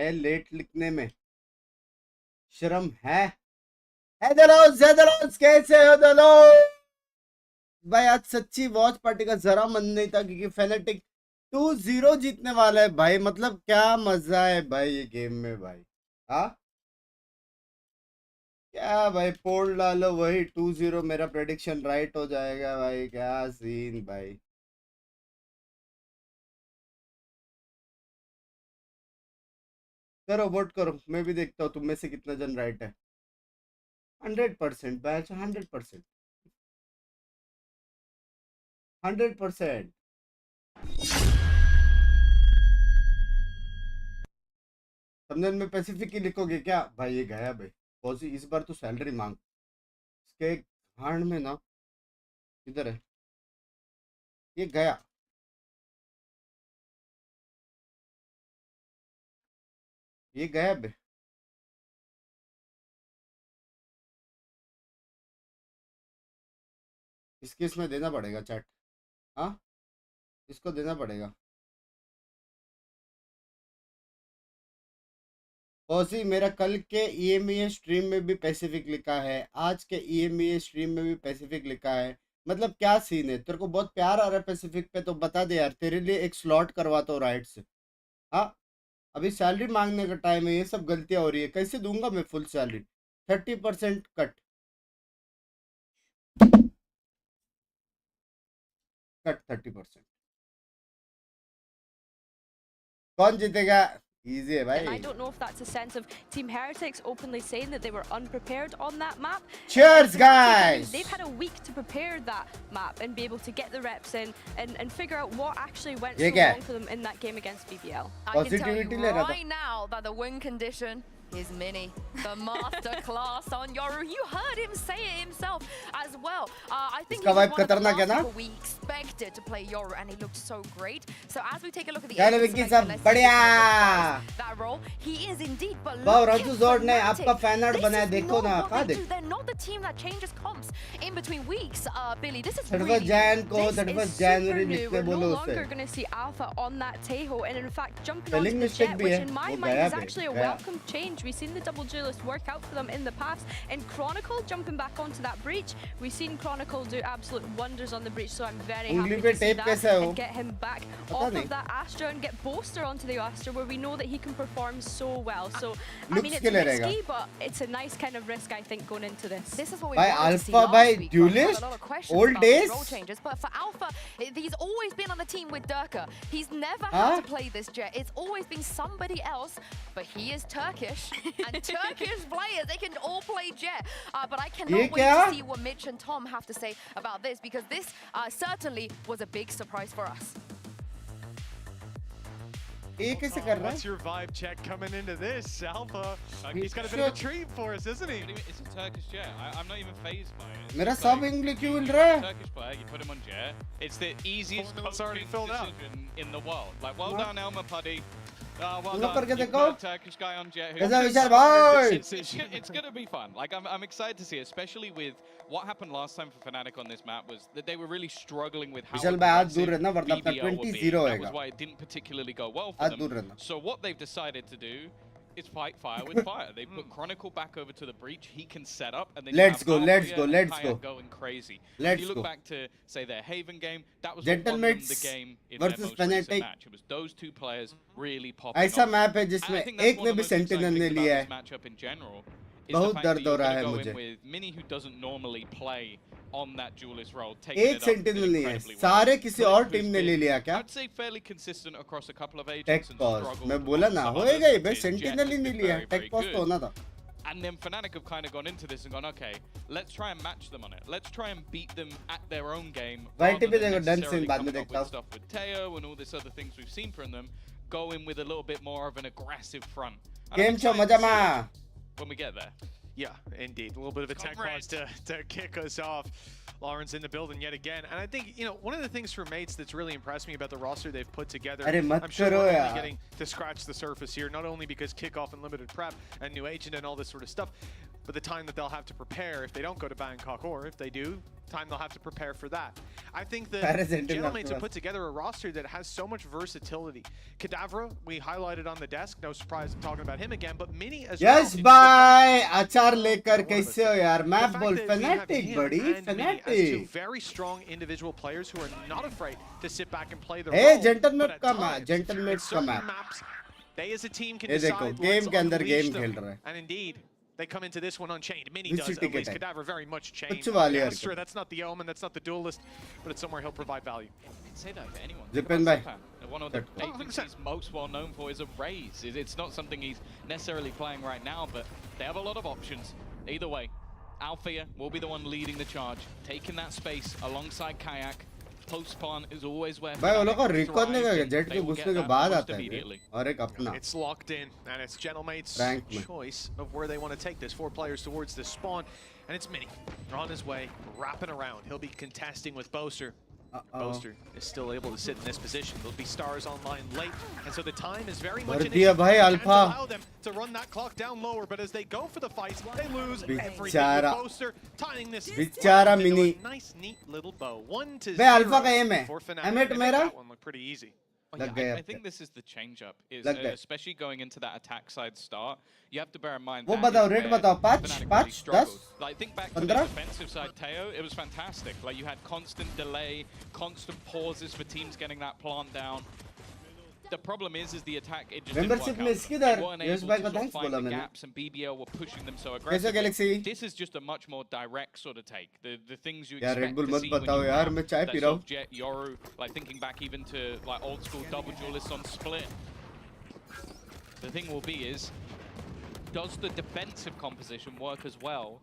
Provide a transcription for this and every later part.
है लेट लिखने में शर्म है दलोज कैसे हो दलोज भाई। आज सच्ची वॉच पार्टी का जरा मन नहीं था क्योंकि फेनेटिक 2-0 जीतने वाला है भाई। मतलब क्या मजा है भाई ये गेम में भाई। हाँ क्या भाई पोल डालो वही 2-0 मेरा प्रेडिक्शन राइट हो जाएगा भाई। क्या सीन भाई। करो वोट करो मैं भी देखता हूँ तुम में से कितना जन राइट है। 100% बैच 100% 100%। थंबनेल में पैसिफिक ही लिखोगे क्या भाई। ये गया भाई फौजी इस बार तो सैलरी मांग इसके हांड में ना। इधर है ये गया। ये गया बे। इसके इसमें देना पड़ेगा चैट। हाँ इसको देना पड़ेगा। फौजी मेरा कल के ईएमईए स्ट्रीम में भी पैसिफिक लिखा है आज के ईएमईए स्ट्रीम में भी पैसिफिक लिखा है। मतलब क्या सीन है तेरे को बहुत प्यार आ रहा है पैसिफिक पे तो बता दे यार तेरे लिए एक स्लॉट करवाता हूँ राइट से। हाँ अभी सैलरी मांगने का टाइम है। ये सब गलतियां हो रही है कैसे दूंगा मैं फुल सैलरी। 30% cut cut 30%। कौन जीतेगा इजी है भाई। And I don't know if that's a sense of Team Heretics openly saying that they were unprepared on that map. Cheers guys. They've had a week to prepare that map and be able to get the reps in and figure out what actually went so wrong for them in that game against BBL. I can tell you right now that the win condition is Mini, the master class on Yoru. You heard him say it himself as well. I think he's one of the last people we expected to play Yoru, and he looked so great. So as we take a look at the that role, he is indeed. But look at Fnatic. They're not the team that changes comps in between weeks. Billy, this is really super new. We're no longer going to see Alpha on that Taeho, and in fact jumping onto the Jet, which in my mind is actually a welcome change. We've seen the double duelist work out for them in the past. And Chronicle jumping back onto that breach. We've seen Chronicle do absolute wonders on the breach, so I'm very happy to see that and get him back off of that Astra and get Boaster onto the Astra where we know that he can perform so well. So, I mean, it's risky, but it's a nice kind of risk, I think, going into this. This is what we wanted to see last week. Duelist? Old days? Role changes, but for Alpha, he's always been on the team with Durka. He's never had to play this Jet. It's always been somebody else, but he is Turkish. And Turkish players, they can all play Jet. But I cannot wait to see what Mitch and Tom have to say about this, because this certainly was a big surprise for us. What's your vibe check coming into this, Alpha? He's got a bit of a treat for us, isn't he? It's a Turkish Jet. I'm not even phased by it. मेरा सब English क्यों मिल रहा है? Turkish player, you put him on Jet. It's the easiest decision in the world. Like, well done, Elmer Puddy. Well done. You put a Turkish guy on Jet. It's going to be fun. Like, I'm excited to see, especially with what happened last time for Fnatic on this map was that they were really struggling with how aggressive BBL would be. That was why it didn't particularly go well for them. So what they've decided to do is fight fire with fire. They put Chronicle back over to the breach. He can set up, and then let's go going crazy. If you look back to say their Haven game, that was what won them the game in their most recent match. It was those two players really popping off. ऐसा map है जिसमें एक ने भी sentinel नहीं लिया है। matchup in general is बहुत the fact दर्द that हो you're रहा है going to go मुझे। in with Mini, who doesn't normally play on that duelist role, एक सेंटिनल नहीं है सारे किसी और टीम ने ले लिया क्या? I'd say fairly consistent across a couple of agents take and pause struggled मैं बोला ना with some होएगा ही others. बे His सेंटिनल ही Jet नहीं has लिया been टेक very पॉज तो होना था। And then Fnatic have kind of gone into this and gone, okay, let's try and match them on it. Let's try and beat them at their own game. White पे rather than देखो done necessarily से बाद में coming up देखता with हूँ। stuff with Teo and all this other things we've seen from them, go in with a little bit more of an aggressive front. And I'm game show excited to मजा see मा। it when we get there. Yeah, indeed. A little bit of a tech pause to kick us off. Lawrence in the building yet again. And I think, you know, one of the things for Mates that's really impressed me about the roster they've put together, I'm sure we're only getting to scratch the surface here, not only because kickoff and limited prep and new agent and all this sort of stuff, but the time that they'll have to prepare if they don't go to Bangkok, or if they do, time they'll have to prepare for that. I think the Gentlemates have put together a roster that has so much versatility. Kadavra, we highlighted on the desk. No surprise talking about him again, but Mini as well. Yes, bye. Achar lekar kaise ho yaar? Map ball fanatic, buddy. Fanatic. Two very strong individual players who are not afraid to sit back and play their Hey, role. Gentleman ka map. Gentleman ka map. They as a team can decide game ke andar game them. khel raha hai. And indeed, they come into this one unchained. Mini does, at least. Kadavra very much chained. Astra, that's not the Omen, that's not the Duelist, but it's somewhere he'll provide value. I can say that for anyone. Zippin bhai. One of the things he's most well known for is a raise. It's not something he's necessarily playing right now, but they have a lot of options. Either way, Althea will be the one leading the charge, taking that space alongside Kayak. Post-spawn is always where भाई वो लोग का record नहीं करेगा jet के घुसने के बाद आता है और एक अपना It's locked in and it's Gentlemate's choice of where they want to take this. 4 players towards the spawn and it's Mini on his way, wrapping around. He'll be contesting with Boaster. Boaster is still able to sit in this position. There'll be stars online late, and so the time is very much an issue. Allow them to run that clock down lower, but as they go for the fights, they lose everything. Boaster tying this into a nice, neat little bow. 1-0 for Fnatic. That one looked pretty easy. I think this is the change-up, especially going into that attack side start. You have to bear in mind. Patch, like think back to the defensive side, Teo. It was fantastic. Like you had constant delay, constant pauses for teams getting that plant down. The problem is the attack. It just membership में इसकी दर yes भाई को thanks बोला मैंने. Gaps and BBL were pushing them so aggressively. This is just a much more direct sort of take. The things you expect Red Bull to मत see बताओ when you यार मैं चाय पी रहा हूँ. Jet, Yoru, like thinking back even to like old school double duelists on split. The thing will be is, does the defensive composition work as well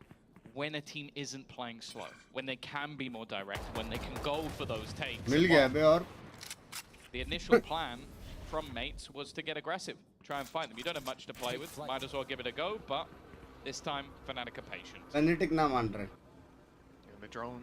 when a team isn't playing slow, when they can be more direct, when they can go for those takes? मिल गया बे और. The initial plan from Mates was to get aggressive, try and fight them. You don't have much to play with, might as well give it a go, but this time Fnatic are patient. Fnatic ना मान रहे. The drone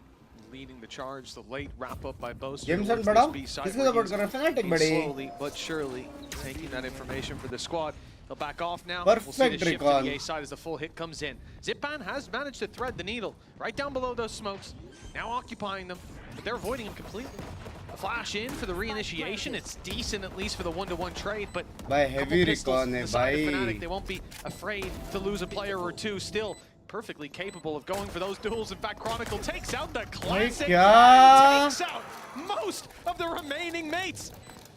leading the charge, the late wrap up by Boaster. Jameson बढ़ाओ. किसको support कर रहे हैं? Fnatic बढ़े. Slowly but surely taking that information for the squad. They'll back off now. Perfect we'll see the shift to the A side as the full hit comes in. Zipan has managed to thread the needle right down below those smokes, now occupying them, but they're avoiding him completely. A flash in for the reinitiation. It's decent at least for the 1-to-1 trade, but by heavy recon hai bhai. They won't be afraid to lose a player or two. Still perfectly capable of going for those duels. In fact, Chronicle takes out the classic and takes out most of the remaining mates.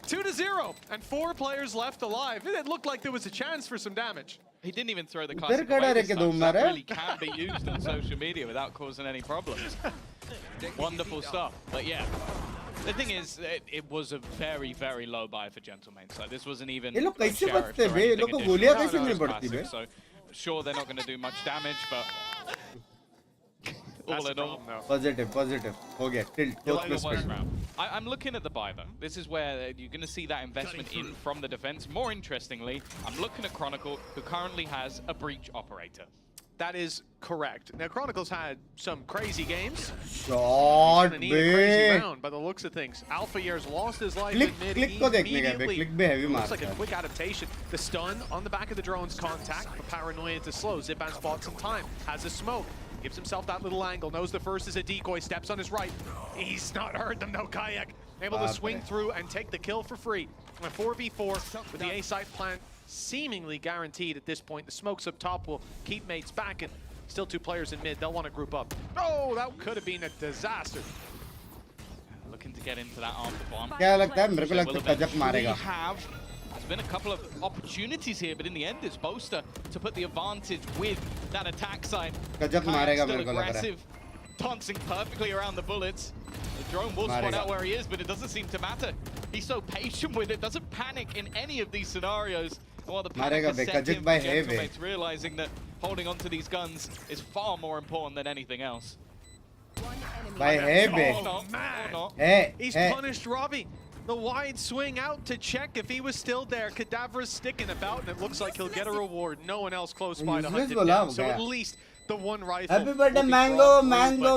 2-0 and 4 players left alive. It looked like there was a chance for some damage. He didn't even throw the classic away this time, so that really can't be used on social media without causing any problems. Wonderful stuff. But yeah, the thing is, it was a very, very low buy for Gentlemen. So this wasn't even so sure they're not going to do much damage, but all in all, positive. Ho gaya. Tilt. I'm looking at the buy though. This is where you're going to see that investment in from the defense. More interestingly, I'm looking at Chronicle, who currently has a breach operator. That is correct. Now, Chronicle's had some crazy games. Shot, need a crazy round by the looks of things. Alpha Year's lost his life in mid immediately. Looks like a quick adaptation. The stun on the back of the drone's contact for Paranoia to slow. Zipan spots some time, has a smoke, gives himself that little angle, knows the first is a decoy, steps on his right. He's not heard them, no Kayak. Able to swing through and take the kill for free. A 4v4 with the A-site plant seemingly guaranteed at this point. The smokes up top will keep mates back, and still 2 players in mid. They'll want to group up. Oh, that could have been a disaster. Looking to get into that after bomb. There's been a couple of opportunities here, but in the end, it's Boaster to put the advantage with that attack side. Still aggressive, dancing perfectly around the bullets. The drone will spot out where he is, but it doesn't seem to matter. He's so patient with it, doesn't panic in any of these scenarios. While the panic has set in, Gentlemates realizing that holding on to these guns is far more important than anything else. Oh man! He's punished Robbie. The wide swing out to check if he was still there. Kadavra's sticking about, and it looks like he'll get a reward. No one else close by to hunt him down. So at least the one rifle. Happy birthday, Mango,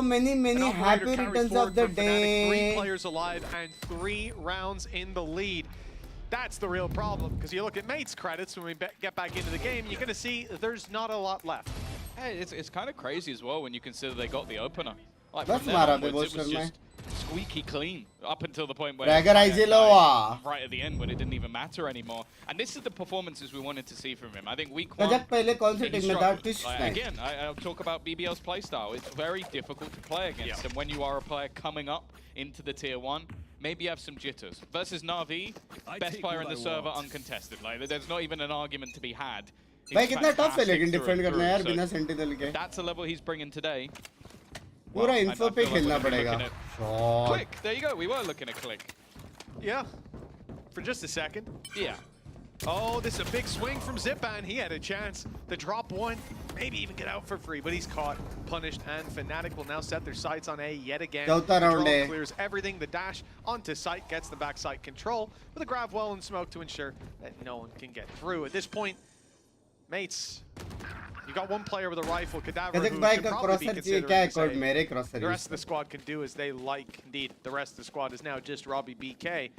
many happy returns of the day. 3 players alive and 3 rounds in the lead. That's the real problem, because you look at Mates' credits when we get back into the game, you're going to see there's not a lot left. Hey, it's kind of crazy as well when you consider they got the opener Like, बस from then मारा onwards, it was बेबोस्टर में just squeaky clean up until the point where Ragger Aiziloa right at the end when it didn't even matter anymore. And this is the performances we wanted to see from him. I think week कजक 1 पहले कौन सी he team में था struggled. टिश Like, नहीं again, I'll talk about BBL's playstyle. It's very difficult to play against him when you are a player coming up into the tier 1. Maybe you have some jitters. Versus Na'Vi, best player in the server, uncontested. Like, there's not even an argument to be had. भाई कितना tough है लेकिन defend करना यार बिना sentinel के That's the level he's bringing today. पूरा info पे खेलना पड़ेगा shot Click, there you go. We were looking at Click. Yeah, for just a second. Yeah. Oh, this is a big swing from Zipan. He had a chance to drop one, maybe even get out for free, but he's caught, punished, and Fnatic will now set their sights on A yet again. चौथा The round drone है clears everything. The dash onto site gets the backside control with a grab well and smoke to ensure that no one can get through. At this point, mates, you got one player with a rifle, Cadaver, कजक who भाई should का probably be क्रॉसर चाहिए क्या है considered code मेरे क्रॉसर the rest of the squad can do as they like. Indeed, the rest of the squad is now just Robbie BK.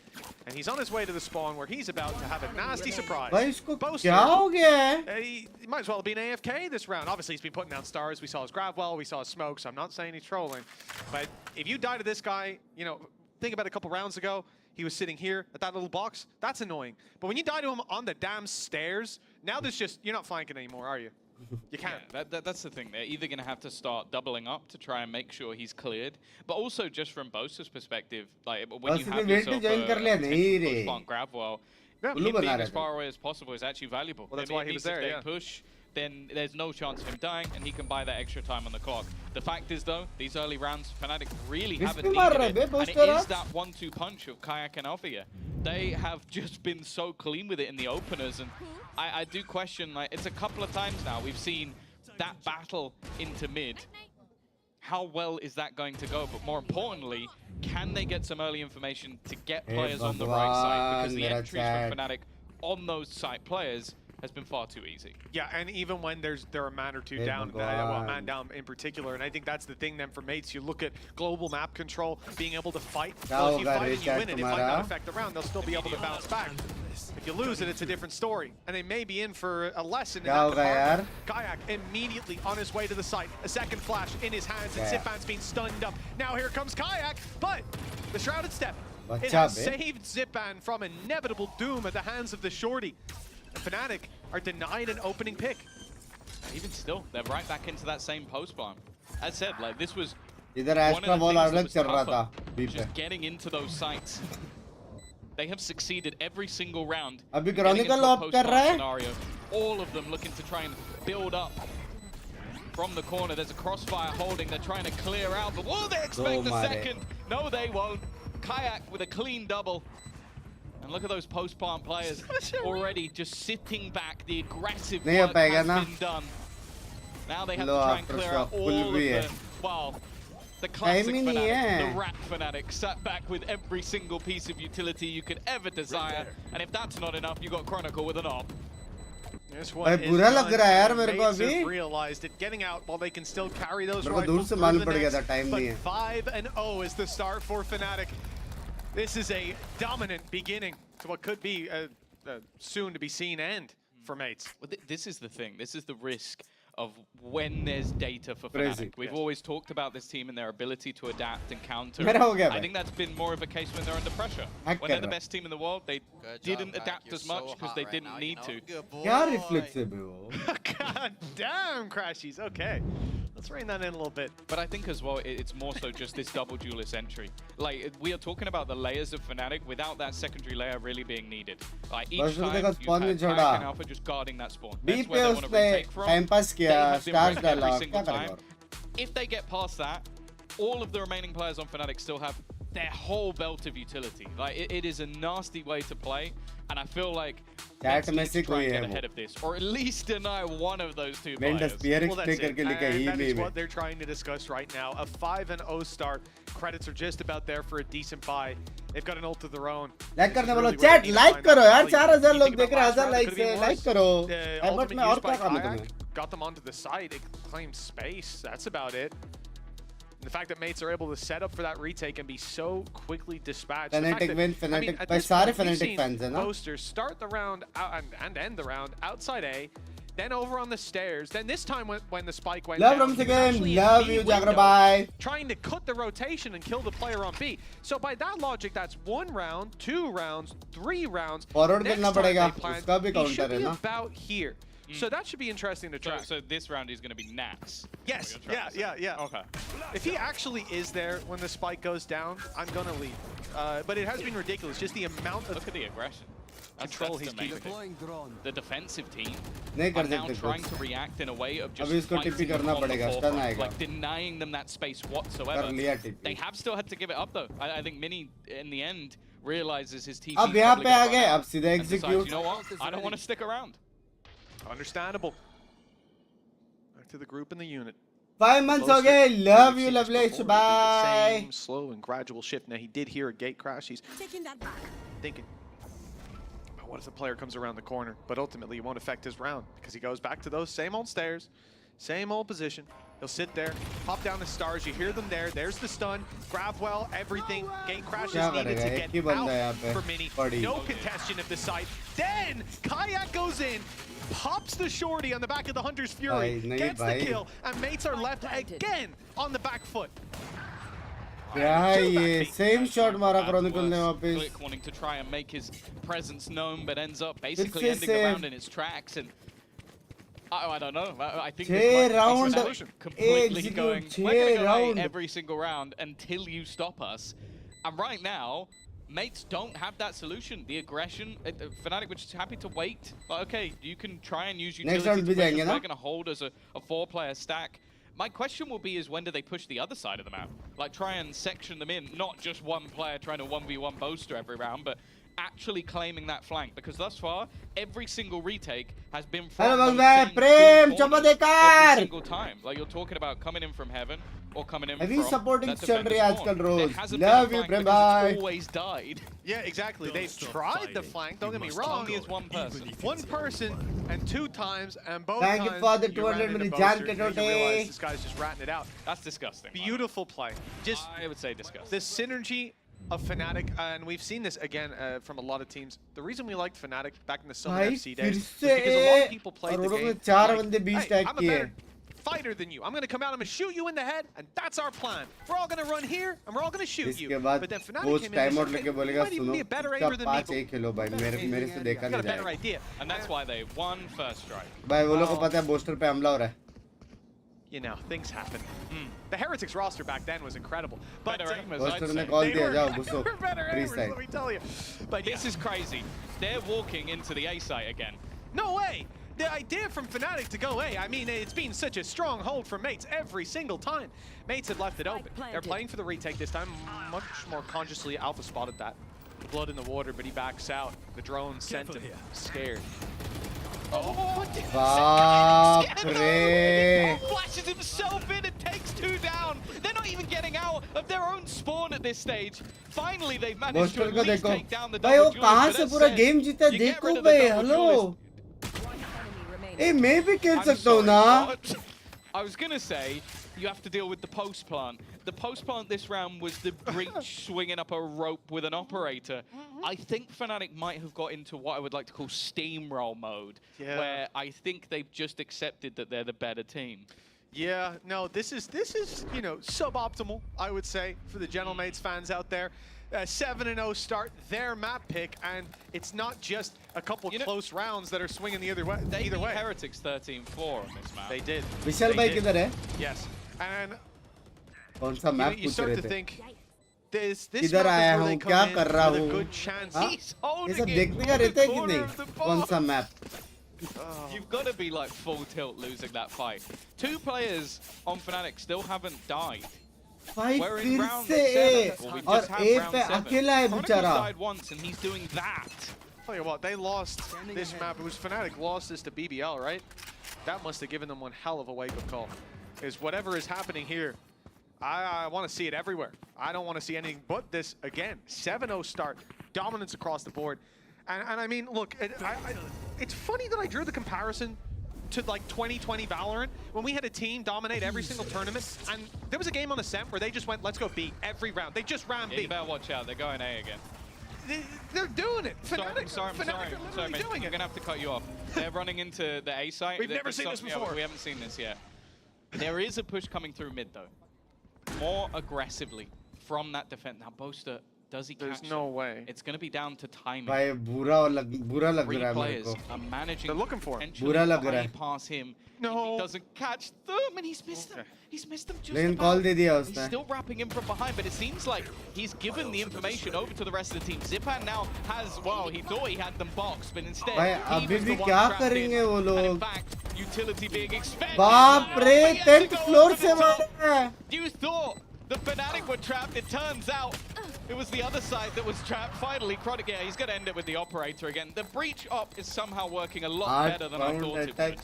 And he's on his way to the spawn where he's about to have a nasty surprise. भाई इसको Boaster, क्या हो गया है he might as well have been AFK this round. Obviously, he's been putting down stars. We saw his grab well, we saw his smoke, so I'm not saying he's trolling. But if you die to this guy, you know, think about a couple rounds ago, he was sitting here at that little box. That's annoying. But when you die to him on the damn stairs, now there's just, you're not flanking anymore, are you? You can't. Yeah, that's the thing. They're either going to have to start doubling up to try and make sure he's cleared, but also just from Boaster's perspective, like when you have yourself a push grab well, him being as far away as possible is actually valuable. Well, that's why he was there, yeah. Push, then there's no chance of him dying, and he can buy that extra time on the clock. The fact is, though, these early rounds, Fnatic really haven't needed it, and it is that 1-2 punch of Kayak and Alpha. They have just been so clean with it in the openers, and I do question, like, it's a couple of times now we've seen that battle into mid. How well is that going to go? But more importantly, can they get some early information to get players on the right side? Because the entries from Fnatic on those site players has been far too easy. Yeah, and even when they're a man or two down, well, a man down in particular, and I think that's the thing then for mates. You look at global map control, being able to fight. Well, if you fight and you win it, it might not affect the round. They'll still be able to bounce back. If you lose it, it's a different story. And they may be in for a lesson in that department. Kayak immediately on his way to the site. A second flash in his hands, and Zipan's being stunned up. Now here comes Kayak, but the Shrouded Step, it has saved Zipan from inevitable doom at the hands of the Shorty. Fnatic are denied an opening pick. Even still, they're right back into that same post bomb. As said, like this was इधर extra ball अलग चल रहा था B पे just getting into those sites. They have succeeded every single round. अभी Chronicle of कर रहा है. All of them looking to try and build up from the corner. There's a crossfire holding. They're trying to clear out, but will they expect a second? No, they won't. Kayak with a clean double. And look at those post-plant players already just sitting back. The aggressive work has been done. Now they have to try and clear out all of the, well, the classic Fnatic, the rat Fnatic, sat back with every single piece of utility you could ever desire. And if that's not enough, you got Chronicle with an op. भाई बुरा लग रहा है यार मेरे को अभी. Realized it, getting out while they can still carry those rifles. दूर से मालूम पड़ गया था टाइम नहीं है. 5-0 is the start for Fnatic. This is a dominant beginning to what could be a soon to be seen end for mates. Well, this is the thing. This is the risk of when there's data for Fnatic. We've always talked about this team and their ability to adapt and counter. I think that's been more of a case when they're under pressure. When they're the best team in the world, they didn't adapt as much because they didn't need to. क्या reflexive है वो? God damn, Crashies. Okay. Let's rein that in a little bit. But I think as well, it's more so just this double duelist entry. Like, we are talking about the layers of Fnatic without that secondary layer really being needed. Like, each time you have Kayak and Alpha just guarding that spawn. That's where they want to retake from. They have them ready every single time. If they get past that, all of the remaining players on Fnatic still have their whole belt of utility. Like, it is a nasty way to play. And I feel like Binks needs to try and get ahead of this, or at least deny one of those two players. Well, that's it. And that is what they're trying to discuss right now. A 5-0 start. Credits are just about there for a decent buy. They've got an ult of their own. Like करने बोलो chat like करो यार 4000 लोग देख रहे हैं 1000 like से like करो. Helmet में और क्या काम है तुम्हें? Got them onto the side. It claimed space. That's about it. The fact that mates are able to set up for that retake and be so quickly dispatched. Fnatic win, Fnatic. सारे Fnatic fans हैं ना? Posters start the round out and end the round outside A. then over on the stairs, then this time when the spike went Love down, Rums he was again. actually in Love B you, window, Jagra. Bye. trying to cut the rotation and kill the player on B. So by that logic, that's 1 round, 2 rounds, 3 rounds. Forward Next खेलना time पड़ेगा. they plant, उसका भी he counter should है be ना. about here. So that should be interesting to track. So this round is going to be Nats. Yes, yeah. Okay. If he actually is there when the spike goes down, I'm gonna leave. But it has been ridiculous, just the amount of Look at the aggression. control he's keeping. The defensive team नहीं are कर now सकते trying कुछ. to react in a way of just अभी इसको fighting TP them करना on the पड़ेगा, forefront, stun आएगा. like denying them that space whatsoever. कर लिया TP. They have still had to give it up though. I think Mini in the end realizes his TP. अब यहाँ पे आ गए, अब सीधा execute. You know what? I don't want to stick around. Understandable. Back to the group and the unit. 5 months हो गए. Love you, Lovelace. Bye. Same slow and gradual shift. Now he did hear a gate crash. He's Taking that back. thinking, oh, what if the player comes around the corner? But ultimately, it won't affect his round because he goes back to those same old stairs, same old position. He'll sit there, pop down the stars. You hear them there. There's the stun. Grab well, everything. Gate crash is needed to get out for Mini. No contention of the site. Then Kayak goes in, pops the shorty on the back of the Hunter's Fury, gets the kill, and mates are left again on the back foot. Yeah, ये same shot मारा Chronicle ने वापस. Click wanting to try and make his presence known, but ends up basically ending the round in its tracks. And I don't know. I think this round completely going. execute, We're gonna go round. every single round until you stop us. And right now, mates don't have that solution. The aggression, Fnatic were just happy to wait. Like, okay, you can try and use utility. round भी जाएंगे ना? We're going to hold as a 4-player stack. My question will be is when do they push the other side of the map? Like try and section them in, not just one player trying to 1v1 Boaster every round, but actually claiming that flank. Because thus far, every single retake has been from those same two corners every single time. Like you're talking about coming in from heaven or coming in Heavy from supporting that चल रही है defender's आजकल spawn. Rose. There hasn't been a Love you, flank because bye. it's always died. Yeah, exactly. They've tried the flank, don't get me wrong. Only as one person. One person and 2 times, and both Thank you times for the you ran 200 into minute Boaster, jam, and you Tetote. realize this guy's just ratting it out. That's disgusting. Beautiful play. Just I would say disgusting. the synergy of Fnatic, and we've seen this again from a lot of teams. The reason we liked Fnatic back in the Summer भाई FC फिर days was से because a lot of people played और the उन्होंने game 4 like, बंदे 20 hey, tag I'm a किए. better fighter than you. I'm going to come out, I'm going to shoot you in the head, and that's our plan. We're all going to run here, and we're all going to shoot you. इसके बाद But then Fnatic coach came time in out and लेके said, बोलेगा you might even सुनो be a better इसका aimer than me. 5 खेलो भाई मेरे से देखा Got नहीं a better जाएगा. idea. And that's why they won first strike. भाई वो लोग को पता है बोस्टर पे हमला हो रहा है. You know, things happen. The Heretics roster back then was incredible. But Better aimers, booster I'd ने say. कॉल they दिया were, जाओ they घुसो. were better Free aimers, side. let me tell you. But This is crazy. They're walking into the A site again. no way. The idea from Fnatic to go A, I mean, it's been such a strong hold for Mates every single time. Mates had left it open. They're playing for the retake this time, much more consciously. Alpha spotted that. Blood in the water, but he backs out. The drone sent him scared. Oh, बाप रे. Flashes himself in and takes 2 down. They're not even getting out of their own spawn at this stage. Finally, they've managed to booster at को least देखो. take down the भाई वो double कहाँ duelist, से but पूरा as game said, जीता you get देखो rid of the भाई. double hello. duelist. One enemy remaining. ए मैं भी खेल I'm सकता हूँ sorry, ना. what? I was gonna say you have to deal with the post plant. The post plant this round was the breach swinging up a rope with an operator. I think Fnatic might have got into what I would like to call steamroll mode, where I think they've just accepted that they're the better team. Yeah, no, this is you know, suboptimal, I would say, for the Gentlemates fans out there. 7-0 start, their map pick, and it's not just a couple close rounds that are swinging the other way. They beat Heretics 13-4 on this map. They did. विशाल भाई किधर है? Yes, and कौन सा map you पूछ start रहे to थे? think this किधर map आया is where they हूँ? come क्या in कर रहा with a हूँ? good chance. हाँ? He's holding ये सब it देखने का on the रहता है कि corner नहीं? of the कौन सा bar. Map? You've got to be like full tilt losing that fight. 2 players on Fnatic still haven't died. भाई We're in फिर round से 7. Well, we और just had ए round पे 7. अकेला है Chronicles बेचारा. died once and he's doing that. Tell you what, they lost this map. It was Fnatic lost this to BBL, right? That must have given them one hell of a wake-up call. Is whatever is happening here, I want to see it everywhere. I don't want to see anything but this again. 7-0 start, dominance across the board. And I mean, look, it's funny that I drew the comparison to like 2020 Valorant when we had a team dominate every single tournament, and there was a game on Ascent where they just went, let's go B every round. They just ran B. You better watch out. They're going A again. They're doing it. Sorry, Fnatic, I'm sorry, Fnatic are mate. literally doing I'm it. gonna have to cut you off. They're running into the A site. We've never seen this before. Yeah, we haven't seen this yet. There is a push coming through mid though. More aggressively from that defense. Now Boaster, does he catch There's no way. It's going to be down to timing. भाई बुरा लग रहा है Three मेरे players को. are managing They're looking for him. बुरा लग रहा है. Pass him. No. He doesn't catch them and he's missed them. He's missed them just लेकिन about. कॉल दे दिया He's उसने. still wrapping him from behind, but it seems like he's given the information over to the rest of the team. Zipan now has, well, he thought he had them boxed, but instead भाई he अभी was भी the one क्या trapped करेंगे in. वो And in लोग? fact, utility being expended. बाप रे, But he has to 10th go floor over से the मार top. रहा है. You thought the Fnatic were trapped. It turns out it was the other side that was trapped. Finally, Chronic, yeah, he's going to end it with the operator again. The breach op is somehow working a lot better than I thought it would.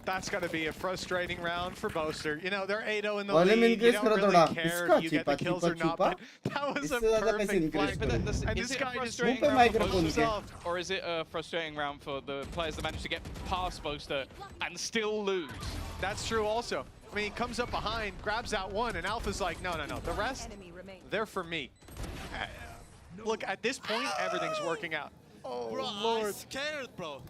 That's got to be a frustrating round for Boaster. You know, they're 8-0 in the Volume lead. You increase don't करो really थोड़ा. care इसका if you get the छिपा kills छिपा or not, छिपा. but that was a इससे ज़्यादा पैसे perfect increase flank. करो. And Is this it a guy just frustrating Super round for microphone Boaster, के. or is it a frustrating round for the players that managed to get past Boaster and still lose? That's true also. I mean, he comes up behind, grabs that one, and Alpha's like, no. The rest, they're for me. Look, at this point, everything's working out. Oh, bro, Lord. I'm scared, bro.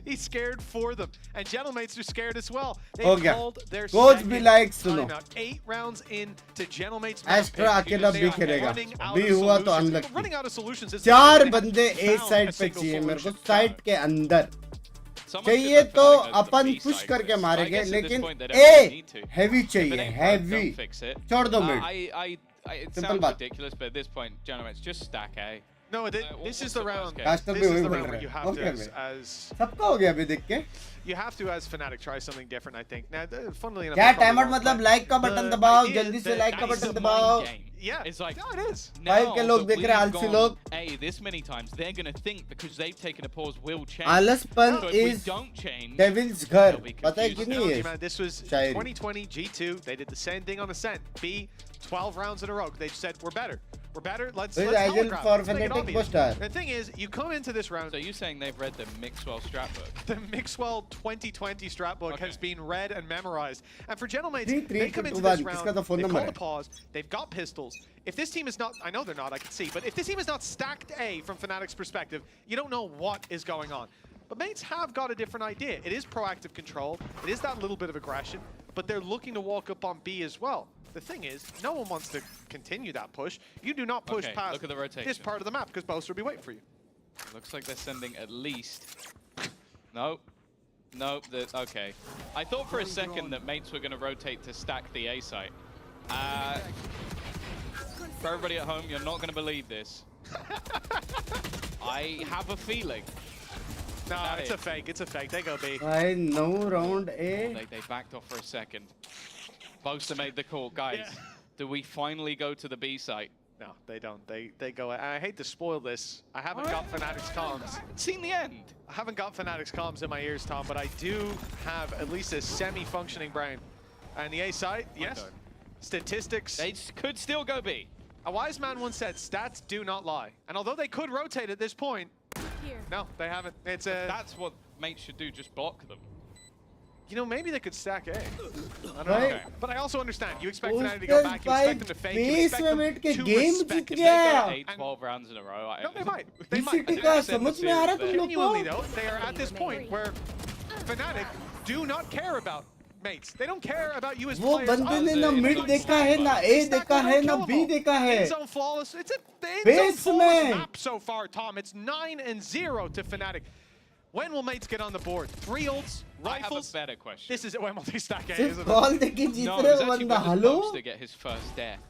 He's scared for them. And Gentlemates are scared as well. They हो गया. called their Coach second भी like सुनो. timeout. 8 rounds in to Gentlemates. Astra अकेला भी खेलेगा. भी हुआ तो unlucky. Running out of solutions. is चार they बंदे haven't A found side a पे single चाहिए मेरे को. solution. साइड के अंदर. Someone should चाहिए let तो Fnatic go to the upon B push side करके first. I मारेंगे guess at this लेकिन point they don't really need to. Heavy If it चाहिए ain't broke, heavy don't fix it. छोड़ दो mid It Simple sounds बात. ridiculous, but at this point, Gentlemates, just stack A. No, this what's is the the worst round. case? Caster This भी is वही the बोल round रहा where you है. have to, Okay, as सबका हो गया अभी देख के. you have to, as Fnatic, try something different. I think. Now, funnily enough, क्या they probably time out won't, मतलब but लाइक का बटन the दबाओ idea जल्दी is से that लाइक का That is बटन the दबाओ. mind game. Yeah, It's like, no, it is. Five के लोग देख रहे हैं, आलसी लोग. A this many times, they're going to think because they've taken a pause will change. आलसपन So if we is don't change, devils घर. they'll be पता है कि confused. नहीं Technology, है? man, this was Shayari. 2020 G2. They did the same thing on Ascent. B, 12 rounds in a row. They said, we're better. We're better. Let's Who is telegraph Agent it. for Let's make it Fnatic obvious. Buster? The thing is, you come into this round, So you're saying they've read the Mixwell strat book? the Mixwell 2020 strat book Okay. has been read and memorized. And for Gentlemates, 3-3 they come into 2-1. this round, इसका तो phone they number call है. a pause, they've got pistols. If this team is not, I know they're not, I can see, but if this team is not stacked A from Fnatic's perspective, you don't know what is going on. But Mates have got a different idea. It is proactive control, it is that little bit of aggression, but they're looking to walk up on B as well. The thing is, no one wants to continue that push. You do not push Okay, past look at the rotation. this part of the map because Boaster will be waiting for you. Looks like they're sending at least... No. No, okay. I thought for a second that Mates were going to rotate to stack the A site. For everybody at home, you're not going to believe this. I have a feeling. No, That it's is. a fake. It's a fake. They go B. भाई 9 round A. They backed off for a second. Boaster made the call. Guys, Yeah. do we finally go to the B site? No, they don't. They go. And I hate to spoil this. I haven't got Fnatic's comms. Seen the end. I haven't got Fnatic's comms in my ears, Tom, but I do have at least a semi-functioning brain. And the A side, yes. Okay. Statistics. They could still go B. A wise man once said, "Stats do not lie." And although they could rotate at this point, Here. no, they haven't. It's a. That's what Mates should do. Just block them. You know, maybe they could stack A. I don't know. Right. But I also understand. You expect Fnatic to go back. You expect them to fake. You expect them base के to game respect Jeet it. गया. 8-12 rounds in a row. No, they might. They might. DCT का समझ में आ रहा तुम लोग Genuinely को? though, they are at this point where Fnatic do not care about Mates. They don't care about you as वो players. बंदे ने ना it's मिड not देखा है ना They A stack देखा them, है don't ना kill B them all. देखा है. End zone flawless. It's the end Base zone flawless में. map so far, Tom. It's 9-0 to Fnatic. When will Mates get on the board? 3 ults, I have a rifles. better question. This is when will they stack A, सिर्फ isn't it? Call देके जीत No, रहे it was हो actually बंदा. when hello. supposed to get his first death.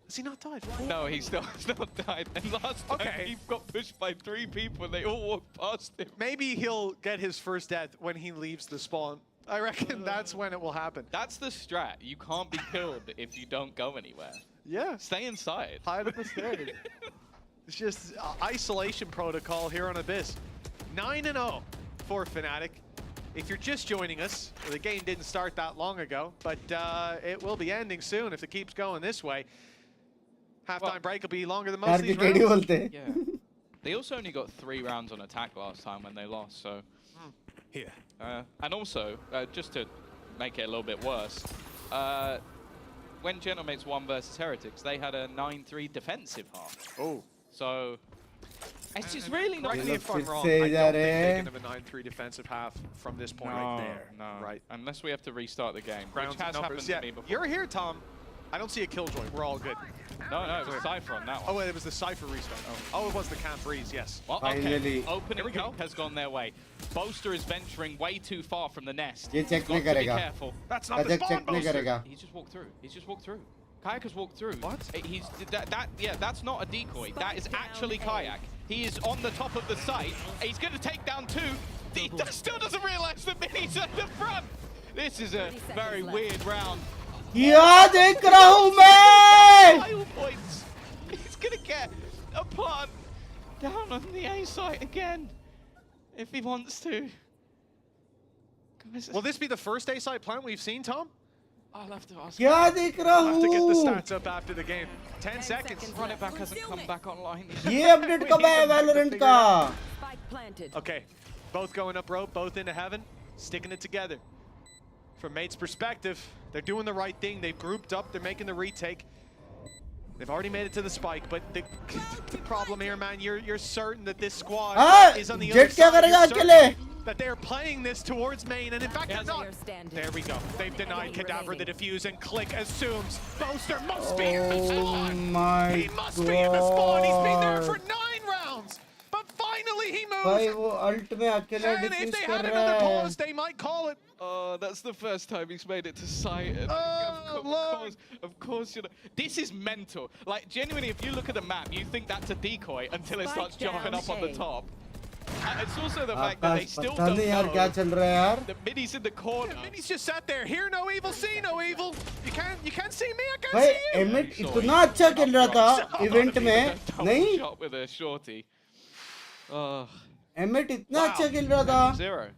Has he not died? No, he's not died. And last time Okay. he got pushed by 3 people and they all walked past him. Maybe he'll get his first death when he leaves the spawn. I reckon that's when it will happen. That's the strat. You can't be killed if you don't go anywhere. Yeah. Stay inside. Hide up the stairs. It's just isolation protocol here on Abyss. 9-0 for Fnatic. If you're just joining us, the game didn't start that long ago, but it will be ending soon if it keeps going this way. Halftime break will be longer than most यार of की these KD rounds. बोलते हैं. Yeah. They also only got 3 rounds on attack last time when they lost, so... Here. And also, just to make it a little bit worse, when Gentlemates won versus Heretics, they had a 9-3 defensive half. Oh. So, It's just really not. Correct me if I'm wrong. I don't think they can have a 9-3 defensive half from this point right there. No, right. Unless we have to restart the game, Grounds which has happened to me before. You're here, Tom. I don't see a killjoy. We're all good. No, it was Cypher on that one. Oh, wait, it was the Cypher restart. Oh, it was the Camp Freeze, yes. Well, okay. Opening pick has gone their way. Boaster is venturing way too far from the nest. Ye check nahi Be karega. careful. That's not the spawn, Boaster. He's just walked through. Kayak has walked through. What? That's not a decoy. That is actually Kayak. He is on the top of the site. He's going to take down 2. He still doesn't realize that Mini's at the front. This is a very weird round. क्या देख रहा हूँ मैं? Points. He's going to get a plant down on the A site again if he wants to. Guys, will this be the first A site plant we've seen, Tom? I'll have to ask. क्या देख रहा I'll have to get the हूँ? stats up after the game. 10 seconds. Run it back hasn't come back online. ये update कब है Valorant का? Okay, both going up rope, both into heaven, sticking it together. From Mate's perspective, they're doing the right thing. They've grouped up, they're making the retake. They've already made it to the spike, but the problem here, man, you're certain that this squad is on the other side. You're certain that they're playing this towards main, and in fact, they're not. There we go. They've denied Cadaver the defuse, and Click assumes Boaster must be in the spawn. He must be in the spawn. He's been there for 9 rounds, but finally he moved. भाई वो ult में अकेला And if defuse they कर had रहा another है. pause, they might call it. That's the first time he's made it to sight. And of course, you know, this is mental. Like, genuinely, if you look at the map, you think that's a decoy until it starts jumping up on the top. And it's also the fact that they still don't know that Mini's in the corner. Mini's just sat there. Hear no evil, see no evil. You can't see me, I can't भाई see you. Emit इतना अच्छा खेल रहा था event में नहीं Shot with a shorty. Emit इतना अच्छा खेल रहा था 0.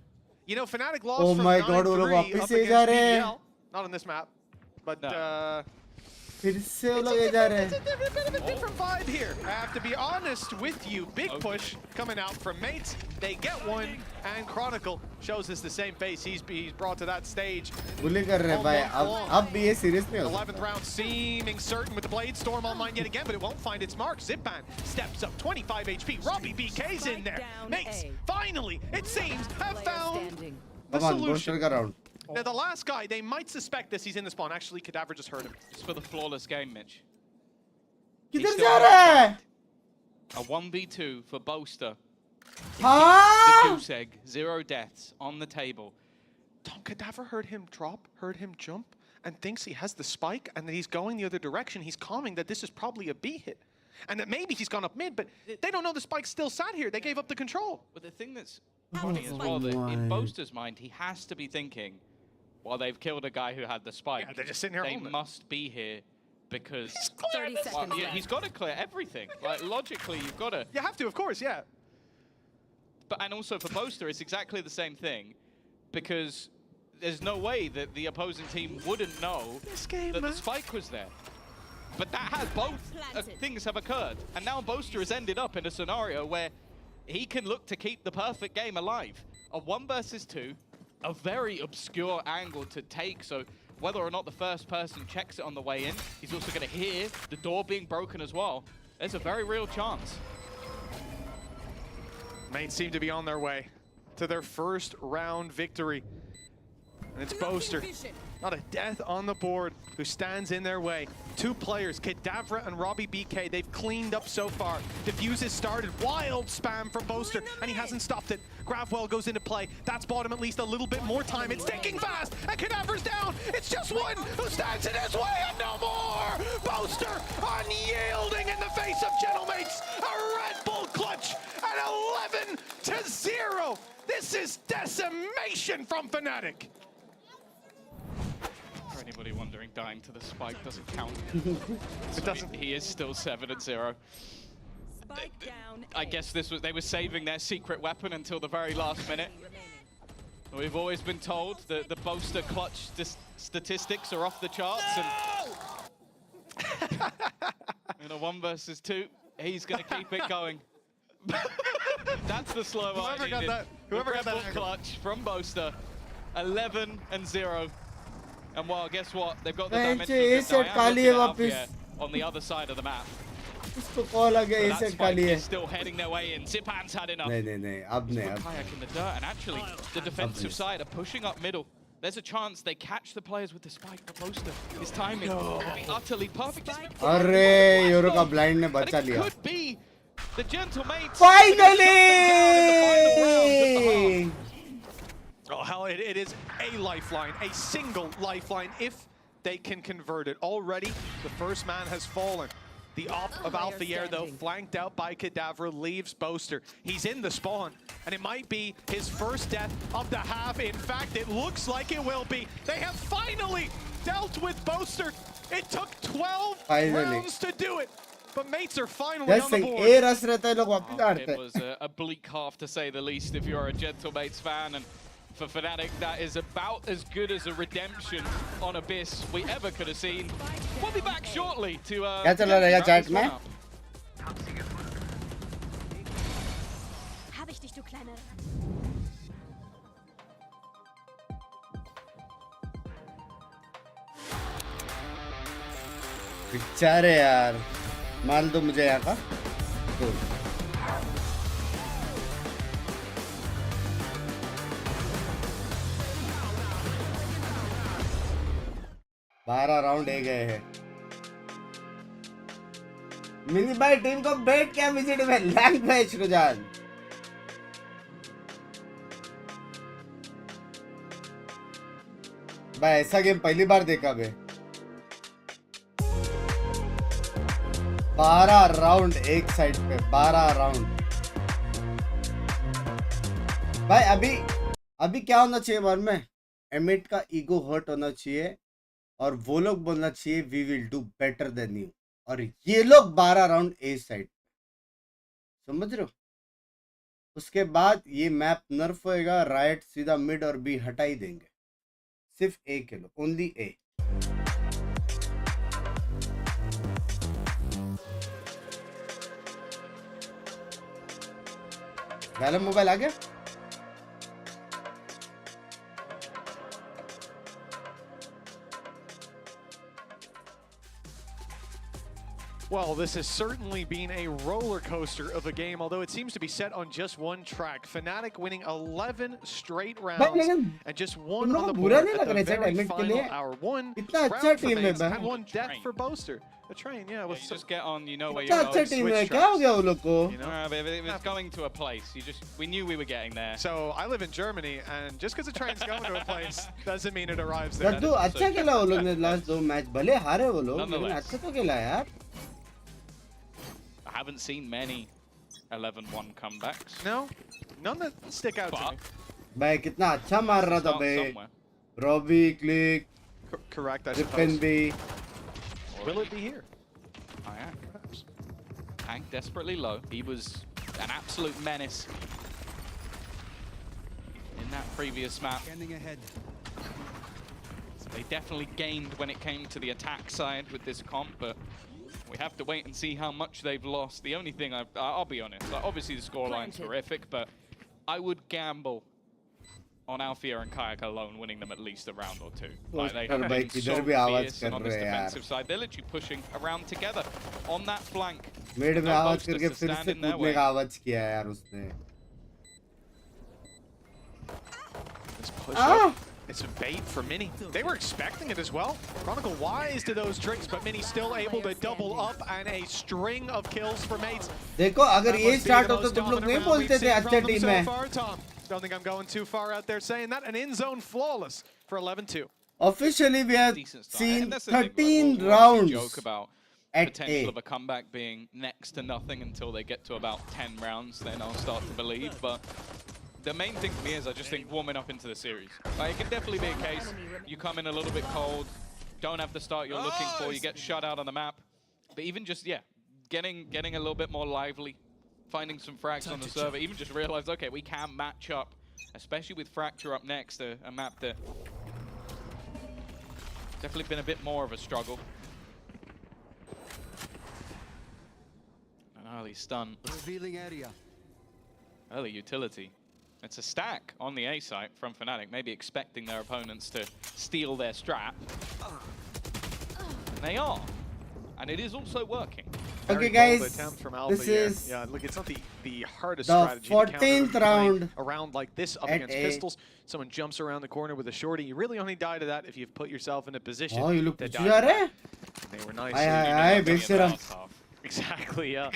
You know, Fnatic lost Oh from my God, 9-3 वो लोग वापस up से जा रहे हैं. against BBL. Not on this map, but फिर से वो लोग जा रहे हैं. it's a bit of a different vibe here. I have to be honest with you. Big push coming out from Mates. They get one, and Chronicle shows us the same face he's brought to that stage. बुली कर रहे हैं भाई. अब भी ये serious नहीं हो 11th round seeming certain with the Blade Storm online yet again, but it won't find its mark. Zipban steps up, 25 HP. Robbie BK's in there. Mates finally, it seems, have found the solution. का round. Now the last guy, they might suspect this. He's in the spawn. Actually, Cadaver just heard him. It's for the flawless game, Mitch. किधर जा रहा है? A 1v2 for Boaster. हाँ? The goose egg, 0 deaths on the table. Tom, Cadaver heard him drop, heard him jump, and thinks he has the spike, and that he's going the other direction. He's calming that this is probably a B hit. And that maybe he's gone up mid, but they don't know the spike still sat here. They gave up the control. But the thing that's funny as well, that in Boaster's mind, he has to be thinking, well, they've killed a guy who had the spike. Yeah, they're just sitting here They holding it. must be here because 30 seconds yeah, he's got to clear everything. Like, logically, you've got to. You have to, of course, yeah. But and also for Boaster, it's exactly the same thing because there's no way that the opposing team wouldn't know that the spike was there. But that has both things have occurred. And now Boaster has ended up in a scenario where he can look to keep the perfect game alive. A 1 versus 2, a very obscure angle to take. So whether or not the first person checks it on the way in, he's also going to hear the door being broken as well. There's a very real chance. Mates seem to be on their way to their first round victory. And it's Boaster, not a death on the board, who stands in their way. 2 players, Kadavra and Robbie BK, they've cleaned up so far. Diffuse has started, wild spam from Boaster, and he hasn't stopped it. Gravwell goes into play, that's bought him at least a little bit more time. It's ticking fast, and Kadavra's down. It's just one who stands in his way, and no more! Boaster unyielding in the face of Gentlemates. A Red Bull clutch at 11-0. This is decimation from Fnatic. For anybody wondering, dying to the spike doesn't count. It doesn't. He is still 7-0. I guess they were saving their secret weapon until the very last minute. We've always been told that the Boaster clutch statistics are off the charts, and in a 1 versus 2, he's going to keep it going. That's the slow Whoever got that, whoever got that clutch from Boaster, 11-0. And well, guess what? They've got the dimensions of Diana on the other side of the map. इसको call आ गया ये set का लिए still heading their way in. Zipan's had enough. नहीं अब नहीं Kayak in the dirt, and actually the defensive side are pushing up middle. There's a chance they catch the players with the spike, but Boaster, his timing will be utterly perfect. अरे euro का blind ने बचा लिया Could be the gentle mates. Finally! Oh hell, it is a lifeline, a single lifeline if they can convert it. Already, the first man has fallen. The op of Alpha Air, though, flanked out by Kadavra, leaves Boaster. He's in the spawn, and it might be his first death of the half. In fact, it looks like it will be. They have finally dealt with Boaster. It took 12 rounds to do it, but mates are finally on the board. It was a bleak half, to say the least, if you're a Gentle Mates fan, and for Fnatic, that is about as good as a redemption on Abyss we ever could have seen. We'll be back shortly to क्या चल रहा है chat में? Hab ich dich, du kleine. बेचारे यार माल दो मुझे यहाँ का तो 12 राउंड ए गए हैं मिनी भाई टीम को बैठ क्या विजिट में लैंग मैच रुझान भाई ऐसा गेम पहली बार देखा बे 12 राउंड एक साइड पे 12 राउंड भाई अभी क्या होना चाहिए वन में M8 का ईगो हर्ट होना चाहिए और वो लोग बोलना चाहिए we will do better than you और ये लोग 12 राउंड ए साइड समझ रहे हो उसके बाद ये मैप नर्फ होएगा राइट सीधा मिड और बी हटा ही देंगे सिर्फ ए के लो ओनली ए वैलम मोबाइल आ गया Well, this has certainly been a roller coaster of a game, although it seems to be set on just one track. Fnatic winning 11 straight rounds and just one on the board at the very final hour. One round for mates and one death for Boaster. A train, yeah. You just get on, you know where you're going. team है क्या हो गया वो लोग को? It was going to a place. We knew we were getting there. So I live in Germany, and just because a train's going to a place doesn't mean it arrives there. रद्दू अच्छा खेला वो लोग ने last 2 match भले हारे वो लोग लेकिन अच्छा तो खेला यार. I haven't seen many 11-1 comebacks. No, none that stick out to me. भाई कितना अच्छा मार रहा था भाई. Robbie, Click, correct, I suppose. Will it be here? Oh yeah, perhaps. Hank desperately low. He was an absolute menace in that previous map. Scanning ahead. So they definitely gained when it came to the attack side with this comp, but we have to wait and see how much they've lost. The only thing I'll be honest, like obviously the scoreline's horrific, but I would gamble on Althea and Kayak alone winning them at least a round or two. Like they have been so fierce and on this defensive side. They're literally pushing around together on that flank. Mid में आवाज करके फिर से कूदने का आवाज किया यार उसने. This push up. It's a bait for Mini. They were expecting it as well. Chronicle wise to those tricks, but Mini still able to double up and a string of kills for mates. देखो अगर ये start होता तो तुम लोग नहीं बोलते थे अच्छे टीम में. Don't think I'm going too far out there saying that. An in-zone flawless for 11-2. Officially, we have seen 13 rounds joke about at potential A. of a comeback being next to nothing until they get to about 10 rounds. Then I'll start to believe. But the main thing for me is I just think warming up into the series. Like, it can definitely be a case. You come in a little bit cold, don't have the start you're looking for, you get shut out on the map. But even just, yeah, getting a little bit more lively, finding some frags on the server, even just realize, okay, we can match up, especially with Fracture up next, a map that definitely been a bit more of a struggle. An early stun. Revealing area. Early utility. It's a stack on the A site from Fnatic, maybe expecting their opponents to steal their strat. And they are. And it is also working. Okay, guys, this is look, it's not the hardest the strategy 14th round around like this up at against A. pistols. Someone jumps around the corner with a shorty. You really only die to that if you've put yourself in a position. Oh, you look to picture die to रहे that. They were nice. Aye, बेशरम Exactly, yeah.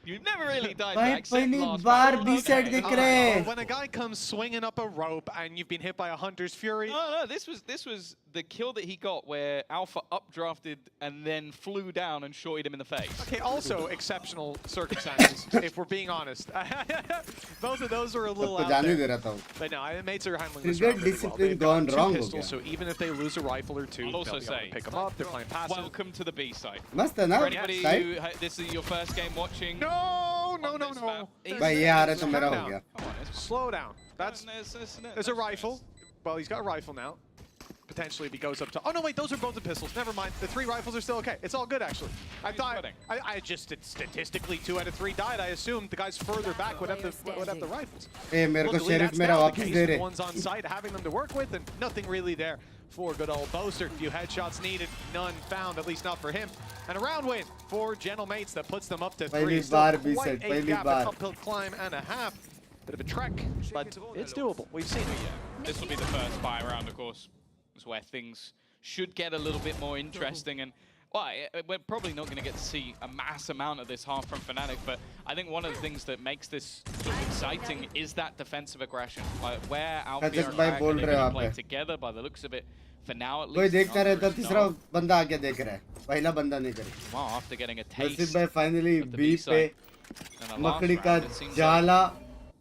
You've never really died भाई that, except पहली last बार round. B side दिख रहे हैं When a guy comes swinging up a rope and you've been hit by a hunter's fury. No, this was the kill that he got where Alpha updrafted and then flew down and shorted him in the face. Okay, also exceptional circumstances, if we're being honest. Both of those are a little out जाने दे there. रहा था वो But no, mates are handling this Trigger round really well. discipline They've gone got wrong two हो pistols, गया so even if they lose a rifle or two, I'll also they'll be able say, to pick them up. They're playing passive. Welcome to the B side. मस्त है ना For anybody side who this is your first game watching. No. भाई ये आ रहा तो मेरा हो गया Slow down. There's a rifle. Well, he's got a rifle now. Potentially if he goes up to... Oh, no, wait, those are both the pistols. Never mind. The 3 rifles are still okay. It's all good, actually. I thought... I just... Statistically, 2 out of 3 died. I assumed the guys further back would have the rifles. ए मेरे को Luckily, sheriff that's मेरा now the वापस case they with रहे ones on site, having them to work with, and nothing really there for good old Boaster. Few headshots needed, none found, at least not for him. And a round win for Gentle Mates that puts them up to 3. पहली Still बार भी quite said, a पहली gap, bar an uphill climb and a half. Bit of a trek, but it's doable. We've seen it. This will be the first buy round, of course. It's where things should get a little bit more interesting. And well, we're probably not going to get to see a mass amount of this half from Fnatic, but I think one of the things that makes this sort of exciting is that defensive aggression. Like where Alpha and Crack are going to play together by the looks of it. For now, at least. कोई देखता रहता तीसरा बंदा आके देख रहा है पहला बंदा नहीं करे Well, after getting a taste नसीब भाई finally of the B B पे side. मकड़ी का जाला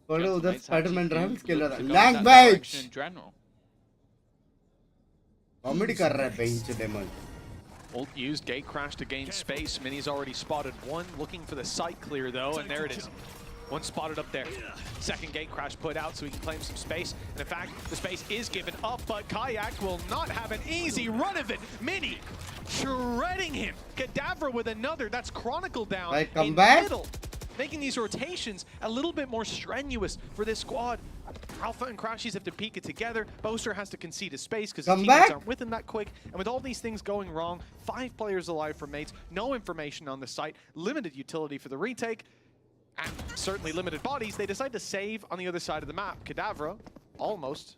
पड़े उधर स्पाइडरमैन रन खेल रहा Gone लैंग that batch direction in general. Comedy कर रहा है bench demon Ult used, gate crash to gain space. Mini's already spotted one, looking for the site clear though, and there it is. One spotted up there. Second gate crash put out so he can claim some space. And in fact, the space is given up, but Kayak will not have an easy run of it. Mini shredding him. Kadavra with another. That's Chronicle down in middle. Making these rotations a little bit more strenuous for this squad. Alpha and Crashies have to peek it together. Boaster has to concede his space because his teammates aren't with him that quick. And with all these things going wrong, 5 players alive for mates, no information on the site, limited utility for the retake, and certainly limited bodies, they decide to save on the other side of the map. Kadavra almost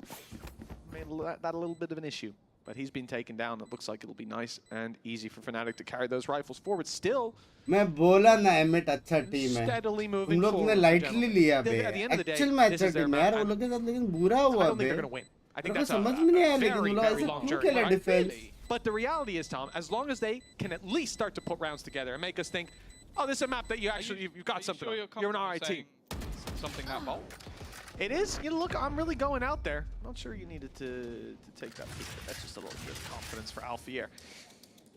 made that a little bit of an issue. But he's been taken down. It looks like it'll be nice and easy for Fnatic to carry those rifles forward. Still, मैं बोला ना emit अच्छा team है steadily तुम moving लोग ने forward. Lightly लिया बे At the end of the day, actual में this अच्छा is their टीम है यार map. वो लोग के साथ लेकिन बुरा I हुआ don't think bay they're going to win. I think मेरे को that's समझ a में नहीं आया लेकिन very, वो लोग very ऐसा long क्यों journey. खेला defence But the reality is, Tom, as long as they can at least start to put rounds together and make us think, oh, this is a map that you've got something Sure on. You're an RI team. Something that bold. It is. You know, look, I'm really going out there. Not sure you needed to take that peek, but that's just a little bit of confidence for Alfier.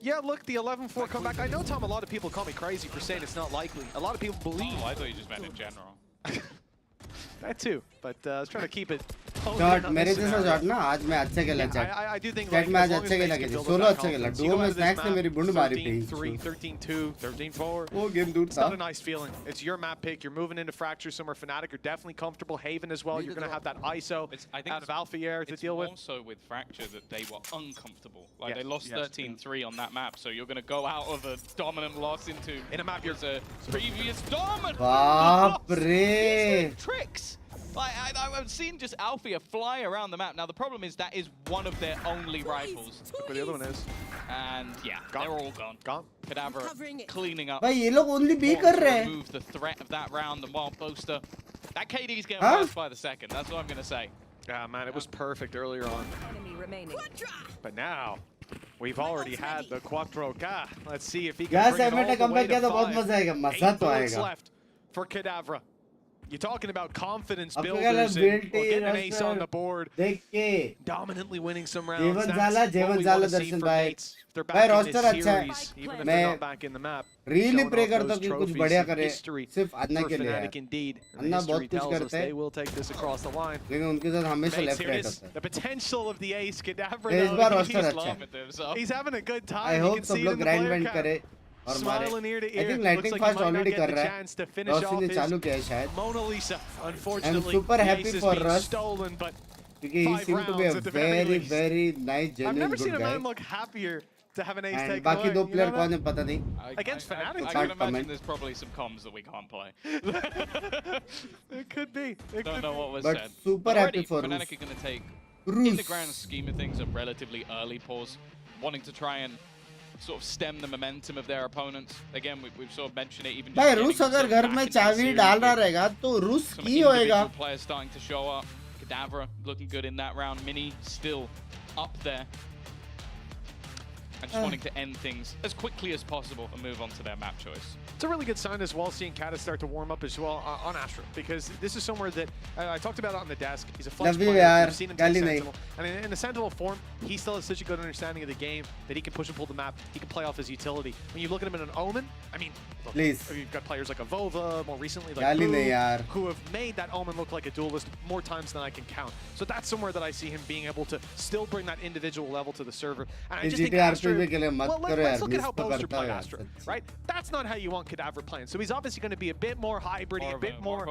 Yeah, look, the 11-4 comeback. I know, Tom, a lot of people call me crazy for saying it's not likely. A lot of people believe. Oh, I thought you just meant in general. That too, but I was trying to keep it. Shot मेरे जैसा shot ना आज मैं अच्छे खेला chat में आज अच्छे खेला के सोलो अच्छे खेला डुओ में स्नैक्स ने मेरी बुंड मारी थी 13-2, 13-4. वो गेम दूर It's था not a nice feeling. It's your map pick. You're moving into Fracture somewhere. Fnatic are definitely comfortable. Haven as well. You're going to have that ISO out of Alfier to deal with. It's more so with Fracture that they were uncomfortable. Like they lost 13-3 on that map, so you're going to go out of a dominant loss into in a map you're a previous dominant. बाप रे tricks. Like I've seen just Alfia fly around the map. Now the problem is that is one of their only rifles. Look where the other one is. And yeah, they're all gone. Cadaver cleaning up. भाई ये लोग only B कर रहे हैं remove the threat of that round and while Boaster. That KD's getting worse by the second. That's what I'm gonna say. Yeah, man, it was perfect earlier on. But now we've already had the Quattro K. Let's see if he can bring it all the way to 5. 8 bullets left for Kadavra. You're talking about confidence builders and getting an ace on the board. देख के Dominantly winning some rounds. Zewan That's जाला what we want to see Darshan from भाई mates. They're भाई back in roster this अच्छा है series, even if मैं they're not back in the map. Really Showing pray off करता those हूँ कि कुछ trophies बढ़िया in करे history सिर्फ अन्ना for के लिए Fnatic indeed. And अन्ना बहुत history कुछ tells us करते they will take this across the line. लेकिन उनके साथ हमेशा Mates, left here it right is. होता है The potential of the ace, Kadavra. इस बार रोस्टर He's अच्छा है He's having a good time. I You hope can सब see it लोग in the grind player wind count. करे और मारे Smiling ear to I ear. Think Looks lightning like he fast might not already get कर the रहा है chance to finish Rossi off ने his चालू किया है शायद Mona Lisa. Unfortunately, super the happy ace has for been Russ. stolen, but क्योंकि he 5 seemed to be a rounds at the very very least. very nice I've genuine never seen good a guy man look happier to have an ace And take बाकी away. दो You player know कौन that? है पता नहीं. Against Fnatic? I can imagine there's probably some comms that we can't play. It could be. Don't know what was But said. super But already, happy for Fnatic Roos. are going to take, in Roos. the grand scheme of things, a relatively early pause, wanting to try and sort of stem the momentum of their opponents. Again, we've sort of mentioned it. Even भाई रूस अगर घर में चाबी डाल रहा रहेगा तो रूस some की होएगा. individual players starting to show up. Kadavra looking good in that round. Mini still up there. And just wanting to end things as quickly as possible and move on to their map choice. It's a really good sign as well, seeing Kata start to warm up as well on Astra, because this is somewhere that I talked about it on the desk. He's a flex player. You've seen him take Sentinel. And in the Sentinel form, he still has such a good understanding of the game that he can push and pull the map. He can play off his utility. When you look at him in an Omen, I mean, look, you've got players like Avova, more recently like Boo, who have made that Omen look like a duelist more times than I can count. So that's somewhere that I see him being able to still bring that individual level to the server. And I just think Astra, well, let's look at how Boaster played Astra, right? That's not how you want Kadavra playing. So he's obviously going to be a bit more hybrid, a bit more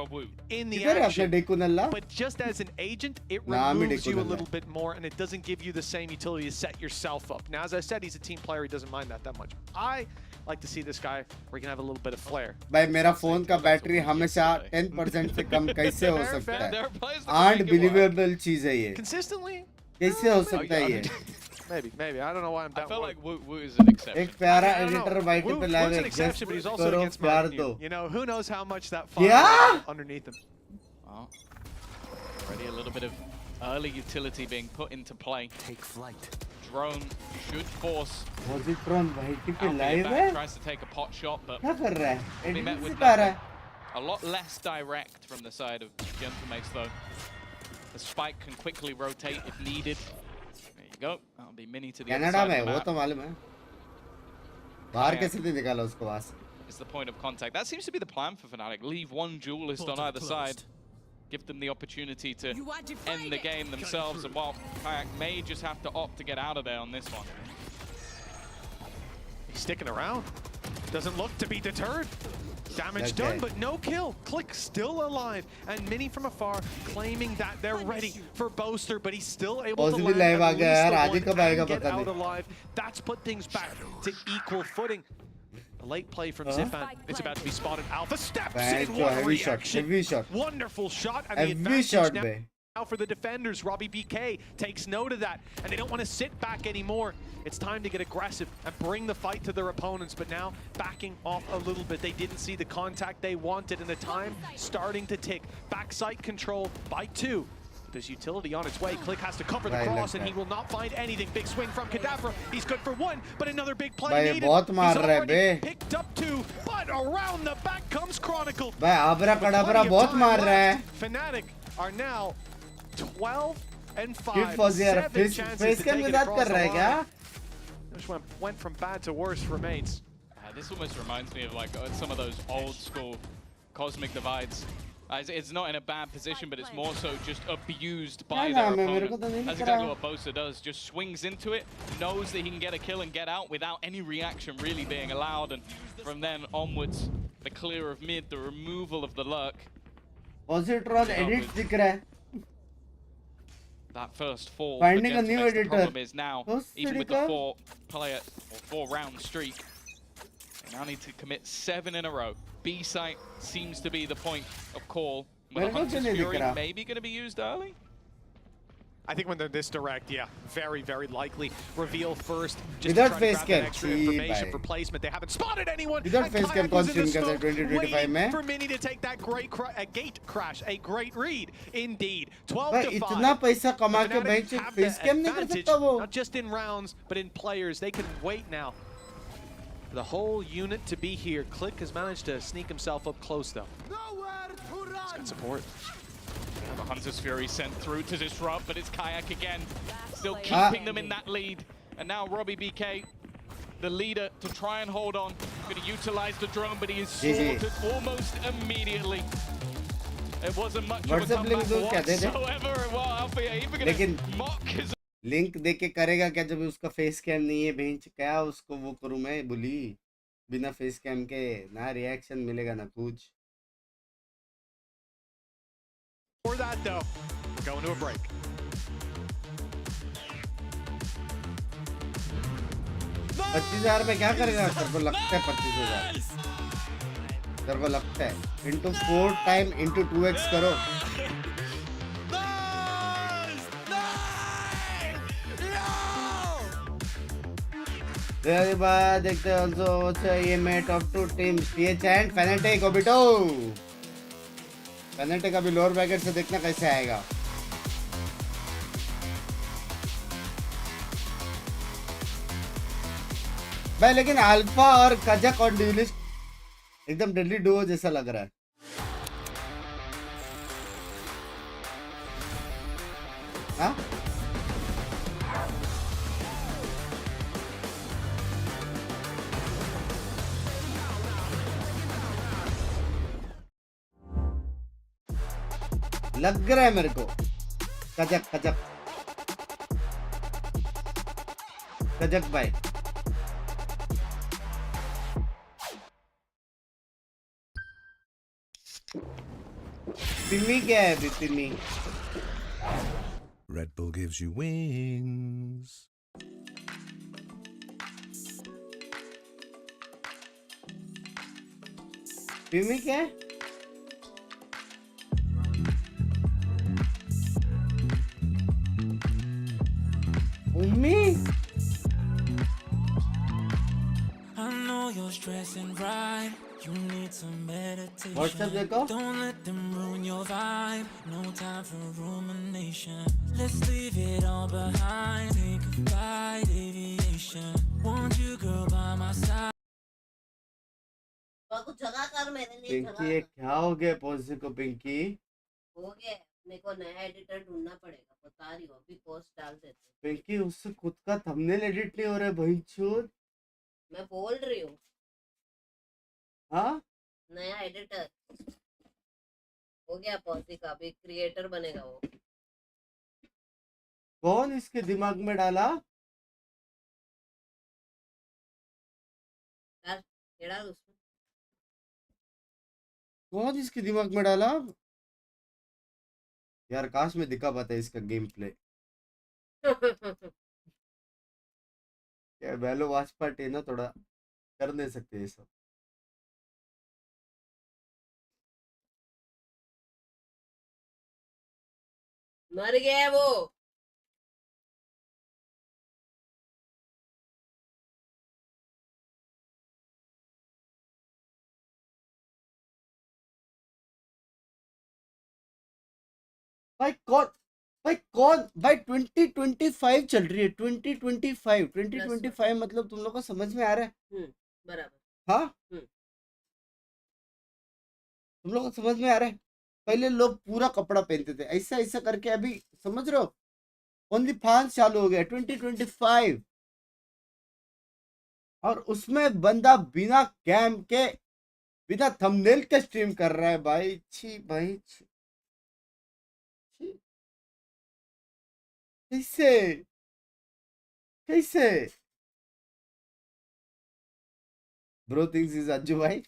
in the action. But just as an agent, it removes you a little bit more, and it doesn't give you the same utility to set yourself up. Now, as I said, he's a team player. He doesn't mind that much. I like to see this guy where he can have a little bit of flair. भाई मेरा phone का battery हमेशा 10% से कम कैसे हो सकता है? Unbelievable चीज है ये. Consistently? कैसे हो सकता है ये? Maybe. I don't know why I'm down. I feel like Wu is an exception. एक प्यारा एडिटर वाइट पे live an exception, but he's also against my opinion. You know, who knows how much that fun is underneath him. Well, already a little bit of early utility being put into play. Take flight. Drone should force. Positron white पे live है? Tries to take a pot shot, but क्या कर रहा है? be met editor with सिखा रहा है. a lot less direct from the side of Gentlemakes though. The spike can quickly rotate if needed. There you go. That'll be Mini to the other Canada side में of the वो map. तो मालूम है. बाहर कैसे नहीं निकाला उसको वहाँ से? Is the point of contact. That seems to be the plan for Fnatic. Leave one duelist on either side. Give them the opportunity to end the game themselves. And while Kayak may just have to opt to get out of there on this one. He's sticking around. Doesn't look to be deterred. Damage done, but no kill. Click still alive. And Mini from afar claiming that they're ready for Boaster, but he's still able to land at least the one and get out alive. That's put things back to equal footing. A late play from Zifan. It's about to be spotted. Alpha steps in. What a reaction. Heavy shot. Wonderful shot. And the advantage now for the defenders. Robbie BK takes note of that, and they don't want to sit back anymore. It's time to get aggressive and bring the fight to their opponents, but now backing off a little bit. They didn't see the contact they wanted, and the time starting to tick. Backside control by 2. There's utility on its way. Click has to cover the cross, and he will not find anything. Big swing from Kadavra. He's good for 1, but another big play needed. He's already picked up 2, but around the back comes Chronicle. Fnatic are now 12 and 5. 7 chances to take it across the line. Which went from bad to worse for mates. This almost reminds me of like some of those old school Cosmic Divides. It's not in a bad position, but it's more so just abused by their opponent. That's exactly what Boaster does. Just swings into it, knows that he can get a kill and get out without any reaction really being allowed. And from then onwards, the clear of mid, the removal of the lurk. Positron edits दिख रहा है. That first fall. Finding a new editor. The problem is now, even with the 4-round streak, they now need to commit 7 in a row. B site seems to be the point of call. With Hunter's Fury maybe going to be used early? I think when they're this direct, yeah, very, very likely. Reveal first, just without to try face to grab cam, that extra information for placement. They haven't spotted anyone. Without face cam, waiting 2025 में. for Mini to take that great gate crash, a great read, indeed. 12 to 5. इतना पैसा कमा के bench face cam नहीं कर सकता वो. Not just in rounds, but in players. They can wait now for the whole unit to be here. Click has managed to sneak himself up close, though. He's got support. The Hunter's Fury sent through to disrupt, but it's Kayak again, still keeping them in that lead. And now Robbie BK, the leader, to try and hold on. Going to utilize the drone, but he is slaughtered almost immediately. It wasn't much of a comeback whatsoever. Well, Alpha even going to mock his... link देख के करेगा क्या जब उसका face cam नहीं है bench क्या उसको वो करूं मैं बोली बिना फेस कैम के ना रिएक्शन मिलेगा ना कुछ. For that though, we're going to a break. 25,000 में क्या करेगा? तेरे को लगता है 25,000? तेरे को लगता है? इंटू 4 टाइम इंटू 2x करो। देखते हैं also EMEA top 2 teams PH and Fnatic Obito। Fnatic अभी लोअर ब्रैकेट से देखना कैसे आएगा। भाई लेकिन अल्फा और कजक और ड्यूलिस्ट एकदम डेडली डुओ जैसा लग रहा है। हाँ लग रहा है मेरे को। कजक कजक कजक भाई पिमी क्या है अभी? पिमी Red Bull gives you wings. पिमी क्या है? उम्मी I know you're stressing, right? You need some meditation. WhatsApp देखो। Don't let them ruin your vibe. No time for rumination. Let's leave it all behind. Take a flight, aviation. Want you, girl, by my side. कुछ जगह कर मेरे लिए। पिंकी ये क्या हो गया पॉजिटिव को? पिंकी हो गया, मेरे को नया एडिटर ढूंढना पड़ेगा, बता रही हूँ, अभी पोस्ट डाल देते। पिंकी उससे खुद का थंबनेल एडिट नहीं हो रहा है भाई चोद। मैं बोल रही हूँ हाँ नया एडिटर हो गया पॉसी का, अभी क्रिएटर बनेगा वो। कौन इसके दिमाग में डाला? केड़ा उसमें कौन इसके दिमाग में डाला? यार काश में दिखा पाता है इसका गेम प्ले। क्या वैलो वॉच पार्टी ना थोड़ा कर नहीं सकते ये सब। मर गया है वो। भाई कौन भाई 2025 चल रही है। 2025 मतलब तुम लोग को समझ में आ रहा है? बराबर। हाँ तुम लोग को समझ में आ रहा है? पहले लोग पूरा कपड़ा पहनते थे ऐसा ऐसा करके, अभी समझ रहे हो? ओनली फैंस चालू हो गया 2025 और उसमें बंदा बिना कैम के बिना थंबनेल के स्ट्रीम कर रहा है भाई। छी भाई छी। कैसे कैसे ब्रो थिंग्स इज अज्जू भाई।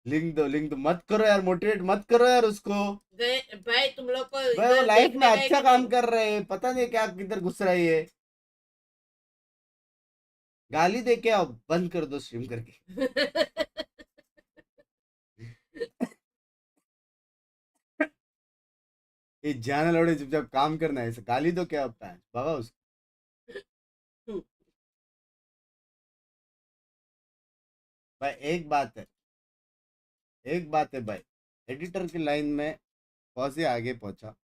लिंक दो मत करो यार, मोटिवेट मत करो यार उसको। भाई तुम लोग को भाई वो लाइफ में अच्छा काम कर रहे हैं, पता नहीं क्या किधर घुस रही है। गाली दे के आओ, बंद कर दो स्ट्रीम करके। ये जाना लौड़े चुपचाप काम करना है, ऐसे गाली दो क्या होता है? भगा उसको। भाई एक बात है भाई, एडिटर की लाइन में बहुत से आगे पहुंचा,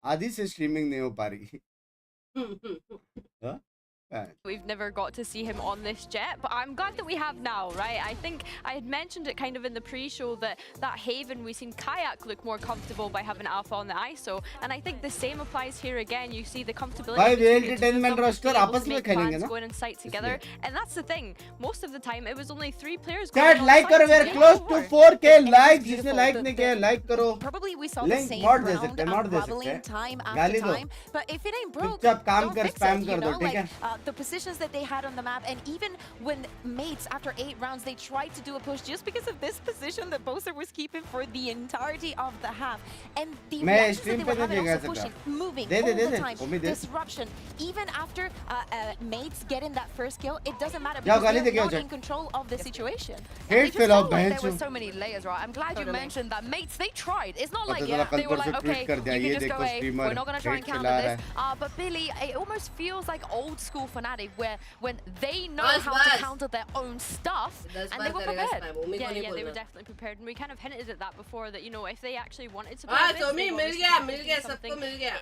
आधी से स्ट्रीमिंग नहीं हो पा रही। हाँ? We've never got to see him on this jet, but I'm glad that we have now, right? I think I had mentioned it kind of in the pre-show that Haven, we've seen Kayak look more comfortable by having Alpha on the ISO, and I think the same applies here again. You see the comfortability. भाई वे entertainment roster आपस में खेलेंगे ना? Going in sight together, and that's the thing. Most of the time, it was only 3 players. Chat like करो, we are close to 4K likes. जिसने like नहीं किया like करो. Probably we saw the same mod they round सकते हैं, mod दे unraveling सकते हैं। time गाली after दो। time, but if it ain't broke, चुपचाप काम don't कर, fix spam it, कर you दो, know? ठीक Like, है? the positions that they had on the map, and even when mates after 8 rounds they tried to do a push just because of this position that Boaster was keeping for the entirety of the half, and the reactions that they were having also pushing, moving all the time, disruption. Even after mates getting that first kill, it doesn't matter because they're not in control of the situation. Hate just fell off, felt like bench. there were so many layers, right? I'm glad you mentioned that mates, they tried. It's not like yeah, they were like, okay, you can just go away, we're not going to try and counter this. But Billy, it almost feels like old school Fnatic, where when they know how to counter their own stuff, and they were prepared. Yeah, they were definitely prepared, and we kind of hinted at that before, that, you know, if they actually wanted to play this,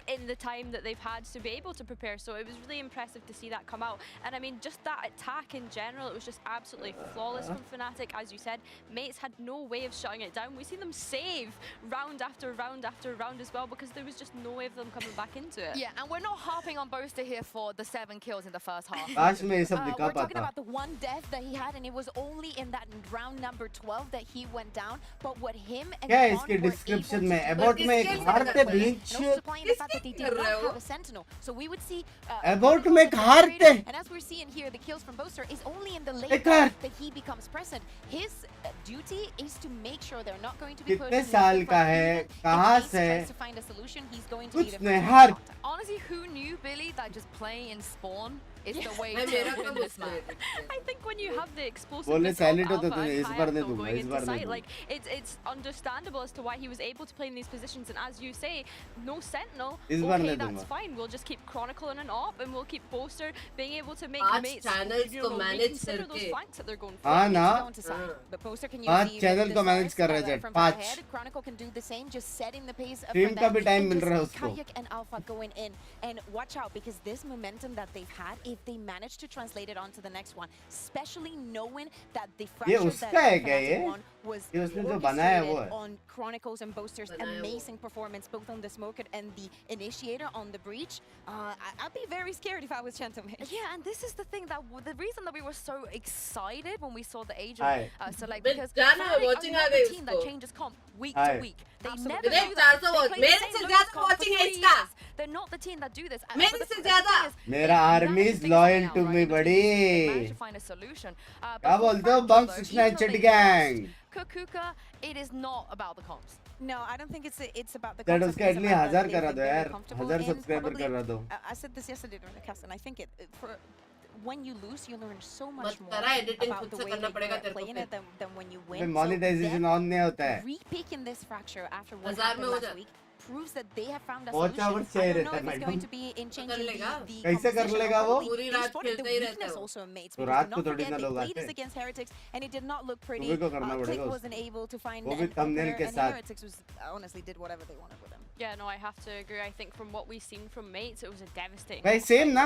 in the time that they've had to be able to prepare. So it was really impressive to see that come out. And I mean, just that attack in general, it was just absolutely flawless from Fnatic. As you said, mates had no way of shutting it down. We see them save round after round after round as well, because there was just no way of them coming back into it. Yeah, and we're not harping on Boaster here for the 7 kills in the first half. We're talking about the one death that he had, and it was only in that round number 12 that he went down. But what him and क्या है इसके description में about में एक हारते बीच so we would see about में एक हारते, and as we're seeing here, the kills from Boaster is only in the late that he becomes present. His duty is to make sure they're not going to be pushed. कितने साल का है, कहाँ से, to find a solution, he's going to कुछ नहीं हार. Honestly, who knew, Billy, that just playing in spawn is the way to win this match? I think when you have the explosive like it's understandable as to why he was able to play in these positions. And as you say, no sentinel. Okay, that's fine. We'll just keep Chronicle in an op, and we'll keep Boaster being able to make mates, you know, reconsider those flanks that they're going for. But Boaster can use channel को manage कर रहे हैं. 5 Chronicle can do the same, just setting the pace of Team का भी time मिल रहा है उसको. Kayak and Alpha going in, and watch out, because this momentum that they've had, if they manage to translate it onto the next one, especially knowing that the fracture that Fnatic won was orchestrated on Chronicles and Boaster's amazing performance, both on the smoker and the initiator on the breach. I'd be very scared if I was Gentleman. Yeah, and this is the thing, that the reason that we were so excited when we saw the agent select, because Fnatic are not the team that changes comp week to week. They never do that. They're not the team that do this. मेरा army is loyal to me, buddy. To find a solution. क्या बोलते हो? Bunks 69 Chetty gang. Kukuka, it is not about the comps. No, I don't think it's about the concept. उसके at least 1000 करा दो यार. 1000 subscriber करा दो. I said this yesterday during the cast, and I think for when you lose, you learn so much more about the way that you're playing it than when you win. Monetization on नहीं होता है. Repicking this fracture after what happened last week proves that they have found a solution. I don't know if it's going to be in changing the कैसे कर लेगा वो? the weakness also in mates. तो रात को थोड़ी they ना लोग played आते. this against Heretics, and it did not look pretty. Click wasn't able to find वो भी thumbnail के and साथ. Heretics was honestly did whatever they wanted with them. Yeah, no, I have to agree. I think from what we've seen from mates, it was a devastating. भाई same ना.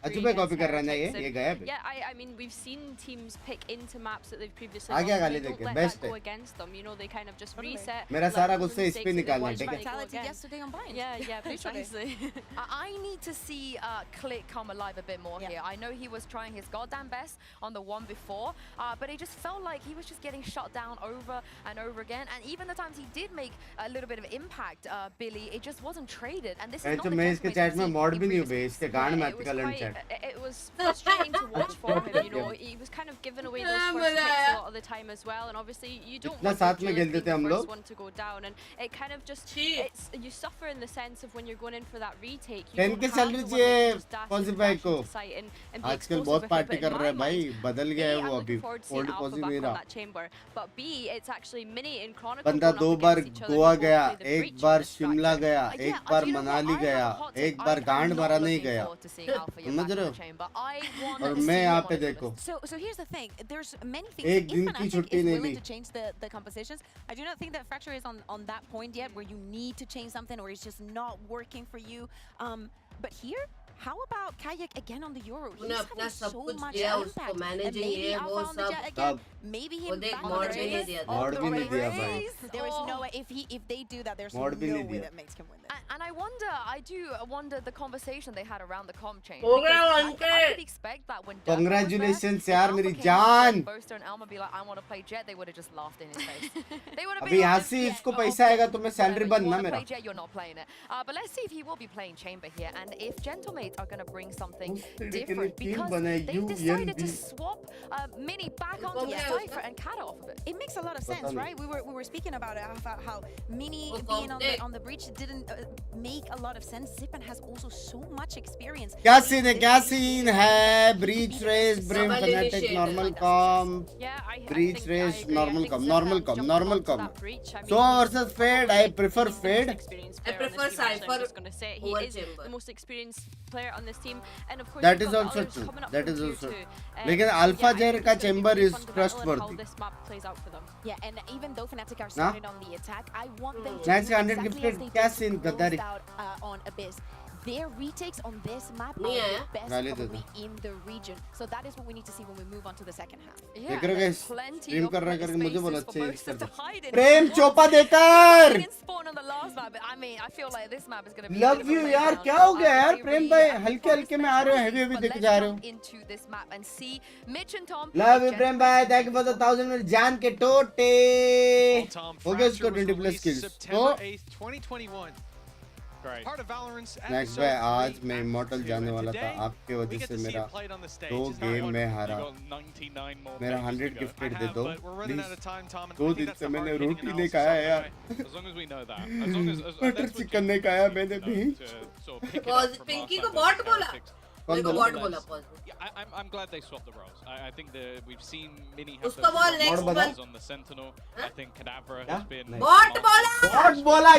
अजूबे copy कर रहा है ये गया. Yeah, I mean, we've seen teams pick into maps that they've previously आगे lost. गाली They don't देखे. let Best that go है. against them. You know, they kind of just reset. मेरा सारा गुस्सा इस पे निकालना है, ठीक है? Fatality yesterday on Binks. Yeah, precisely. I need to see Click come alive a bit more here. I know he was trying his goddamn best on the one before, but it just felt like he was just getting shut down over and over again. And even the times he did make a little bit of impact, Billy, it just wasn't traded. And this is not the इसके chat में mod भी नहीं हुए इसके गांड में आती colour chat. It was frustrating to watch for him. You know, he was kind of giving away those first picks a lot of the time as well. And obviously, you don't want the first one to go down. And it kind of just you suffer in the sense of when you're going in for that retake. You don't have the one that just dashes into sight and be आजकल बहुत explosive with party it. कर रहा है भाई, बदल गया है वो अभी. Old Posi back मेरा. on that chamber. But B, it's actually Mini and Chronicle. बंदा 2 बार गोवा गया, 1 बार शिमला गया, 1 बार मनाली गया, 1 बार गांड मारा नहीं गया. समझ रहे हो? और मैं यहाँ पे देखो. So here's the thing. There's many things. एक दिन की छुट्टी नहीं ली. To change the compositions. I do not think that Fracture is on that point yet where you need to change something or it's just not working for you. But here, how about Kayak again on the Euro? He's having so much impact. And maybe Alpha on the Jet again. Maybe him back on the race. mod भी नहीं दिया भाई. There is no way if they do that, there's no way that makes him win this. And I do wonder the conversation they had around the comp change. I could expect that when Congratulations यार मेरी जान. Boaster and Alma be like, I want to play Jet, they would have just laughed in his face. They would have अभी been यहाँ like, से इसको पैसा आएगा तो मैं सैलरी बंद ना मेरा. Play Jet, you're not playing it. But let's see if he will be playing Chamber here. And if Gentleman teammates are going to bring something different because they decided to swap Mini back onto the Cypher and Kata off of it. It makes a lot of sense, right? We were speaking about it, about how Mini being on the breach didn't make a lot of sense. Zipan has also so much experience. क्या scene है breach race brim fnatic normal comp breach race normal comp so versus Fade. I prefer Fade. I prefer Cypher he is the most experienced player on this team, and of course that is also true. That is also true. लेकिन Alpha Jair का chamber is trustworthy. Yeah, and even though Fnatic are started on the attack, I want them to Next do 100 exactly gifted as क्या they scene did गद्दारी out on Abyss. Their retakes on this map are the best probably in the region. So that is what we need to see when we move on to the second half. Yeah, करो guys plenty stream of कर रहा करके मुझे बोला spaces for चाहिए both to hide in. प्रेम चोपा देकर Didn't spawn on the last map, but I mean, I feel like this map is going to be love you यार क्या हो गया यार प्रेम भाई हल्के हल्के में आ रहे हो heavy दिख जा रहे हो into this map and see Mitch and Tom. love you प्रेम भाई thank you for the 1000 में जान के टोटे हो गया इसको 20 plus kills तो 2021 part of Valorant's नेक्स्ट भाई आज मैं इमॉर्टल जाने वाला था आपके वजह से मेरा 2 गेम में हारा मेरा 100 गिफ्टेड दे दो प्लीज 2 दिन से मैंने रोटी नहीं खाया यार बटर चिकन नहीं खाया मैंने भी पिंकी को बॉट बोला कौन बोला I'm glad they swapped the roles. I think that we've seen Mini have उसको बोल next roles on the Sentinel. I think Kadavra has been bot बोला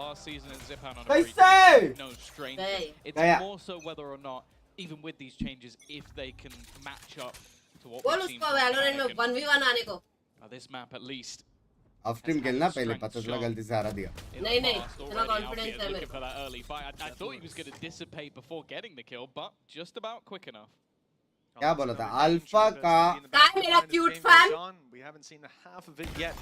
last season in Zipan on a breach. No stranger. It's more so whether or not, even with these changes, if they can match up to what बोल we've seen. उसको Valorant में 1v1 आने को This map at least. Of stream खेलना पहले पता चला गलती से हारा दिया नहीं इतना कॉन्फिडेंस है मेरे को I thought he was going to dissipate before getting the kill, but just about quick enough. क्या बोला था अल्फा का मेरा cute fan we haven't seen the half of it yet.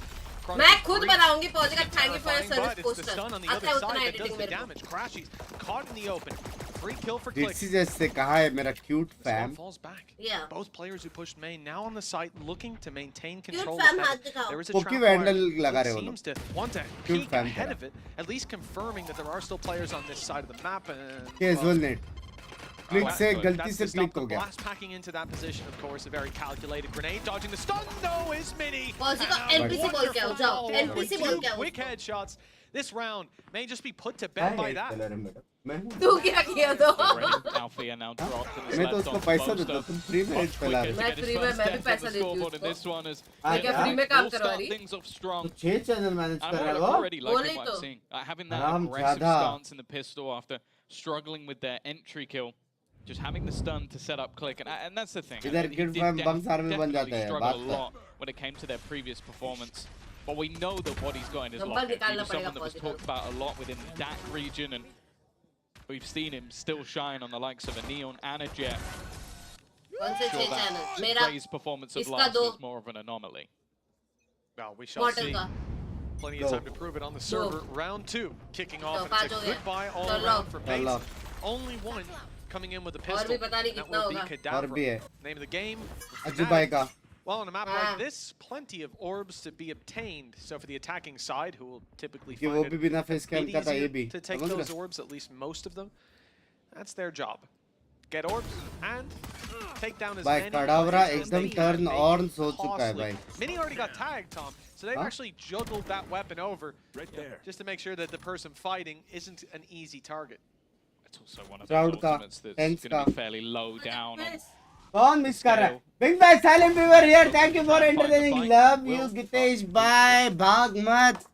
मैं खुद बनाऊंगी पहुंच का thank you for your service poster अच्छा उतना एडिटिंग मेरे damage. Crashies caught in the open. Free kill for Click. This जैसे कहा है मेरा cute fam. Falls back. Yeah. Both players who pushed main now on the site looking to maintain control. Cute fam हाथ दिखाओ. There is a Poki Vandal लगा रहे हो लोग. seems to want to peek ahead of it, at least confirming that there are still players on this side of the map. And casual net. Click से गलती से click हो गया. Blast packing into that position, of course, a very calculated grenade, dodging the stun. No, is Mini. पहुंची को NPC बोल के आओ जाओ. NPC बोल के आओ. Quick headshots. This round may just be put to bed by that. तू क्या किया तो? मैं तो उसको पैसा देता तुम फ्री में हेड फैला रहे मैं फ्री में मैं भी पैसा देती हूँ उसको मैं क्या फ्री में काम करवा रही तो 6 चैनल मैनेज कर रहा है वो बोले तो having that aggressive stance in the pistol after struggling with their entry kill, just having the stun to set up Click, and that's the thing. इधर गिड फैम बम्स आर्मी बन जाता है बात कर when it came to their previous performance. But we know that what he's got in his locker. He's someone that was talked about a lot within the DAC region, and we've seen him still shine on the likes of a Neon and a Jet. Ray's performance of last was more of an anomaly. Well, we shall see. Plenty of time to prove it on the server. Round 2 kicking off, and it's a goodbye all around for Binks. Only one coming in with a pistol. And that will be Kadavra. Name of the game. Well, on a map like this, plenty of orbs to be obtained. So for the attacking side, who will typically find it a bit easier to take those orbs, at least most of them, that's their job. Get orbs and take down as many as they can. Mini already got tagged, Tom, so they've actually juggled that weapon over just to make sure that the person fighting isn't an easy target. It's also one of those ultimates that's going to be fairly low down on. कौन miss कर रहा है big भाई silent viewer here thank you for entertaining love you Gitesh bye भाग मत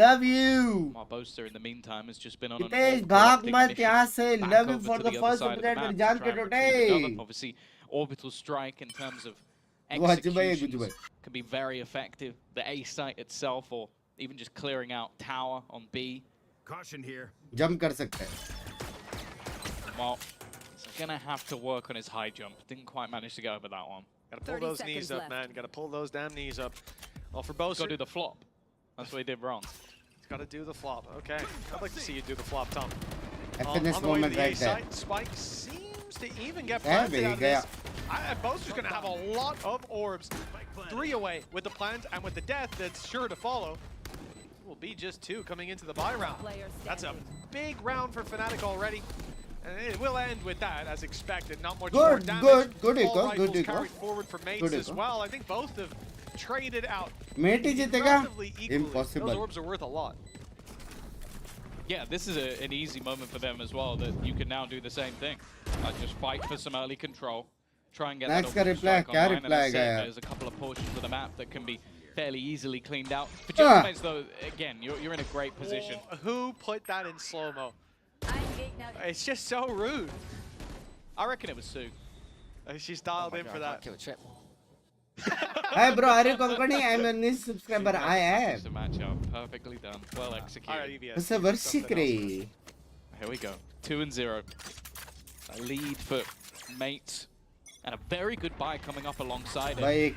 love you Barbosa in the meantime has just been on Gitesh भाग मत यहां से love you for the first update जान के टोटे obviously orbital strike in terms of execution can be very effective. The A site itself, or even just clearing out tower on B. Caution here. Jump कर सकते हैं well, gonna have to work on his high jump. Didn't quite manage to get over that one. Gotta pull those knees up, man. Gotta pull those damn knees up. Well, for Boser, gotta do the flop. That's what he did wrong. He's gotta do the flop. Okay, I'd like to see you do the flop, Tom. FNC moment right there. Spike seems to even get planted out of this. Boser's gonna have a lot of orbs. 3 away with the plant and with the death that's sure to follow. Will be just 2 coming into the buy round. That's a big round for Fnatic already. And it will end with that, as expected. Not much more damage. Good rifles carried forward for mates as well. I think both have traded out. Mate relatively equally. Impossible. Those orbs are worth a lot. Yeah, this is an easy moment for them as well, that you can now do the same thing. Just fight for some early control. Try and get that reply, online, and there's a couple of portions of the map that can be fairly easily cleaned out. For Gentlemen, though, again, you're in a great position. Who put that in slow-mo? It's just so rude. I reckon it was Sue. She's dialed in for that. Hi bro, are you Konkani? I'm a new subscriber. I am. It's a matchup. Perfectly done. Well executed. Here we go. 2-0. A lead for mates. And a very good buy coming up alongside it.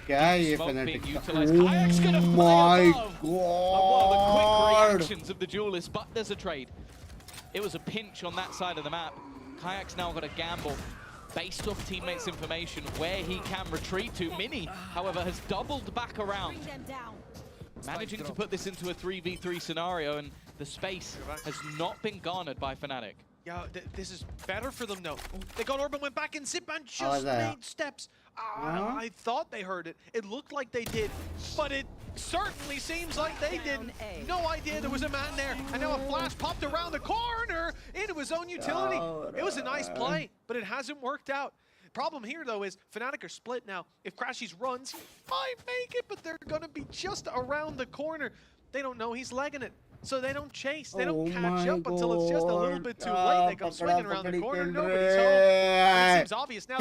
Smoke being utilized. Kayak's gonna fly above. One of the quick reactions of the duelists, but there's a trade. It was a pinch on that side of the map. Kayak's now got a gamble based off teammates' information where he can retreat to. Mini, however, has doubled back around, managing to put this into a 3v3 scenario, and the space has not been garnered by Fnatic. Yeah, this is better for them now. They got Orb and went back, and Zipan just made steps. I thought they heard it. It looked like they did, but it certainly seems like they didn't. No idea there was a man there, and now a flash popped around the corner into his own utility. It was a nice play, but it hasn't worked out. Problem here, though, is Fnatic are split now. If Crashies runs, he might make it, but they're going to be just around the corner. They don't know he's legging it, so they don't chase. They don't catch up until it's just a little bit too late. They come swinging around the corner. Nobody's home. It seems obvious now.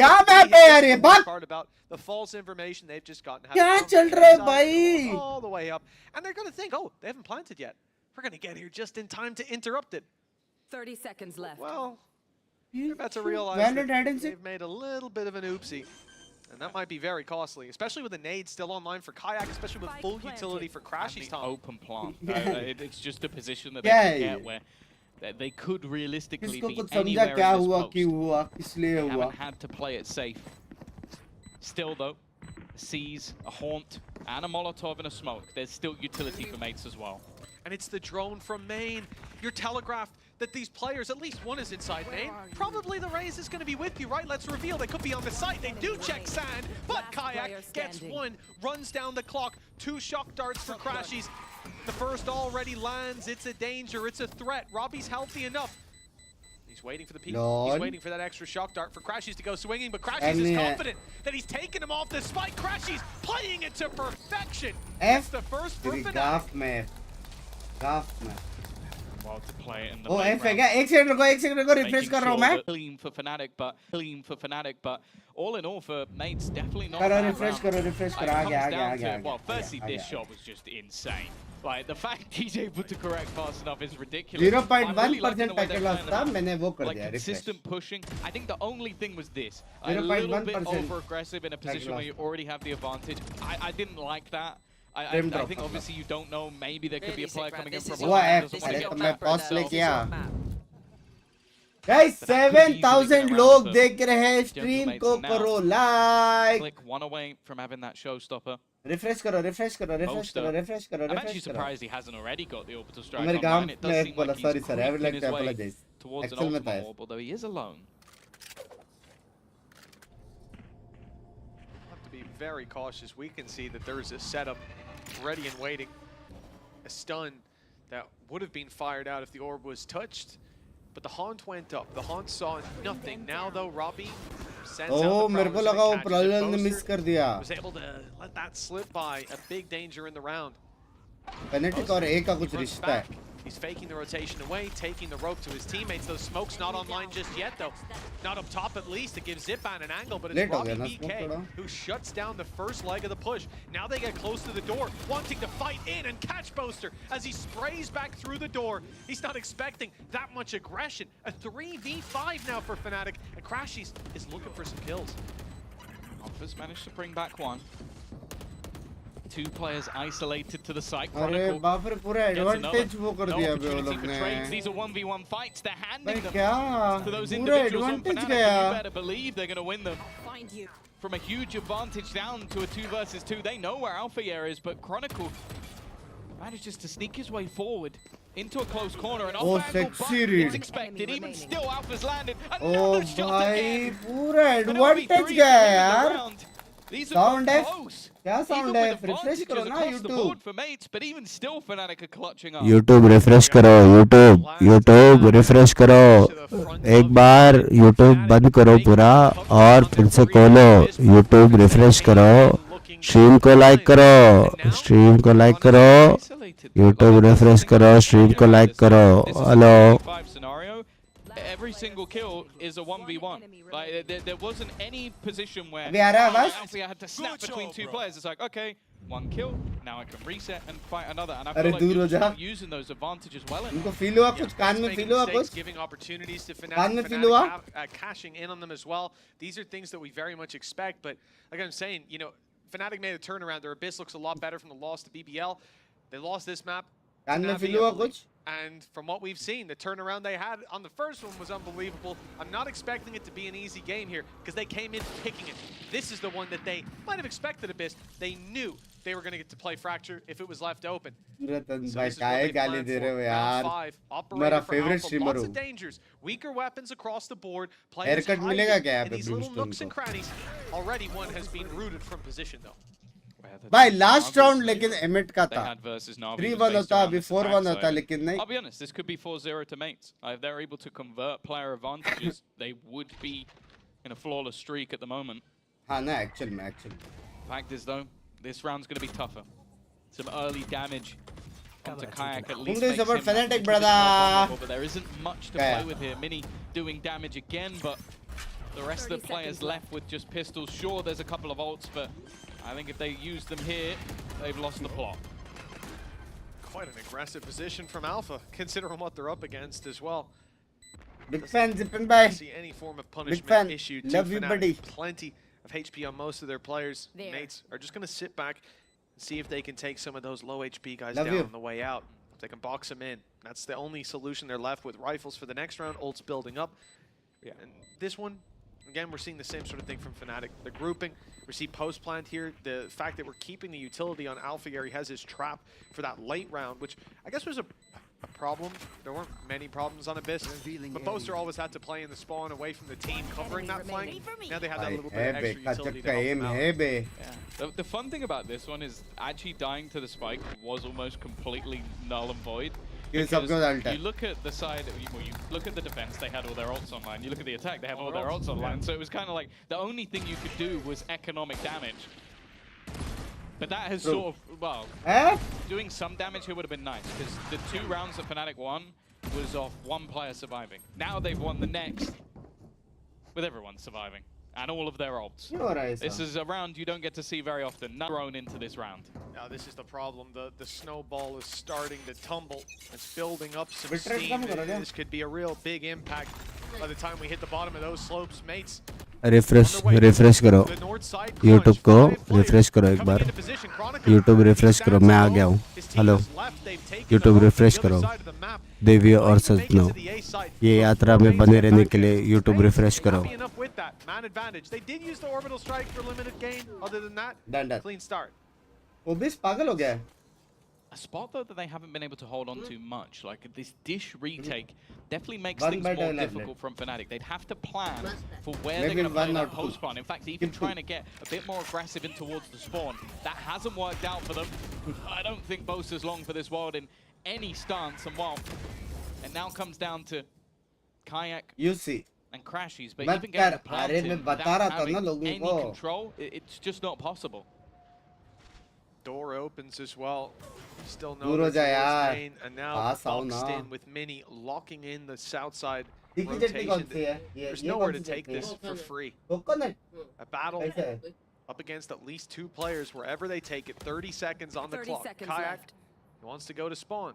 Part about the false information they've just gotten. All the way up, and they're going to think, oh, they haven't planted yet. We're going to get here just in time to interrupt it. 30 seconds left. Well, you're about to realize that they've made a little bit of an oopsie. And that might be very costly, especially with the nade still online for Kayak, especially with full utility for Crashies. Open plant. It's just a position that they can get where they could realistically be anywhere in this post. They haven't had to play it safe. Still, though, a seize, a haunt, and a Molotov and a smoke. There's still utility for mates as well. And it's the drone from main. You're telegraphed that these players, at least one is inside main. Probably the Raze is going to be with you, right? Let's reveal. They could be on the site. They do check sand, but Kayak gets one, runs down the clock. 2 shock darts for Crashies. The first already lands. It's a danger. It's a threat. Robbie's healthy enough. He's waiting for the peak. He's waiting for that extra shock dart for Crashies to go swinging, but Crashies is confident that he's taken him off the spike. Crashies playing it to perfection. It's the first for Fnatic. Well, to play it in the एक second रुको refresh कर रहा हूं मैं clean for Fnatic, but all in all for mates definitely not करो refresh करो आ गया well, firstly this shot was just insane. Like the fact he's able to correct fast enough is ridiculous. 0.1% packet loss था मैंने वो कर दिया consistent pushing. I think the only thing was this, a little bit over aggressive in a position where you already have the advantage. I didn't like that. I think obviously you don't know, maybe there could be a player coming in from behind. Guys, 7,000 लोग देख रहे हैं stream को करो like. Click one away from having that showstopper. Refresh करो. I'm actually surprised he hasn't already got the orbital strike online. It does seem like he's creeping his way towards an ultimate orb, although he is alone. Have to be very cautious. We can see that there is a setup ready and waiting. A stun that would have been fired out if the orb was touched. But the haunt went up. The haunt saw nothing. Now though, Robbie sends out the was able to let that slip by. A big danger in the round. He's faking the rotation away, taking the rope to his teammates. Those smokes not online just yet, though. Not up top, at least. It gives Zipan an angle, but it's Robbie BK who shuts down the first leg of the push. Now they get close to the door, wanting to fight in and catch Boaster as he sprays back through the door. He's not expecting that much aggression. A 3v5 now for Fnatic, and Crashies is looking for some kills. Alpha's managed to bring back one. 2 players isolated to the site. Chronicle advantage no opportunity for trades. These are 1v1 fights. They're handing them to those individuals on Fnatic. You better believe they're going to win them. From a huge advantage down to a 2 versus 2. They know where Alpha Air is, but Chronicle manages to sneak his way forward. into a close corner and Oh, off angle, but sexy read. it's expected. Even still, Alpha's landed. Oh Another shot again. भाई पूरा An advantage RB3 गया है wins the यार. round. These are Sound है? close. क्या Even sound with है? Refresh advantages करो ना across the YouTube. board for mates, but even still, Fnatic are clutching up. YouTube refresh करो. YouTube रिफ्रेश करो. एक बार YouTube बंद करो पूरा और फिर से खोलो. YouTube रिफ्रेश करो. स्ट्रीम को लाइक करो. स्ट्रीम को लाइक करो. YouTube रिफ्रेश करो. स्ट्रीम को लाइक करो. Hello. Scenario. Every single kill is a 1v1. Like there wasn't any position where अभी आ रहा है आवाज? Althea had to snap between two players. It's like, okay, one kill, now I can reset and fight another. And I अरे feel like दूर हो you're जा. just not using those advantages well enough. उनको feel हुआ कुछ कान में feel हुआ कुछ giving opportunities to कान में Fnatic, फील हुआ cashing in on them as well. These are things that we very much expect, but like I'm saying, you know, Fnatic made a turnaround. Their Abyss looks a lot better from the loss to BBL. They lost this map. कान में feel हुआ कुछ And from what we've seen, the turnaround they had on the first one was unbelievable. I'm not expecting it to be an easy game here because they came in picking it. This is the one that they might have expected Abyss. They knew they were going to get to play Fracture if it was left open. रतन भाई काहे गाली दे रहे हो यार मेरा favourite streamer Lots हो of dangers, weaker weapons across the board. Haircut मिलेगा क्या यहाँ पे These little nooks Brimstone and crannies. Already one has been rooted from position though. को भाई लास्ट राउंड लेकिन एमिट का They था had versus Na'Vi 3-1 based होता around अभी this 4-1 attack, होता so लेकिन नहीं I'll be honest, this could be 4-0 to mates. If they're able to convert player advantages, they would be in a flawless streak at the moment. हाँ ना actual में Fact is though, this round's going to be tougher. Some early damage onto Kayak at least makes him Fnatic, more brother. but there isn't much to play with here. Mini doing damage again, but the rest of the players left with just pistols. Sure, there's a couple of ults, but I think if they use them here, they've lost the plot. Quite an aggressive position from Alpha, considering what they're up against as well. Big fan Zippin bhai. See any form of Big punishment fan. issued to Love you, Fnatic. buddy. Plenty of HP on most of their players. There. Mates are just going to sit back and see if they can take some of those low HP guys Love down you. on the way out. If they can box them in. That's the only solution they're left with. Rifles for the next round. Ults building up. Yeah. And this one, again, we're seeing the same sort of thing from Fnatic. They're grouping. We see post-plant here. The fact that we're keeping the utility on Alpha here, he has his trap for that late round, which I guess was a problem. There weren't many problems on Abyss, but Boaster always had to play in the spawn away from the team covering that flank. Now they had that little bit of extra utility to help them out. Yeah. The fun thing about this one is actually dying to the spike was almost completely null and void. You look at the side, well, you look at the defense, they had all their ults online. You look at the attack, they have all their ults online. So it was kind of like the only thing you could do was economic damage. But that has sort of, well, doing some damage here would have been nice because the 2 rounds that Fnatic won was off one player surviving. Now they've won the next with everyone surviving and all of their ults. This is a round you don't get to see very often. None thrown into this round. Now this is the problem. The snowball is starting to tumble. It's building up some steam. This could be a real big impact by the time we hit the bottom of those slopes, mates. Refresh करो YouTube को refresh करो एक बार YouTube refresh करो मैं आ गया हूँ hello YouTube refresh करो देवी और सजनों ये यात्रा में बने रहने के लिए YouTube रिफ्रेश करो वो भी पागल हो गया A spot though that they haven't been able to hold on to much. Like this dish retake definitely makes things more difficult from Fnatic. They'd have to plan for where they're going to play that post spawn. In fact, even trying to get a bit more aggressive in towards the spawn. That hasn't worked out for them. I don't think Boaster's long for this world in any stance. And well, it now comes down to Kayak and Crashies. But even getting the plant without having any control, it's just not possible. Door opens as well. Still no lane, and now boxed in with Mini locking in the south side rotation. There's nowhere to take this for free. A battle up against at least 2 players wherever they take it. 30 seconds on the clock. Kayak wants to go to spawn.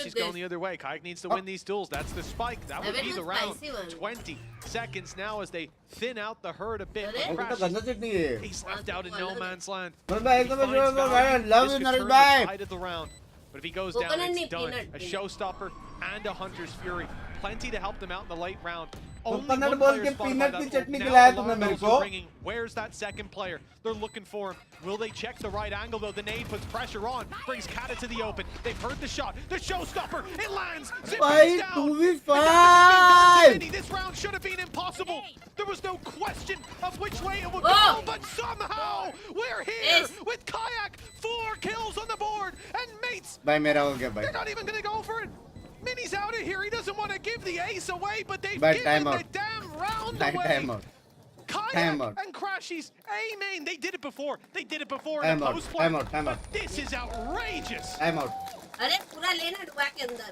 She's going the other way. Kayak needs to win these duels. That's the spike. That would be the round. 20 seconds now as they thin out the herd a bit. He's left out in no man's land. This could turn the tide of the round. But if he goes down, it's done. A showstopper and a Hunter's Fury. plenty to help them out in the late round. Only Coconut one ball player के spotted by peanut की that chutney ult. खिलाया Now तुमने alarm मेरे bells को. are ringing. Where's that second player? They're looking for him. Will they check the right angle though? The nade puts pressure on, brings Kata to the open. They've heard the shot. The showstopper. It lands. Fight down. 2v5. This round should have been impossible. There was no question of which way it would go, but somehow we're here with Kayak. 4 kills on the board, and mates. भाई मेरा हो गया भाई. They're not even gonna go for it. Mini's out of here. He doesn't want to give the ace away, but they've But given time the out. damn round Time away. out. Kayak Time out. and Crashies, amen. They did it before. They did it before Time in the out. post Time play. out. Time out. But this is outrageous. Time out. अरे पूरा लेना डुबा के अंदर.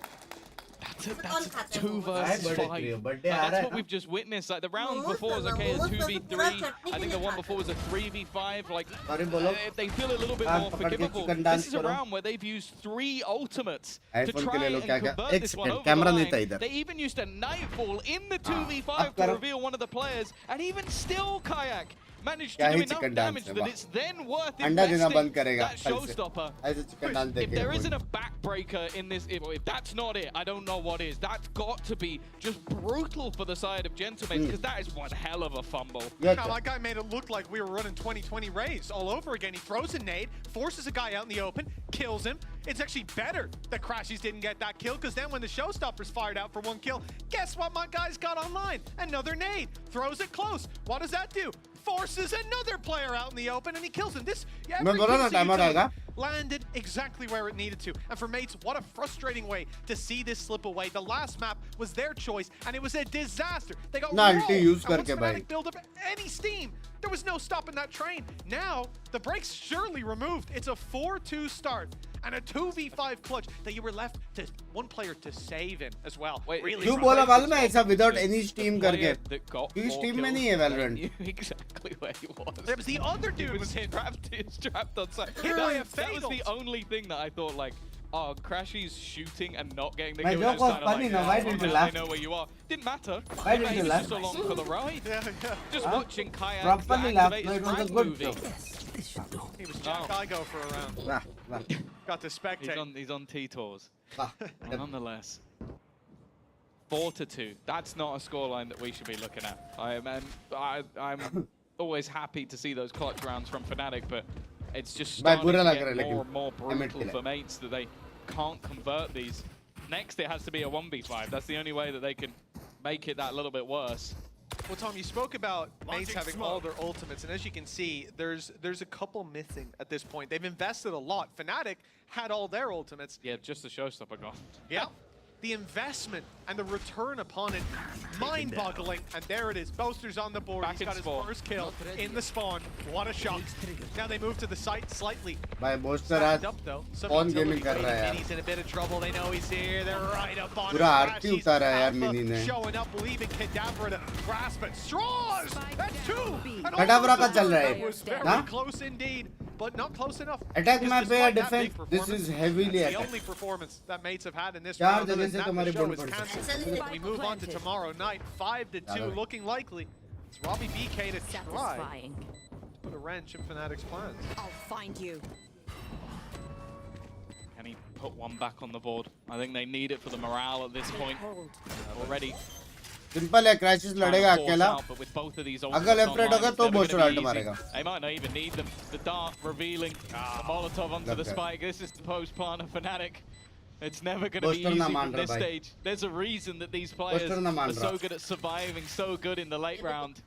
That's a 2 भाई versus birthday 5. Trio birthday आ That's रहा है what ना. we've just witnessed. Like the round before was okay, a 2v3. I think the one before was a 3v5. Like Sorry बोलो. they feel a little bit हाँ, more पकड़ के forgivable. chicken This dance is a करो. round where they've used 3 ultimates to iPhone के try ले लो and क्या क्या. convert एक this one second over the camera नहीं था line. इधर. They even used a nightfall in the 2v5 अब to करो. reveal one of the players, and even still Kayak managed क्या to do he enough chicken damage dance है, that वाह. it's then worth अंडा देना investing बंद करेगा that कल से. showstopper. ऐसे चिकन डांस If देखेगा there कोई. isn't a backbreaker in this, if that's not it, I don't know what is. That's got to be just brutal for the side of Gentlemen, because that is one hell of a fumble. Yeah, Now, that guy made it look like we were running 2020 raids all over again. He throws a nade, forces a guy out in the open, kills him. It's actually better that Crashies didn't get that kill, because then when the showstopper's fired out for 1 kill, guess what my guy's got online? Another nade. Throws it close. What does that do? Forces another player out in the open, and he kills him. This every piece of utility landed exactly where it needed to. And for mates, what a frustrating way to see this slip away. The last map was their choice, and it was a disaster. They got rolled. use And once करके भाई. Fnatic build up any steam, there was no stopping that train. Now, the brakes surely removed. It's a 4-2 start and a 2v5 clutch that you were left to one player to save in as well. Wait, really क्यों बोला मालूम है ऐसा without any steam करके? क्योंकि steam में नहीं है Valorant. Exactly where he was. There was the other dude was hit. Trapped on side. Hit by a That was the fatal. only thing that I thought, like, oh, Crashy's shooting and not getting the My kill. joke It's was kinda funny, like, no? yeah, Why well, didn't you now laugh? they know where you are. Didn't matter. Why didn't He you was laugh? just along for the ride. Yeah. Just watching Kayak Properly laugh. activate No, his it was a frag good movie. joke. He was Jack Igo for a round. वाह वाह. Got to spectate. He's on T-Tours. वाह. Well, nonetheless, 4-2. That's not a scoreline that we should be looking at. I'm always happy to see those clutch rounds from Fnatic, but it's just starting to get more and more brutal for mates that they can't convert these. Next, it has to be a 1v5. That's the only way that they can make it that little bit worse. Well, Tom, you spoke about mates having all their ultimates, and as you can see, there's a couple missing at this point. They've invested a lot. Fnatic had all their ultimates. Yeah, just the showstopper gone. Yeah. The investment and the return upon it, mind-boggling. And there it is. Boaster's on the board. Back He's got in his spawn. first kill in the spawn. What a shot. Now they move to the site slightly. भाई Boaster आज Up, though. Some on utility gaming कर रहा है यार. Mini's in a bit of trouble. They know he's here. They're right up on him. पूरा आरती Crashies, उतारा है यार Alpha Mini ने. showing up, leaving Kadabra to grasp it. Straws! That's 2! And Kadabra का all चल रहा that है. was very ना? close indeed, but not close enough. Attack Because map पे या despite that big defense, this is performance, heavily that's attack. the only performance that mates have had in this चार round. जगह Other से than that, तुम्हारे the show ball is पड़ सकते cancelled. We move on to tomorrow night, 5-2, looking likely. It's Robbie BK to try to put a wrench in Fnatic's plans. I'll find you. Can he put one back on the board? I think they need it for the morale at this point. Already. Simple है. Crashies लड़ेगा अकेला. But with both of these अगर left right होगा तो Boaster alt मारेगा. They might not even need them. The dart revealing the Molotov onto the spike. This is the post plan of Fnatic. It's never going to be easy from this stage. There's a reason that these players are so good at surviving, so good in the late round.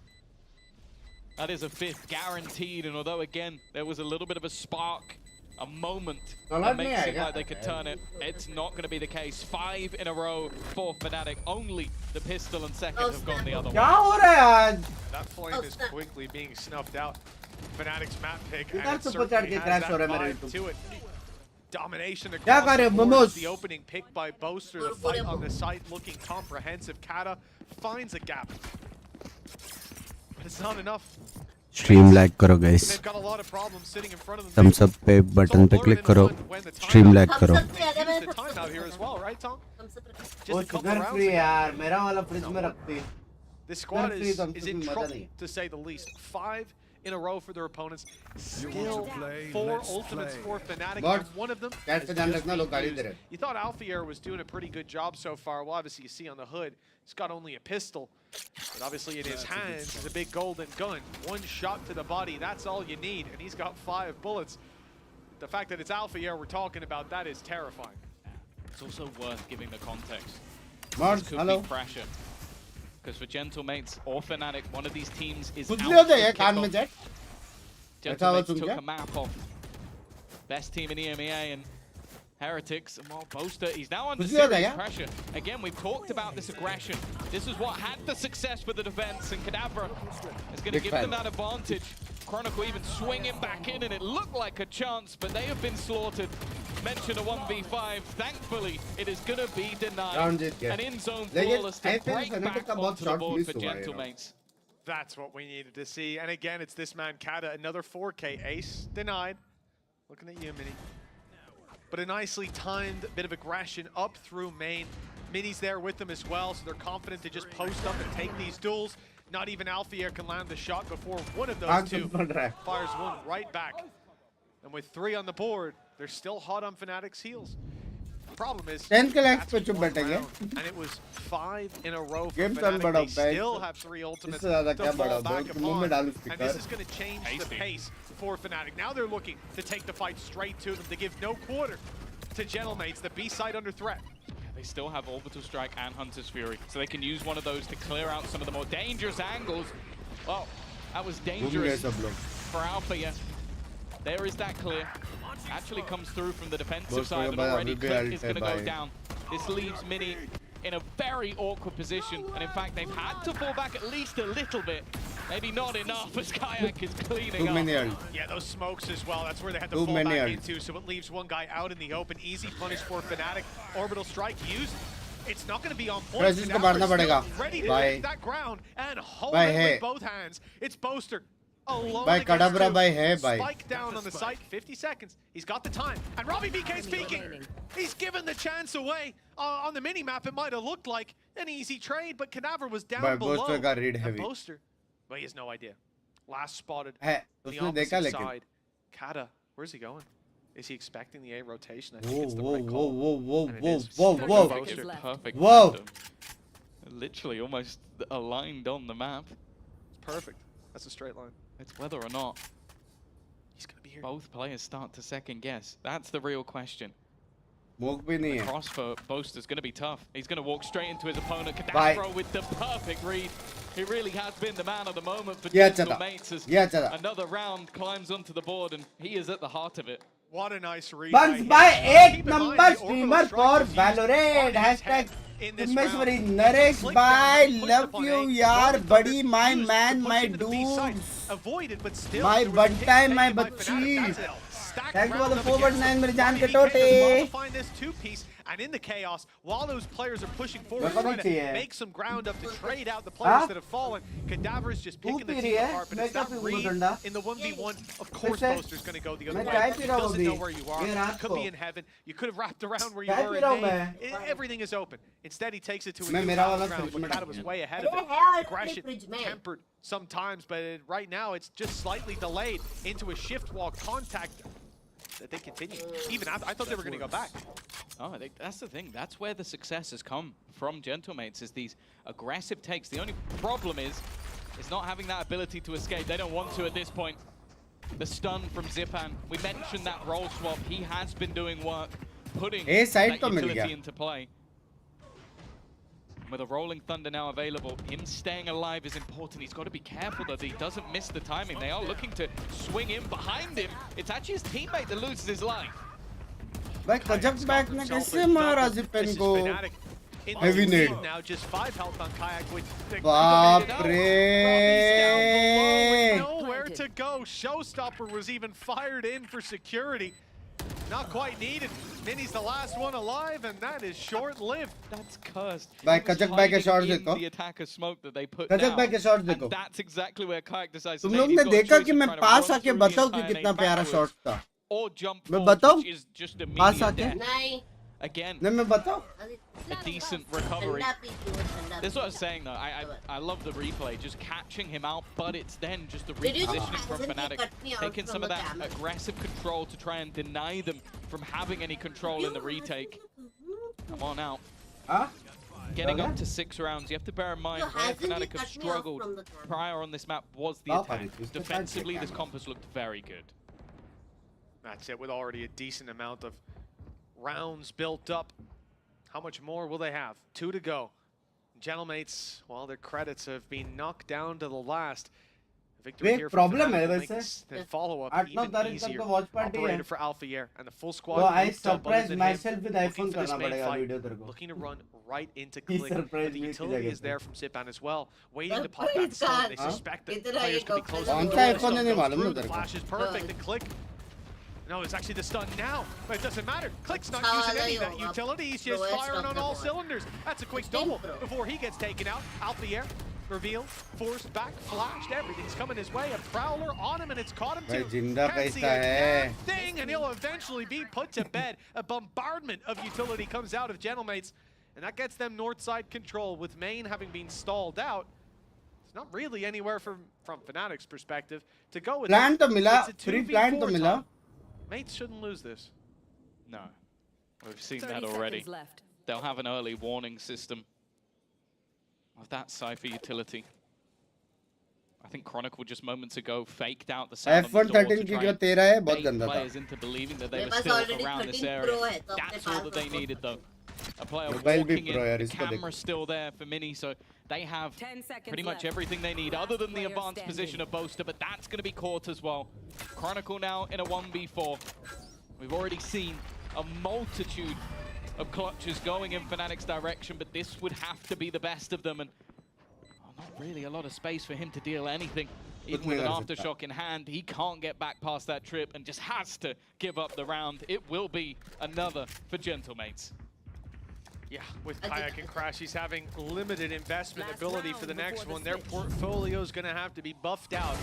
That is a 5th guaranteed, and although again there was a little bit of a spark, a moment that makes it seem like they could turn it, it's not going to be the case. 5 in a row for Fnatic. Only the pistol and second have gone the other way. क्या हो रहा है आज? That flame is quickly being snuffed out. Fnatic's map pick, इधर and it super chat certainly के has crash हो that रहा है मेरे vibe YouTube. to it. Domination क्या across कर रहे the हो board. Momos? The opening pick by Boaster, the fight on the site looking comprehensive. Kata finds a gap, but it's not enough. Stream like करो guys. They've got a lot of problems sitting in front of them. Thumbs up पे button पे click करो. Stream like करो. Use the timeout here as well, right, Tom? Just वो a couple chicken rounds free ago. यार. मेरा वाला fridge में रखती. This squad Free is thumbs up in में मजा trouble, नहीं है. to say the least. 5 in a row for their opponents. Still 4 ultimates for Fnatic, and one of them is just being used. You thought Alfier was doing a pretty good job so far. Well, obviously you see on the hood, he's got only a pistol. But obviously in his hands is a big golden gun. 1 shot to the body, that's all you need. And he's got 5 bullets. The fact that it's Alfier we're talking about, that is terrifying. It's also worth giving the context. Mars, This could hello. be pressure. Because for Gentlemates or Fnatic, one of these teams is कुछ out नहीं होता for है कान में kickoff. Jet Gentlemates तुम took क्या? a map off best team in EMEA and Heretics, and while Boaster, he's now under कुछ नहीं होता serious क्या? pressure. Again, we've talked about this aggression. This is what had the success for the defense, and Kadabra is going to Big give fan. them that advantage. Chronicle even swinging back in, and it looked like a chance, but they have been slaughtered. Mention a 1v5. Thankfully, it is going to be denied. Round जीत गया. An in-zone लेकिन flawless to FNC break Fnatic back का बहुत onto the shot board miss for हुआ है, Gentlemates. That's what we needed to see. And again, it's this man, Kata, another 4K ace. Denied. Looking at you, Mini. But a nicely timed bit of aggression up through main. Mini's there with them as well, so they're confident to just post up and take these duels. Not even Alfier can land the shot before one of those two fires one right back. And with 3 on the board, they're still hot on Fnatic's heels. The problem is, 10 के lakhs that's पे चुप one बैठेंगे. round, and it was 5 in a row for Game Fnatic. बड़ा They होता है. still have 3 ultimates इससे ज़्यादा to क्या fall बड़ा back होता है? मुंह में upon. डालू And this speaker. is going to change the pace for Fnatic. Now they're looking to take the fight straight to them. They give no quarter to Gentlemates, the B side under threat. They still have Orbital Strike and Hunter's Fury, so they can use one of those to clear out some of the more dangerous angles. Well, that was dangerous for Alfier. There is that clear. Actually comes through from the defensive side, but already Click is going to go down. This leaves Mini in a very awkward position, and in fact, they've had to fall back at least a little bit. Maybe not enough as Kayak is cleaning up. Yeah, those smokes as well. That's where they had to fall back into. So it leaves one guy out in the open. Easy punish for Fnatic. Orbital Strike used. It's not going to be on point. Ready to hit that ground and hold it with both hands. It's Boaster alone. Kadabra Spike down on the site. 50 seconds. He's got the time. And Robbie BK speaking. He's given the chance away. On the mini map, it might have looked like an easy trade, but Kadabra was down below. Boaster got read heavy. Boaster. Well, he has no idea. Last spotted है the उसने देखा opposite लेकिन side. Kata, where's he going? Is he expecting the A rotation? I whoa think it's the whoa right whoa call. whoa whoa And it whoa is. whoa Perfect whoa Boaster. Perfect. Whoa. Random. Literally almost aligned on the map. It's perfect. That's a straight line. It's whether or not He's going to be here. both players start to second guess. That's the real question. Smoke भी नहीं The है. cross for Boaster's going to be tough. He's going to walk straight into his opponent. Bye. Kadabra with the perfect read. He really has been the man of the moment for Yeah, Gentlemates as Yeah, chada. another round climbs onto the board, and he is at the heart of it. What a nice read. Bugs by 8 number streamer for Valorant. Hashtag Tumeshwari Naresh bye. Love you yaar. Buddy, my man, my dude. Avoided, but still, My there was a bud hit time, taken my by bachchi. Fnatic. That's it. Stacked Thank you for round the up forward against 9 मेरे them. जान के BK does well टोटे. to find this 2-piece, and in the chaos, while those players are pushing forward, मेरे को trying नहीं to चाहिए. make some ground up to trade out the players हाँ? that have fallen, Cadaver is just picking the P team रही है? apart, but मैं it's क्या not पीऊँ read ठंडा? in the 1v1. Of course, कैसे? Boaster's going to go the other मैं way. चाय P He रहा हूँ doesn't अभी. know where you are. ये You रात could को. be in heaven. You could have wrapped around where you चाय were पी in रहा हूँ Maine. मैं. Everything is open. Instead, he takes it to a मैं new मेरा वाला battleground, fridge but में Kata डाल was दिया. way ahead of it. Aggression tempered sometimes, but right now it's just slightly delayed into a shift wall contact that they continue. Even I thought they were going to go back. Oh, that's the thing. That's where the success has come from Gentlemates, is these aggressive takes. The only problem is not having that ability to escape. They don't want to at this point. The stun from Zipan. We mentioned that role swap. He has been doing work, putting that utility into play. With a Rolling Thunder now available, him staying alive is important. He's got to be careful that he doesn't miss the timing. They are looking to swing in behind him. It's actually his teammate that loses his life. भाई कजक back ने कैसे मारा जिपेन को? Heavy nade. Now just 5 health on Kayak with the बाप रे. nowhere to go. Showstopper was even fired in for security. Not quite needed. Mini's the last one alive, and that is short-lived. That's cursed. भाई कजक भाई के shot देखो. The attacker smoke that they put कजक down. भाई के shot देखो. And that's exactly where Kayak decides to तुम take. लोग He's ने got a देखा choice कि of मैं trying to पास run आके through the बताऊं कि entire कितना lane प्यारा backwards, शॉट था. or jump मैं forward, बताऊं? which is just pass immediate आके. death. नहीं again, a decent recovery. That's what I was saying though. I love the replay, just catching him out, but it's then just the repositioning from Fnatic, taking some of that aggressive control to try and deny them from having any control in the retake. Come on out. Getting up to 6 rounds, you have to bear in mind where Fnatic have struggled prior on this map was the attack. Defensively, this Compass looked very good. That's it, with already a decent amount of rounds built up. How much more will they have? 2 to go. Gentlemates, well, their credits have been knocked down to the last. Victory here for Fnatic, the follow-up even easier. Operator for Alpha Year and the full squad. I surprised myself with iPhone looking to run right into Click. But the utility is there from Zipan as well, waiting to pop that stun. They suspect that players could be close to the door. Flash is perfect. The Click. No, it's actually the stun now, but it doesn't matter. Click's not using any of that utility. He's just firing on all cylinders. That's a quick double before he gets taken out. Alpha Year. Reveal, forced back, flashed, everything's coming his way. A Prowler on him and it's caught him too. Can't see a thing, and he'll eventually be put to bed. A bombardment of utility comes out of Gentlemates, and that gets them north side control. With main having been stalled out, it's not really anywhere from Fnatic's perspective to go with. Plan to mila, free plan to mila. Mates shouldn't lose this. No, we've seen that already. They'll have an early warning system of that Cypher utility. I think Chronicle just moments ago faked out the sound of the door to try and bait players into believing that they were still around this area. That's all that they needed though. A player walking in, the camera still there for Mini, so they have pretty much everything they need other than the advanced position of Boaster, but that's going to be caught as well. Chronicle now in a 1v4. We've already seen a multitude of clutches going in Fnatic's direction, but this would have to be the best of them, and not really a lot of space for him to deal anything. Even with an aftershock in hand, he can't get back past that trip and just has to give up the round. It will be another for Gentlemates. Yeah, with Kayak and Crash, he's having limited investment ability for the next one. Their portfolio is going to have to be buffed out.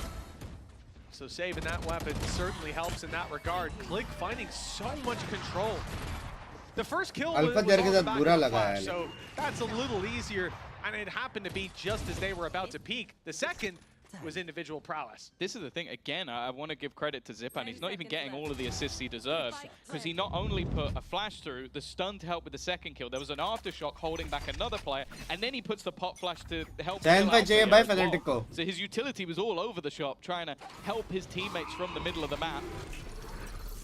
So saving that weapon certainly helps in that regard. Click finding so much control. The first kill was on the back of the flash, so that's a little easier, and it happened to be just as they were about to peak. The second was individual prowess. This is the thing, again, I want to give credit to Zipan. He's not even getting all of the assists he deserves, because he not only put a flash through, the stun to help with the second kill, there was an aftershock holding back another player, and then he puts the pop flash to help well. So his utility was all over the shop, trying to help his teammates from the middle of the map.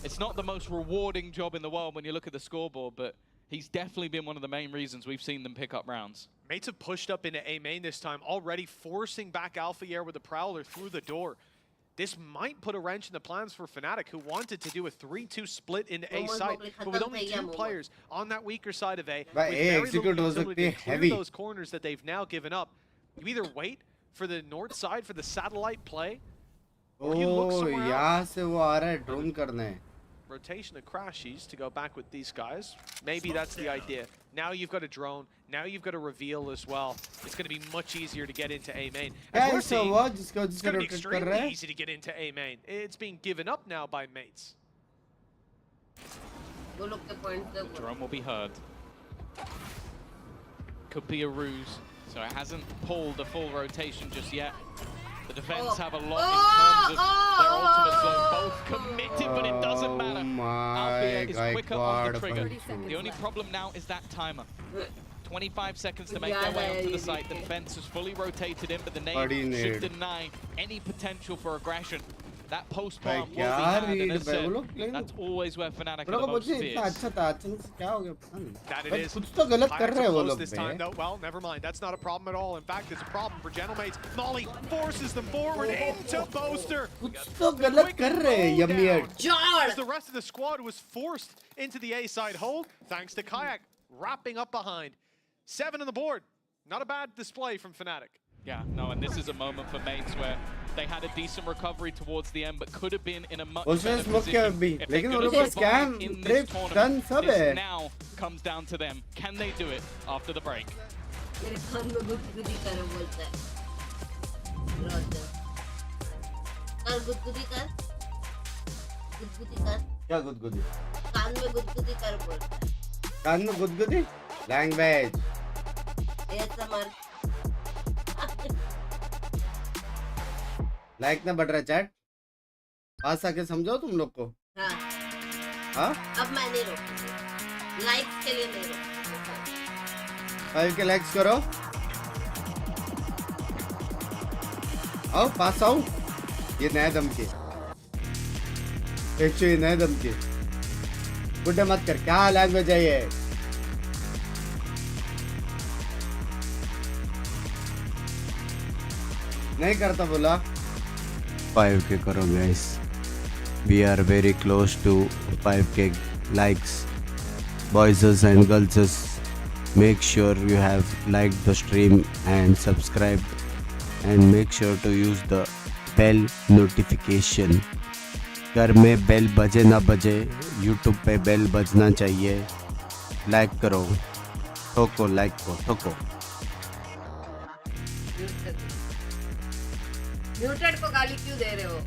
It's not the most rewarding job in the world when you look at the scoreboard, but he's definitely been one of the main reasons we've seen them pick up rounds. Mates have pushed up into A main this time, already forcing back Alpha Year with the Prowler through the door. This might put a wrench in the plans for Fnatic, who wanted to do a 3-2 split into A side, but with only 2 players on that weaker side of A, with very little utility to clear those corners that they've now given up. You either wait for the north side for the satellite play, or you look somewhere else. Rotation of Crashies to go back with these guys. Maybe that's the idea. Now you've got a drone. Now you've got a reveal as well. It's going to be much easier to get into A main. As we're seeing, it's going to be extremely easy to get into A main. It's being given up now by Mates. The drone will be heard. Could be a ruse, so it hasn't pulled a full rotation just yet. The defense have a lot in terms of their ultimate zone, both committed, but it doesn't matter. Alpha is quicker on the trigger. The only problem now is that timer. 25 seconds to make their way onto the site. The defense is fully rotated in, but the nade should deny any potential for aggression. That post-bomb will be had, and as said, that's always where Fnatic are the most fierce. That it is. Close this time, though. Well, never mind. That's not a problem at all. In fact, it's a problem for Gentlemates. Molly forces them forward into Boaster. As the rest of the squad was forced into the A-side hold, thanks to Kayak wrapping up behind. 7 on the board. Not a bad display from Fnatic. Yeah, no, and this is a moment for Mates where they had a decent recovery towards the end, but could have been in a much better position if they could have survived in this tournament. This now comes down to them. Can they do it after the break? कान में गुदगुदी language like ना बढ़ रहा chat पास आके समझाओ तुम लोग को हाँ अब मैं नहीं रोकूंगी लाइक्स के लिए नहीं रोकूंगी 5 के लाइक्स करो आओ पास आओ ये नया धमकी ये नया धमकी गुड्डे मत कर क्या लैंग्वेज है ये नहीं करता बोला 5k करो guys. We are very close to 5k likes. Boys and girls, make sure you have liked the stream and subscribed, and make sure to use the bell notification. घर में बेल बजे ना बजे यूट्यूब पे bell बजना चाहिए. Like करो ठोको like को ठोको. Muted को गाली क्यों दे रहे हो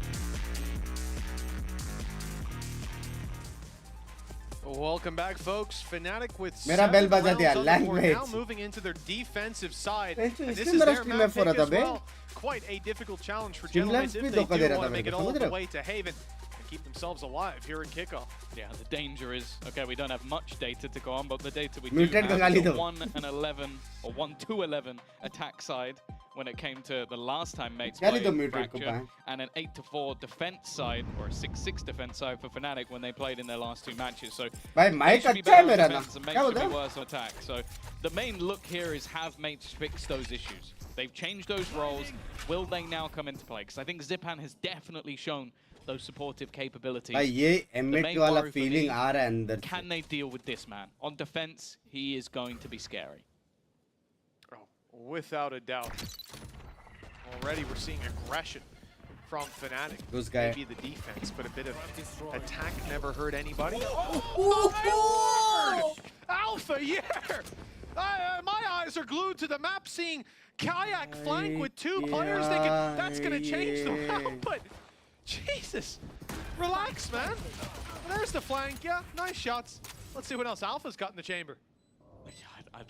Welcome back, folks. Fnatic with मेरा बेल बजा दिया langwage. Now moving into their defensive side. And this is their map pick as well. Quite a difficult challenge for Gentlemen if they do want to make it all the way to Haven and keep themselves alive here in kickoff. Yeah, the danger is, okay, we don't have much data to go on, but the data we do have is a 1-11 or 1-2-11 attack side when it came to the last time mates played Fracture, and an 8-4 defense side or a 6-6 defense side for Fnatic when they played in their last 2 matches. So they should be better on defense and mates should be worse on attack. So the main look here is have mates fix those issues. They've changed those roles. Will they now come into play? Because I think Zipan has definitely shown those supportive capabilities. ये M8 वाला feeling आ रहा है अंदर. Can they deal with this man? On defense, he is going to be scary. Without a doubt. Already we're seeing aggression from Fnatic. This guy. Maybe the defense, but a bit of attack never hurt anybody. Alpha, yeah! My eyes are glued to the map seeing Kayak flank with 2 players. Thinking that's going to change the round, but Jesus! Relax, man. There's the flank. Yeah, nice shots. Let's see what else Alpha's got in the chamber.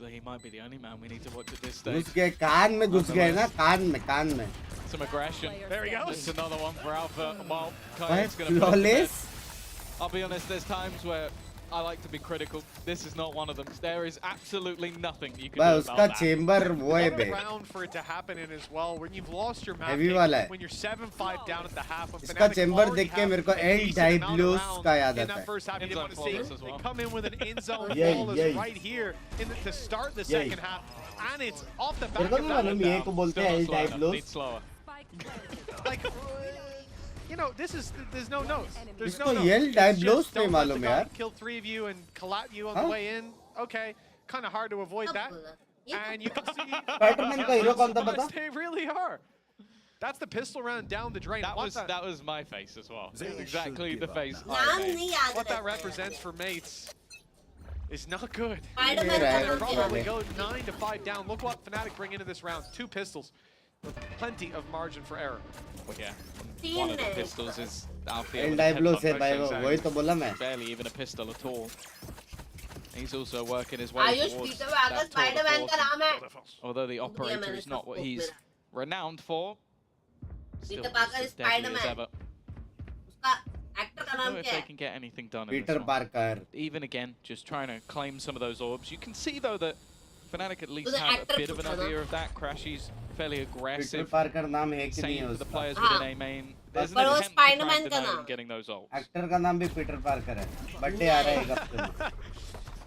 He might be the only man we need to watch at this stage. घुस गए कान में घुस गए ना कान में Some aggression. There he goes. There's another one for Alpha. Well, Kayak's going to flawless. I'll be honest, there's times where I like to be critical. This is not one of them. There is absolutely nothing you can do about that. chamber वो है बे. Round for it to happen in as well. When you've lost your map, when you're 7-5 down at the half, इसका chamber देख के मेरे को L का याद आता है. They come in with an in zone flawless right here to start the second half, and it's off the back of that. ये को बोलते हैं L like, you know, there's no notes. There's no notes. Yell dive blows पे मालूम है यार. Kill 3 of you and collapse you on the way in. Okay, kind of hard to avoid that. And you can see Spider-Man का hero कौन था बता? They really are. That's the pistol round down the drain. That was my face as well. Exactly the face. What that represents for mates is not good. Probably go 9-5 down. Look what Fnatic bring into this round. 2 pistols. With plenty of margin for error. Well, yeah, one of the pistols is वही तो बोला मैं. Barely even a pistol at all. He's also working his way towards that Spider-Man. Although the operator is not what he's renowned for, still as deadly as ever. I don't know if they can get anything done in Peter this Parker. Even again, just trying to claim some of those orbs. You can see though that Fnatic at least have a bit of an idea of that. Crashy's fairly aggressive. Peter Parker नाम है कि नहीं Same है for the उसका? players within A main. There's an attempt to try and deny them getting those ults. Actor का नाम भी Peter Parker है. Birthday आ रहा है एक हफ्ते में.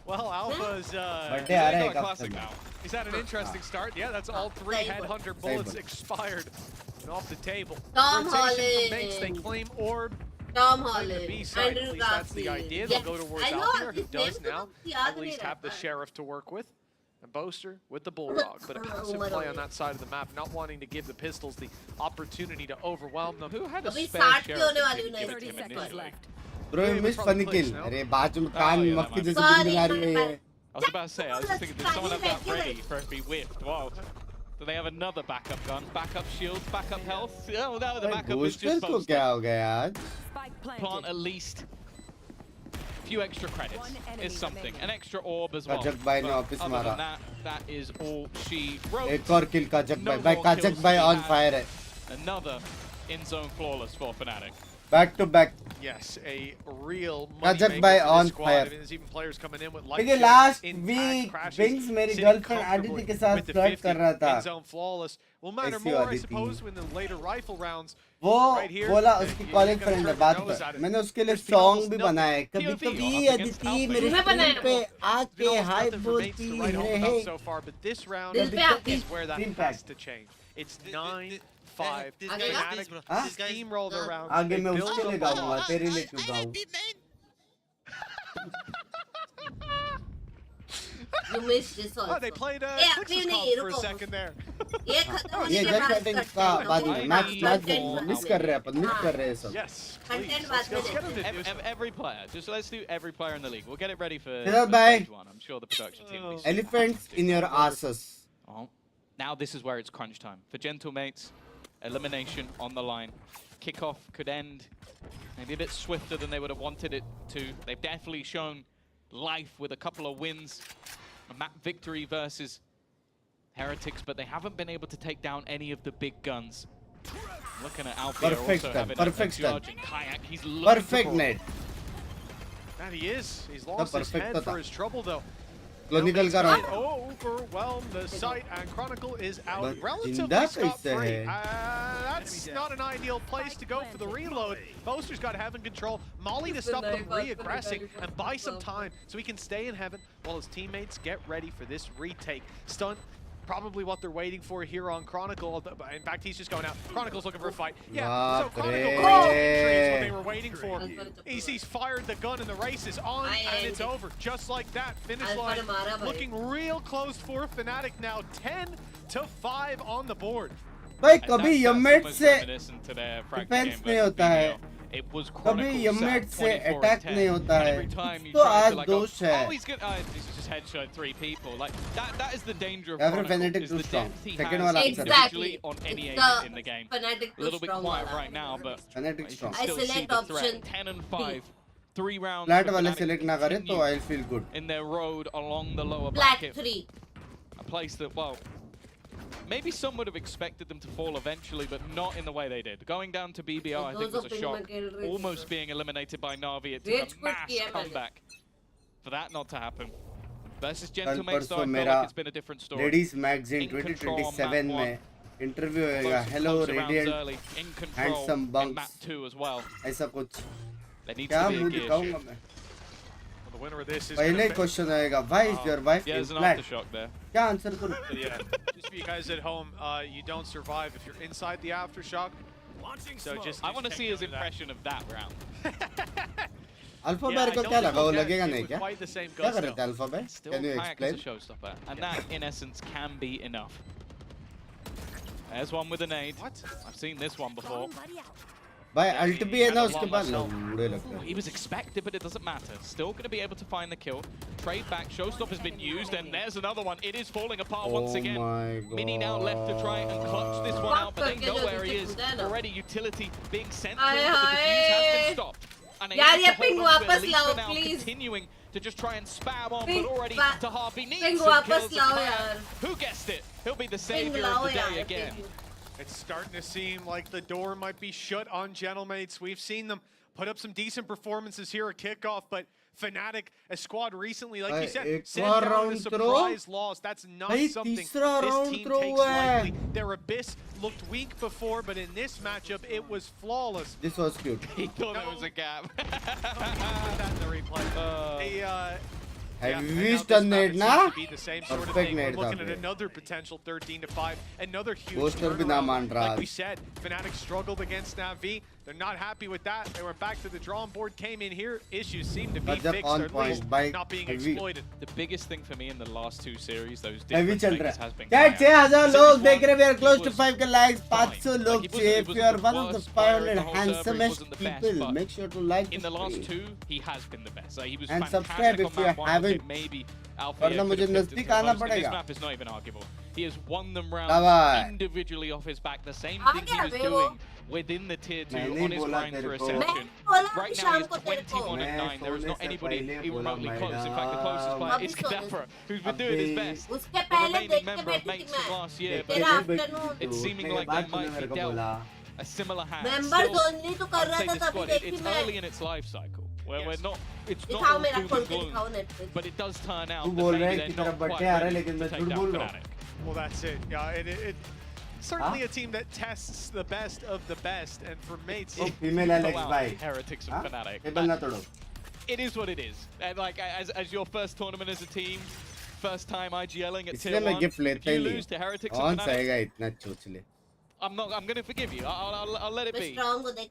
Well, Alpha's birthday आ रहा है एक हफ्ते में. He's had an interesting start. Yeah, that's all 3 Headhunter bullets expired and off the table. Tom Holland. They claim orb. Tom Holland. B-side, at least that's the idea. They'll go towards Alpha, who does now at least have the Sheriff to work with. And Boaster with the Bulldog, but a passive play on that side of the map, not wanting to give the Pistols the opportunity to overwhelm them. Who had a spare Sheriff didn't give it to him initially? Bro, you missed funny kill. अरे बाजू में कान मक्खी जैसे building आ रही है. I was about to say, I was just thinking, did someone have that ready for it to be whipped? Wow. Do they have another backup gun? Backup shield? Backup health? Oh no, the backup is just Boaster को क्या हो गया यार? Plant at least. few extra credits is something. An extra orb as well. Kajak bhai ne But office other mara. than that, that is all she wrote. एक और kill Kajak bhai. Bhai more Kajak kills bhai to on be fire had. hai. Another in-zone flawless for Fnatic. Back to back. Yes, a real Kajak moneymaker bhai for on this squad. fire. I mean, there's even players coming in with light देखिए shields, last intact week crashes, Binks मेरी sitting girlfriend comfortably Aditi के साथ with the flirt 50 कर रहा था. in zone flawless. Will matter ऐसी more, I Aditi. suppose, in the later rifle rounds. वो Right here, बोला you- उसकी you're कॉलेज gonna फ्रेंड है turn बात your nose कर. at it. मैंने उसके लिए There's been सॉन्ग almost भी nothing. बनाया. कभी POV कभी up against अदिति Alpha. मेरे तूने स्क्रीन बनाया पे वो? There's आके been almost hi nothing for Mates बोलती to write home है. about so far, but this round दिल पे आके. is where that Impact. has to change. It's 9-5. This Fnatic Huh? steamrolled around. आगे They मैं built उसके a लिए wall. गाऊंगा तेरे लिए क्यों गाऊं. You missed this also. Oh, they played Yeah, Clix's नहीं, comp for a रुको. second there. ये खत्म होने ये के जस्ट बाद सेटिंग करते का हैं, बाद रुको. में मैच Content मिस कर रहे हैं अपन मिस कर रहे हैं सब. Yes, Content please. बात में Let's get him देते to do something. Every player. Just let's do every player in the league. We'll get it ready for Siddharth bhai. stage one. I'm sure the production team will be Elephants in your asses. Oh, now this is where it's crunch time. For Gentlemates, elimination on the line. Kickoff could end maybe a bit swifter than they would have wanted it to. They've definitely shown life with a couple of wins. A map victory versus Heretics, but they haven't been able to take down any of the big guns. Looking at Alfia Perfect also stun, having perfect a stun. George and Kayak. He's looking Perfect for net. That he is. He's lost his perfect head था. for his trouble, though. क्लोनिकल का रहा. Overwhelm the site, and Chronicle is out But relatively जिंदा scot-free. कैसे है? That's not an ideal place to go for the reload. Boaster's got Heaven control. Molly to stop them re-aggressing and buy some time so he can stay in Heaven while his teammates get ready for this retake. Stun, probably what they're waiting for here on Chronicle. In fact, he's just going out. Chronicle's looking for a fight. Yeah, so Chronicle victory is what they were waiting for. EC's fired the gun and the race is on, and it's over. Just like that, finish line looking real close for Fnatic now. 10-5 on the board. भाई कभी यममेट से reminiscent to their fracture defence game नहीं versus होता है. BBL. It was कभी Chronicle's यममेट sat से 24 attack and 10, नहीं होता and है. every time you तो try आज to like go, दोष है. oh, he's gonna, this is just headshot 3 people. Like that is the danger of Every Chronicle, Fnatic is too the strong. depth he Second has वाला individually Exactly. on any It's agent the in the game. Fnatic A little bit strong quiet वाला. right now, but Fnatic you strong. can still I see select the threat. option 10 and 5, 3 rounds. Flat for वाले Fnatic select to ना करे तो continue I feel good. in their road along the lower Black bracket. 3. A place that, well, maybe some would have expected them to fall eventually, but not in the way they did. Going down to BBR, I think, was a shock. Almost being eliminated by Na'Vi. It took a mass comeback for that not to happen. Versus कल Gentlemen, though, परसों I felt मेरा like it's been a different story. Ladies magazine In control on map 2027 one. में interview होएगा. Close- hello closer rounds radiant early, in control handsome in bunks. map 2 as well. ऐसा कुछ. There needs क्या to be a मुंह gear दिखाऊंगा shift. मैं. Well, the winner of this is पहले gonna be- question आएगा. Why is your wife Yeah, in there's an flat? aftershock there. क्या answer करूं? Yeah, just for you guys at home, you don't survive if you're inside the aftershock. So just I want to take see his note of that. impression of that round. Alpha Yeah, बेर I को don't क्या think लगा? वो he'll get लगेगा it नहीं with क्या? quite the same क्या कर gusto. रहे थे अल्फा बेर? Still, Can you Kayak is a explain? showstopper, and that, in essence, can be enough. There's one with a nade. What? I've seen this one before. भाई alt भी है ना I उसके don't पास. want लौंडे लगते He हैं. was expected, but it doesn't matter. Still going to be able to find the kill. Trade back. Showstop has been used, and there's another one. It is falling apart once Oh again. my Mini now left to try and clutch this one out, but they know where he is. God. Already utility being sent Aye, through, but the defuse has aye. been stopped. And यार able ये to hold ping on to it, वापस at least लाओ, for now, please. continuing to just try and spam on, Ping but already wa- Tahabi needs ping some वापस kills. लाओ and यार. Who guessed it? He'll be the ping savior लाओ of the day यार. again. It's starting to seem like the door might be shut on Gentlemates. We've seen them put up some decent performances here at kickoff, but Fnatic, a squad recently, like you said, एक sent और down a round surprise loss. That's not भाई something तीसरा this round team throw takes हुआ है. lightly. Their Abyss looked weak before, but in this matchup, it was flawless. This was cute. He thought there was a gap. Put that in the replay. They, Have yeah, you and now wished this on map, it it ना? seems to be the same sort of Perfect thing. We're net looking था at फिर. another potential 13-5, another huge Poster भी ना turnaround. मान रहा Like we आज. said, Fnatic struggled against Na'Vi. They're not happy with that. They went back to the drawing board, came in here. Issues seem to be Gajab fixed, on or at point least by not being Heavy. exploited. The biggest thing for me in the last 2 series, those Heavy difference चल makers रहा has है. been क्या Kayak. 6000 Series लोग देख one, रहे हैं. We are he close to was 5 likes. fine. 500 Like, लोग he चाहिए. wasn't If you are the one of the worst player in 500 the whole server, he handsomest wasn't the best, people, but make sure to like in the last stream. 2, he has been the best. Like, he was And fantastic subscribe on if you map 1. haven't. Okay, maybe Alpha वरना could मुझे have picked नजदीक it आना the most, but this पड़ेगा. map is not even arguable. He has won them Bye rounds bye. individually off his back. The same uh thing he गया was बे वो. doing within the tier 2 मैंने on his बोला grind तेरे for को। Ascension. Right now he's 21 and 9. There is not anybody even remotely close. In fact, the closest player is Kadabra, who's been doing his best. उसके The पहले remaining देख के member of बैठी थी Mates from मैं last year, तेरा but afternoon it's seeming like they might be dealt a similar hand. Members Still, only तो कर I'd रहा say था this तभी squad, देखी it's मैं early in its life cycle. Where we're not, it's not दिखाओ all मेरा doom खोल and के gloom, दिखाओ Netflix but it does turn out तू that बोल maybe रहा है they're कि तेरा not बर्थडे quite आ रहा है ready लेकिन to मैं take झूठ down बोल रहा हूँ Well, Fnatic. that's it. Yeah, it's certainly a team that tests the best of the best, and for Mates, ओ फीमेल एलेक्स Allow भाई Heretics and Fnatic. टेबल ना But तोड़ो it is what it is. And like as your first tournament as a team, first time IGLing at इसलिए tier मैं 1, gift if लेता ही you नहीं lose to Heretics कौन and Fnatic, सहेगा इतना चोचले I'm going to forgive you. I'll let it मैं be. Strong को देख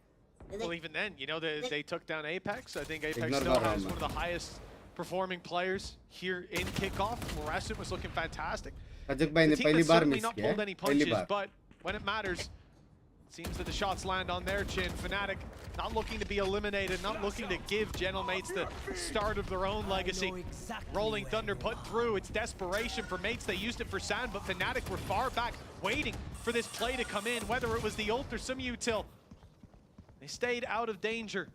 well, even then, you know, they took down Apex. I think Apex Ignore still Garam. has one of the highest performing players here in kickoff. Morasin was looking fantastic. Rajak भाई The ने team पहली has bar certainly miss not किया pulled any है पहली punches, bar but when it matters, it seems that the shots land on their chin. Fnatic not looking to be eliminated, not looking to give General Mates the start of their own legacy. Rolling Thunder put through. It's desperation for Mates. They used it for Sand, but Fnatic were far back, waiting for this play to come in, whether it was the ult or some util. They stayed out of danger.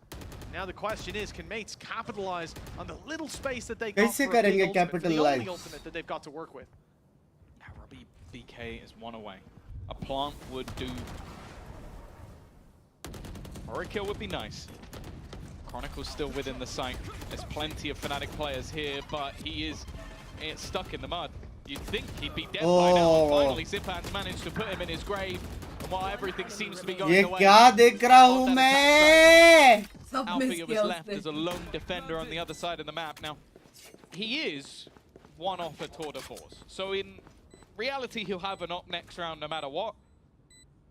Now the question is, can Mates capitalize on the little space that they got कैसे for a big करेंगे ultimate, for the only capitalize? ultimate that they've got to work with? Now Robbie BK is one away. A plant would do, or a kill would be nice. Chronicle's still within the sight. There's plenty of Fnatic players here, but he is stuck in the mud. You'd think he'd be dead by now. And finally, Zipan's managed to put him in his grave. And while everything seems to be going ये the way क्या देख रहा हूँ मैं Alfia was left as a lone defender on the other side of the map. Now, he is one off a tour de force. So in reality, he'll have an op next round no matter what.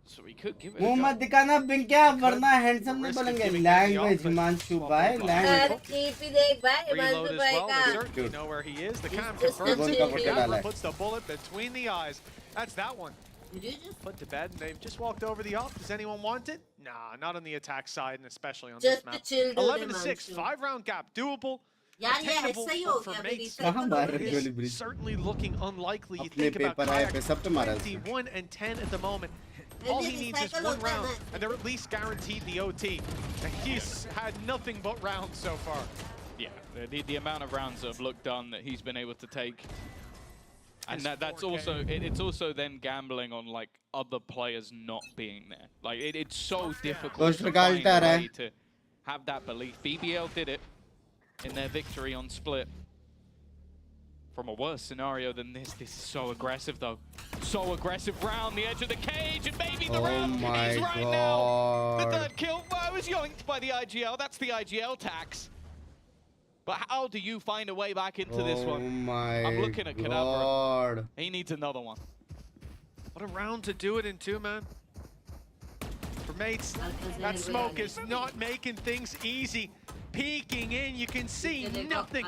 So he could give it a मुंह go. मत दिखाना Bing क्या वरना handsome नहीं बोलेंगे language Himanshu भाई language TP देख भाई Reload हिमांशु as भाई well. का They certainly know where he is. The cam He's just confirms a it. chill kid. Gabber puts the bullet between the eyes. That's that one. Did you just Put to bed. They've just walked over the off. Does anyone want it? Nah, not on the attack side, and especially on Just this to map. chill, dude, 11 to 6, Himanshu. 5-round gap, doable. यार ये Attainable, ऐसा ही but हो for गया Mates, मेरी कहाँ मार रहे it गोली is bridge certainly looking unlikely. You अपने think about पेपर आए Kayak, पे सब पे मारा उसने 21 and 10 at the moment. All he needs is one round, and they're at least guaranteed the OT. And he's had nothing but rounds so far. Yeah, the amount of rounds that have looked done that he's been able to take. And that's also, it's also then gambling on like other players not being there. Like it's so difficult to find a way to have that belief. BBL did it in their victory on Split. From a worse scenario than this is so aggressive though. So aggressive round the edge of the cage, and maybe the round is right now. The third kill, well, it was yoinked by the IGL. That's the IGL tax. But how do you find a way back into this one? I'm looking at Kadabra. He needs another one. What a round to do it in too, man. For Mates, that smoke is not making things easy. Peeking in, you can see nothing.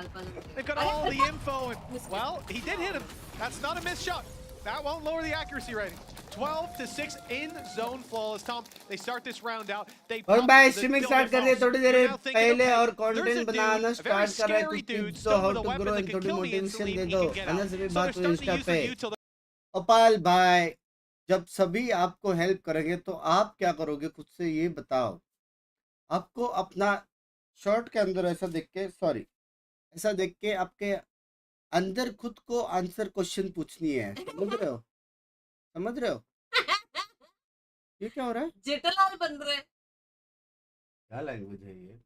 They've got all the info, and well, he did hit him. That's not a missed shot. That won't lower the accuracy rating. 12 to 6 in zone flawless. Tom, they start this round out. और भाई streaming start कर दिए थोड़ी देर पहले और content बनाना start कर रहे हैं कुछ tips how to grow and थोड़ी मोटिवेशन दे दो अंदर से भी बात हुई इंस्टा पे अपाल भाई जब सभी आपको हेल्प करेंगे तो आप क्या करोगे खुद से ये बताओ आपको अपना शॉर्ट के अंदर ऐसा देख के आपके अंदर खुद को आंसर क्वेश्चन पूछनी है समझ रहे हो ये क्या हो रहा है जेठालाल बन रहे क्या लैंग्वेज है ये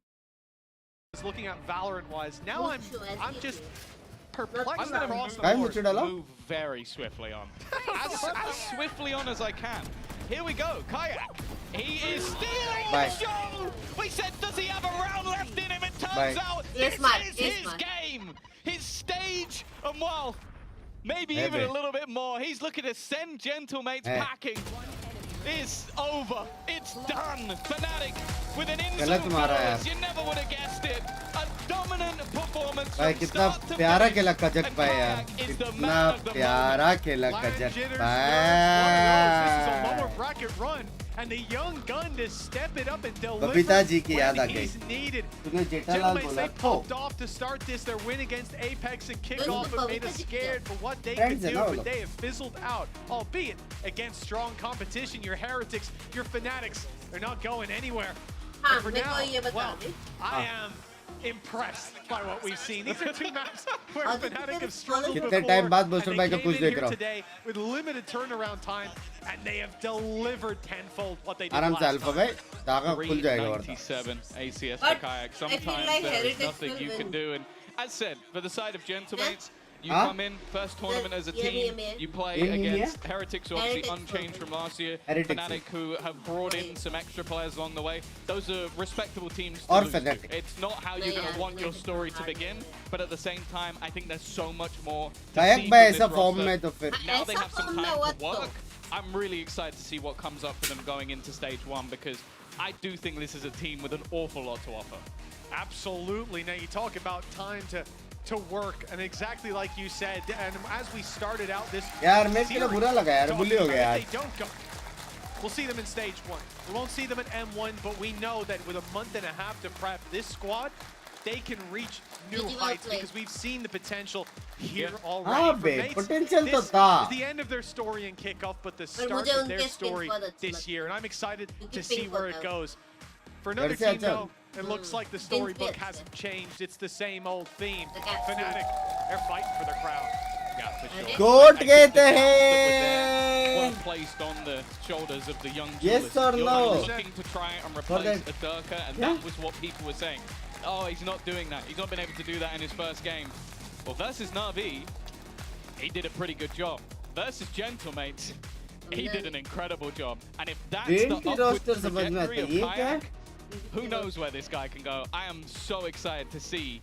Looking at Valorant wise, now I'm just perplexed I'm across the going board. to move very swiftly on. as swiftly on as I can. Here we go, Kayak. He is stealing the show! We said, does he have a round left in him? It turns out this is his game! His stage, and well, maybe even a little bit more. He's looking to send Gentlemates packing. It's over. It's done. Fnatic with an insult. You never would have guessed it. A dominant performance भाई from कितना start to प्यारा finish. खेला कजक And भाई यार Kayak is the कितना man of the प्यारा moment. खेला Lion कजक jitters, भाई This is a lower bracket run, and the young gun to step it up and deliver when he's needed. Gentlemen, they popped off to start this. Their win against Apex and kickoff have made us scared for what they could do, but they have fizzled out, albeit against strong competition. Your Heretics, your Fanatics, they're not going anywhere. But for now, well, I am impressed by what we've seen. These are two maps where Fnatic have struggled before, and they came in here today with limited turnaround time, and they have delivered tenfold what they did last time. 397 ACS for Kayak. Sometimes there's nothing you can do, and as said, for the side of Gentlemates, you come in, first tournament as a team, you play against Heretics, who are obviously unchanged from last year, Fnatic, who have brought in some extra players along the way. Those are respectable teams to lose to. It's not how you're going to want your story to begin, but at the same time, I think there's so much more to see from this roster. Now they have some time to work. I'm really excited to see what comes up for them going into stage 1, because I do think this is a team with an awful lot to offer. Absolutely. Now you talk about time to work, and exactly like you said, and as we started out this series, if they don't go, we'll see them in stage 1. We won't see them at M1, but we know that with a month and a half to prep, this squad, they can reach new heights, because we've seen the potential here already. This is the end of their story in kickoff, but the start of their story this year, and I'm excited to see where it goes. For another team, though, it looks like the storybook hasn't changed. It's the same old theme. Fnatic, they're fighting for the crown. Yeah, for sure. Goat कहते हैं. Placed on the shoulders of the young Yes or no? Looking to try and replace Adurka, and that was what people were saying. Oh, he's not doing that. He's not been able to do that in his first game. Well, versus Na'Vi, he did a pretty good job. Versus Gentlemates, he did an incredible job. And if that's the upward trajectory of Kayak, who knows where this guy can go. I am so excited to see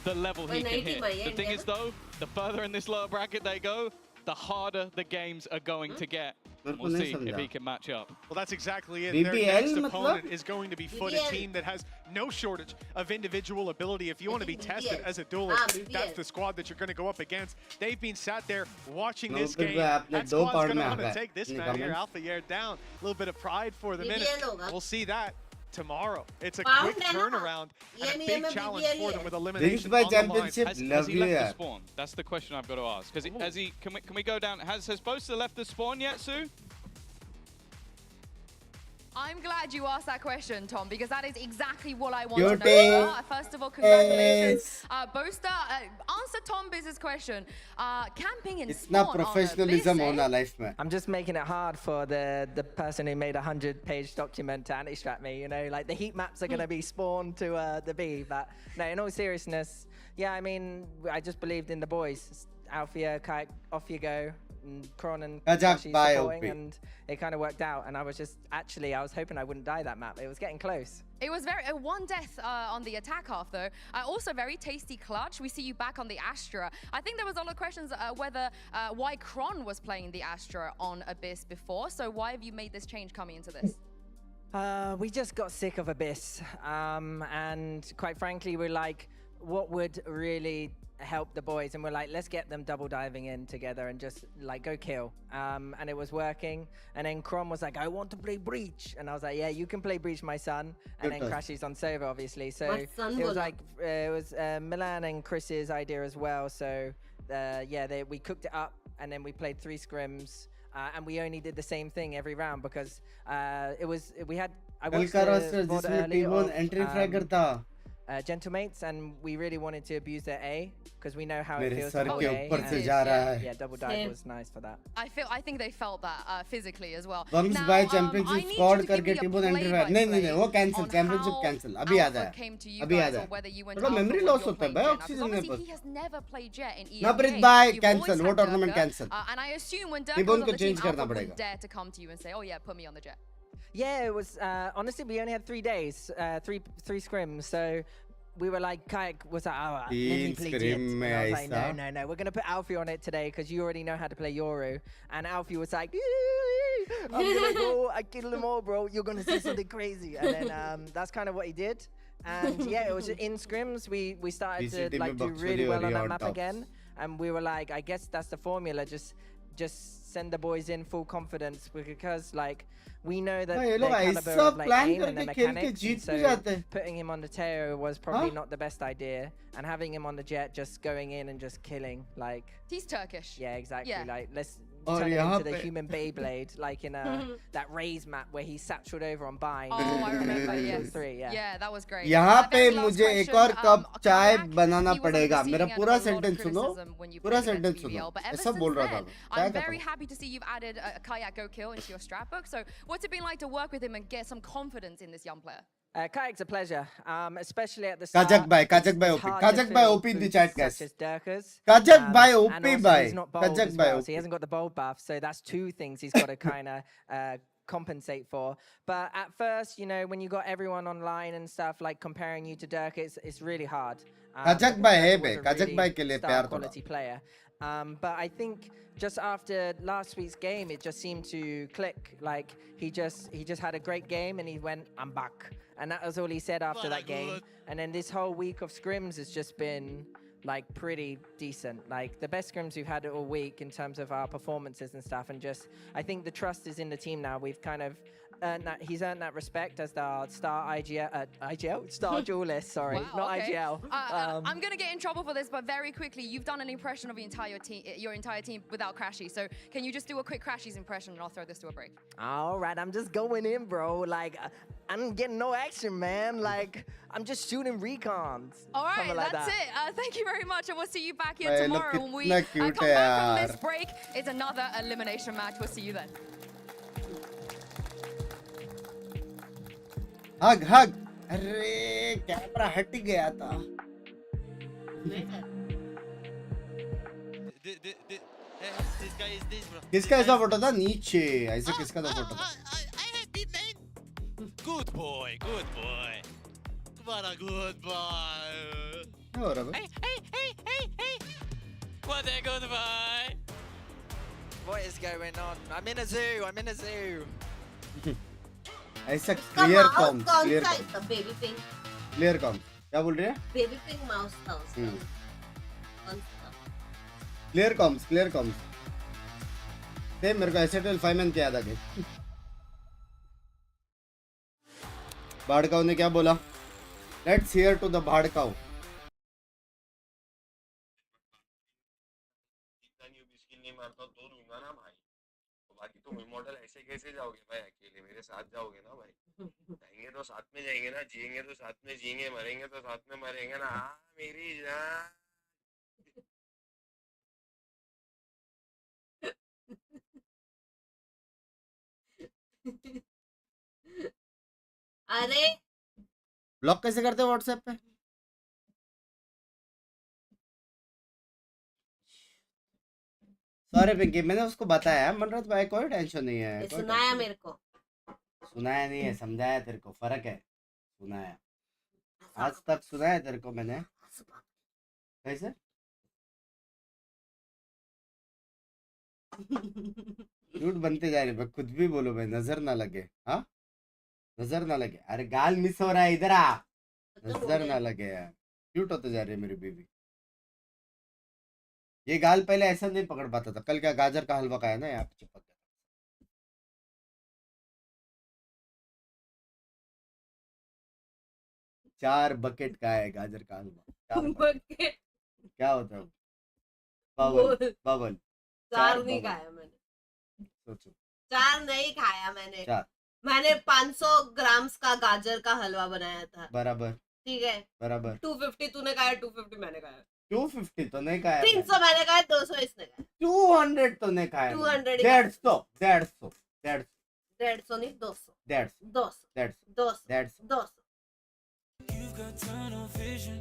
the level he can hit. The thing is, though, the further in this lower bracket they go, the harder the games are going to get. We'll see if he can match up. Well, that's exactly it. Their next opponent is going to be Foot, a team that has no shortage of individual ability. If you want to be tested as a duelist, that's the squad that you're going to go up against. They've been sat there watching this game. That squad's going to want to take this man here, Alpha Yair, down. A little bit of pride for the minute. We'll see that tomorrow. It's a quick turnaround and a big challenge for them with elimination on the line. Has he left the spawn? That's the question I've got to ask. Because can we go down? Has Boaster left the spawn yet, Sue? I'm glad you asked that question, Tom, because that is exactly what I want to know. First of all, congratulations. Boaster, answer Tom Biz's question. Camping in spawn professionalism on our life, man. I'm just making it hard for the person who made a 100-page document to anti-strat me, you know, like the heat maps are going to be spawned to the B. But no, in all seriousness, yeah, I mean, I just believed in the boys. Alfia, Kayak, off you go. Kron and supporting, and it kind of worked out. And I was just I was hoping I wouldn't die that map. It was getting close. It was very one death on the attack half though. Also very tasty clutch. We see you back on the Astra. I think there was a lot of questions whether why Kron was playing the Astra on Abyss before. So why have you made this change coming into this? We just got sick of Abyss, and quite frankly, we're like, what would really help the boys? And we're like, let's get them double diving in together and just like go kill. And it was working. And then Kron was like, I want to play Breach. And I was like, yeah, you can play Breach, my son. And then Crashy's on Sova, obviously. So it was like, it was Milan and Chris's idea as well. So yeah, we cooked it up, and then we played 3 scrims. And we only did the same thing every round because we had Gentlemates, and we really wanted to abuse their A because we know how it feels to go A. Yeah, double dive was nice for that. I think they felt that physically as well. Binks by championship squad करके टीमों ने entry नहीं वो cancel championship cancel अभी याद है थोड़ा memory loss होता है भाई ऑक्सीजन में पर He has never played Jet in EMEA. Navreet भाई cancel वो tournament cancel and I assume when Dirk was on the team, Alpha would dare to come to you and say, oh yeah, put me on the Jet. Yeah, it was honestly we only had 3 days, three scrims, so we were like, Kayak was like, oh, let me play Jet. And I was like, no, we're gonna put Alfie on it today because you already know how to play Yoru. And Alfie was like, I'm gonna go, I kill them all, bro. You're gonna see something crazy. And then that's kind of what he did. And yeah, it was in scrims. We started to like do really well on that map again. And we were like, I guess that's the formula. Just just send the boys in full confidence, because like we know that ये their लोग caliber ऐसा of like plan aim and their करके खेल के mechanics, Jeet and भी so जाते हैं putting him on the Teo was probably not the best idea, and having him on the Jet just going in and just killing, like He's Turkish. yeah, exactly. Yeah. Like let's और turn it यहाँ into the पे human Beyblade, like in that Raze map where he satcheled over on Bind. Oh, I remember, yes. 3, yeah. Yeah, that was great. यहाँ पे Very last मुझे एक question, और cup चाय Kayak, banana he was on the पड़ेगा receiving मेरा end of पूरा a lot of sentence सुनो criticism when you पूरा played against सेंटेंस सुनो BBL, but ever ऐसा since बोल रहा था then, मैं चाय I'm खाता very हूँ happy to see you've added a Kayak Go Kill into your strat book. So what's it been like to work with him and get some confidence in this young player? Kayak's a pleasure, especially at the start. Kajak bhai It's OP hard Kajak to bhai fill OP in the boots chat guys such as Durkers. Kajak bhai OP And also bhai he's not bold Kajak as bhai well, OP so he hasn't got the bold buff, so that's two things he's got to kind of compensate for. But at first, you know, when you got everyone online and stuff, like comparing you to Dirk, it's really hard. Kajak because bhai hai Dirk was bhai a Kajak really bhai के लिए star प्यार थोड़ा quality player. But I think just after last week's game, it just seemed to click. Like he just had a great game, and he went, "I'm back," and that was all he said after that game. And then this whole week of scrims has just been like pretty decent. Like the best scrims we've had all week in terms of our performances and stuff. And just I think the trust is in the team now. We've kind of earned that. He's earned that respect as the star star duelist. Sorry, Wow, not okay. IGL. I'm gonna get in trouble for this, but very quickly, you've done an impression of your entire team without Crashy. So can you just do a quick Crashy's impression, and I'll throw this to a break. All right, I'm just going in, bro. Like, I'm getting no action, man. Like, I'm just shooting recons. All right, Something like that's that. it. Thank you very much, and we'll see you back here Bhai, look tomorrow when we kitna come cute hai back from yaar. this break. It's another elimination match. We'll see you then. हग हग अरे camera हट ही गया था किसका ऐसा photo था नीचे ऐसे किसका था फोटो था Good boy, good boy. What a good boy. क्या हो रहा है Hey. What a good boy. What is going on? I'm in a zoo. ऐसा उसका क्लियर mouse कॉम कौन क्लियर सा है? इसका बेबी पिंक क्लियर कॉम क्या बोल रहे हैं बेबी पिंक माउस था उसका कौन सा क्लियर कॉम्स ते मेरे को एसएटएल 5 में क्या याद आ गई भाड़काऊ ने क्या बोला लेट्स हियर टू द भाड़काऊ बाकी तुम इमॉर्टल ऐसे कैसे जाओगे भाई अकेले मेरे साथ जाओगे ना भाई जाएंगे तो साथ में जाएंगे ना जिएंगे तो साथ में जिएंगे मरेंगे तो साथ में मरेंगे ना हाँ मेरी जान अरे ब्लॉक कैसे करते हो व्हाट्सएप पे सॉरी पिंकी मैंने उसको बताया मनोज भाई कोई टेंशन नहीं है सुनाया मेरे को सुनाया नहीं है समझाया तेरे को फर्क है सुनाया आज तक सुनाया तेरे को मैंने कैसे झूठ बनते जा रहे खुद भी बोलो भाई नजर ना लगे हाँ नजर ना लगे अरे गाल मिस हो रहा है इधर आ नजर ना लगे यार क्यूट होते जा रही है मेरी बेबी ये गाल पहले ऐसा नहीं पकड़ पाता था कल क्या गाजर का हलवा खाया ना यहाँ पे चिपक गया 4 बकेट का है गाजर का हलवा 4 बकेट क्या होता है बबल बबल 4 नहीं खाया मैंने सोचो 4 नहीं खाया मैंने 4 मैंने 500 ग्राम्स का गाजर का हलवा बनाया था बराबर ठीक है बराबर 250 तूने खाया 250 मैंने खाया 250 तो नहीं खाया 300 मैंने खाया 200 इसने खाया 200 तो नहीं खाया 200 150 नहीं 200 that's 200 You've got tunnel vision.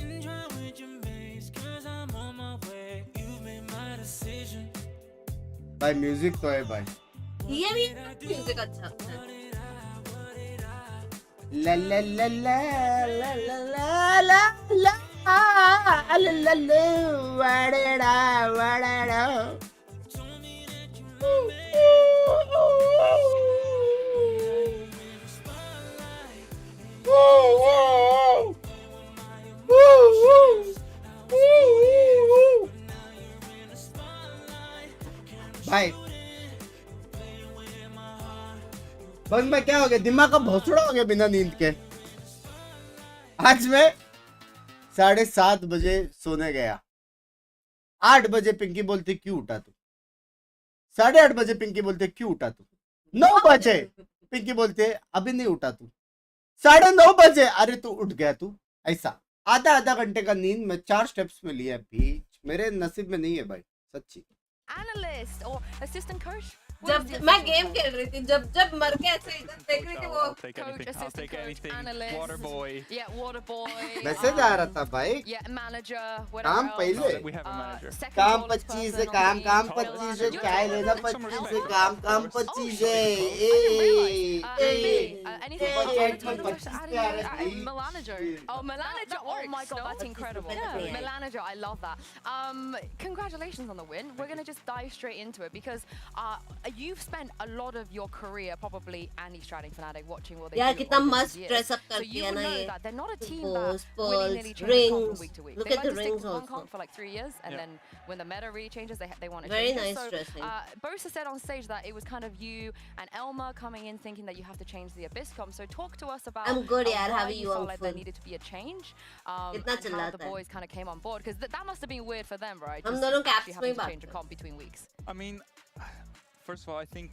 Enjoy with your mates, 'cause I'm on my way. You've made my decision. भाई म्यूजिक तो है भाई ये भी म्यूजिक अच्छा है ला ला ला ला ला ला ला ला ला ला वाड़ेड़ा वाड़ेड़ा बंद में क्या हो गया, दिमाग का भोसड़ा हो गया बिना नींद के। आज मैं 7:30 बजे सोने गया, 8 बजे पिंकी बोलती क्यों उठा तू, 8:30 बजे पिंकी बोलते क्यों उठा तू, 9 बजे पिंकी बोलते अभी नहीं उठा तू, 9:30 बजे अरे तू उठ गया तू। ऐसा आधा घंटे का नींद में 4 स्टेप्स में लिया भी, मेरे नसीब में नहीं है भाई सच्ची। Analyst or assistant coach? जब मैं गेम खेल रही थी, जब मर के ऐसे इधर देख रही थी वो Coach, assistant coach, analyst. Water boy. Yeah, water boy. Message आ रहा था भाई, Yeah, manager. काम पहले, We have a manager. Second काम tallest 25 person है, on काम the काम team. 25 है, You चाय know, लेना like some 25 है, respect. काम काम Oh, 25 shit. है। I didn't realize. A Anything A, about A, the title? 25 I पे आ didn't रही know. थी। Melanager. Oh, Melanager. Oh my god, that's incredible. Yeah. Melanager, I love that. Congratulations on the win. We're going to just dive straight into it because you've spent a lot of your career probably anti-stratting Fnatic watching what they यार do कितना over मस्त the years. Dress up So करती you है will ना know ये, that they're not a team Balls, that willy-nilly balls, changes comp rings. from week to week. Look They at like the to stick rings to one also. comp for like 3 years and then when the meta really changes, they want to Very change nice it. So dressing. Bosa said on stage that it was kind of you and Elma coming in thinking that you have to change the Abyss comp. So talk to us about I'm good यार, why how are you you? felt I'm like there full. needed to be a change कितना and how the चिल्लाता है। boys kind of came on board because that must have been weird for them, right? हम Just दोनों actually caps में ही having to बात change a comp between weeks. I mean, first of all, I think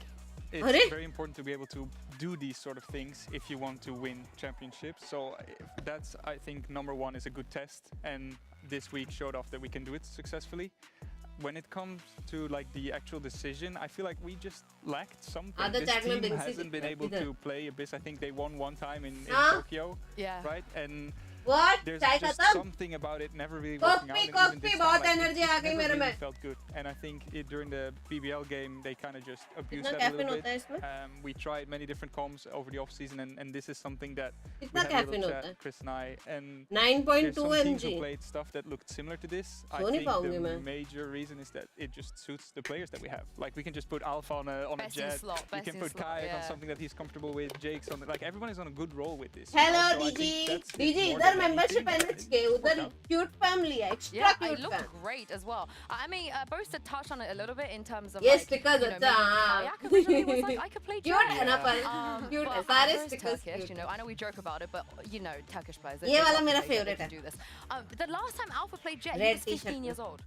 अरे? it's very important to be able to do these sort of things if you want to win championships. So that's, I think, number one is a good test, and this week showed off that we can do it successfully. When it comes to like the actual decision, I feel like we just lacked something. Other This chat में team Binks hasn't been able इधर। to play Abyss. I think they won one time in हाँ? Tokyo, Yeah. right? And What? there's चाय just खत्म? something about it never really Coke working out. P, And Coke even P, this बहुत time, energy it आ गई never मेरे really में। felt good. And I think during the BBL game, they kind of just abused कितना that a caffeine little होता है bit. इसमें? We tried many different comps over the off season, and this is something that we कितना had a caffeine little होता है? chat, Chris and I, and 9.2 there's some teams who mg. played stuff that looked similar to this. I सो नहीं think पाऊंगी the मैं। major reason is that it just suits the players that we have. Like we can just put Alpha on a Best in Jet. slot, We best can in put slot, Kayak on yeah. something that he's comfortable with. Jake's on like everyone is on a good roll with this. you Hello know? So I DG, think that's it DG more इधर than membership anything, NHK, it उधर worked out. cute family है, extra Yeah, cute it looked fam. great as well. I mean, Bosa touched on it a little bit in terms of ये like, stickers you know, अच्छा maybe हाँ। Kayak originally was like, I could play Cute Jet. है ना पर cute है, But सारे Alpha is stickers Turkish, cute you है। know, I know we joke about it, but you know, Turkish players. ये वाला मेरा they favorite can है। do this. The last time Alpha played Jet, he Red was t-shirt 15 years old.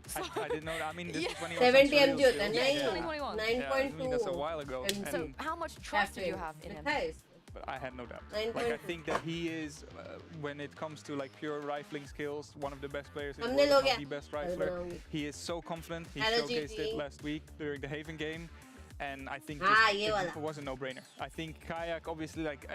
So, I didn't know that. I mean, this Yeah. is when he was on 70 Surreal mg होता है, still. नहीं, 2021. Yeah, I mean, 9.2 that's a while ago. mg. so how much trust did you have in him? लिखा है इसमें। But I had no doubt. 9.2. Like I think that he is, when it comes to like pure rifling skills, one of the best players in the हमने world, लोग if not the best rifler. He is so confident. He Hello, showcased GT. it last week during the Haven game. And I think हाँ, just, ये it वाला। was a no-brainer. I think Kayak, obviously, like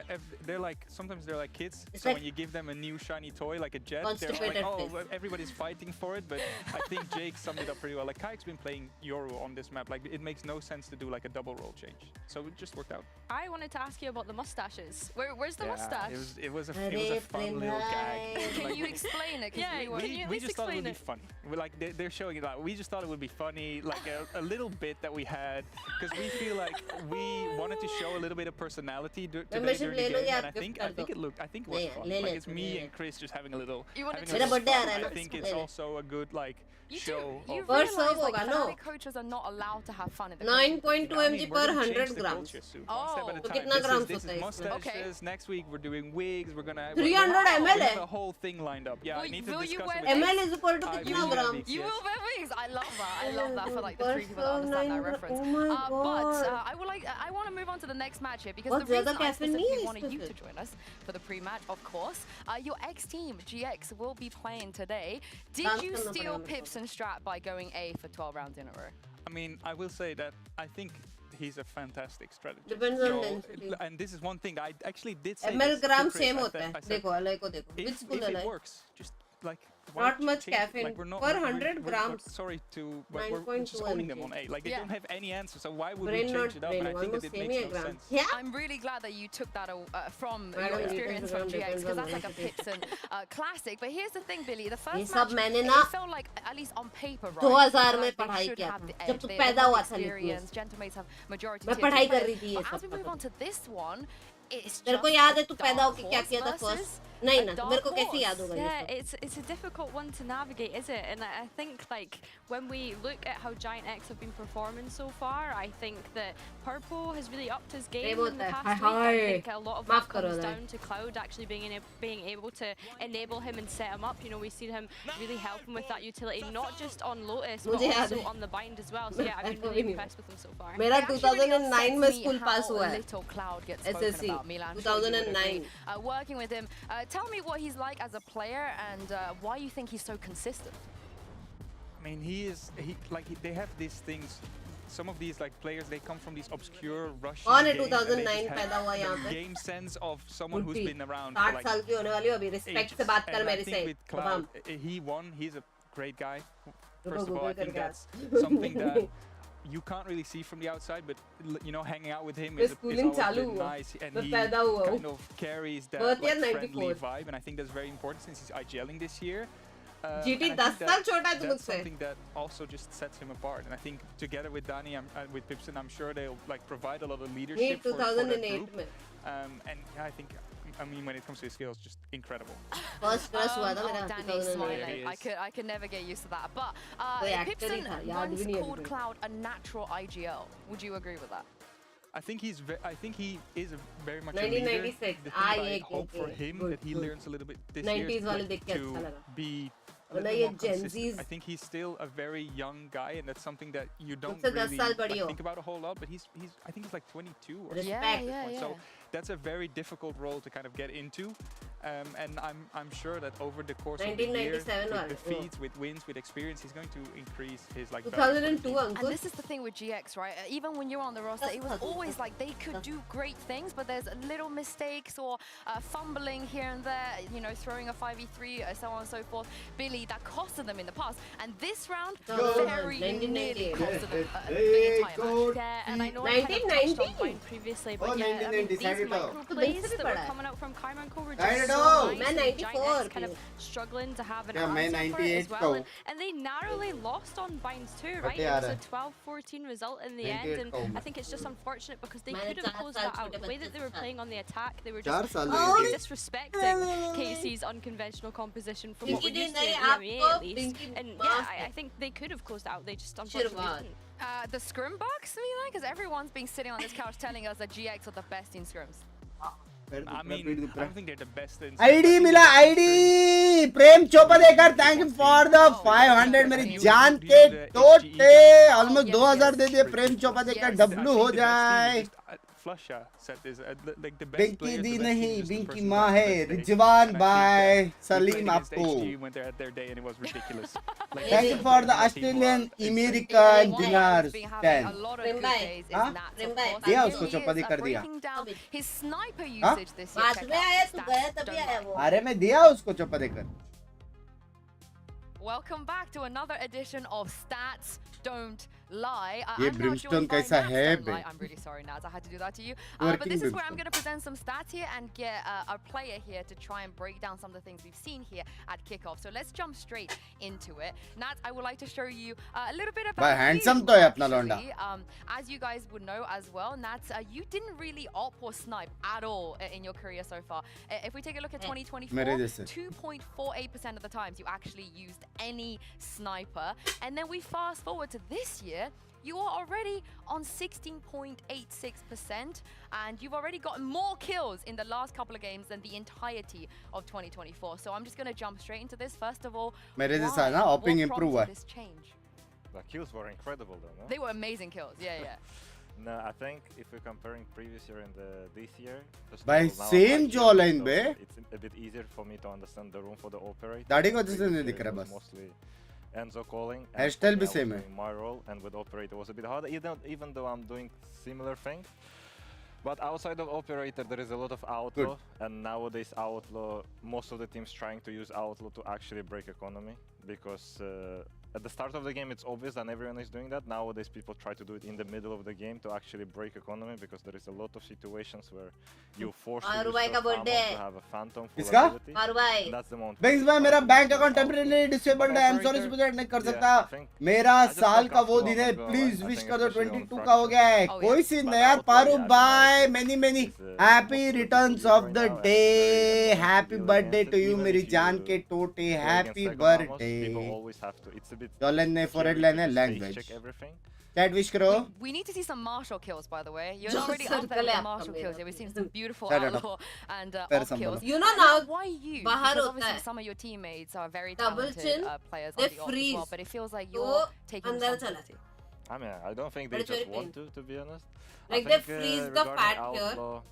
they're like sometimes they're like kids. It's So like when you give them a new shiny toy like a jet, they're like, constipated oh, face. everybody's fighting for it. But I think Jake summed it up pretty well. Like Kayak's been playing Yoru on this map. Like it makes no sense to do like a double role change. So it just worked out. I wanted to ask you about the mustaches. Where's the mustache? It was a अरे fun little gag. Can Like, you explain it? 'Cause Yeah, we were- can you at we least just thought it would explain be it? funny. Like they're showing it out. We just thought it would be funny, like a little bit that we had, because we feel like we wanted to show a little bit of personality today Membership during the ले लो game, या and I gift think कर दो। I think it was नहीं, fun. ले Like ले it's तू, me ले and Chris just having a little. You wanted having a to- little मेरा birthday आ fun. रहा है ना, I think ले it's ले। also a good like You show. do. You of- First realize serve like होगा, no? Fnatic coaches are not allowed to have fun at the 9.2 I mg mean, per we're gonna 100 change the grams. culture soon, one step at a Oh. time. कितना This grams is होता है इसमें? mustaches. Next week we're doing wigs. We're gonna 300 we ml have है? a whole thing lined up. Yeah, I Will- need to will you discuss wear it with ml is equal to I कितना will wear gram? wigs, You yes. will wear wigs. I love that. I love that for like the Per three people that understand that reference. Oh my But god. I want to move on to the next match here because बहुत the reason ज़्यादा I caffeine नहीं specifically है wanted इसमें you to फिर। join us for the pre-match, of course. Your ex-team GX will be playing today. Did Dance you करना steal पड़ेगा मेरे pips and strat by going A for 12 rounds in a row? I mean, I will say that I think he's a fantastic strategist. Depends on density. And this is one thing that I actually did say. ml this to gram Chris. Same I होता said- है। I said, देखो अलग को देखो। Which if school it अलग? works, just like why Not don't you much change it? caffeine. Like, we're not, Per we're- 100 we're- grams. sorry to, but we're 9.2 just owning them mg. on A. Like they Yeah. don't have any answer. So why would Brain we not change it up? brain, And I think almost that it same makes he no gram. sense. Yeah. I'm really glad that you took that from I your don't need experience to from GX depends because on that's like a velocity. pips and classic. But here's the thing, Billy. The ये first सब match, मैंने it ना felt like, at least on paper, right? 2000 में they पढ़ाई should किया have था, the जब edge. तू They पैदा have हुआ था experience. Liquid. Gentlemen have majority मैं tier पढ़ाई two कर players. रही थी ये But as सब we move on to this one, it's तेरे को just याद है a तू पैदा dark होके क्या horse किया था versus first? नहीं a ना, तो dark मेरे को कैसे horse. याद होगा ये Yeah, सब? it's a difficult one to navigate, is it? And I think like when we look at how Giant X have been performing so far, I think that Purple has really upped his game in the past week. I think a lot of that comes down to Cloud actually being able to enable him and set him up. You know, we've seen him really help him with that utility, not just on Lotus, but also on the bind as well. So yeah, I've been really impressed with him so far. मेरा 2009 में school pass हुआ है. Little Cloud gets spoken SSC about. Mila, I'm sure you would 2009. agree. Working with him, tell me what he's like as a player and why you think he's so consistent. I mean, they have these things. Some of these like players, they come from these obscure Russian कौन है games, 2009 पैदा हुआ यहाँ पे? game sense of someone who's been around 60 for like साल की होने वाली हो अभी. Respect से बात कर and I मेरे think से. with Cloud, he won. He's a great guy. First of all, I think that's करके something that you can't really see from the outside, but you know, hanging out with him is always been nice, and he kind of carries that like, friendly vibe, and I think that's very important since he's IGLing this year. GT 10 साल छोटा है तू That's मुझसे. something that also just sets him apart, and I think together with Dani and with Pipson, I'm sure they'll like provide a lot of leadership for that group. And yeah, I think, I mean, when it comes to his skills, just incredible. First crush हुआ था मेरा Danny 2009. smiling. I could never get used to that. But Pipson once called Cloud a natural IGL. Would you agree with that? I think he is very much 1996. a leader. The thing I hope for him that he learns a little bit this year is to be a little more consistent. I think he's still a very young guy, and that's something that you don't really like, think about a whole lot. But I think he's like 22 or something. So that's a very difficult role to kind of get into. And I'm sure that over the course of the year, with defeats, with wins, with experience, he's going to increase his like. 2002 And this is the thing with GX, right? Even when you're on the roster, it was always like they could do great things, but there's little mistakes or fumbling here and there. You know, throwing a 5v3, so on and so forth. Billy, that costed them in the past, and this round very nearly costed them the entire match. Yeah, and I know I kind of touched on point previously, but yeah, I mean, these micro plays that were coming out from Kaimanko were just so nice. And Giant X kind of struggling to have an answer for it as well, and they narrowly lost on binds too, right? It was a 12-14 result in the end, and I think it's just unfortunate because they could have closed that out. The way that they were playing on the attack, they were just disrespecting KC's unconventional composition from what we used to at EMEA at least. And yeah, I think they could have closed it out. They just unfortunately didn't. The scrim bugs, Mila? Because everyone's been sitting on this couch telling us that GX are the best in scrims. I mean, I don't think they're the best in. ID मिला ID Prem चोपड़ेकर thank you for the 500 मेरी जान के टोटे almost 2000 दे दिए प्रेम चोपड़ेकर W हो जाए. Flusha set is like the best Binky दी नहीं Binky माँ है रिजवान बाय सलीम आपको. Went there at their day and it was ridiculous. Thank you for the Australian American dinars 10. दिया उसको चौपादी कर दिया. His sniper usage this year. बाद में आया तू गया तभी आया वो. अरे मैं दिया उसको चौपादी कर. Welcome back to another edition of Stats Don't Lie. ये Brimstone कैसा है बे? I'm really sorry, Naz. I had to do that to you. But this is where I'm going to present some stats here and get our player here to try and break down some of the things we've seen here at kickoff. So let's jump straight into it. Naz, I would like to show you a little bit about handsome you, तो है अपना लौंडा. As you guys would know as well, Naz, you didn't really opt or snipe at all in your career so far. If we take a look at 2024, 2.48% of the times you actually used any sniper. And then we fast forward to this year, you are already on 16.86%, and you've already gotten more kills in the last couple of games than the entirety of 2024. So I'm just going to jump straight into this. First of all, what prompted this change? The kills were incredible though, no? They were amazing kills, yeah. No, I think if we're comparing previous year and this year, by same jawline be, it's a bit easier for me to understand the room for the operator. दाढ़ी को जैसे नहीं दिख रहा बस. Mostly Enzo calling. Hairstyle भी same है. My role and with operator was a bit harder, even though I'm doing similar things. But outside of operator, there is a lot of outlaw, and nowadays outlaw, most of the teams trying to use outlaw to actually break economy, because at the start of the game, it's obvious and everyone is doing that. Nowadays, people try to do it in the middle of the game to actually break economy because there is a lot of situations where you force to have a phantom full ability. That's the moment. Binks भाई मेरा bank account temporary disabled है. I'm sorry सुबह नहीं कर सकता. मेरा साल का वो दिन है. प्लीज विश कर दो. 22 का हो गया है. कोई सीन नहीं यार. Paru bye. many happy returns of the day. Happy birthday to you मेरी जान के टोटे. Happy birthday. Dolan ने forehead line है language. Chat wish करो. We need to see some martial kills, by the way. You're already up there with the martial kills. Yeah, we've seen some beautiful outlaw and off kills. You know now. Why you? बाहर Because होता है. obviously some of your teammates are very talented players on the off as well, but it feels like you're taking responsibility. I mean, I don't think they just want to be honest. Like they freeze the fat here, so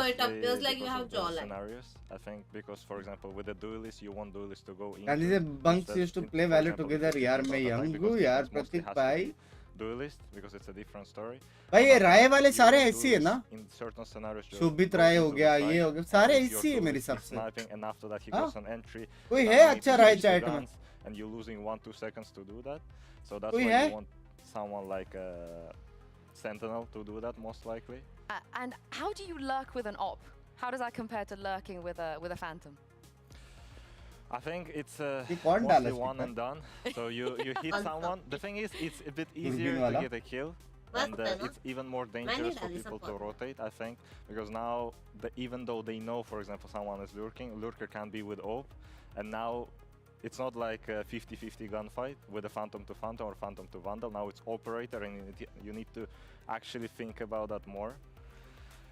it appears like you have jawline. Scenarios, I think, because for example, with the duelist, you want duelist to go in. And the Binks used to play Valor together. यार मैं young हूँ यार प्रतीक भाई. Duelist because it's a different story. भाई ये राय वाले सारे ऐसे हैं ना? In certain scenarios. शुभित राय हो गया, ये हो गया, सारे ऐसे हैं मेरे हिसाब से. And after that he goes on entry. कोई है अच्छा राय चैट में? And you're losing 1-2 seconds to do that. So that's why you want someone like Sentinel to do that most likely. And how do you lurk with an op? How does that compare to lurking with a phantom? I think it's mostly one and done. So you hit someone. The thing is, it's a bit easier to get a kill, and it's even more dangerous for people to rotate. I think because now, even though they know, for example, someone is lurking, lurker can be with AWP, and now it's not like a 50-50 gunfight with a phantom to phantom or phantom to vandal. Now it's operator, and you need to actually think about that more.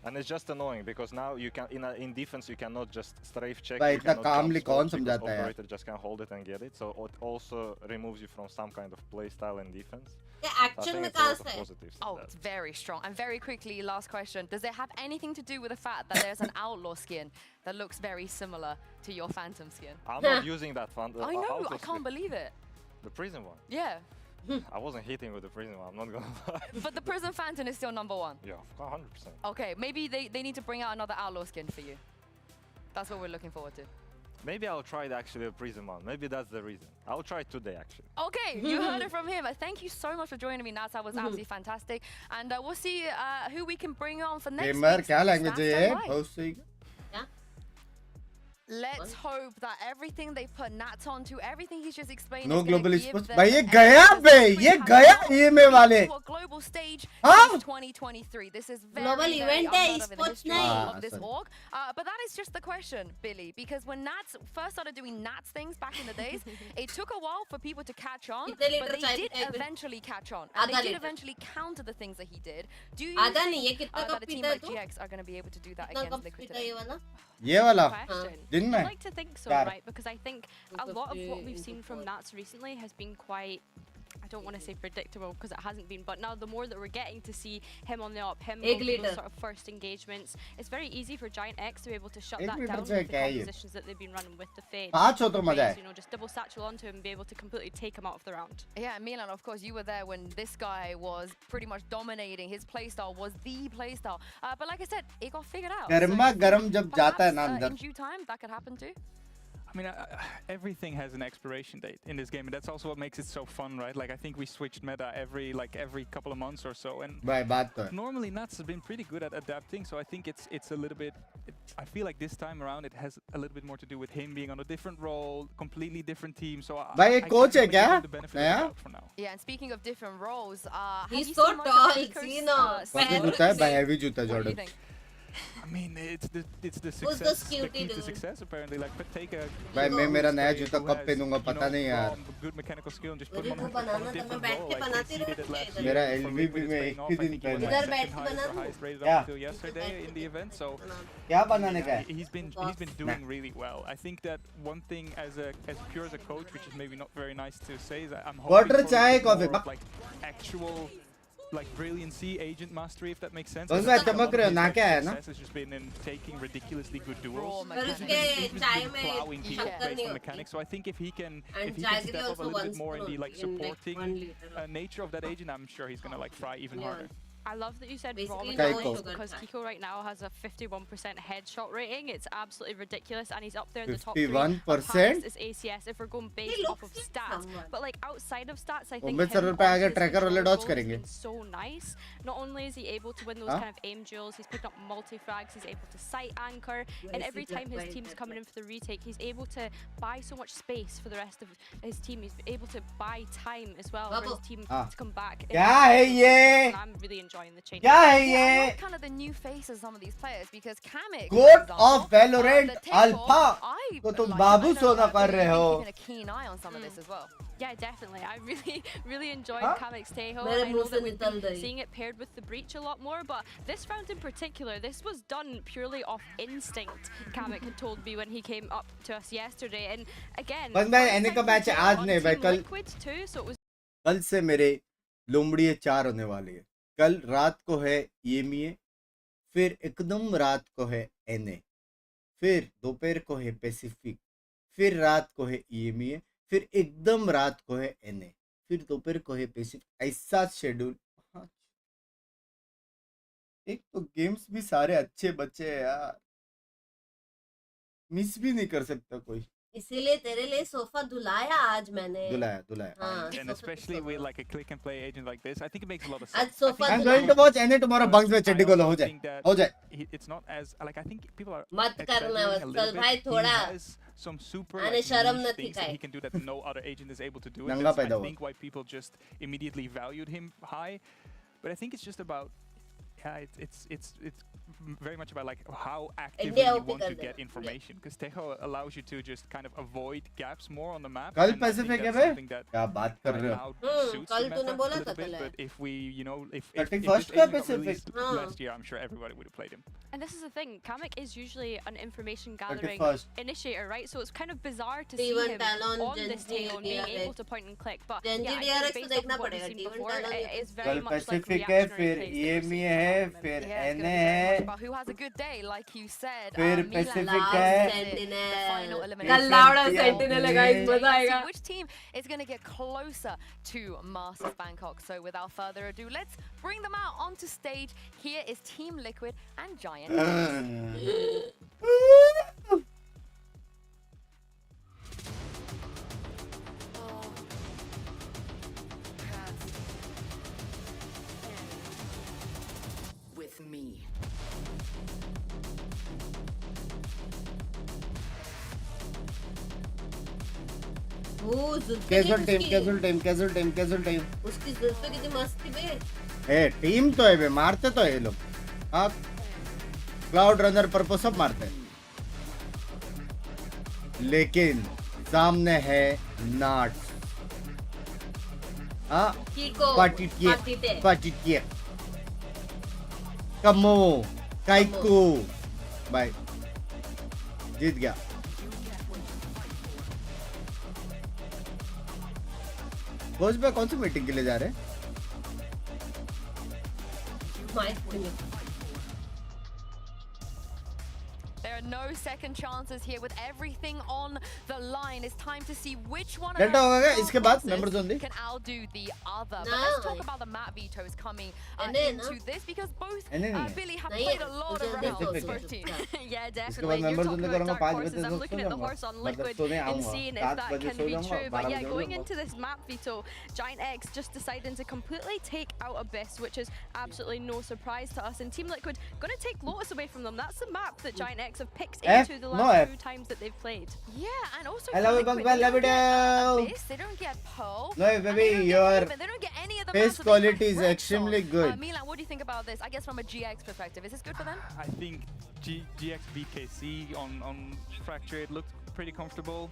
And it's just annoying because now you can in defense you cannot just strafe check. भाई इतना calmly कौन समझाता है? Operator just can hold it and get it. So it also removes you from some kind of play style in defense. Yeah, action में कहाँ से? Oh, it's very strong. And very quickly, last question: does it have anything to do with the fact that there's an outlaw skin that looks very similar to your phantom skin? I'm not using that phantom. I know. I can't believe it. The prison one. Yeah. I wasn't hitting with the prison one, I'm not gonna lie. But the prison phantom is still #1. Yeah, 100%. Okay, maybe they need to bring out another outlaw skin for you. That's what we're looking forward to. Maybe I'll try actually the prison one. Maybe that's the reason. I'll try it today actually. Okay, you heard it from him. Thank you so much for joining me, Nats. That was absolutely fantastic. And we'll see who we can bring on for next week. क्या language है? Let's hope that everything they put Nats onto, everything he's just explained. No global esports. भाई ये गया बे, ये गया EMEA वाले. Global stage 2023. This is very global event है esports नहीं. Of this org. But that is just the question, Billy, because when Nats first started doing Nats things back in the days, it took a while for people to catch on, but they did eventually catch on, and they did eventually counter the things that he did. Do you think that a team like GX are going to be able to do that against Liquid today? ये वाला दिन में I'd like to think so, right? Because I think a lot of what we've seen from Nats recently has been quite, I don't want to say predictable because it hasn't been, but now the more that we're getting to see him on the up, him on those sort of first engagements, it's very easy for Giant X to be able to shut that down with the compositions that they've been running with the Fade. You know, just double satchel onto him and be able to completely take him out of the round. Yeah, Milan, of course, you were there when this guy was pretty much dominating. His playstyle was the playstyle. But like I said, it got figured out. In due time, that could happen too. I mean, everything has an expiration date in this game, and that's also what makes it so fun, right? Like, I think we switched meta every couple of months or so, and normally Nats has been pretty good at adapting. So I think it's a little bit. I feel like this time around it has a little bit more to do with him being on a different role, completely different team. So I coach है क्या? For now. Yeah, and speaking of different roles, he's so tall. See no. heavy जूता Jordan. I mean, it's the success. The key to success apparently. Like, take a. भाई मैं मेरा नया जूता कब पहनूंगा पता नहीं यार. Good mechanical skill and just put him on a different role. Like, मेरा LVP में एक ही दिन पहना. इधर बैठ के बना. Highest rated until yesterday in the event. So क्या बनाने का है? He's been doing really well. I think that one thing as pure as a coach, which is maybe not very nice to say, is that I'm hoping for like actual. Like brilliancy, agent mastery, if that makes sense. Success has just been in taking ridiculously good duels. He's been plowing people based on mechanics. So I think if he can step up a little bit more and be like supporting nature of that agent, I'm sure he's gonna like fry even harder. I love that you said raw Basically, mechanics no because sugar Kiko right now has a 51% headshot rating. It's absolutely ridiculous, and he's up there in the top 51%? is ACS if we're going based off of stats. But like outside of stats, I think उम्मीद server पे आगे tracker वाले Dodge has करेंगे been so nice. Not only is he able to win those kind of aim duels, he's picked up multi-frags, he's able to sight anchor, and every time his team's coming in for the retake, he's able to buy so much space for the rest of his team. He's able to buy time as well for his team to come back. क्या है ये? I'm really enjoying the change. क्या है I ये? like kind of the new faces some of these players because Kamek, Goat of Valorant Alpha को तुम बाबू सोना कर रहे हो. Keeping a keen eye on some of this as well. Yeah, definitely. I really enjoyed Kamek's Teho. मेरे I know मुंह से that we've निकल been गई. seeing it paired with the Breach a lot more, but this round in particular, this was done purely off instinct. Kamek had told me when he came up to us yesterday, and again, बस मैं एने का match आज नहीं भाई कल Liquid too, so it was कल से मेरे लोमड़ी 4 होने वाली है. कल रात को है EMEA, फिर एकदम रात को है NA, फिर दोपहर को है पैसिफिक, फिर रात को है EMEA, फिर एकदम रात को है NA, फिर दोपहर को है पैसिफिक. ऐसा शेड्यूल. एक तो गेम्स भी सारे अच्छे बच्चे हैं यार, मिस भी नहीं कर सकता कोई. इसीलिए तेरे लिए सोफा धुलाया आज मैंने. धुलाया. And especially with like a click and play agent like this, I think it makes a lot of आज sense. Sofa I'm going to watch NA tomorrow. Bunks में चड्डी को लो हो जाए. It's not as like I think people are मत करना बस exaggerating a कल little भाई bit. थोड़ा. He has some super आने like, शर्म niche न things that दिखाए. he can do that no other agent is able to do. And नंगा that's, पैदा I हुआ. think why people just immediately valued him high. But I think it's just about it's very much about like how actively India you OP want कर to देगा. get information because Tejo allows you to just kind of avoid gaps more on the map. कल and I think Pacific है that's bay? something that क्या बात कर रहे हो? now suits the कल meta तूने a बोला little था bit, कल है. but if we, you know, if 31st this का agent got Pacific. released हाँ. last year, I'm sure everybody would have played him. And this is the thing, Kamek is usually an information gathering 31st. initiator, right? So it's kind of bizarre to see T1 him Talon, on this Gen G, table and being DRX. able to point and click. But Gen G, yeah, I DRX think तो based off देखना of what we've पड़ेगा. seen T1 before, Talon it is कल very much like Pacific है, reactionary फिर plays that we're EMEA seeing है, from him. फिर Yeah, it's NA gonna be very much है, about who has a good day, like you said. फिर Milan Pacific last है. visit, the final elimination. कल लाउडा FNC sentinel है guys, मजा See आएगा. which team is going to get closer to Masters Bangkok. So without further ado, let's bring them out onto stage. Here is Team Liquid and Giant. With me. वो जुल्फे casual की team. उसकी जुल्फे कितनी मस्त थी बे. ए team तो है बे, मारते तो है ये लोग. हाँ, क्लाउड रनर पर को सब मारते हैं, लेकिन सामने है नाट. हाँ, कीको, पाटिटिए, कमो, काइकू, भाई जीत गया. कोच भाई कौन सी मीटिंग के लिए जा रहे हैं? There are no second chances here with everything on the line. It's time to see which one of Delta our होगा इसके बाद forces member zone the. can outdo the other. But No. let's talk about the map vetoes coming into this because both Billy have नहीं, played a lot of rounds Pacific for है. team. Yeah, इसके definitely. बाद You're member talking zone about करूँगा, dark 5 horses. बजे I'm तक looking so at the जाऊँगा. horse on मतलब Liquid सोने and आऊँगा. seeing if 7 that बजे can सो be जाऊँगा, true. But 12 yeah, बजे going so into this map veto, Giant X just deciding to completely take out Abyss, which is absolutely no surprise to us. And Team Liquid going to take Lotus away from them. That's the map that Giant X have picked into the last 2 times that they've played. Yeah, and also I love it, Liquid, Bang, they love don't it, get yo. Abyss, they don't get Pearl. No, and baby, they don't get your Haven, they don't get any of the face maps that they quality have is Rex extremely on. good. Milan, what do you think about this? I guess from a GX perspective, is this good for them? I think GX beat KC on Fracture. It looked pretty comfortable.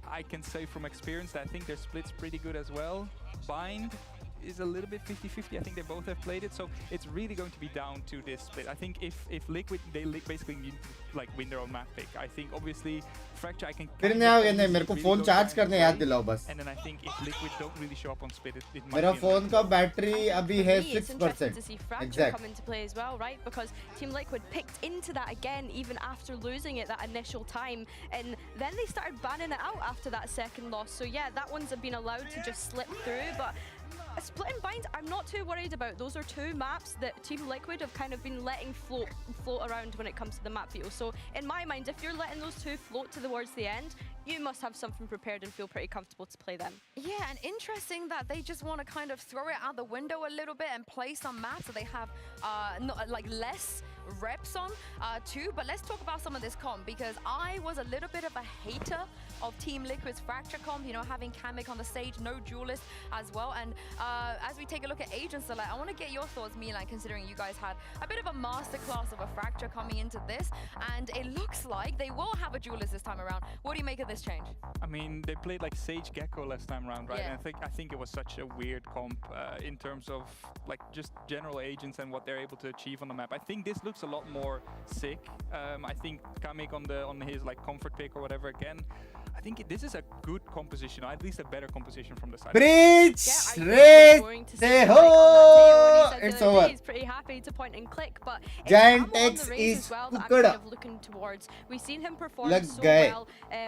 I can say from experience that I think their split's pretty good as well. Bind is a little bit 50-50. I think they both have played it, so it's really going to be down to this split. I think if Liquid, they basically need to like win their own map pick. I think obviously Fracture I can फिर नहीं आओगे नहीं, मेरे को phone charge करने याद दिलाओ बस. And then I think if Liquid don't really show up on split, it might मेरा be फोन का बैटरी अभी है It's interesting 6%. to see Fracture Exact. come into play as well, right? Because Team Liquid picked into that again, even after losing it that initial time, and then they started banning it out after that second loss. So yeah, that one's been allowed to just slip through, but Split and Bind, I'm not too worried about. Those are two maps that Team Liquid have kind of been letting float around when it comes to the map feel. So in my mind, if you're letting those two float towards the end, you must have something prepared and feel pretty comfortable to play them. Yeah, and interesting that they just want to kind of throw it out the window a little bit and play some maps that they have less reps on too. But let's talk about some of this comp, because I was a little bit of a hater of Team Liquid's Fracture comp, you know, having Kamek on the stage, no duelist as well. And as we take a look at Agent Select, I want to get your thoughts, Milan, considering you guys had a bit of a masterclass of a Fracture coming into this, and it looks like they will have a duelist this time around. What do you make of this change? I mean, they played like Sage Gecko last time around, right? Yeah. And I think it was such a weird comp in terms of like just general agents and what they're able to achieve on the map. I think this looks a lot more sick. I think Kamek on his like comfort pick or whatever again. I think this is a good composition, or at least a better composition from the side. Breach! It's over. He's pretty happy to point and click, but Giant X is kind of looking towards. We've seen him perform so well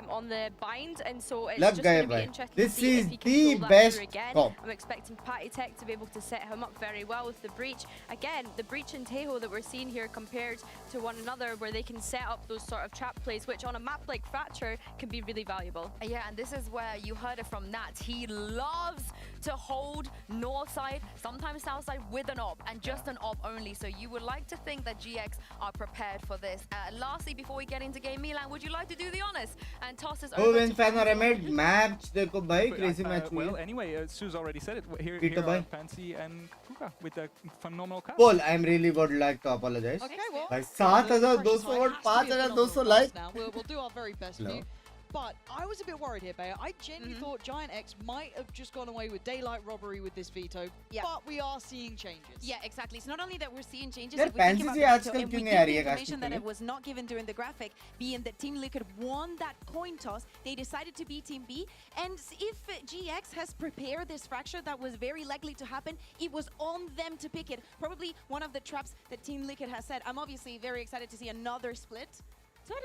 on the bind, and so it's just going to be interesting to see if he can pull that through again. I'm expecting Patty Tech to be able to set him up very well with the breach. Again, the breach and Tejo that we're seeing here compared to one another, where they can set up those sort of trap plays, which on a map like Fracture can be really valuable. Yeah, and this is where you heard it from Nat. He loves to hold north side, sometimes south side with an op, and just an op only. So you would like to think that GX are prepared for this. Lastly, before we get into game, Milan, would you like to do the honors and toss this over to Fan match? देखो भाई, crazy match. Well, anyway, Sue's already said it. Here are Pansy and Kuka with a phenomenal cast. Paul, I really would like to apologize. Okay, well, 7,200 5,200 now. We'll do our very best for you. But I was a bit worried here, Bayer. I genuinely thought Giant X might have just gone away with daylight robbery with this veto, but we are seeing changes. Yeah, exactly. It's not only that we're seeing changes, Yaar, if we think about the veto, and we give the information information that it was not given during the graphic, being that Team Liquid won that coin toss, they decided to be Team B, and if GX has prepared this Fracture that was very likely to happen, it was on them to pick it. Probably one of the traps that Team Liquid has said. I'm obviously very excited to see another split. I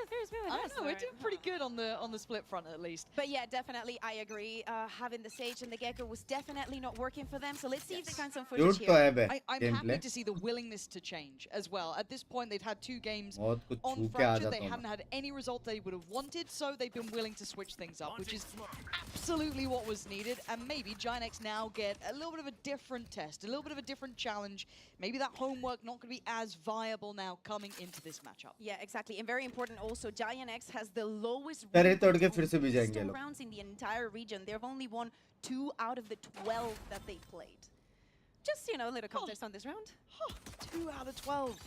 don't know, we're doing pretty good on the split front at least. But yeah, definitely, I agree. Having the Sage and the Gecko was definitely not working for them. So let's see if they find some footage here. I'm happy to see the willingness to change as well. At this point, they'd had 2 games on Fracture. They hadn't had any result they would have wanted, so they've been willing to switch things up, which is absolutely what was needed. And maybe Giant X now get a little bit of a different test, a little bit of a different challenge. Maybe that homework not going to be as viable now coming into this matchup. Yeah, exactly. And very important also, Giant X has the lowest rounds in the entire region. They've only won 2 out of the 12 that they played. Just, you know, a little context on this round. 2 out of 12.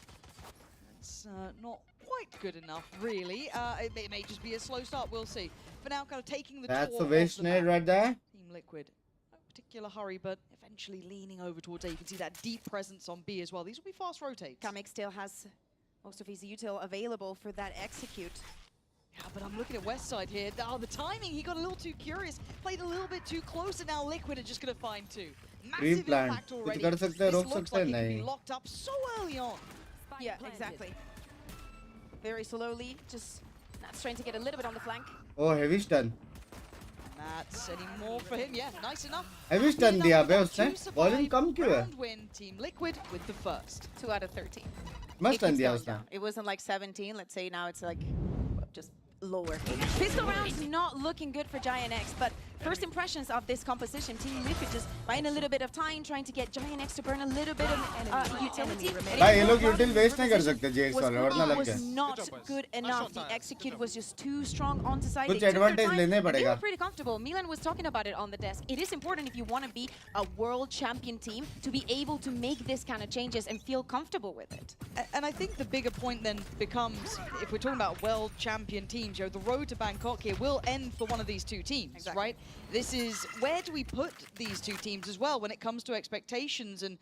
That's not quite good enough, really. It may just be a slow start, we'll see. For now, kind of taking the That's a waste right there. Team Liquid, no particular hurry, but eventually leaning over towards A. You can see that deep presence on B as well. These will be fast rotates. Kamek still has most of his util available for that execute. Yeah, but I'm looking at West Side here. Oh, the timing, he got a little too curious. Played a little bit too close, and now Liquid are just going to find 2. Massive impact already. This looks like it can be locked up so early on. Yeah, exactly. Very slowly, just Nat's trying to get a little bit on the flank. Oh, heavy stun. That's any more for him, yeah, nice enough. Heavy stun दिया बे उसने. Volume कम क्यों है? Round win, Team Liquid with the first. 2 out of 13. Must stun दिया उसने. It wasn't like 17, let's say now it's like just lower. Pistol rounds not looking good for Giant X, but first impressions of this composition, Team Liquid just buying a little bit of time, trying to get Giant X to burn a little bit of utility. भाई ये लोग util waste नहीं कर सकते GX वाले वरना लग was not good enough. The execute was just too strong onto side. कुछ advantage लेने पड़ेगा. They were pretty comfortable. Milan was talking about it on the desk. It is important if you want to be a world champion team to be able to make this kind of changes and feel comfortable with it. And I think the bigger point then becomes, if we're talking about world champion teams, you know, the road to Bangkok here will end for one of these 2 teams, right? This is, where do we put these 2 teams as well when it comes to expectations and,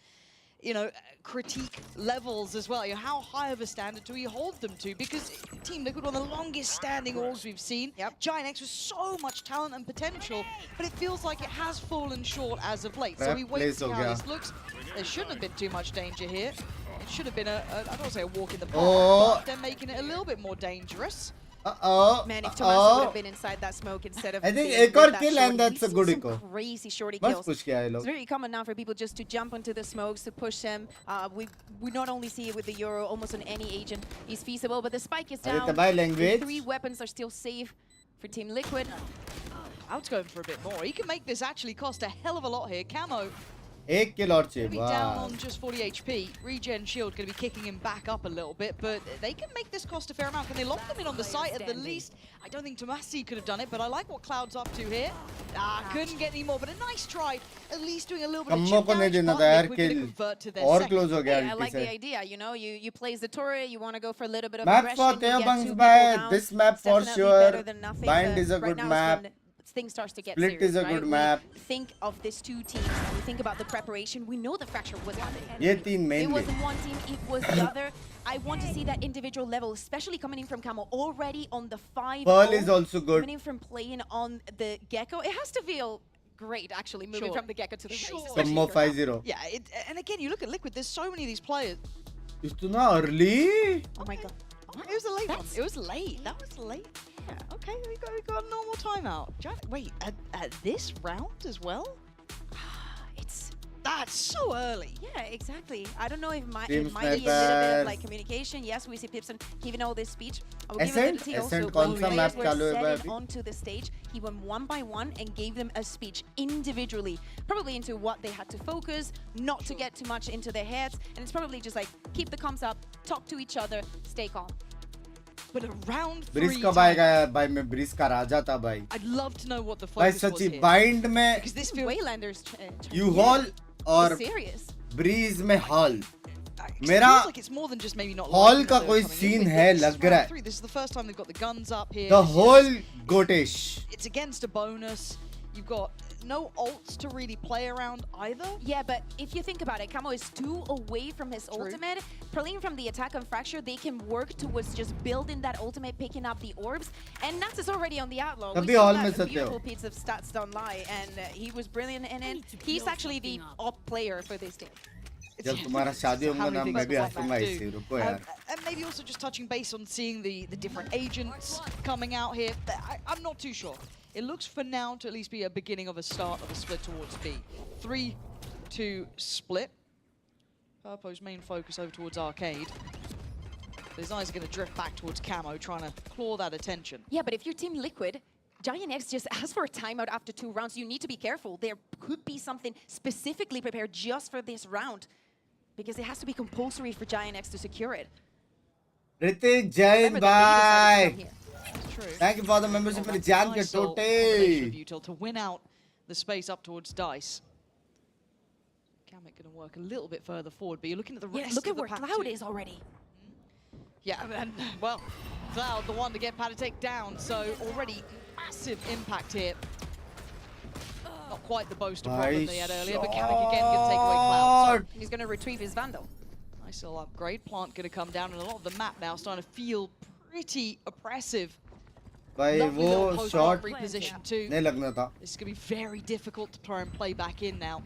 you know, critique levels as well? You know, how high of a standard do we hold them to? Because Team Liquid, one of the longest standing orgs we've seen. Giant X with so much talent and potential, but it feels like it has fallen short as of late. So we wait to see how this looks. There shouldn't have been too much danger here. It should have been I don't want to say a walk in the park, but they're making it a little bit more dangerous. Man, if Tommaso would have been inside that smoke instead of I think being एक और with that kill and shorty, that's a we've good seen eco. some crazy shorty बस kills. push किया है It's लोग. very common now for people just to jump into the smokes to push him. We not only see it with the Euro, almost on any agent is feasible, but the spike is down. तबाही language. The 3 weapons are still safe for Team Liquid. Cloud's going for a bit more. He can make this actually cost a hell of a lot here. Camo एक kill और चाहिए. be down on just 40 HP. Regen shield going to be kicking him back up a little bit, but they can make this cost a fair amount. Can they lock them in on the site at the least? I don't think Tomasi could have done it, but I like what Cloud's up to here. Couldn't get any more, but a nice try. At least doing a little bit of chip damage, but Liquid going to convert to their और second. close हो गया. I like the idea, you know, you place the turret, you want to go for a little bit of Map aggression, for Theo you get 2 Bunks people by down. this map It's for definitely sure. better than nothing, Bind but is a right good now is map. when things starts to get Split serious, is a right? good We map. think of these 2 teams, and we think about the preparation. We know the fracture was happening. ये तीन It mainly. wasn't one team, it was the other. I want to see that individual level, especially coming in from Camo, already on the 5. Pearl is also good. Coming in from playing on the Gecko, it has to feel great, actually, moving from the Gecko to the race. Combo 5-0. Yeah, and again, you look at Liquid, there's so many of these players. इतना early? Oh my god. It was a late one. It was late. That was late. Yeah, okay, we got a normal timeout. Wait, at this round as well? That's so early. Yeah, exactly. I don't know if it might Team be a little bit of snipers. like communication. Yes, we see Pipson giving all this speech. I will give Ascent? it to Tito. Ascent So कौन when सा players map were चालू है setting अभी? onto the stage, he went one by one and gave them a speech individually, probably into what they had to focus, not to get too much into their heads, and it's probably just like keep the comms up, talk to each other, stay calm. But around bridge 3 कब आएगा यार भाई मैं bridge का राजा था भाई. I'd love to know what the भाई focus was सच्ची here. bind में Because this feels Waylanders. you haul और serious. ब्रिज में haul. it मेरा feels like it's more than just maybe not haul liking का that कोई they're coming in scene with. है This is लग round रहा है. 3. This is the first time they've got the guns up here. The whole goatish. It's against a bonus. You've got no ults to really play around either. Yeah, but if you think about it, Camo is 2 away from his ultimate. Praline from the attack and fracture, they can work towards just building that ultimate, picking up the orbs. And Nats is already on the outlaw. तभी We saw all में that सकते beautiful हो. piece of stats don't lie, and he was brilliant in it. He's actually the op player for this team. जब तुम्हारा शादी होगा ना मैं भी हंसूंगा इसे रुको यार. And maybe also just touching base on seeing the different agents coming out here. I'm not too sure. It looks for now to at least be a beginning of a start of a split towards B. 3-2 split. Purpo's main focus over towards Arcade. But his eyes are going to drift back towards Camo, trying to claw that attention. Yeah, but if you're Team Liquid, Giant X just asked for a timeout after 2 rounds. You need to be careful. There could be something specifically prepared just for this round, because it has to be compulsory for Giant X to secure it. Hrithik Jain भाई. True. Thank you for the membership for Jan के टोटे. To win out the space up towards Dice. Kamek going to work a little bit further forward, but you're looking at the rest Look of at the where pack Cloud too. is already. Yeah, and well, Cloud the one to get Patatek down, so already massive impact here. Not quite the boaster problem they had earlier, but Kamek again going to take away Cloud. So he's going to retrieve his Vandal. Nice little upgrade. Plant going to come down, and a lot of the map now starting to feel pretty oppressive. भाई वो shot reposition too. नहीं लगना था. This is going to be very difficult to try and play back in now.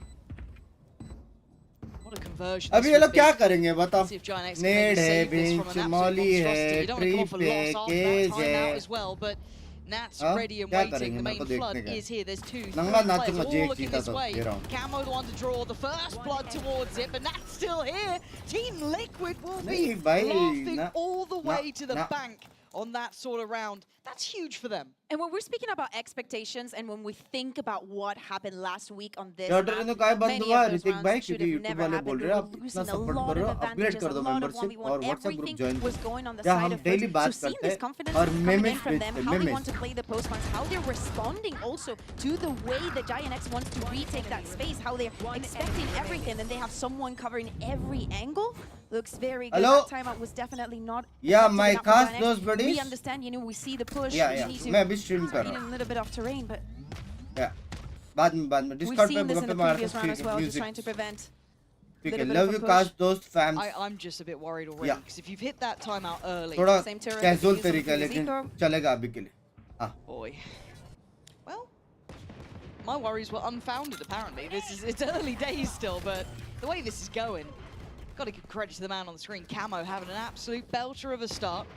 What a conversion. अभी ये लोग क्या करेंगे बताओ? See if Giant X can नेड maybe है, save this from Binks, an absolute मॉली है, monstrosity. You don't want to trip go for है, loss after cage that timeout है. as well, but Nats हाँ? ready and क्या waiting. करेंगे The मेरे को main flood देखने का. is here. There's 2 नंगा नाच players में all जेक looking जीता this था way. ये round. Camo the one to draw the first blood towards it, but Nats still here. Team Liquid will be नहीं भाई, laughing all the ना- way to the ना- bank on that sort of round. That's huge for them. And when we're speaking about expectations and when we think about what happened last week on this Charter map, ने कहा बंद many हुआ of those Hrithik rounds भाई should क्योंकि have YouTube never वाले happened. बोल We रहे हैं were आप losing इतना a सपोर्ट lot कर रहे of हो अपग्रेड advantages, कर a दो lot of मेंबरशिप 1v1. और WhatsApp group Everything join was going on the क्या side हम of डेली first. बात So seeing करते this हैं confidence और coming in mimics from them, how they want mimics to play the post ones, how they're responding also to the way that Giant X wants to retake that space, how they're expecting everything, and they have someone covering every angle. Looks very good. Hello? That timeout was definitely not Yeah, effective my enough for cast Giant X. those buddies. We understand, you know, we see the push. Yeah, we yeah. need to मैं अभी stream कर beat रहा a हूँ. little bit off terrain, but Yeah. बाद में we've Discord पे seen this in group the पे मारते previous round as well, just music trying to prevent ठीक है. little bit love of a you push. Cast दोस्त fams. I'm just a bit worried already, Yeah. because if you've hit that timeout early, थोड़ा Same turret, casual use them तरीका for है the लेकिन Zico. चलेगा अभी के लिए. हाँ. boy. Well, my worries were unfounded apparently. It's early days still, but the way this is going, got to give credit to the man on the screen. Camo having an absolute belter of a start.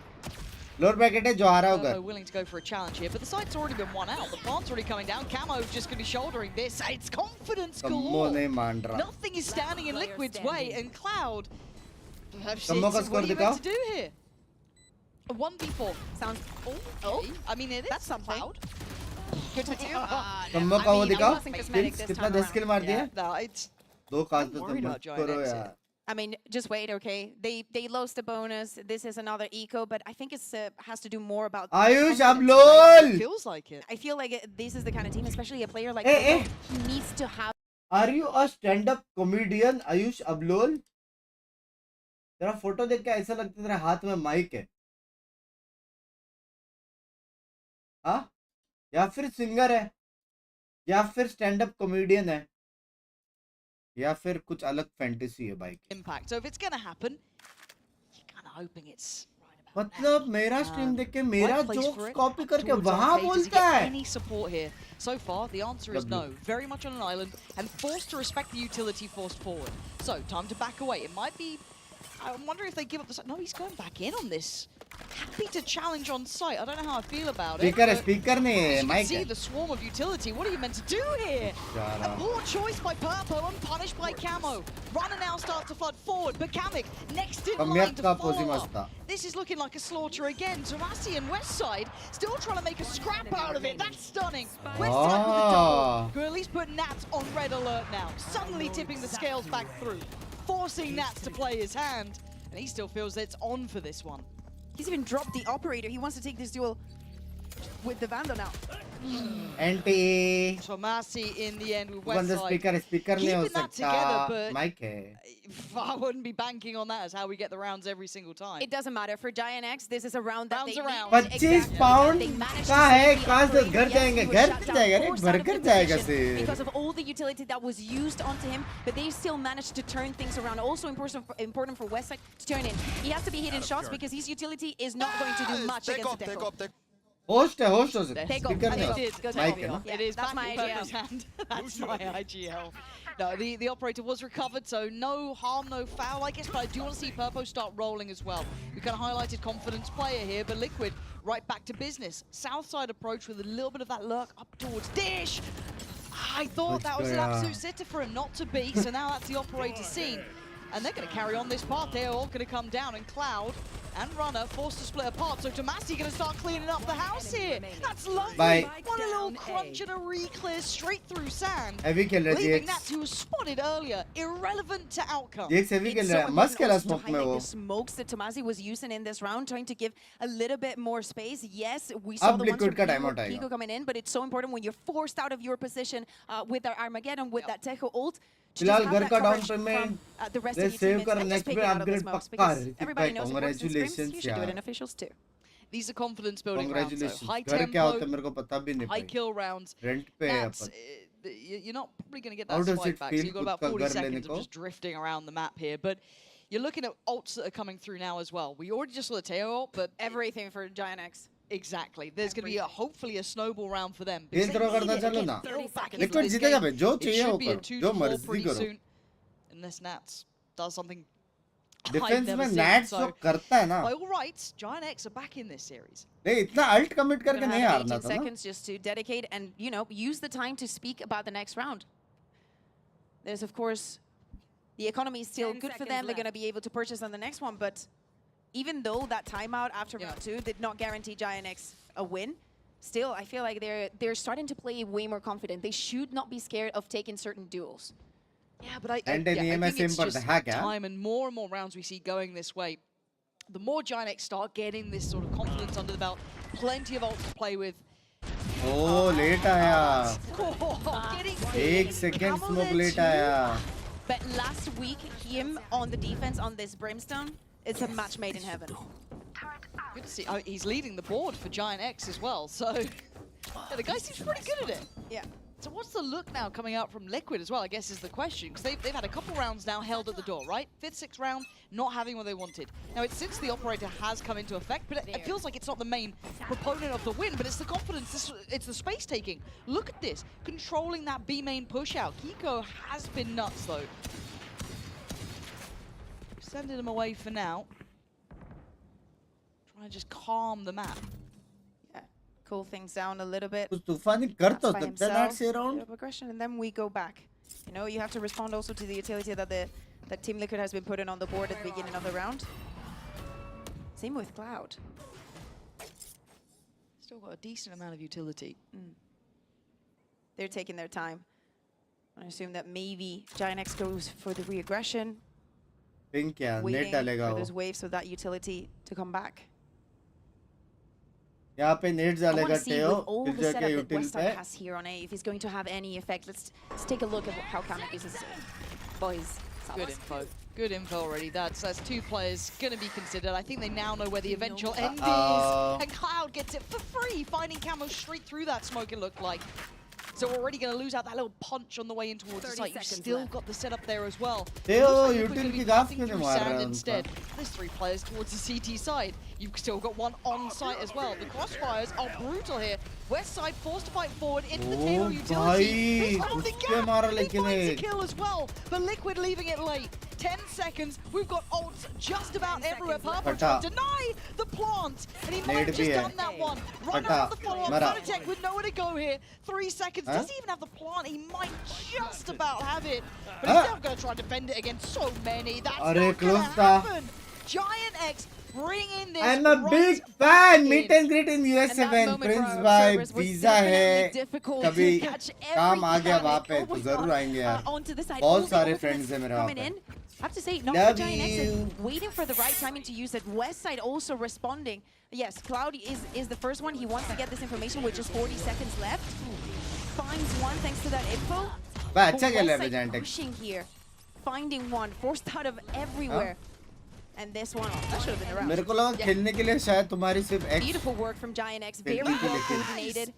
Lower bracket है जो आ रहा होगा. Willing to go for a challenge here, but the site's already been won out. The plant's already coming down. Camo's just going to be shouldering this. It's confidence galore. Nothing is standing in Liquid's way, and Cloud have what are you meant to do here? A 1v4 sounds okay. I mean, it is. That's some Cloud. Good to do. Kammo का वो दिखाओ. कितना 10 kill मार दिया? No, it's. दो काज तो तुम मत करो यार. I mean, just wait, okay? They lost the bonus. This is another eco, but I think it's has to do more about. Ayush, Ablol. Feels like it. I feel like this is the kind of team, especially a player like he needs to have. Are you a stand-up comedian, Ayush Ablol? तेरा photo देख के ऐसा लगता है तेरे हाथ में mic है. हाँ? या फिर सिंगर है, या फिर स्टैंड-अप कॉमेडियन है, या फिर कुछ अलग फैंटेसी है भाई. Impact. So if it's gonna happen, you're kind of hoping it's. मतलब मेरा स्ट्रीम देख के मेरा जोक्स कॉपी करके वहाँ बोलता है. Any support here? So far, the answer is no. Very much on an island and forced to respect the utility forced forward. So time to back away. It might be. I wonder if they give up the. No, he's going back in on this. Happy to challenge on site. I don't know how I feel about it. Speaker नहीं है, mic see the swarm of utility. What are you meant to do here? A poor choice by Purpo, unpunished by Camo. Runner now starts to flood forward. Bakamic next in line to follow up. This is looking like a slaughter again. Tomasi and Westside still trying to make a scrap out of it. That's stunning. Westside with a double. Who at least put Nats on red alert now. Suddenly tipping the scales back through. Forcing Nats to play his hand. And he still feels that it's on for this one. He's even dropped the operator. He wants to take this duel with the Vandal now. Anti. Tomasi in the end with Westside. Speaker नहीं हो सकता. Mic है. I wouldn't be banking on that as how we get the rounds every single time. It doesn't matter for Giant X. This is a round that rounds they around. 25 pound का है. कहाँ से घर जाएंगे? घर जाएगा रे. भरकर जाएगा से. Because of all the utility that was used onto him, but they still managed to turn things around. Also important for Westside to turn in. He has to be hitting shots because his utility is not going to do much against the Deco. Host है. Take off. Mic है ना. It is. That's my IGL. That's my IGL. No, the operator was recovered, so no harm, no foul, I guess. But I do want to see Purpo start rolling as well. We kind of highlighted confidence player here, but Liquid right back to business. South side approach with a little bit of that lurk up towards Dish. I thought that was an absolute sitter for him not to beat, so now that's the operator scene. And they're going to carry on this part. They're all going to come down, and Cloud and Runner forced to split apart. So Tomasi going to start cleaning up the house here. That's lovely. What a little crunch and a re-clear straight through sand. Heavy kill है leaving that who was spotted earlier, irrelevant to outcome. GX heavy kill है. मस्त खेला smoke में वो. The smokes that Tomasi was using in this round, trying to give a little bit more space. Yes, we saw the ones from Pico coming in, but it's so important when you're forced out of your position with our Armageddon, with that Tejo ult. फिलहाल घर का down payment ले save कर next पे upgrade पक्का है. Congratulations यार. These are confidence building rounds. So high घर क्या होता है मेरे को पता भी नहीं. High kill rounds. Rent पे है अपन. You're not probably going to get that spike back. So you've got about 40 seconds of just drifting around the map here. But you're looking at ults that are coming through now as well. We already just saw the Teo ult, but everything for Giant X. Exactly. There's going to be hopefully a snowball round for them. Liquid जीतेगा बे. जो चाहिए वो करो. जो मर्जी करो. Unless Nats does something. Defense में Nats जो करता है ना. By all rights, Giant X are back in this series. नहीं इतना alt commit करके नहीं हारना था ना. Seconds just to dedicate and use the time to speak about the next round. There's of course the economy is still good for them. They're going to be able to purchase on the next one, but even though that timeout after round 2 did not guarantee Giant X a win, still I feel like they're starting to play way more confident. They should not be scared of taking certain duels. Yeah, but I think it's just time and more rounds we see going this way. The more Giant X start getting this sort of confidence under the belt, plenty of ults to play with. Oh, late आया. 1 second smoke late आया. But last week, him on the defense on this Brimstone, it's a match made in heaven. Good to see. Oh, he's leading the board for Giant X as well, so yeah, the guy seems pretty good at it. Yeah. So what's the look now coming out from Liquid as well, I guess is the question, because they've had a couple rounds now held at the door, right? 5th, 6th round, not having what they wanted. Now, it's since the operator has come into effect, but it feels like it's not the main proponent of the win, but it's the confidence, it's the space taking. Look at this, controlling that B main push out. Kiko has been nuts though. Sending him away for now. Trying to just calm the map. Yeah, cool things down a little bit. कुछ तूफानी कर तो That's by सकता है that himself. say round. Bit of aggression, and then we go back. You know, you have to respond also to the utility that Team Liquid has been putting on the board at the beginning of the round. Same with Cloud. Still got a decent amount of utility. They're taking their time. I assume that maybe Giant goes for the re-aggression, Pink क्या net waiting डालेगा for वो. those waves of that utility to come back. यहाँ पे net I want डालेगा to see Teo. with all फिर the जाके setup that util Westside पे. has here on A, if he's going to have any effect. Let's take a look at how Kamek uses boys. Good info. Good info already. That's 2 players going to be considered. I think they now know where the eventual end is. And Cloud gets it for free, finding Camo straight through that smoke, it looked like. So we're already going to lose out that little punch on the way in towards the site. You've still got the setup there as well. Teo util की गाफ क्यों नहीं मार रहा है instead. There's 3 players towards the CT side. You've still got 1 on site as well. The crossfires are brutal here. West side forced to fight forward into the Teo utility. He's on the gap. He finds a kill as well. But Liquid leaving it late. 10 seconds. We've got ults just about everywhere. Purple trying to deny the plant. And he might have just done that one. Run out the follow-up. Fanatec with nowhere to go here. 3 seconds. Does he even have the plant? He might just about have it. But he's never going to try and defend it against so many. That's not going to happen. Giant X bring in this. I'm a big fan. Meet and greet in US7. Prince भाई visa है. कभी काम आ गया वहाँ पे तो जरूर आएंगे यार. बहुत सारे friends हैं मेरे वहाँ पे. I have to say, not for Giant X is waiting for the right timing to use it. Westside also responding. Yes, Cloud is the first one. He wants to get this information with just 40 seconds left. Finds one thanks to that info. भाई अच्छा खेल रहा है Westside Giant X. pushing here, finding one, forced out of everywhere. And this one, that should have been around. मेरे को लगा खेलने के लिए शायद तुम्हारी सिर्फ X. Beautiful work from Giant X. Very well coordinated.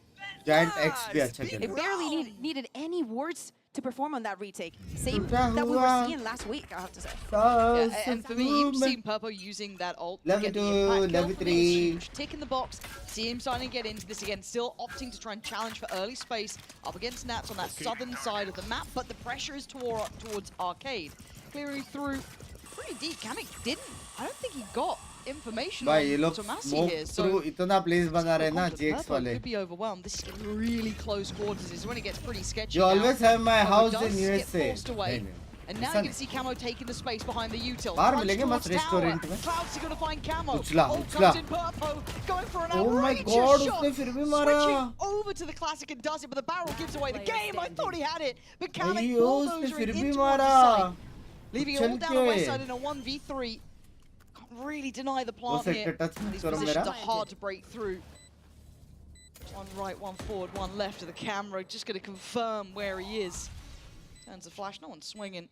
Giant X भी अच्छा खेल. It barely needed any words to perform on that retake. Same that we were seeing last week, I have to say. Yeah, and for me, you've seen Purple using that ult to get the impact kill. For me, it's huge. Tick in the box. See him starting to get into this again. Still opting to try and challenge for early space up against Nats on that southern side of the map, but the pressure is towards Arcade. Clearing through pretty deep. Kamek didn't. I don't think he got information भाई ये on लोग Tomasi here. So through इतना place बना रहे हैं ना GX वाले. could be overwhelmed. This is really close quarters. This is when it gets pretty sketchy. You always have my house in Get USA. forced away. And now you can see Camo taking the space behind the util. बाहर मिलेंगे मस्त restaurant में. Cloud's going to find Camo. उछला. Comes in Purpo, going for an Oh my outrageous God, shot. उसने फिर भी मारा. Switching over to the classic and does it, but the barrel gives away the game. I thought he had it, but Kamek उसने bulldozer फिर it भी into मारा. the side. Leaving it all चल down the west के. side in a 1v3. Can't really deny the plant वो here. sector touch These करो positions मेरा. are hard to break through. One right, one forward, one left of the camera. Just going to confirm where he is. Turns the flash, no one's swinging.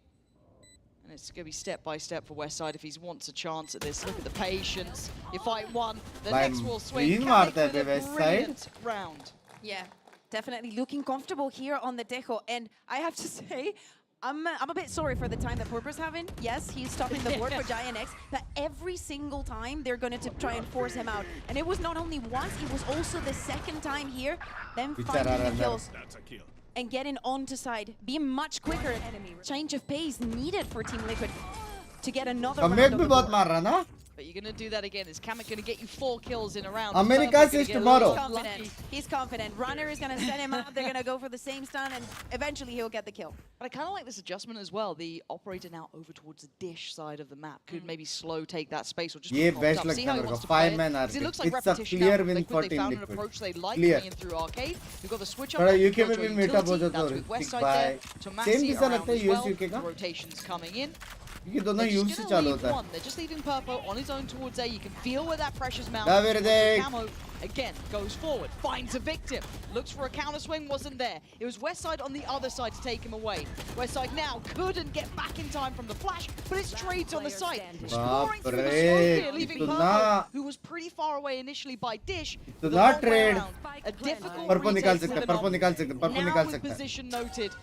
And it's going to be step by step for Westside if he wants a chance at this. Look at the patience. You fight one, the next will swing. Kamek with a brilliant round. Yeah, definitely looking comfortable here on the deco. And I have to say, I'm a bit sorry for the time that Purpur's having. Yes, he's stopping the board for Giant X, but every single time they're going to try and force him out. And it was not only once, it was also the second time here, them finding the kills and getting onto side, being much quicker. Change of pace needed for Team Liquid to get another round कमेक on भी the बहुत board. मार रहा ना. But you're going to do that again. Is Kamek going to get you 4 kills in a round? America says tomorrow. He's confident. Runner is going to set him up. They're going to go for the same stun, and eventually he'll get the kill. But I kind of like this adjustment as well. The operator now over towards the dish side of the map could maybe slow take that space or just ये be best up. See लगता how है he मेरे wants को. to play 5-man it. 'Cause it looks like it's a repetition clear now. win Liquid, for they Team found an Liquid. approach they like Clear. coming in through Arcade. We've got the switch up. थोड़ा there, UK में Jojo भी meet up हो utility, जाता that's है. with West Big side bye. there. Same Tomasi जैसा around लगता है as US well. UK का. The rotations coming in. ये दोनों They're यूज just से gonna चालू leave होता है. one. They're just leaving Purpo on his own towards A. You can feel where that pressure's Da mounting. verdik. Camo again goes forward, finds a victim, looks for a counter swing, wasn't there. It was Westside on the other side to take him away. Westside now couldn't get back in time from the flash, but it's trades on the side. Exploring through the smoke here, leaving Purpo, who was pretty far away initially by Dish. तो the ना long way trade. around. A difficult Purpo निकाल retake सकता है. for Purpo them. निकाल सकता है. Purpo Now निकाल with सकता है. position noted.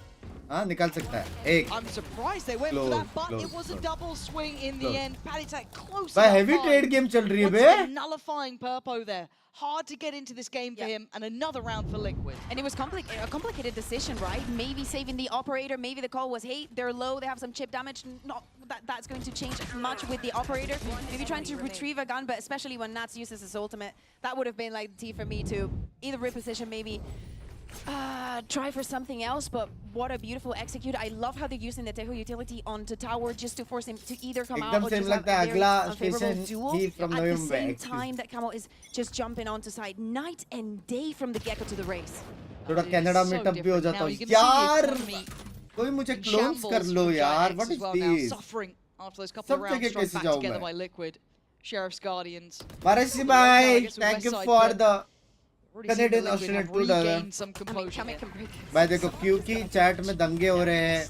हाँ निकाल सकता है. एक. I'm surprised they went for that, but it was a double swing in the end. Patty close. भाई heavy trade game चल रही है बे. Nullifying Purpo there. hard to get into this game for him, and another round for Liquid. And it was a complicated decision, right? Maybe saving the operator, maybe the call was, hey, they're low, they have some chip damage. Not that's going to change much with the operator. Maybe trying to retrieve a gun, but especially when Nats uses his ultimate, that would have been like the T for me to either reposition, maybe try for something else. But what a beautiful execute. I love how they're using the Teho utility onto tower just to force him to either come out or just have a very unfavorable duel. At the same time that Camel is just jumping onto side night and day from the get-go to the race. थोड़ा Canada में टप भी हो जाता हूँ यार कोई मुझे clones कर लो यार what is this सब जगह कैसे जाऊँ मैं Sheriff's Guardians. Marasi bhai, thank you for the Canadian Australian $2. भाई देखो क्योंकि चैट में दंगे हो रहे हैं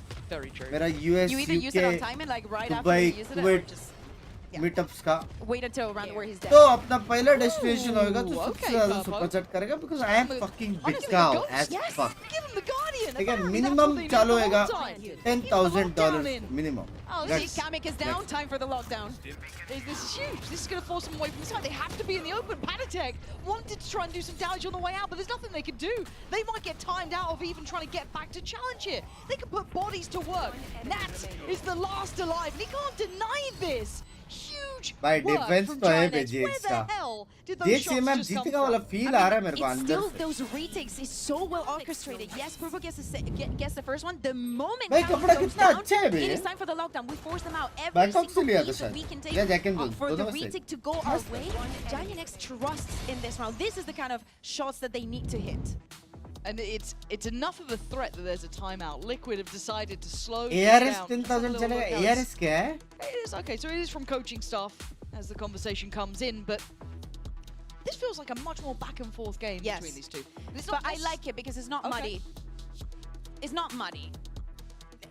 मेरा US UK Dubai Kuwait meetups का तो अपना पहला डेस्टिनेशन होगा तो सबसे ज़्यादा सुपर चैट करेगा because I am fucking big cow as fuck ठीक है मिनिमम चालू होगा $10,000 minimum. Oh, Kamek is down. Time for the lockdown. This is huge. This is going to force them away from the side. They have to be in the open. Panatek wanted to try and do some damage on the way out, but there's nothing they can do. They might get timed out of even trying to get back to challenge here. They can put bodies to work. Nat is the last alive, and he can't deny this. Huge by defense तो है पे GX का GX से मैं जीतेगा वाला feel आ रहा है मेरे को अंदर से those retakes is so well orchestrated. Yes, Purple gets the first one. The moment भाई कपड़ा कितना अच्छा है बे it is time for the lockdown. We force them out every single piece that we can take for the retake to go our way. Giant X trusts in this round. This is the kind of shots that they need to hit. And it's enough of a threat that there's a timeout. Liquid have decided to slow ARS down. 10,000 चलेगा ARS क्या है? It is okay. So it is from coaching staff as the conversation comes in, but this feels like a much more back and forth game between these two. But I like it because it's not muddy. It's not muddy.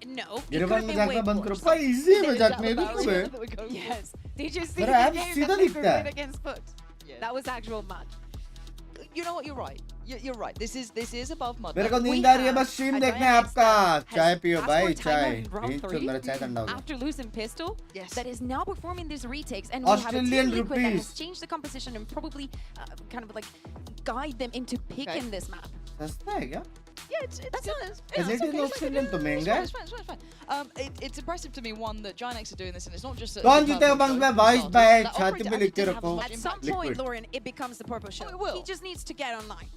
No. It could have been way worse. Easy मजाक में भी yes. Did you see the game that they played against Foot? Yeah. That was actual mud. You know what? You're right. You're right. This is above mud. मेरे को नींद आ रही है बस stream देखना है आपका चाय पियो भाई चाय मेरा चाय ठंडा हो गया after losing pistol that is now performing these retakes and Australian we have a team rupees that has changed the composition and probably kind of like guide them into picking this map. सस्ता है क्या? Yeah, it's Canadian Australian तो महंगा है. It's fine. It's impressive to me one that Giant X are doing this and it's not just. कौन जीतेगा बंग में voice by छाती पे लिख के रखो. At some point, Lauren, it becomes the purple show. He just needs to get online.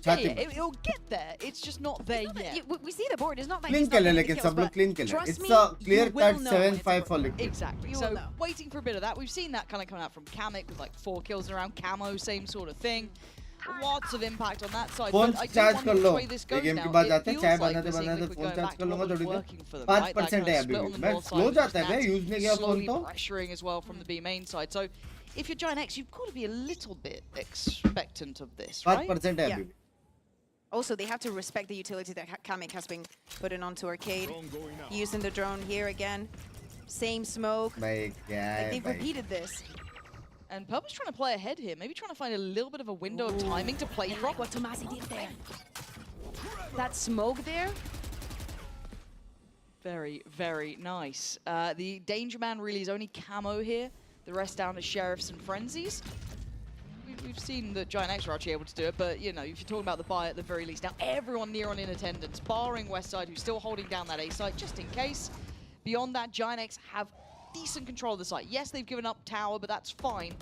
It'll get there. It's just not there yet. We see the board. It's not like clean कर ले लेकिन सब लोग clean कर ले. It's a clear cut 7-5 for Liquid. Exactly. So waiting for a bit of that. We've seen that kind of coming out from Kamek with like 4 kills around Camo, same sort of thing. Lots of impact on that side. Phone charge कर लो ये game के बाद जाते हैं चाय बनाते phone charge कर लूंगा थोड़ी देर 5% है अभी मैं स्लो जाता है मैं यूज नहीं किया फोन तो pressuring as well from the B main side. So if you're Giant X, you've got to be a little bit expectant of this, right? 5% है अभी. Also, they have to respect the utility that Kamek has been putting onto Arcade. Using the drone here again. Same smoke. Like they've repeated this. And Purple's trying to play ahead here, maybe trying to find a little bit of a window of timing to play from. What Tomasi did there. That smoke there. Very, very nice. The Danger Man really is only Camo here. The rest down to Sheriffs and Frenzies. We've seen that Giant X are actually able to do it, but you know, if you're talking about the buy at the very least, now everyone near on in attendance, barring Westside, who's still holding down that A site just in case. Beyond that, Giant X have decent control of the site. Yes, they've given up tower, but that's fine.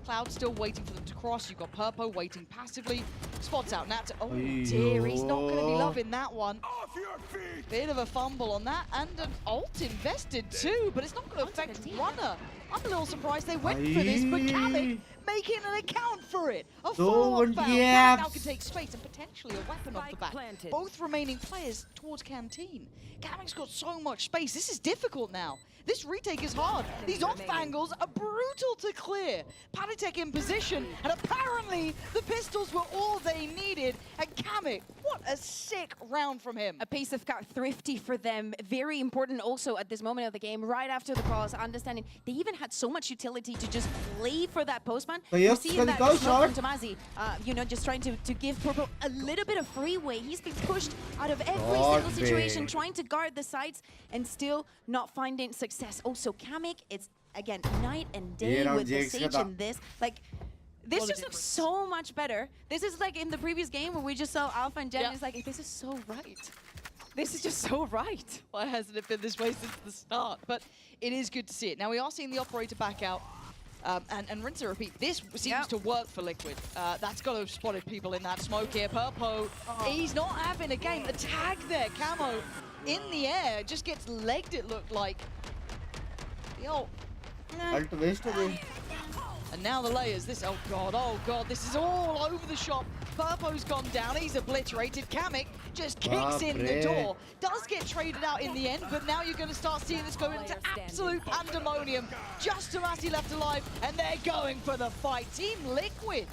Cloud's still waiting for them to cross. You've got Purpo waiting passively. Spots out Nat. Oh dear, he's not going to be loving that one. Bit of a fumble on that, and an ult invested too, but it's not going to affect Runner. I'm a little surprised they went for this, but Kamek making an account for it. A follow-up foul. Now can take space and potentially a weapon off the back. Both remaining players towards Canteen. Kamek's got so much space. This is difficult now. This retake is hard. These off angles are brutal to clear. Panatek in position, and apparently the pistols were all they needed. And Kamek, what a sick round from him. A pace of cut thrifty for them. Very important also at this moment of the game, right after the pause, understanding they even had so much utility to just play for that postman. We're seeing that from Tomasi, you know, just trying to give Purple a little bit of freeway. He's been pushed out of every single situation, trying to guard the sides and still not finding success. Also, Kamek, it's again night and day with the Sage in this. Like, This just looks so much better. This is like in the previous game where we just saw Alpha and Jen. It's like, this is so right. This is just so right. Why hasn't it been this way since the start? But it is good to see it. Now, we are seeing the operator back out. And rinse and repeat. This seems to work for Liquid. That's got to have spotted people in that smoke here. Purpo, he's not having a game. The tag there, Camo in the air, just gets legged, it looked like. Yo. And now the layers. This, oh god, this is all over the shop. Purpo's gone down, he's obliterated. Kamek just kicks in the door. Does get traded out in the end, but now you're going to start seeing this go into absolute pandemonium. Just Tomasi left alive, and they're going for the fight. Team Liquid.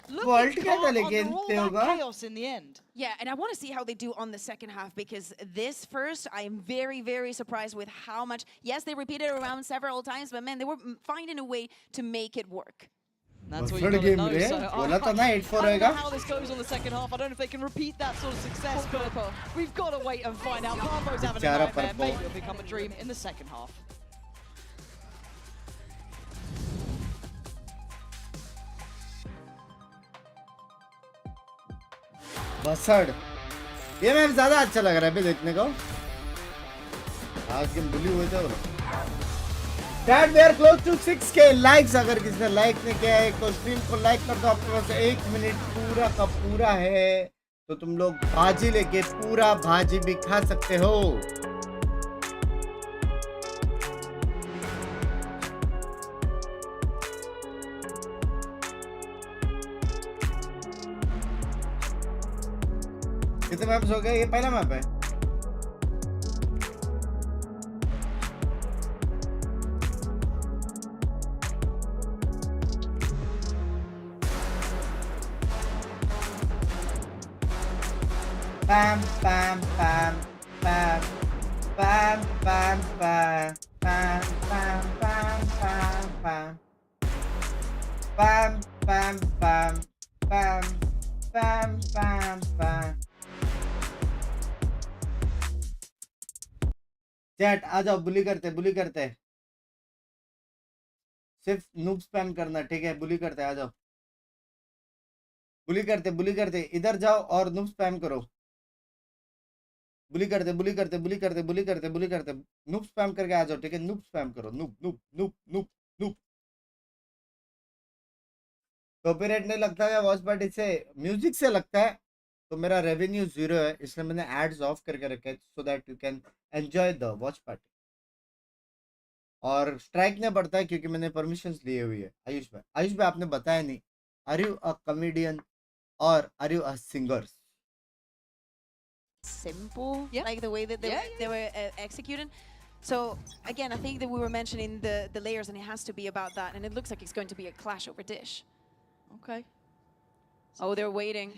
Looking on all that chaos in the end. Yeah, and I want to see how they do on the second half, because this first, I am very, very surprised with how much. Yes, they repeated it around several times, but man, they were finding a way to make it work. That's what you gotta know. So, I don't know how this goes on the second half. I don't know if they can repeat that sort of success, but we've got to wait and find out. Purpo's having a nightmare. Maybe it'll become a dream in the second half. बसड़ ये ma'am ज्यादा अच्छा लग रहा है अभी देखने को आज गेम बुली हुए थे Dad, we are close to 6K likes. अगर किसी ने लाइक नहीं किया है तो स्ट्रीम को लाइक कर दो. आपके पास 1 मिनट पूरा का पूरा है तो तुम लोग भाजी लेके पूरा भाजी भी खा सकते हो. कितने मैप्स हो गए? ये पहला मैप है. Bam bam bam bam bam bam bam bam bam bam bam bam bam bam bam bam bam bam. Chat आ जाओ. बुली करते सिर्फ नूब स्पैम करना. ठीक है, बुली करते आ जाओ. बुली करते इधर जाओ और नूब स्पैम करो. बुली करते नूब स्पैम करके आ जाओ. ठीक है, नूब स्पैम करो. नूब. कॉपीराइट नहीं लगता है वॉच पार्टी से, म्यूजिक से लगता है. तो मेरा रेवेन्यू 0 है, इसलिए मैंने एड्स ऑफ करके रखे so that you can enjoy the watch party. और स्ट्राइक नहीं पड़ता है क्योंकि मैंने परमिशंस लिए हुई है. आयुष भाई आपने बताया नहीं, आर यू अ कॉमेडियन और are you a singer? Simple, like the way that they were executed. So again, I think that we were mentioning the layers, and it has to be about that. And it looks like it's going to be a clash over dish. Okay. Oh, they're waiting.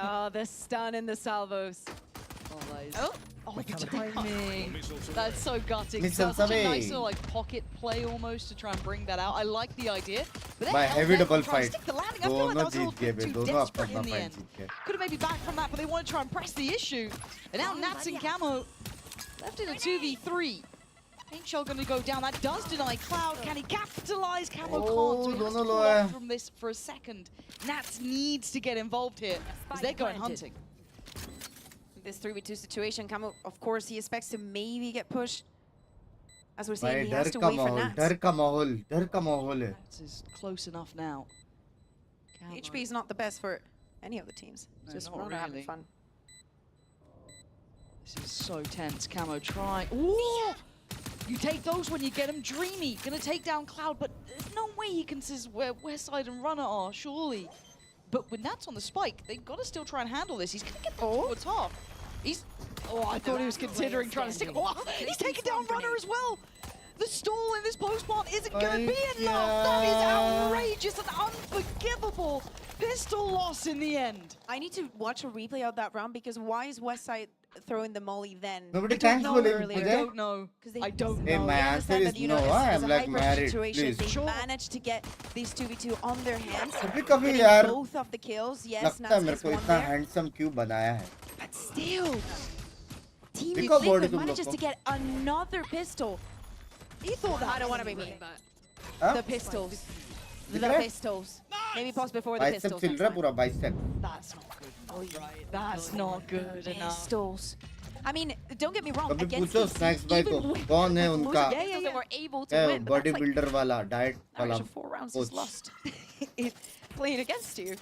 Oh, the stun and the salvos. Oh, the timing. That's so gutting. That's such a nice little like pocket play almost to try and bring that out. I like the idea. But by heavy double fight. Stick the landing. I feel like that was a little bit too desperate in the end. Could have maybe backed from that, but they want to try and press the issue. And now Nats and Camo left in a 2v3. Ain't Shell going to go down. That does deny Cloud. Can he capitalize? Camo can't. So he has to pull off from this for a second. Nats needs to get involved here because they're going hunting. This 3v2 situation, Camo, of course, he expects to maybe get pushed. As we're saying, he has to wait for Nats. डर का माहौल है. Nats is close enough now. HP is not the best for any of the teams. No, just not not really. having fun. This is so tense. Camo try. Ooh! You take those when you get them. Dreamy gonna take down Cloud, but there's no way he can see where Westside and Runner are, surely. But with Nats on the spike, they've got to still try and handle this. He's gonna get towards half. He's... Oh, I thought he was considering trying to stick... Oh, he's taking down Runner as well! The stall in this post-plant isn't gonna be enough! That is outrageous and unforgivable! Pistol loss in the end! I need to watch a replay of that round, because why is Westside throwing the molly then? Nobody thanks for him. I don't know. I don't know. Hey, my answer is no. I am like married. Please. They managed to get these 2v2 on their hands. कभी यार both of the kills. Yes, लगता है मेरे को इतना handsome क्यों बनाया है? But still, Team Liquid manages to get another pistol. He thought that. I don't want to be mean, but the pistols. The pistols. Maybe pause before the pistols. Bicep fil pura bicep. That's not good, right? That's not good enough. Pistols. I mean, don't get me wrong. कभी Against पूछो snacks भाई को कौन है उनका they were able to win. Body builder वाला diet वाला 4 rounds is lost. Playing against you. You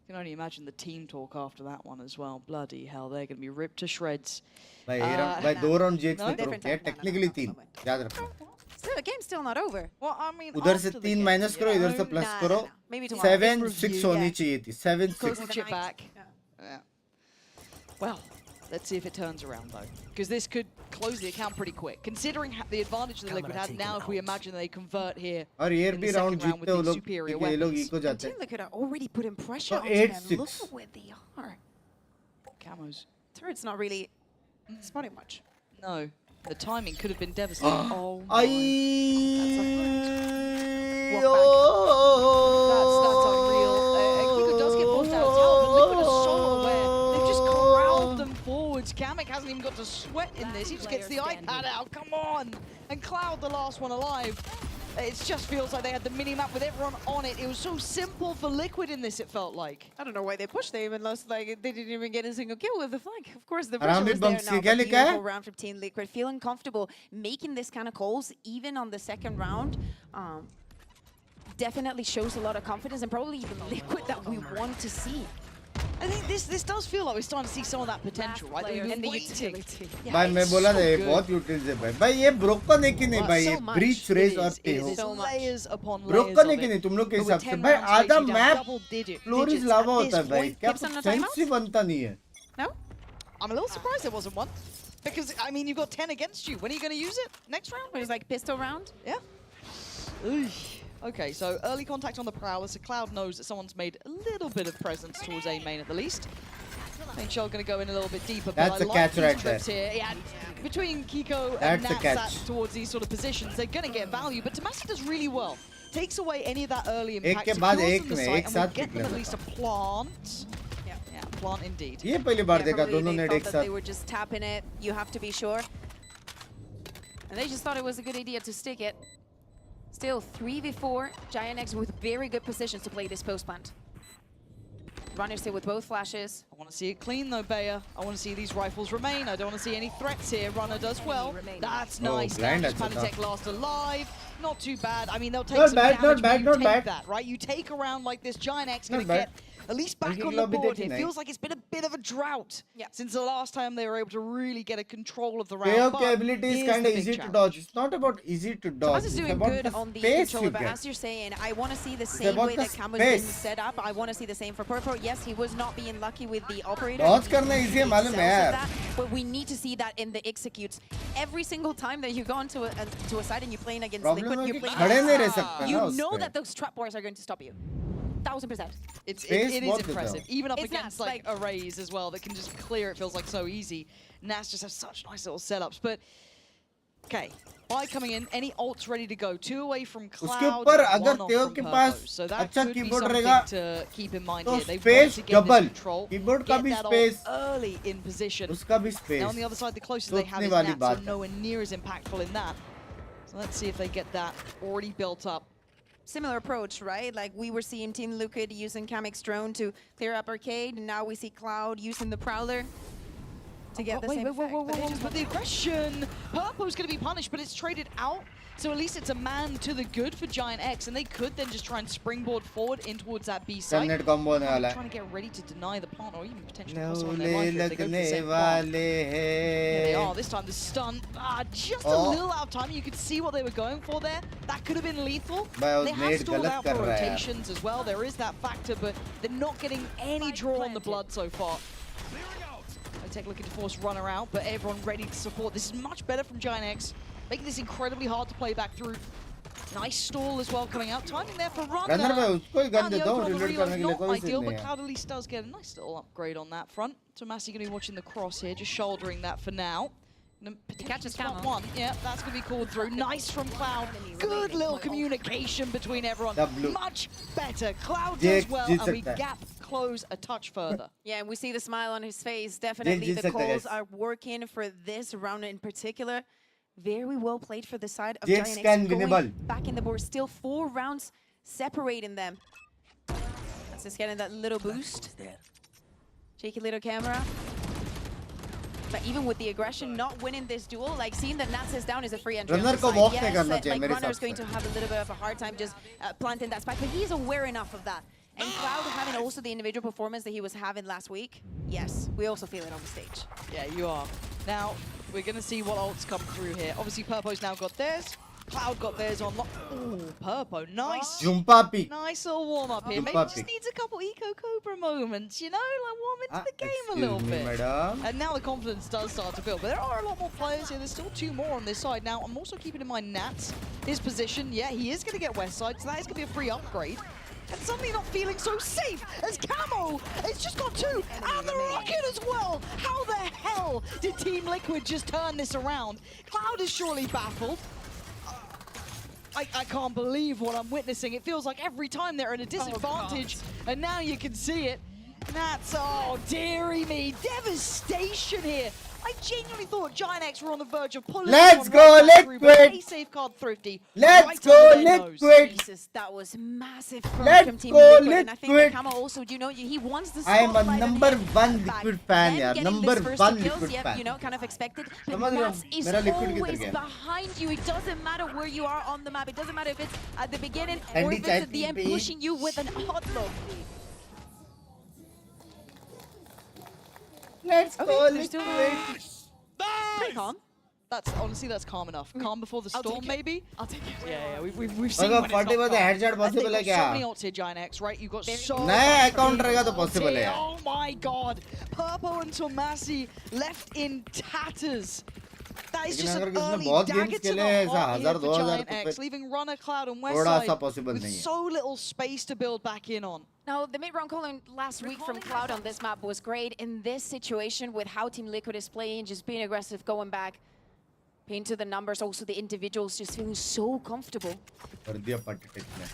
can only imagine the team talk after that one as well. Bloody hell, they're going to be ripped to shreds. भाई 2 round GX में तो क्या technically 3 याद रखो. Still, the game's still not over. Well, I mean, उधर से 3 minus करो इधर से प्लस करो. 7-6 होनी चाहिए थी. 7-6. Chip back. Yeah. Well, let's see if it turns around though, because this could close the account pretty quick. Considering the advantage that Liquid had now, if we imagine they convert here. और ये भी round जीतते हो लोग ये लोग eco जाते हैं. Liquid are already putting pressure on them. Look at where they are. Camos. Turret's not really spotting much. No. The timing could have been devastating. Oh my. That's unreal. Kiko does get forced out of town, but Liquid are so aware. They've just corralled them forwards. Kamek hasn't even got to sweat in this. He just gets the iPad out. Come on. And Cloud, the last one alive. It just feels like they had the mini-map with everyone on it. It was so simple for Liquid in this, it felt like. I don't know why they pushed. They even lost, like, they didn't even get a single kill with the flank. Of course, the pressure was there now. Beautiful round from Team Liquid. Feeling comfortable making this kind of calls, even on the second round. Definitely shows a lot of confidence and probably even Liquid that we want to see. I think this does feel like we're starting to see some of that potential, right? And the utility. भाई मैं बोला था ये बहुत यूटिल है भाई ये broken है कि नहीं भाई ये ब्रीच रेस और तेहो ब्रोकन है कि नहीं तुम लोग के हिसाब से भाई आधा मैप फ्लोर इज लावा होता है भाई क्या सेंस ही बनता नहीं है. No, I'm a little surprised there wasn't one because I mean you've got 10 against you. When are you going to use it? Next round? It was like pistol round. Yeah. Okay, so early contact on the Prowler, so Cloud knows that someone's made a little bit of presence towards A main at the least. I think Shell going to go in a little bit deeper. That's a catch right there. Here. Yeah, between Kiko and Natsat towards these sort of positions, they're going to get value, but Tomasi does really well. Takes away any of that early impact, secures them the site, and will get them at least a plant. Yeah, plant indeed. ये पहली बार देखा दोनों ने एक साथ. They were just tapping it. You have to be sure. And they just thought it was a good idea to stick it. Still 3v4, Giant X with very good positions to play this post plant. Runner still with both flashes. I want to see it clean though, Bayer. I want to see these rifles remain. I don't want to see any threats here. Runner does well. That's nice. Panatech last alive. Not too bad. I mean, they'll take some damage, but you take that, right? You take a round like this, Giant X going to get at least back on the board. It feels like it's been a bit of a drought since the last time they were able to really get a control of the round. Their ability is kind of easy to dodge. It's not about easy to dodge. It's doing good on the controller, but as you're saying, I want to see the same way that Camo's been set up. I want to see the same for Purple. Yes, he was not being lucky with the operator. Dodge करना easy है मालूम है यार. But we need to see that in the executes. Every single time that you go into a side and you're playing against Liquid, you're playing. You know that those trap wars are going to stop you. 1000%. It is impressive. Even up against like arrays as well that can just clear, it feels like so easy. Nas just has such nice little setups. But okay, by coming in, any ults ready to go. 2 away from Cloud, 1 off from Purple. So that could be something to keep in mind here. They want to get this control, get that ult early in position. Now on the other side, the closest they have is Nats, so nowhere near as impactful in that. So let's see if they get that already built up. Similar approach, right? Like we were seeing Team Liquid using Kamek's drone to clear up Arcade, and now we see Cloud using the Prowler to get the same effect. But the aggression, Purple's going to be punished, but it's traded out. So at least it's a man to the good for Giant X, and they could then just try and springboard forward in towards that B site. Trying to get ready to deny the plant or even potentially cost on their life if they go for the same plant. Here they are, this time the stun. Just a little out of time. You could see what they were going for there. That could have been lethal. They have stalled out for rotations as well. There is that factor, but they're not getting any draw on the blood so far. Take looking to force Runner out, but everyone ready to support. This is much better from Giant X, making this incredibly hard to play back through. Nice stall as well coming out. Timing there for Runner. Not ideal, but Cloud at least does get a nice little upgrade on that front. So Massey going to be watching the cross here, just shouldering that for now. He catches Camo. One. Yeah, that's going to be called through. Nice from Cloud. Good little communication between everyone. Much better. Cloud does well, and we gap close a touch further. Yeah, and we see the smile on his face. Definitely the calls are working for this round in particular. Very well played for the side of Giant X. Going back in the board. Still 4 rounds separating them. That's just getting that little boost. Cheeky little camera. But even with the aggression, not winning this duel, like seeing that Nats is down is a free entry. Runner को walk yes, करना चाहिए like मेरे Runner's हिसाब going से. to have a little bit of a hard time just planting that spike, but he's aware enough of that. And Cloud having also the individual performance that he was having last week, yes, we also feel it on the stage. Yeah, you are. Now, we're going to see what ults come through here. Obviously, Purpo's now got theirs. Cloud got theirs on lock. Ooh, Purpo, nice. Jumpa peek. Nice little warm-up here. Maybe just needs a couple Eco-Cobra moments, you know? Like warm into the game a little bit. Madam. And now the confidence does start to build. But there are a lot more players here. There's still 2 more on this side. Now, I'm also keeping in mind Nats, his position. Yeah, he is going to get west side, so that is going to be a free upgrade. And suddenly not feeling so safe as Camo. It's just got 2. And the rocket as well. How the hell did Team Liquid just turn this around? Cloud is surely baffled. I can't believe what I'm witnessing. It feels like every time they're at a disadvantage, and now you can see it. That's, oh, dearie me, devastation here. I genuinely thought Giant X were on the verge of pulling. Let's go, Liquid! They safeguard Thrifty. Let's go, Liquid! Jesus, that was massive Let's from Team go, Liquid. And I think Liquid! Kamo also, you know, he wants the I am a spotlight number on him. 1 Liquid fan, Then yaar. getting Number this first 1 kills, Liquid yep, fan. you know, kind of expected. But समझ रहे हो? Nats is मेरा Liquid किधर always गया? behind you. It doesn't matter where you are on the map. It doesn't matter if it's at the beginning or Andy if it's at the Chai end, TP. pushing you with an hot look. Let's go, Okay, still Liquid! pretty calm. That's honestly, that's calm enough. Calm before the storm, maybe. I'll take it. Yeah, we've seen अगर when it's 40 not में calm. headshot And possible है they've got क्या? so many ults here, Giant X, right? You've got so नया much account रहेगा तो ulti. possible है यार. Oh my god, Purpo and Tomasi left in tatters. That is लेकिन just अगर an किसी ने early बहुत dagger games to खेले the हैं ऐसा heart here 1000 for 2000 Giant तो X, फिर leaving Runner, Cloud and थोड़ा Westside सा possible with नहीं है. so little space to build back in on. Now, the mid-round calling last week from Cloud on this map was great. In this situation, with how Team Liquid is playing, just being aggressive, going back, paying to the numbers, also the individuals just feeling so comfortable. कर दिया पट ने.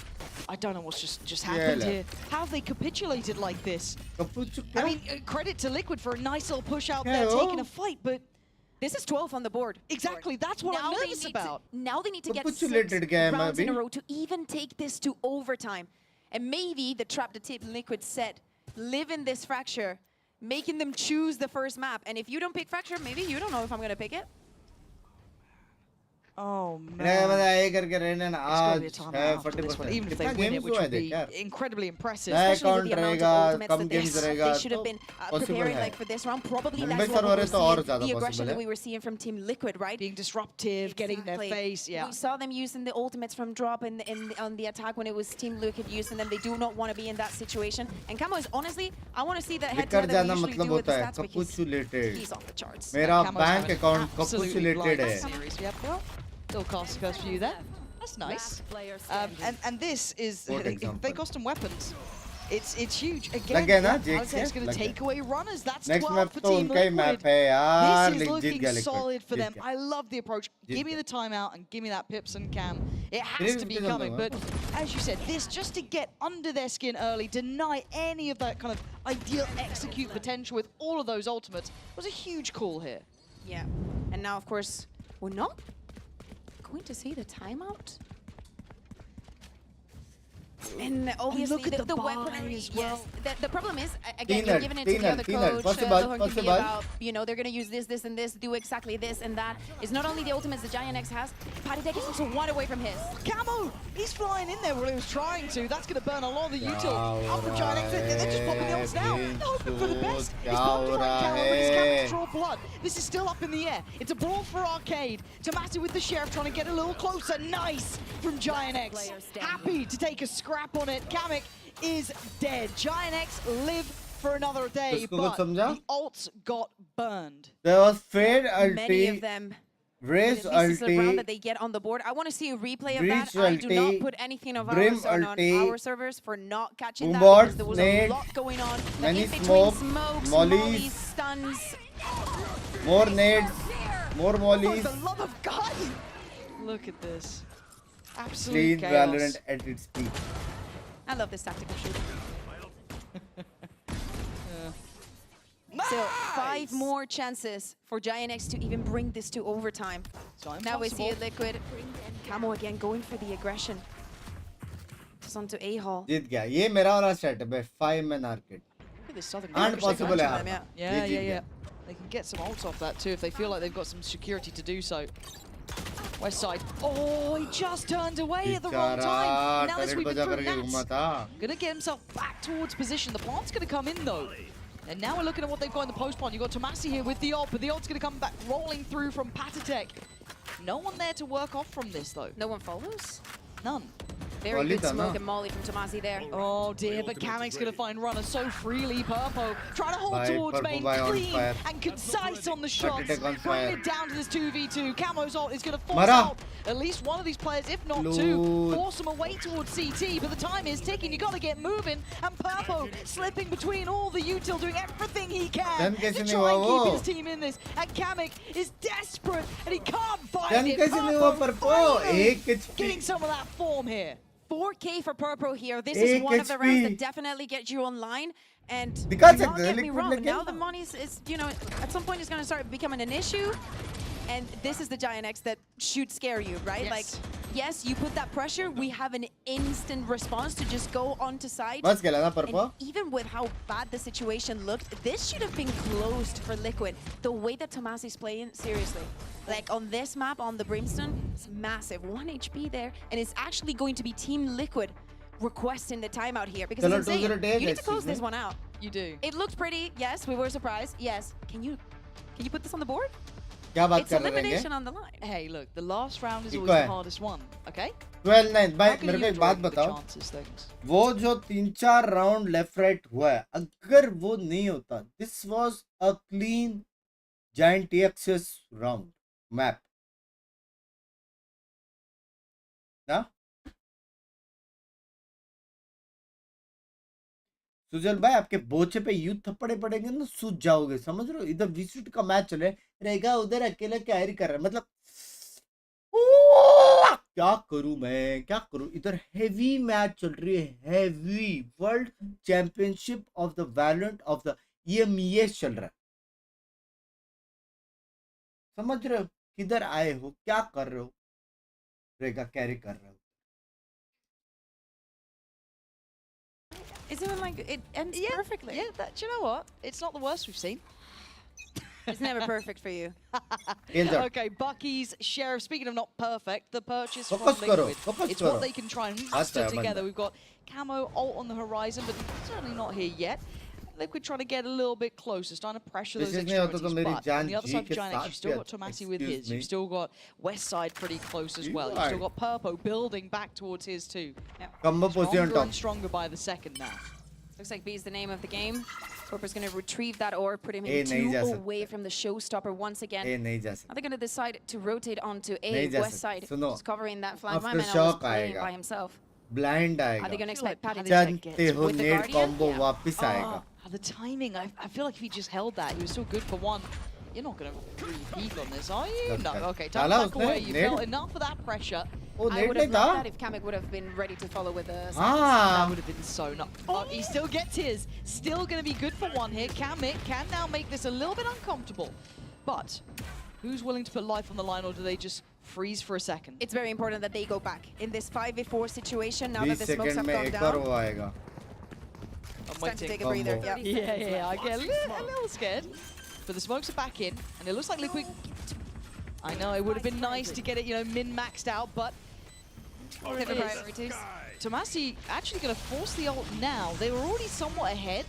I don't know what's just happened here. How have they capitulated like this? I mean, credit to Liquid for a nice little push out there, taking a fight, but this is 12 on the board. Exactly, that's what I'm nervous about. Now they need to get 6 Capitulated game rounds in a अभी. row to even take this to overtime. And maybe the trap the Team Liquid set, live in this fracture, making them choose the first map. And if you don't pick fracture, maybe you don't know if I'm going to pick it. Oh man. ये करके रहने ना आज It's gonna be a timeout after this one. Even if they win it, which would be incredibly impressive. नया Especially with account the amount रहेगा, of ultimates come that games they रहेगा, should have तो been possible preparing है. like for this round. Probably Mumbai that's what we server were है तो और seeing, ज़्यादा the possible aggression है. that we were seeing from Team Liquid, right? Being disruptive, getting their face, yeah. We saw them using the ultimates from drop on the attack when it was Team Liquid using them. They do not want to be in that situation. And Camo is honestly, I want to see that head to निकल head that जाना we usually मतलब do with the होता है stats because capitulated. he's off the charts. मेरा Camo's bank having account absolutely capitulated blinded है. series. Yep, well, little cast curse for you there. That's nice. And this is, Good they example. cost them weapons. It's huge. लग Again, गया ना, I Jake would say से? it's going लग to गया. take away runners. That's Next 12 map for तो Team उनका ही Liquid. map है यार. This is जीत looking गया Liquid. solid for Jeet them. गया. I love the approach. Jeet Give me गया. the timeout and give me that Pips and Cam. It has to be Pips coming. and But as you said, this just to get under their skin early, deny any of that kind of ideal execute potential with all of those ultimates was a huge call here. Yeah. And now, of course, we're not going to see the timeout. And obviously, look at the weaponry as well. Yes. The problem is, again, Teener, you're giving it to the other teener. coach. Possible, they're going to be possible. about, you know, they're going to use this, this, and this, do exactly this and that. It's not only the ultimates that Giant X has. Party Deck is also one away from his. Camo! He's flying in there while he was trying to. That's going to burn a lot of the util. Up from Giant X. They're just popping the ults now. They're hoping for the best. He's popped around Camo, but his Camo's draw blood. This is still up in the air. It's a brawl for Arcade. Tomasi with the Sheriff trying to get a little closer. Nice from Giant X. Happy to take a scrap on it. Kamek is dead. Giant X live for another day, but the ults got burned. There was Fade Many of ulti, them. Race At least it's a round that ulti, they get on the board. I want to see a replay of Breach that. I do not ulti, put anything of Brim ours on ulti, our servers for not catching that Boombots, because there was nades, a lot going on. Like many in between smoke, smokes, mollies, stuns. more nades, more mollies. For the love of God! Look at this. Absolute Clean chaos. Valorant at its peak. I love this tactical shooting. Nice! So 5 more chances for Giant X to even bring this to overtime. So Now we see a Liquid. Camo again going for the aggression. focus onto A hall. जीत गया ये मेरा वाला setup है 5 man arcade and possible है yeah. They can get some ults off that too if they feel like they've got some security to do so. West side. Oh, he just turned away at the wrong time. Now this we've been through that. Gonna get himself back towards position. The plant's gonna come in though. And now we're looking at what they've got in the post plant. You've got Tomasi here with the ult, but the ult's gonna come back rolling through from Patatech. No one there to work off from this though. No one follows? None. Very good smoke and molly from Tomasi there. Oh dear, but Kamik's going to find runner so freely. Purpo trying to hold towards main, clean and concise on the shots. Bring it down to this 2v2. Camo's ult is going to force out at least one of these players, if not two. Force them away towards CT, but the time is ticking. You got to get moving. And Purpo slipping between all the util, doing everything he can to try and keep his team in this. And Kamik is desperate, and he can't find it. Purpo getting some of that form here. 4K for Purpo here. This is one of the rounds that definitely gets you online. And do not get me wrong, now the money is, you know, at some point it's going to start becoming an issue. And this is the Giant X that should scare you, right? Yes. Like, yes, you put that pressure, we have an instant response to just go onto site. And even with how bad the situation looked, this should have been closed for Liquid. The way that Tomasi's playing, seriously. Like on this map, on the Brimstone, it's massive. 1 HP there, and it's actually going to be Team Liquid requesting the timeout here. Because as I'm saying, you need to close this one out. You do. It looked pretty, yes, we were surprised, yes. Can you put this on the board? It's elimination on the line. Hey, look, the last round is always the hardest one, okay? 12-9 भाई मेरे को एक बात बताओ वो जो 3-4 round left right हुआ है अगर वो नहीं होता this was a clean giant TXS round map ना सुजल भाई आपके बोचे पे यूं थप्पड़े पड़ेंगे ना सूझ जाओगे समझ रहे हो इधर विजिट का मैच चल रहा है रहेगा उधर अकेले कैरी कर रहा है मतलब क्या करूं मैं क्या करूं इधर हेवी मैच चल रही है heavy world championship of the Valorant of the EMEA चल रहा है समझ रहे हो किधर आए हो क्या कर रहे हो रहेगा कैरी कर रहे हो Isn't it like it ends perfectly? Yeah, do you know what? It's not the worst we've seen. It's never perfect for you. Okay, Bucky's Sheriff. Speaking of not perfect, the purchase from Liquid. It's what they can try and muster together. We've got Camo ult on the horizon, but certainly not here yet. Liquid trying to get a little bit closer, starting to pressure those extremities. But on the other side of Giant X, you've still got Tomasi with his. You've still got West Side pretty close as well. You've still got Purpo building back towards his too. Stronger and stronger by the second now. Looks like B is the name of the game. Torper's going to retrieve that ore, put him in 2 away from the showstopper once again. Are they going to decide to rotate onto A, West Side, just covering that flank? My man was playing by himself. Blind Are they going to expect Patty to with the Guardian? The timing, I feel like if he just held that, he was so good for one. You're not going to repeat on this, are you? No, okay, time to back away. You felt enough of that pressure. I would have loved that if Kamik would have been ready to follow with a that would have been so nuts. He still gets his. Still going to be good for one here. Kamik can now make this a little bit uncomfortable. But who's willing to put life on the line, or do they just freeze for a second? It's very important that they go back. In this 5v4 situation, now that the smokes have gone down. I'm waiting. To take a breather. Yeah, I get a little scared. But the smokes are back in, and it looks like Liquid... I know, it would have been nice to get it, you know, min-maxed out, but... Tomasi actually going to force the ult now. They were already somewhat ahead.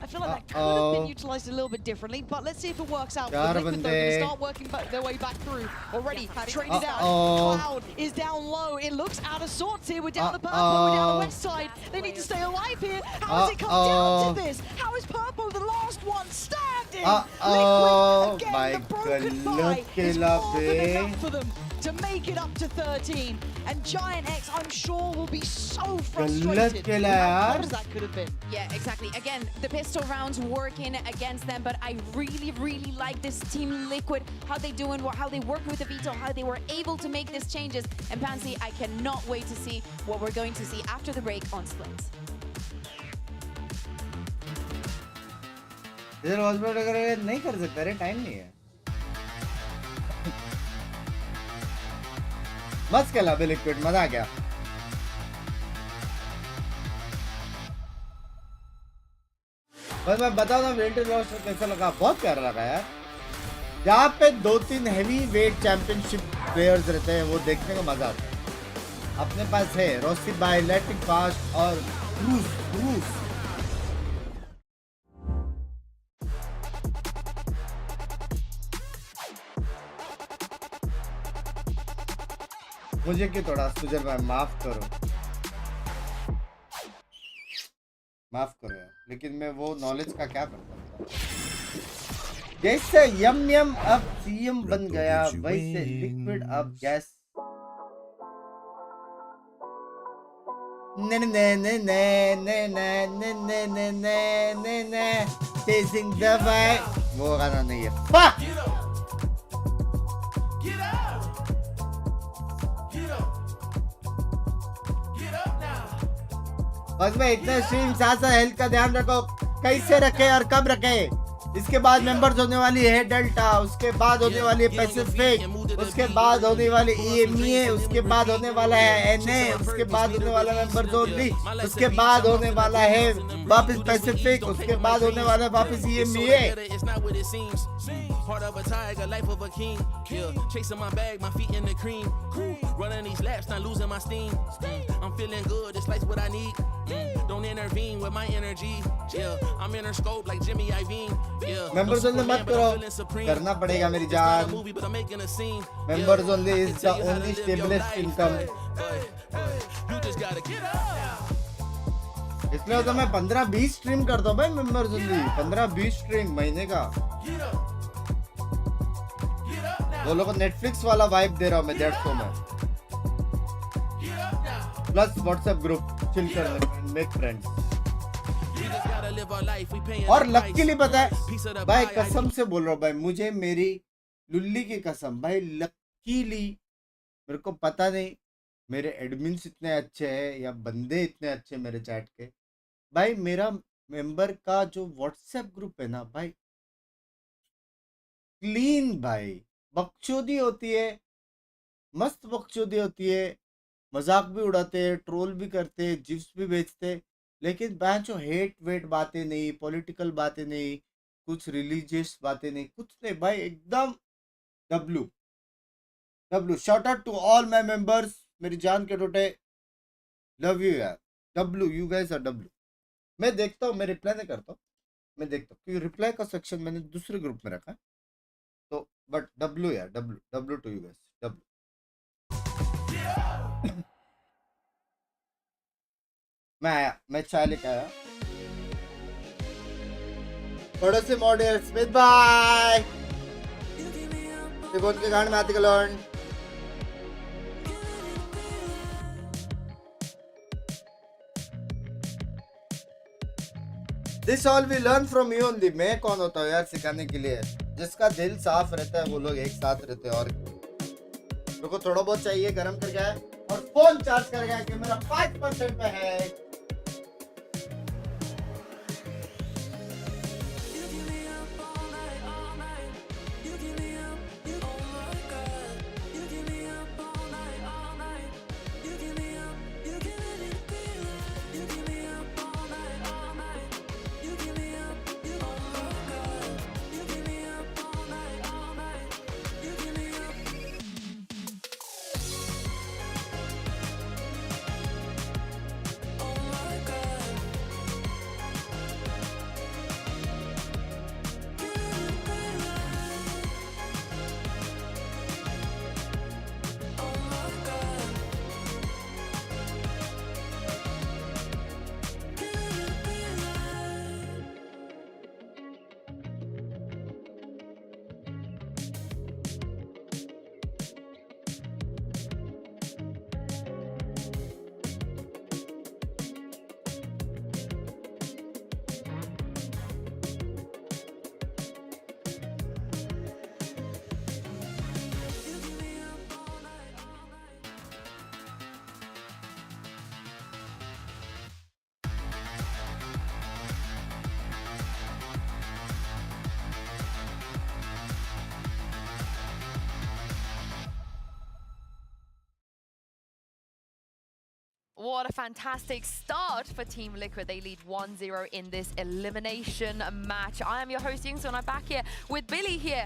I feel like that could have been utilized a little bit differently, but let's see if it works out. Liquid, though, going to start working their way back through. Already traded out. Cloud is down low. It looks out of sorts here. We're down the Purpo, we're down the West Side. They need to stay alive here. How has it come down to this? How is Purpo the last one standing? Liquid, again, the broken bye is more than enough for them to make it up to 13. And Giant X, I'm sure, will be so frustrated with how close that could have been. Yeah, exactly. Again, the pistol rounds working against them, but I really, really like this Team Liquid, how they doing, how they work with the veto, how they were able to make these changes. And Pansy, I cannot wait to see what we're going to see after the break on Splits. नहीं कर सकता रे time नहीं है मस्त खेला बे liquid मजा आ गया बस मैं बताऊँ ना मिलिट्री रोस्टर कैसा लगा, बहुत प्यारा लगा यार। यहाँ पे 2-3 हैवी वेट चैंपियनशिप प्लेयर्स रहते हैं, वो देखने का मजा आता है। अपने पास है रोसी बाय, लैटिक फास्ट और क्रूज। मुझे क्यों थोड़ा सुजर भाई, माफ करो यार, लेकिन मैं वो नॉलेज का क्या करता हूँ। जैसे यम अब सीएम बन गया, वैसे लिक्विड अब गैस। ने ने ने ने ने ने ने ने ने ने ने ने chasing the vibe, वो गाना नहीं है। Fuck! बस मैं इतना स्ट्रीम साथ हेल्थ का ध्यान रखो, कैसे रखे और कब रखे। इसके बाद मेंबर्स होने वाली है डेल्टा, उसके बाद होने वाली है पैसिफिक, उसके बाद होने वाली EMEA, उसके बाद होने वाला है NA, उसके बाद होने वाला मेंबर्स ओनली, उसके बाद होने वाला है वापस पैसिफिक, उसके बाद होने वाला है वापस EMEA। Heart of a tiger, life of a king. Yeah, chasing my bag, my feet in the cream. Running these laps, not losing my steam. I'm feeling good, this life's what I need. Don't intervene with my energy. Yeah, I'm in her scope like Jimmy Iovine. Yeah, members only मत करो, करना पड़ेगा मेरी जान। Members only is the only stabilized income. You just gotta get up. इसलिए तो मैं 15-20 stream करता हूँ भाई, members only 15-20 स्ट्रीम महीने का। वो लोगों को नेटफ्लिक्स वाला वाइब दे रहा हूँ मैं, दैट्स सो मैं। प्लस व्हाट्सएप ग्रुप चिल करने, मेक फ्रेंड्स। और लकीली पता है भाई, कसम से बोल रहा हूँ भाई, मुझे मेरी लुल्ली की कसम भाई, लकीली मेरे को पता नहीं मेरे एडमिन्स इतने अच्छे हैं या बंदे इतने अच्छे मेरे चैट के भाई, मेरा मेंबर का जो व्हाट्सएप ग्रुप है ना भाई, क्लीन भाई, बकचोदी होती है, मस्त बकचोदी होती है, मजाक भी उड़ाते हैं, ट्रोल भी करते हैं, जिप्स भी बेचते, लेकिन जो हेट वेट बातें नहीं, पॉलिटिकल बातें नहीं, कुछ रिलीजियस बातें नहीं, कुछ नहीं भाई, एकदम W. Shout out to all my members, मेरी जान के टोटे, लव यू यार, W, you guys are W. मैं देखता हूँ, मैं रिप्लाई नहीं करता हूँ, मैं देखता हूँ क्योंकि रिप्लाई का सेक्शन मैंने दूसरे ग्रुप में रखा है, तो बट डब्लू यार, W two you guys, W. मैं आया, मैं चाय लेके आया। पड़ोसी मॉडल स्मिथ बाय, त्रिभुवन के गान में आती clone. This all we learn from you only। मैं कौन होता हूँ यार सिखाने के लिए? जिसका दिल साफ रहता है वो लोग एक साथ रहते हैं। और मेरे को थोड़ा बहुत चाहिए गरम करके आया और फोन चार्ज कर गया कि मेरा 5% पे है। what a fantastic start for Team Liquid. They lead 1-0 in this elimination match. I am your host, Yingsu, and I'm back here with Billy here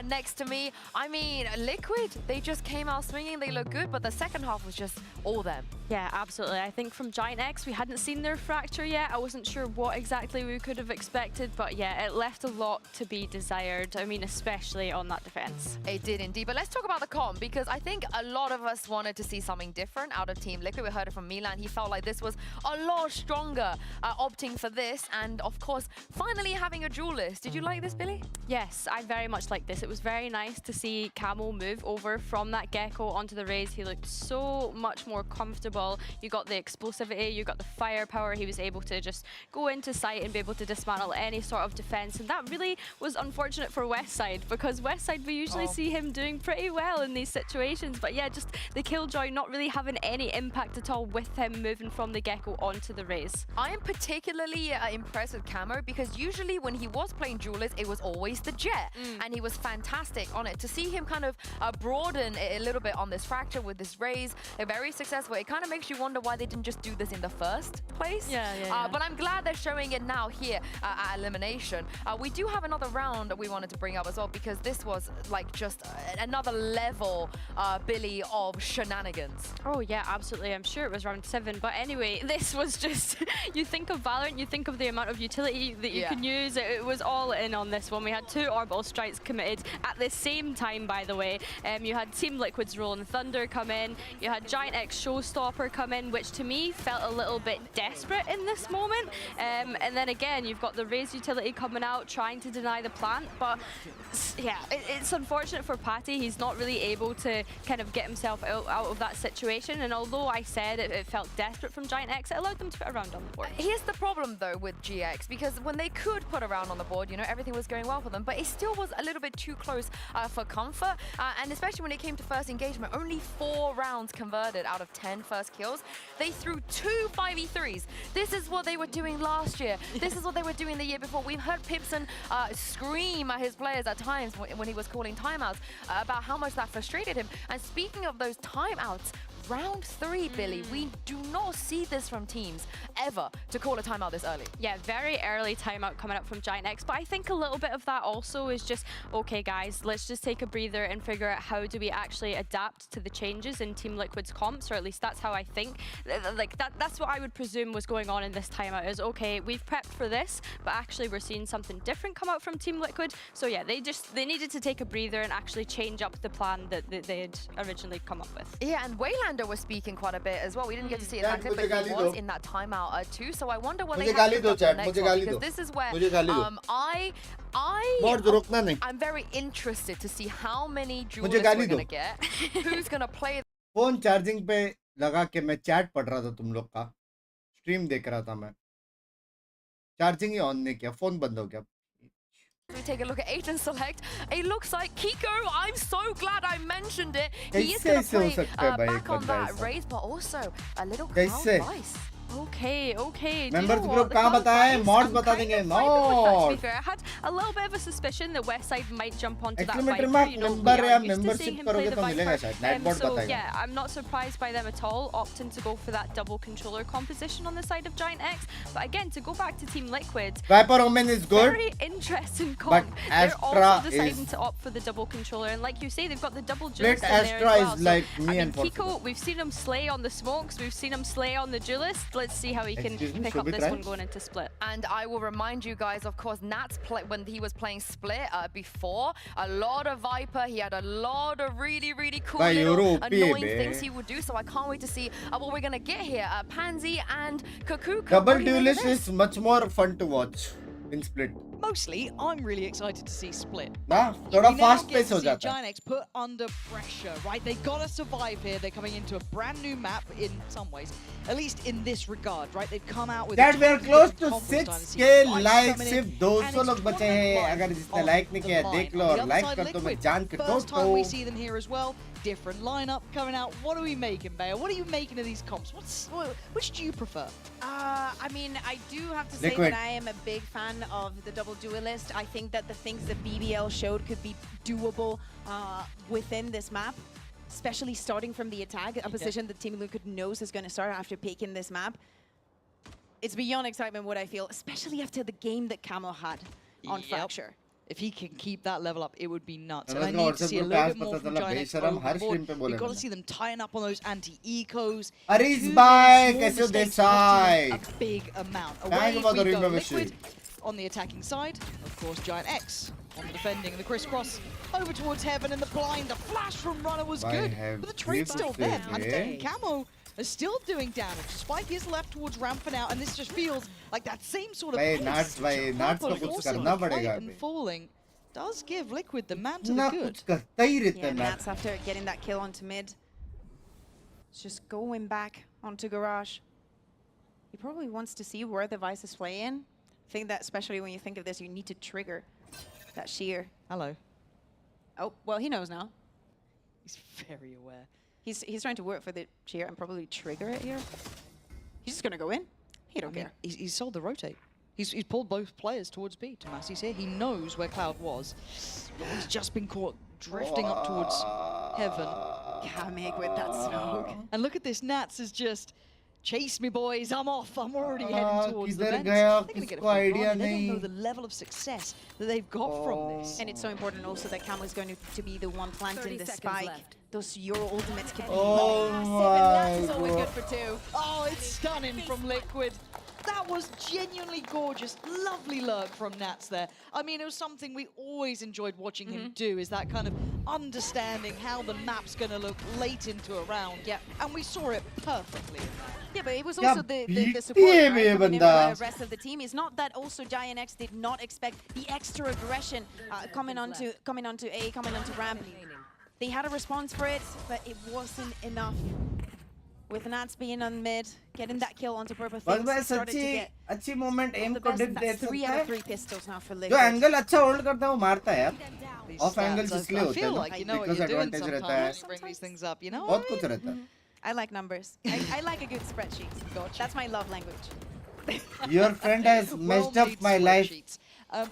next to me. I mean, Liquid, they just came out swinging. They look good, but the second half was just all them. Yeah, absolutely. I think from Giant X, we hadn't seen their fracture yet. I wasn't sure what exactly we could have expected, but yeah, it left a lot to be desired. I mean, especially on that defense. It did indeed. But let's talk about the comp, because I think a lot of us wanted to see something different out of Team Liquid. We heard it from Milan. He felt like this was a lot stronger, opting for this. And of course, finally having a duelist. Did you like this, Billy? Yes, I very much liked this. It was very nice to see Camel move over from that Gecko onto the Raze. He looked so much more comfortable. You got the explosivity, you got the firepower. He was able to just go into sight and be able to dismantle any sort of defense. And that really was unfortunate for Westside, because Westside, we usually see him doing pretty well in these situations. But yeah, just the Killjoy not really having any impact at all with him moving from the Gecko onto the Raze. I am particularly impressed with Camo, because usually when he was playing duelist, it was always the Jet, and he was fantastic on it. To see him kind of broaden it a little bit on this fracture with this Raze, very successful. It kind of makes you wonder why they didn't just do this in the first place. But I'm glad they're showing it now here at elimination. We do have another round that we wanted to bring up as well, because this was like just another level, Billy, of shenanigans. Oh yeah, absolutely. I'm sure it was round 7, but anyway, this was just you think of Valorant, you think of the amount of utility that you can use. It was all in on this one. We had 2 orbital strikes committed at the same time, by the way. You had Team Liquid's Rolling Thunder come in, you had Giant X Showstopper come in, which to me felt a little bit desperate in this moment. And then again, you've got the Raze utility coming out, trying to deny the plant. But yeah, it's unfortunate for Patty. He's not really able to kind of get himself out of that situation. And although I said it felt desperate from Giant X, it allowed them to put a round on the board. Here's the problem though with GX, because when they could put a round on the board, you know, everything was going well for them, but it still was a little bit too close for comfort. And especially when it came to first engagement, only 4 rounds converted out of 10 first kills. They threw 2 5v3s. This is what they were doing last year. This is what they were doing the year before. We've heard Pipson scream at his players at times when he was calling timeouts about how much that frustrated him. And speaking of those timeouts, round 3, Billy, we do not see this from teams ever to call a timeout this early. Yeah, very early timeout coming up from Giant X, but I think a little bit of that also is just, okay guys, let's just take a breather and figure out how do we actually adapt to the changes in Team Liquid's comps, or at least that's how I think. Like that's what I would presume was going on in this timeout, is okay, we've prepped for this, but actually we're seeing something different come out from Team Liquid. So yeah, they needed to take a breather and actually change up the plan that they had originally come up with. Yeah, and Waylander was speaking quite a bit as well. We didn't get to see it active, but he was in that timeout too. So I wonder what they have to do next one, because this is where I'm very interested to see how many duelists we're going to get, who's going to play. Phone charging पे लगा के मैं chat पढ़ रहा था, तुम लोग का स्ट्रीम देख रहा था मैं, चार्जिंग ही ऑन नहीं किया, फोन बंद हो गया. We take a look at Aiden Select. It looks like Kiko. I'm so glad I mentioned it. He is going to play back on that Raze, but also a little Cloud Rice. Okay. Members group कहाँ बताएं? Mods बता देंगे. To be fair, I had a little bit of a suspicion that Westside might jump onto that Viper. You know, we are used to seeing him play the Viper. So yeah, I'm not surprised by them at all, opting to go for that double controller composition on the side of Giant X. But again, to go back to Team Liquid, Viper Omen is good. Very interesting comp. They're also deciding to opt for the double controller, and like you say, they've got the double duelist in there as well. Is like me and Kiko, we've seen him slay on the smokes, we've seen him slay on the duelist. Let's see how he can pick up this one going into Split. And I will remind you guys, of course, Nat's when he was playing Split before, a lot of Viper, he had a lot of really cool little annoying things he would do. So I can't wait to see what we're going to get here. Pansy and Kukuka. Double duelist is much more fun to watch in Split. Mostly, I'm really excited to see Split. थोड़ा fast pace हो जाता है. Giant X put under pressure, right? They gotta survive here. They're coming into a brand new map in some ways, at least in this regard, right? They've come out with. That we're close to 6K likes. सिर्फ 200 लोग बचे हैं. अगर जिसने like नहीं किया देख लो और like कर दो मैं जान के First time we see them here as well. Different lineup coming out. What are we making, Bayer? What are you making of these comps? Which do you prefer? I mean, I do have to say that I am a big fan of the double duelist. I think that the things that BBL showed could be doable within this map. especially starting from the attack, a position that Team Liquid knows is going to start after picking this map. It's beyond excitement what I feel, especially after the game that Camo had on Fracture. If he can keep that level up, it would be nuts. And I need to see a little bit more from Giant X. We've got to see them tying up on those anti-ecos. Aris bhai, kaise ho desai? A big amount. Away we go. Liquid on the attacking side. Of course, Giant X on the defending. The crisscross over towards Heaven and the blind. The flash from Runner was good. But the trade's still there. And Camo is still doing damage. Spike is left towards ramp for now, and this just feels like that same sort of Nuts ko kuch karna padega and falling does give Liquid the man to the good. Yeah, Nats after getting that kill onto mid. It's just going back onto Garage. He probably wants to see where the Vice is playing. I think that especially when you think of this, you need to trigger that shear. Hello. Oh, well, he knows now. He's very aware. He's trying to work for the shear and probably trigger it here. He's just gonna go in. He don't care. He's sold the rotate. He's pulled both players towards B. Tomasi's here. He knows where Cloud was. He's just been caught drifting up towards Heaven. Kamik with that smoke. And look at this. Nats is just, chase me, boys. I'm off. I'm already heading towards the vents. They're going to get a free run. They don't know the level of success that they've got from this. And it's so important also that Camo is going to be the one planting the spike. Left. Those Euro ultimates can be massive, and that's always good for 2. Oh, it's stunning from Liquid. That was genuinely gorgeous. Lovely lurk from Nats there. I mean, it was something we always enjoyed watching him do, is that kind of understanding how the map's going to look late into a round. Yeah. And we saw it perfectly. Yeah, but it was also the support, right, from the rest of the team. It's not that also Giant X did not expect the extra aggression coming onto A, coming onto ramp. They had a response for it, but it wasn't enough. With Nats being on mid, getting that kill onto purple, things started to get अच्छी moment aim को dip दे सकता है. 3 out of 3 pistols now for Liquid. जो angle अच्छा hold करता है वो मारता है यार. Off angles इसलिए होते हैं like you know because advantage रहता है. Bring these things up, you know. बहुत कुछ रहता है. I like numbers. I like a good spreadsheet. That's my love language. Your friend has messed up my life.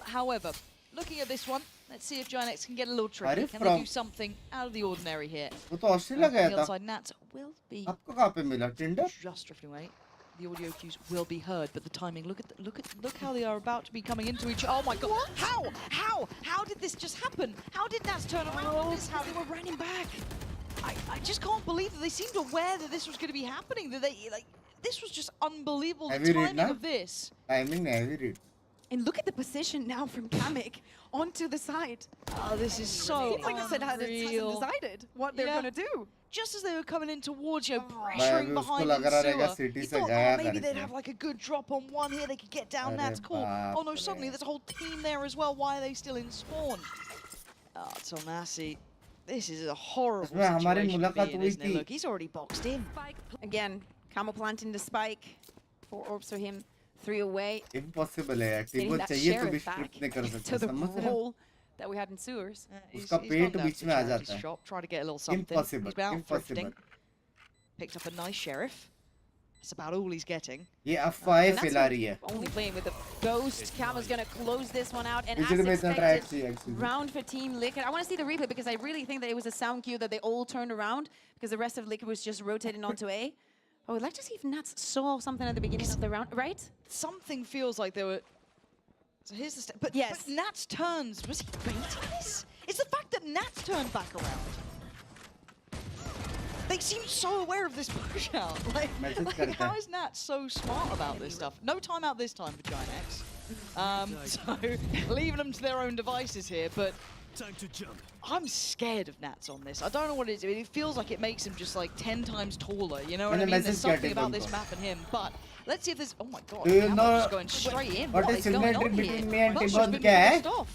However, looking at this one, let's see if Giant X can get a little tricky. Can they do something out of the ordinary here? वो तो Australia गया था. Outside Nats will be. आपको कहाँ पे मिला? Tinder? Just drifting away. The audio cues will be heard, but the timing. Look how they are about to be coming into each. Oh my God! What? How did this just happen? How did Nats turn around on this? How they were running back? I just can't believe that they seemed aware that this was going to be happening. That they this was just unbelievable. The timing of this. Heavy read. And look at the position now from Kamik onto the side. Oh, this is so It's like I said, hasn't decided what they're going to do. Just as they were coming in towards you, pressuring behind the sewer, you thought, oh, maybe they'd have like a good drop on one here, they could get down Nat's core. Oh no, suddenly there's a whole team there as well. Why are they still in spawn? Oh, Tomasi, this is a horrible situation to be in, isn't it? Look, he's already boxed in. Again, Camo planting the spike. 4 orbs for him. 3 away. Impossible है यार. Team को चाहिए तो भी strip नहीं कर सकते. समझ रहे हो? That we had in sewers. उसका पेट बीच में आ जाता है. Try to get a little something. Impossible. He's been out thrifting. Picked up a nice sheriff. That's about all he's getting. ये अफवाहें फैला रही है. Only playing with the ghost. Camo's gonna close this one out, and as expected, round for Team Liquid. I want to see the replay because I really think that it was a sound cue that they all turned around because the rest of Liquid was just rotating onto A. I would like to see if Nats saw something at the beginning of the round, right? Something feels like they were. So here's the step. But yes, but Nats turns. Was he baiting this? It's the fact that Nats turned back around. They seem so aware of this push out. Like how is Nats so smart about this stuff? No timeout this time for Giant X. So leaving them to their own devices here, but. Time to jump. I'm scared of Nats on this. I don't know what it is. It feels like it makes him just like 10 times taller. You know what I mean? There's something about this map and him. But let's see if there's. Oh my God! Do you know just going straight in. What is similarity between me and Tibon?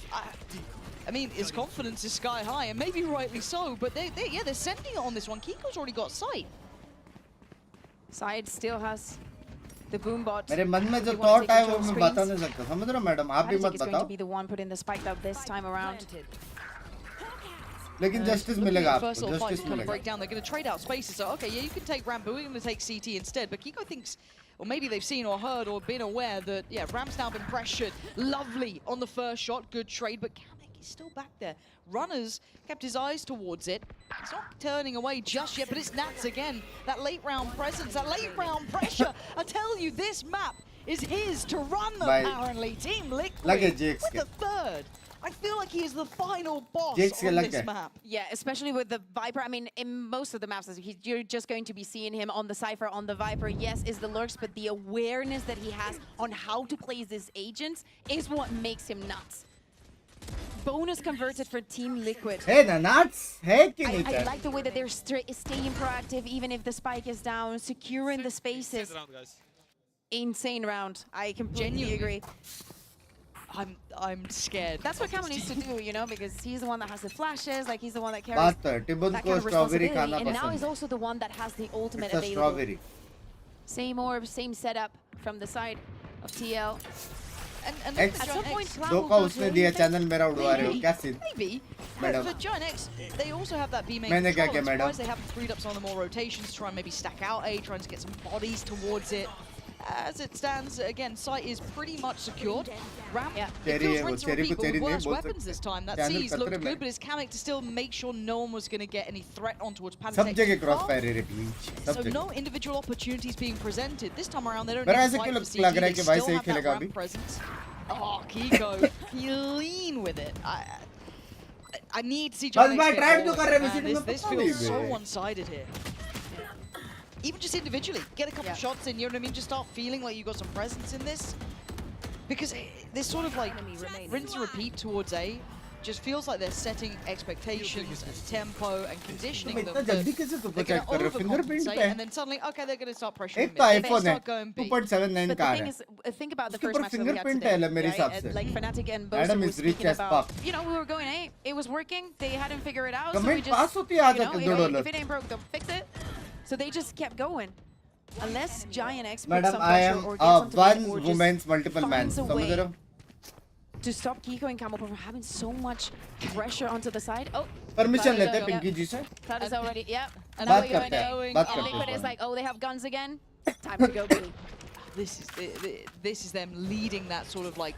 I mean, his confidence is sky high, and maybe rightly so. But they're sending it on this one. Kiko's already got sight. Side still has the boom bot. मेरे मन में जो thought है वो मैं बता नहीं सकता. समझ रहे हो मैडम? आप भी मत बताओ. Going to be the one putting the spike up this time around. लेकिन justice मिलेगा आपको. Justice मिलेगा. Break down. They're going to trade out spaces. So okay, yeah, you can take Ramp, but we're going to take CT instead. But Kiko thinks, or maybe they've seen or heard or been aware that yeah, Ramp's now been pressured. Lovely on the first shot, good trade, but Kamik he's still back there. Runners kept his eyes towards it. He's not turning away just yet, but it's Nats again. That late round presence, that late round pressure. I tell you, this map is his to run, apparently. Team Liquid with the third. I feel like he is the final boss on this map. Yeah, especially with the Viper. I mean, in most of the maps, you're just going to be seeing him on the Cypher, on the Viper. Yes, is the lurks, but the awareness that he has on how to play these agents is what makes him nuts. Bonus converted for Team Liquid. Hey, the nuts! Hey, I like the way that they're staying proactive, even if the spike is down, securing the spaces. Insane round. I completely agree. I'm scared. That's what Camo needs to do, you know, because he's the one that has the flashes, like he's the one that carries that kind of responsibility, and now he's also the one that has the ultimate available. Same orb, same setup from the side of TL. And at some point, maybe. For Giant X, they also have that B main control. I'm surprised they haven't freed up some of the more rotations to try and maybe stack out A, trying to get some bodies towards it. As it stands, again, site is pretty much secured. Ramp, it feels rinse and repeat, but with worse weapons this time. That C's looked good, but it's Kamek to still make sure no one was going to get any threat on towards Pantech. So no individual opportunities being presented. This time around, they don't need to fight for CT. They still have that ramp presence. Oh, Kiko, clean with it. I need to see Giant X get more. This feels so one-sided here. Even just individually, get a couple shots in, you know what I mean? Just start feeling like you got some presence in this. Because this sort of like rinse and repeat towards A just feels like they're setting expectations and tempo and conditioning them. They're going to overcompensate and then suddenly, okay, they're going to start pressuring mid. They start going B. 2.79 But the thing is, think about the first match that we had today, right? Like Fnatic and Boaster were speaking about, you know, we were going A, it was working, they hadn't figured it out, so we just, you know, if it ain't broke, don't fix it. So they just kept going. Unless Giant X puts some pressure or gets onto one woman's multiple man. To stop Kiko and Camo from having so much pressure onto the side. Oh, permission lete Pinky ji se. Cloud is already, And now we're going. Liquid is like, oh, they have guns again. Time to go B. This is them leading that sort of like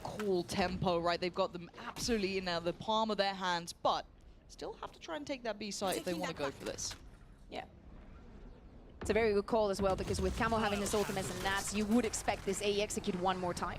cool tempo, right? They've got them absolutely in the palm of their hands, but still have to try and take that B site if they want to go for this. Yeah. It's a very good call as well, because with Camo having his ultimates and Nats, you would expect this A execute one more time.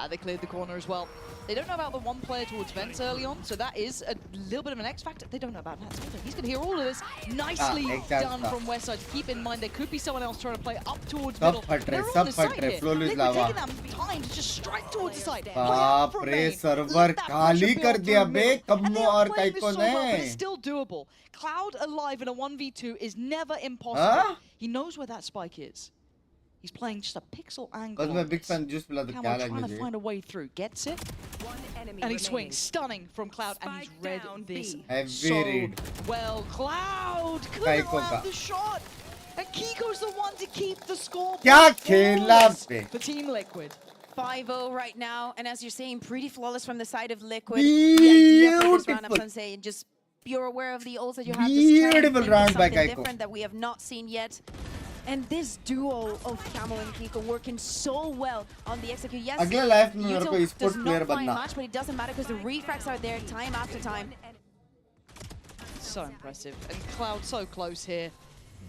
They cleared the corner as well. They don't know about the one player towards Vents early on, so that is a little bit of an X factor. They don't know about Nats either. He's going to hear all of this. Nicely done from Westside. Keep in mind, there could be someone else trying to play up towards middle. They're on the site here. They're taking that time to just strike towards the site. बाप रे server खाली कर दिया बे कम्मो और काइको ने. But it's still doable. Cloud alive in a 1v2 is never impossible. He knows where that spike is. He's playing just a pixel angle. I'm a big fan. Just Camo trying to find a way through. Gets it. And he swings. Stunning from Cloud. And he's read this so well. Cloud couldn't land the shot. And Kiko's the one to keep the score. For Team Liquid. 5-0 right now. And as you're saying, pretty flawless from the side of Liquid. The idea for this round, I'm saying, just you're aware of the ults that you have. Beautiful round by Kaiko. Different that we have not seen yet. And this duo of Camo and Kiko working so well on the execute. Yes, Yuto does not find much, but it doesn't matter because the refracts are there time after time. So impressive. And Cloud so close here.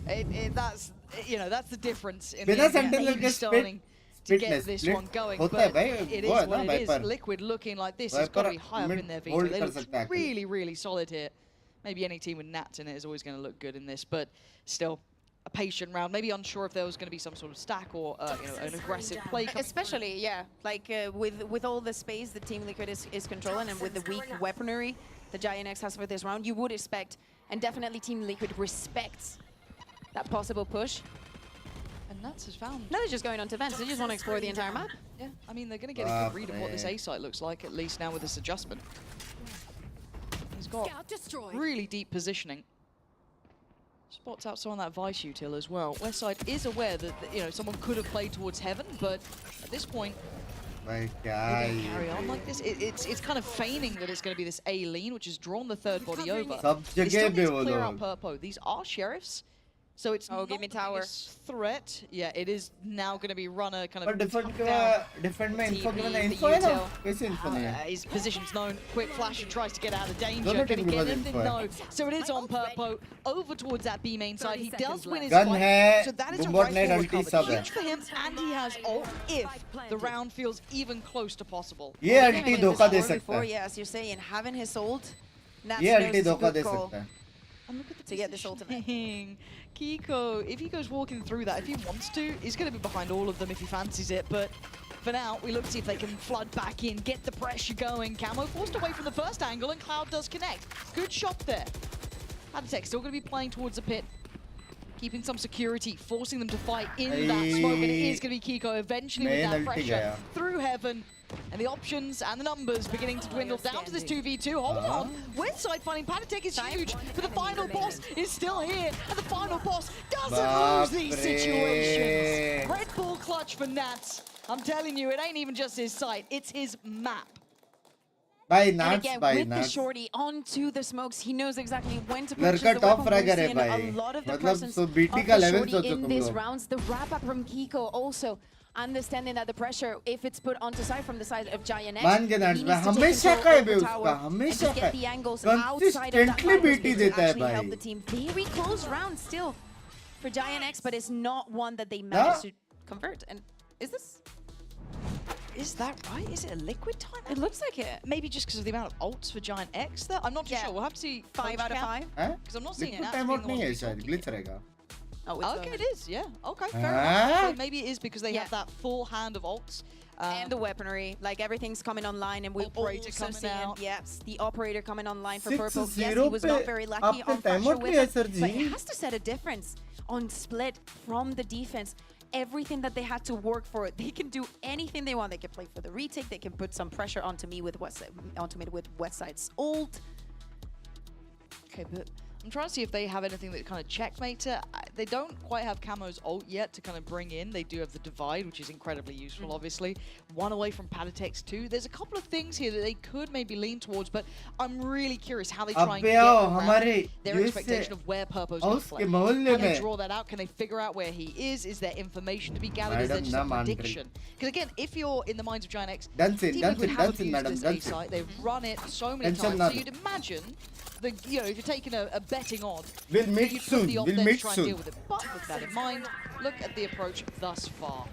That's, you know, that's the difference in the starting to get this one going. But it is what it is. Liquid looking like this has got to be high up in their veto. They look really, really solid here. Maybe any team with Nats in it is always going to look good in this, but still a patient round. Maybe unsure if there was going to be some sort of stack or you know, an aggressive play. Especially, yeah, like with all the space the Team Liquid is controlling, and with the weak weaponry the Giant X has for this round, you would expect, and definitely Team Liquid respects that possible push. And Nats has found. No, they're just going on to Vents. They just want to explore the entire map. Yeah, I mean, they're going to get a good read of what this A site looks like, at least now with this adjustment. He's got really deep positioning. Spots out some on that Vice util as well. Westside is aware that, you know, someone could have played towards Heaven, but at this point, they carry on like this. It's kind of feigning that it's going to be this A lean, which has drawn the third body over. They still need to clear out Purpo. These are Sheriffs. So it's give me tower threat. Yeah, it is now going to be runner kind of. But different में info given है, info है ना? कैसे info नहीं है? His position's known. Quick flash and tries to get out of danger. Gonna get anything? No. So it is on Purpo over towards that B main side. He does win his Gun fight. है, So that is a Bombot right net forward ulti cover. सब है. Huge for him, and he has ult if the round feels even close to possible. ये ulti धोखा दे सकता है. Yeah, as you're saying, having his ult. ये ulti धोखा दे सकता है. And look at the to get this ultimate. Kiko, if he goes walking through that, if he wants to, he's going to be behind all of them if he fancies it. But for now, we look to see if they can flood back in, get the pressure going. Camo forced away from the first angle, and Cloud does connect. Good shot there. Aditech still going to be playing towards the pit, keeping some security, forcing them to fight in that smoke. And it is going to be Kiko eventually with that pressure through heaven. And the options and the numbers beginning to dwindle down to this 2v2. Hold on. West side finding Panatek is huge, but the final boss is still here. And the final boss doesn't lose these situations. Red Bull clutch for Nats. I'm telling you, it ain't even just his site, it's his map. By Nats, and again, with the shorty onto the smokes, he knows exactly when to purchase the weapon. We're seeing a lot of the presence of the shorty in these rounds. The wrap-up from Kiko also. Understanding that the pressure, if it's put onto side from the side of Giant X, he needs to take control of the tower and just get the angles outside of that hyperspace to actually help the team. Very close round still for Giant X, but it's not one that they managed to convert. And is that right? Is it a liquid time? It looks like it. Maybe just because of the amount of ults for Giant X there. I'm not too sure. We'll have to see 5 out of 5. Because I'm not seeing it. Liquid time नहीं है शायद, glitch रहेगा. Oh, okay, it is, yeah. Okay, fair enough. So maybe it is because they have that full hand of ults. And the weaponry, like everything's coming online, and we'll also see yes, the operator coming online for Purple. Yes, he was not very lucky on Fracture with it, but it has to set a difference on Split from the defense. Everything that they had to work for, they can do anything they want. They can play for the retake, they can put some pressure onto me with Westside's ult. Okay, but I'm trying to see if they have anything that kind of checkmates it. They don't quite have Camo's ult yet to kind of bring in. They do have the Divide, which is incredibly useful, obviously. One away from Panatex too. There's a couple of things here that they could maybe lean towards, but I'm really curious how they try and get around their expectation of where Purpo's going to play. Can they draw that out? Can they figure out where he is? Is there information to be gathered? Is there just a prediction? Because again, if you're in the minds of Giant X, they've run it so many times, so you'd imagine if you're taking a betting odd, we'll meet soon. We'll meet soon. But with that in mind, look at the approach thus far.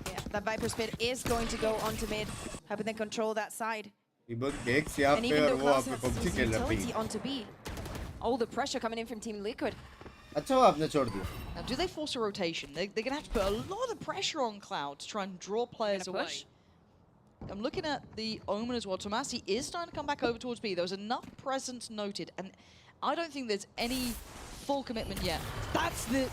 Yeah, that Viper Spit is going to go onto mid, helping them control that side. And even though Klaus has his utility onto B, all the pressure coming in from Team Liquid. Now, do they force a rotation? They're going to have to put a lot of pressure on Cloud to try and draw players away. I'm looking at the Omen as well. Tomasi is starting to come back over towards B. There was enough presence noted, and I don't think there's any full commitment yet. That's the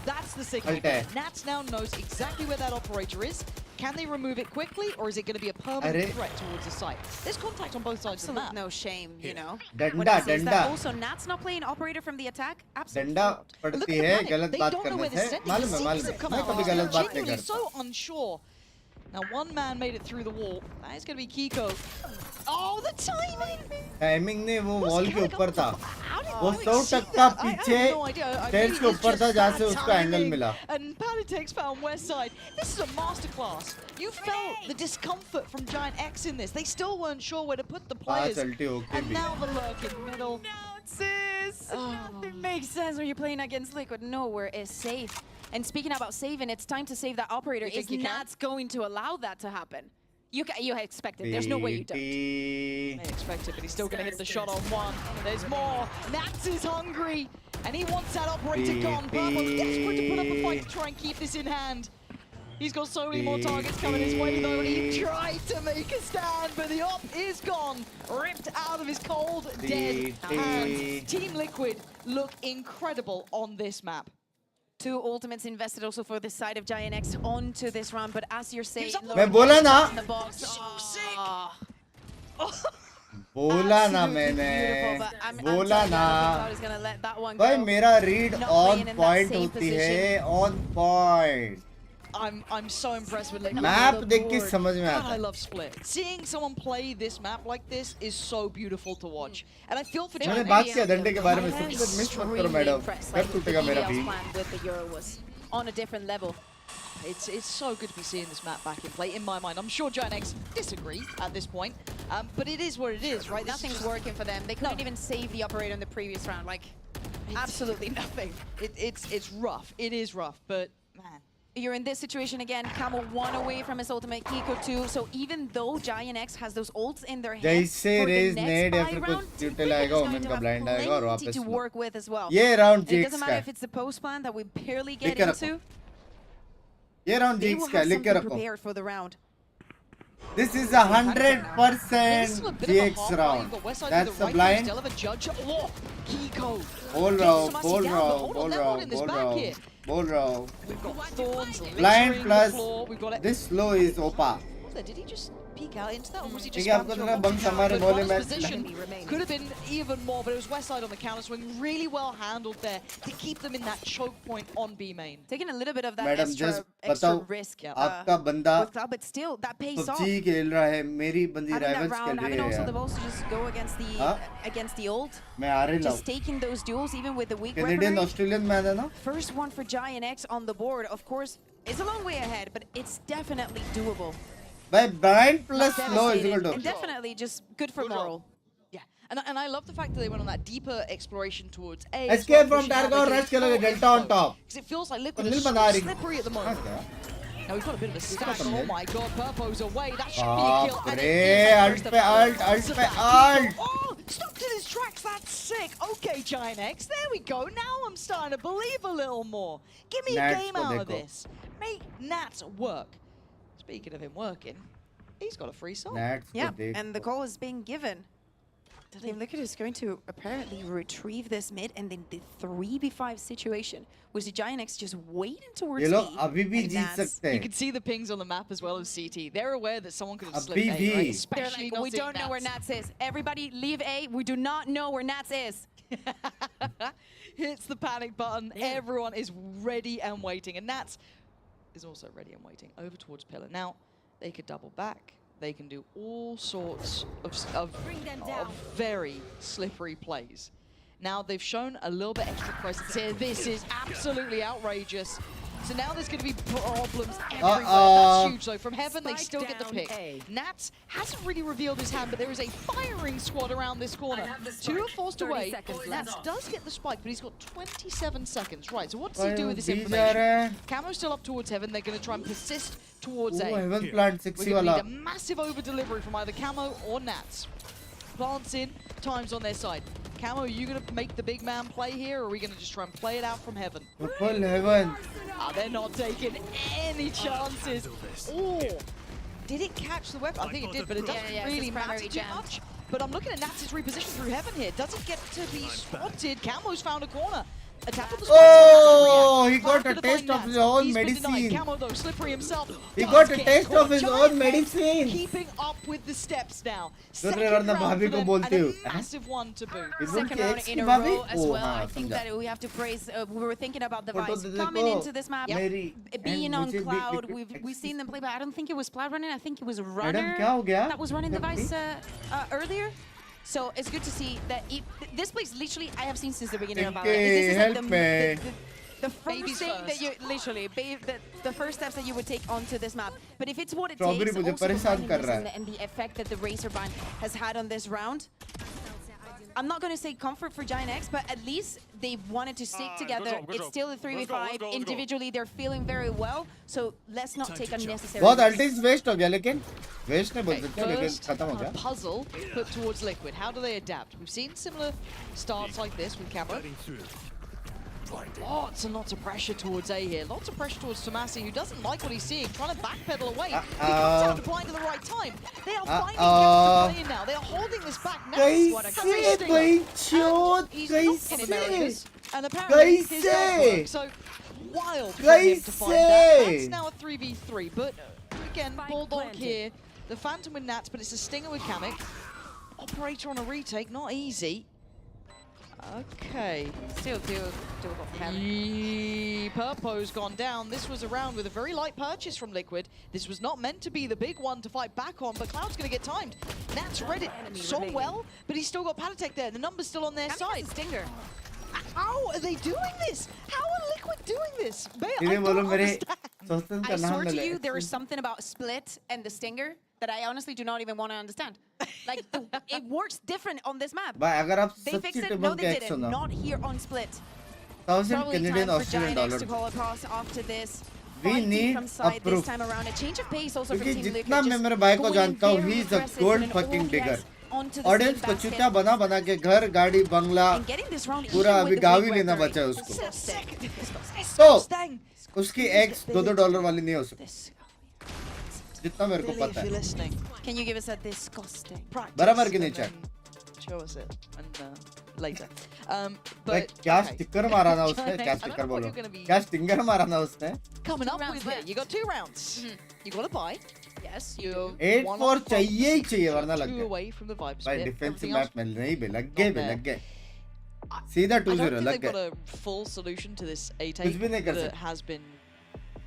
signal. Nats now knows exactly where that operator is. Can they remove it quickly, or is it going to be a permanent threat towards the site? There's contact on both sides of the map. No shame, you know. Danda. Also, Nat's not playing operator from the attack. Absolutely. Danda पड़ती है गलत बात करने से. मालूम है. मैं कभी गलत बात नहीं करता. So unsure. Now one man made it through the wall. That is going to be Kiko. Oh, the timing! Timing ने वो wall के ऊपर था. वो 100 टक्का पीछे stairs के ऊपर था जहाँ से उसको angle मिला. And Panatex found West Side. This is a masterclass. You felt the discomfort from Giant X in this. They still weren't sure where to put the players. And now the lurk in middle. No, sis! It makes sense when you're playing against Liquid. Nowhere is safe. And speaking about saving, it's time to save that operator. Is Nats going to allow that to happen? You expect it. There's no way you don't. They expect it, but he's still going to hit the shot on one. There's more. Nats is hungry, and he wants that operator gone. Purple desperate to put up a fight to try and keep this in hand. He's got so many more targets coming his way, though, and he tried to make a stand, but the op is gone. Ripped out of his cold, dead hands. Team Liquid look incredible on this map. 2 ultimates invested also for the side of Giant X onto this round, but as you're saying, मैं बोला ना. बोला ना मैंने. बोला ना. भाई मेरा read on point होती है. On point. I'm so impressed with LIQ. Map देख के समझ में God, आता I है. love Split. Seeing someone play this map like this is so beautiful to watch. And I feel for मैंने Giant बात X. किया डंडे के बारे में सब कुछ मिस मत करो मैडम. कर टूटेगा मेरा भी. plan with the Euro was on a different level. It's so good to be seeing this map back in play, in my mind. I'm sure Giant X disagree at this point, but it is what it is, right? Nothing's working for them. They couldn't even save the operator in the previous round. Like, absolutely nothing. It's rough. It is rough, but man. You're in this situation again. Camel 1 away from his ultimate, Kiko 2. So even though Giant X has those ults in their hands, जैसे for the raise next नेड या buy फिर round, कुछ यूटिल आएगा women का blind आएगा और वापस to work with as well. ये राउंड It जीक्स doesn't का matter है. if it's the post plan that we barely get लिख के into. ये राउंड They जीक्स will का है. have लिख के something रखो. prepared for the round. This is 100% GX round. That's the blind. Bol rao. Blind plus this slow is Opa. Did he just peek out into that, or was he ठीक just है आपको तो ना bunks हमारे बोले में could have been even more, but it was Westside on the counter swing, really well handled there to keep them in that choke point on B main. Taking a little bit of that madam extra बताओ risk. आपका बंदा But still, that pays off. PUBG खेल रहा है, मेरी बंदी Having that rivals round, खेल रही having है also यार. the balls to just go against the ult. मैं आ रही Just taking those duels, even with the weak Canadian weaponry. Australian match है ना. First one for Giant X on the board. Of course, it's a long way ahead, but it's definitely doable. भाई blind plus Not slow is devastating, equal to. and definitely just good for moral. Yeah, and I love the fact that they went on that deeper exploration towards A. Escape from Targa, rush killer, Delta on top. Because it feels like Liquid Nil is so बना रही. slippery at the moment. Now we've got a bit of a stack. तो Oh my god, Purpo's away. That should be a kill. बाप And रे, it ult पे ult. Oh, stopped in his tracks. That's sick. Okay, Giant X. There we go. Now I'm starting to believe a little more. Give me a game out of this. Make Nats work. Speaking of him working, he's got a free song. Yeah, and the call is being given. Team Liquid is going to apparently retrieve this mid, and then the 3v5 situation was the Giant X just waiting towards B. You can see the pings on the map as well as CT. They're aware that someone could have slipped A, right? Especially They're like, we don't know where Nats is. Everybody leave A. We do not know where Nats is. Hits the panic button. Yeah. Everyone is ready and waiting. And Nats is also ready and waiting over towards Pillar. Now, they could double back. They can do all sorts of very slippery plays. Now, they've shown a little bit extra presence here. This is absolutely outrageous. So now there's going to be problems everywhere. That's huge, though. From Heaven, they still get the pick. Nats hasn't really revealed his hand, but there is a firing squad around this corner. Two are forced away. Nats does get the spike, but he's got 27 seconds. Right, so what does he do with this information? Camo's still up towards Heaven. They're going to try and persist towards A. Heaven plant 60 We're going to need a massive over-delivery from either Camo or Nats. Plants in, time's on their side. Camo, are you going to make the big man play here, or are we going to just try and play it out from Heaven? Full Heaven. They're not taking any chances. Oh, did it catch the weapon? I think it did, but it doesn't really matter too much. But I'm looking at Nats' reposition through Heaven here. Doesn't get to be spotted. Camo's found a corner. Oh, he got a taste of his own medicine. Camo, though, slippery himself. He got a taste of his own medicine. Keeping up with the steps now. दूसरे round में भाभी को बोलती हूँ. Massive one to boot. Second round in a row as well. I think that we have to praise. We were thinking about the Vice coming into this map, being on Cloud. We've seen them play, but I don't think it was Cloud running. I think it was Runner that was running the Vice earlier. So it's good to see that this place literally I have seen since the beginning of Valorant. This is like the first thing that you literally the first steps that you would take onto this map. But if it's what it takes, also and the effect that the Razorbind has had on this round, I'm not going to say comfort for Giant X, but at least they've wanted to stick together. It's still a 3v5. Individually, they're feeling very well. So let's not take unnecessary. बहुत ultis waste हो गया लेकिन waste नहीं बोल सकते लेकिन खत्म हो गया. Puzzle put towards Liquid. How do they adapt? We've seen similar starts like this with Camo. Lots and lots of pressure towards A here. Lots of pressure towards Tomasi, who doesn't like what he's seeing, trying to backpedal away. He comes out to blind at the right time. They are finding gaps to play in now. They are holding this back now. What a great stinger. He's not in Americas. And apparently his does work. So wild for him to find that. That's now a 3v3. But again, Bulldog here. The Phantom with Nats, but it's a stinger with Kamek. Operator on a retake, not easy. Okay. Still doable. Purpo's gone down. This was a round with a very light purchase from Liquid. This was not meant to be the big one to fight back on, but Cloud's going to get timed. Nat's read it so well, but he's still got Patatech there. The number's still on their side. Stinger. How are they doing this? How are Liquid doing this? I don't understand. I swear to you, there is something about Split and the Stinger that I honestly do not even want to understand. Like, it works different on this map. They fixed it? No, they didn't. Not here on Split. $1,000 Canadian Australian dollar. To call across after this. We need a proof. This time around. A change of pace also from Team Liquid. मैं मेरे भाई को जानता हूँ, he is a gold fucking digger. Audience को चुतिया बना बना के घर गाड़ी बंगला पूरा अभी गाँव ही लेना बचा है उसको. तो उसकी एक्स $2 वाली नहीं हो सकती. जितना मेरे को पता है. Can you give us a disgusting? बराबर की नहीं चाहिए. Show us it and later. But क्या स्टिकर मारा ना उसने? क्या स्टिकर बोलो? क्या स्टिंगर मारा ना उसने? Coming up with it. You got 2 rounds. You got to buy. Yes, you 8-4 चाहिए ही चाहिए वरना लग गया. Away from the Vibe भाई डिफेंसिव मैप में नहीं भी लग गए. सीधा 2-0 लग गए. They've got a full solution to this 8-8 that has been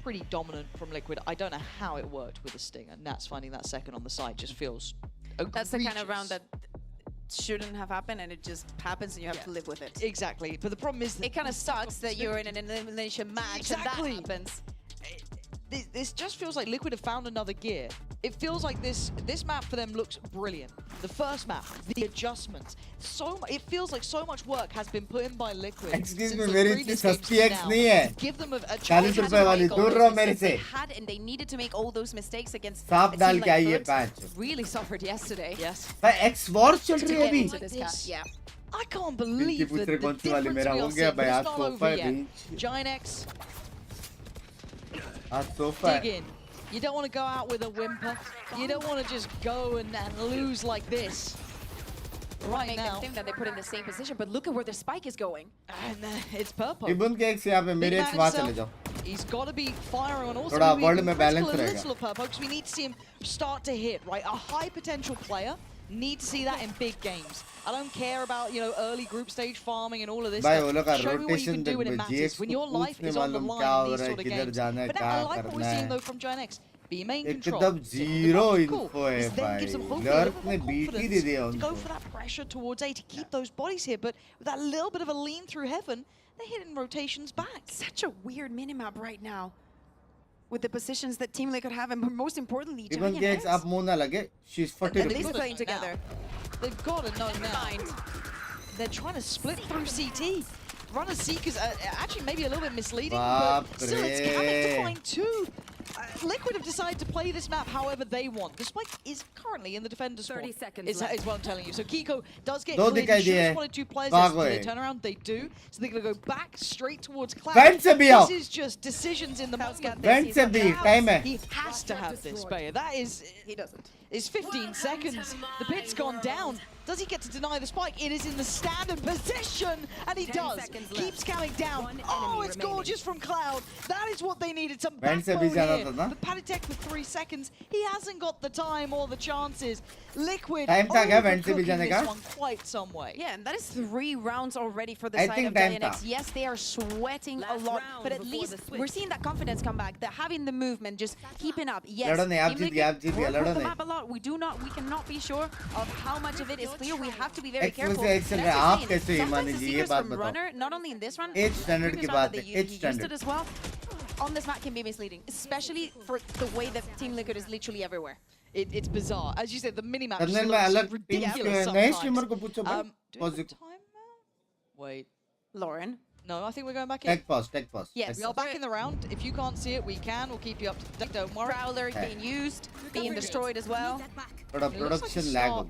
pretty dominant from Liquid. I don't know how it worked with the Sting, and Nat's finding that second on the side just feels egregious. That's the kind of round that shouldn't have happened, and it just happens, and you have to live with it. Exactly, but the problem is that it kind of sucks that you're in an elimination match and that happens. This just feels like Liquid have found another gear. It feels like this map for them looks brilliant. The first map, the adjustments, it feels like so much work has been put in by Liquid. Excuse me, मेरी इतनी सस्ती X नहीं है. Give them a 40 रुपए वाली दूर रहो मेरे से. And they needed to make all those mistakes against. सांप डाल के आई है patch. Really suffered yesterday. Yes. भाई X Wars चल रही है अभी. Yeah. I can't believe that the difference we are seeing, but it's not over yet. Giant X. Dig in. You don't want to go out with a whimper. You don't want to just go and lose like this. Right make now. Them think that they put in the same position, but look at where the spike is going. And it's purple. Ibn के X यहाँ पे मेरे X वहाँ चले जाओ. He's got to be firing on all sides. थोड़ा world में balance रहेगा. A little of purple because we need to see him start to hit. Right, a high potential player. Need to see that in big games. I don't care about, you know, early group stage farming and all of this stuff. Show me what you can do when it matters. When your life is on the line in these sort of games. But I like what we're seeing though from Giant X. Be main control. एकदम zero cool. info है then gives them hopefully a little more confidence to go for that pressure towards A to keep those bodies here. But with that little bit of a lean through heaven, they're hitting rotations back. Such a weird minimap right now. With the positions that Team Liquid have, and most importantly, Given Gates up Mona lage, she's 40 at least playing together. They've got to know now. They're trying to split through CT. Runner Seekers actually maybe a little bit misleading, but still it's coming to find 2. Liquid have decided to play this map however they want. The spike is currently in the defender's spawn. 30 seconds is what I'm telling you. So Kiko does get cleared. He just wanted 2 players. They turn around, they do. So they're going to go back straight towards Cloud. This is just decisions in the moment. He has to have this, Bayer. That is... He doesn't. It's 15 seconds. The pit's gone down. Does he get to deny the spike? It is in the standard position, and he does. Keeps coming down. Oh, it's gorgeous from Cloud. That is what they needed. Some backbone here. The Patatech for 3 seconds. He hasn't got the time or the chances. Liquid overcooking this one quite some way. Yeah, and that is 3 rounds already for the side of Giant. Yes, they are sweating a lot, but at least we're seeing that confidence come back. They're having the movement, just keeping up. Yes, the map a lot. We cannot be sure of how much of it is clear. We have to be very careful. Sometimes the secrets from runner, not only in this run, he used it as well. On this map can be misleading, especially for the way that Team Liquid is literally everywhere. It's bizarre. As you said, the minimap just looks ridiculous sometimes. Wait. Lauren. No, I think we're going back in. Take pause. Yes, we are back in the round. If you can't see it, we can. We'll keep you up to date. Don't worry. Prowler being used, being destroyed as well. Production lag.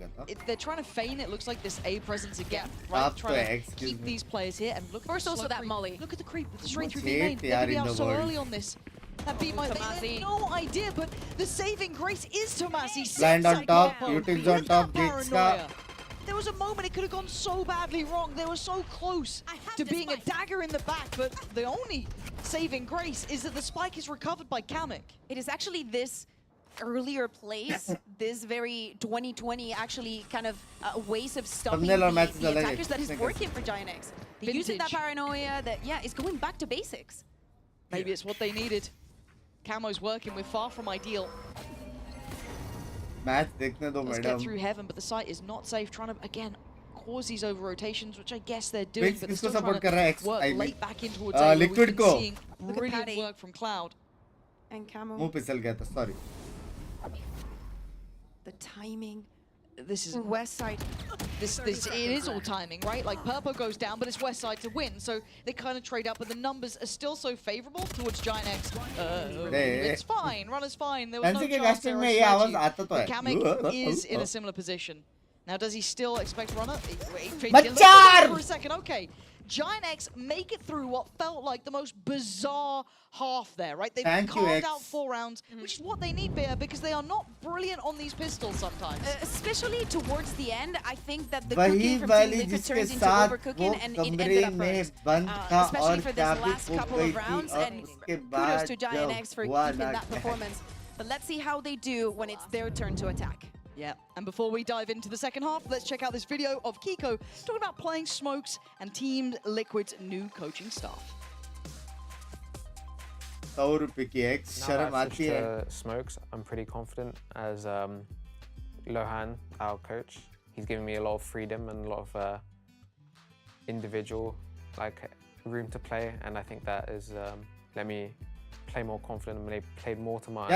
They're trying to feign it. Looks like this A presence again. Right, trying to keep these players here. And look. First, also that Molly. Look at the creep. Straight through B main. They're going to be out so early on this. That beat my... They had no idea, but the saving grace is Tomasi. Blind on top, Utils on top, Gates ka. There was a moment it could have gone so badly wrong. They were so close to being a dagger in the back, but the only saving grace is that the spike is recovered by Kamek. It is actually this earlier plays, this very 2020 actually kind of ways of stopping Thumbnail और the matches अलग attackers that is है. working for Giant X. They're using that paranoia that, yeah, is going back to basics. Maybe it's what they needed. Camo's working with far from ideal. Match देखने दो Let's madam. get through heaven, but the site is not safe. Trying to, again, cause these over rotations, which I guess they're doing, Binks but they're किसको still support trying कर रहा है? to work I late back in towards A. Liquid We've को. been seeing brilliant work from Cloud. And Camo. मुंह फिसल गया था, sorry. The timing. This is West side. It is all timing, right? Like Purple goes down, but it's West side to win, so they kind of trade up, but the numbers are still so favorable towards Giant X. It's fine, runner's fine. There was no chance there. But Kamek is in a similar position. Now, does he still expect runner? Bachar! For a second, okay. Giant X make it through what felt like the most bizarre half there, right? They've carved out 4 rounds, which is what they need, Bea, because they are not brilliant on these pistols sometimes. Especially towards the end, I think that the cooking from Team Liquid turns into overcooking, and it ended up first. Especially for this last couple of rounds, and kudos to Giant X for keeping that performance. But let's see how they do when it's their turn to attack. Yeah, and before we dive into the second half, let's check out this video of Kiko talking about playing Smokes and Team Liquid's new coaching staff. Smokes, I'm pretty confident as Lohan, our coach. He's given me a lot of freedom and a lot of individual room to play, and I think that is let me play more confident and play more to my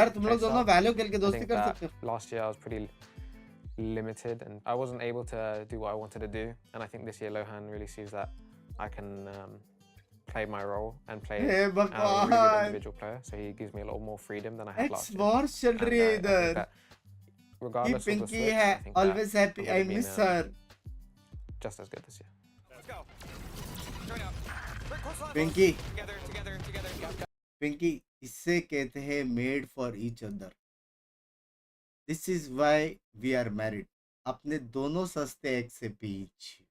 last year I was pretty limited and I wasn't able to do what I wanted to do, and I think this year Lohan really sees that I can play my role and play a really good individual player, so he gives me a lot more freedom than I had last year. Regardless of the switch, I think always happy. I miss her. Just as good this year. Let's go. Join up. Pinky. Together. Pinky, इससे कहते हैं made for each other. This is why we are married. अपने दोनों सस्ते एक से बीच,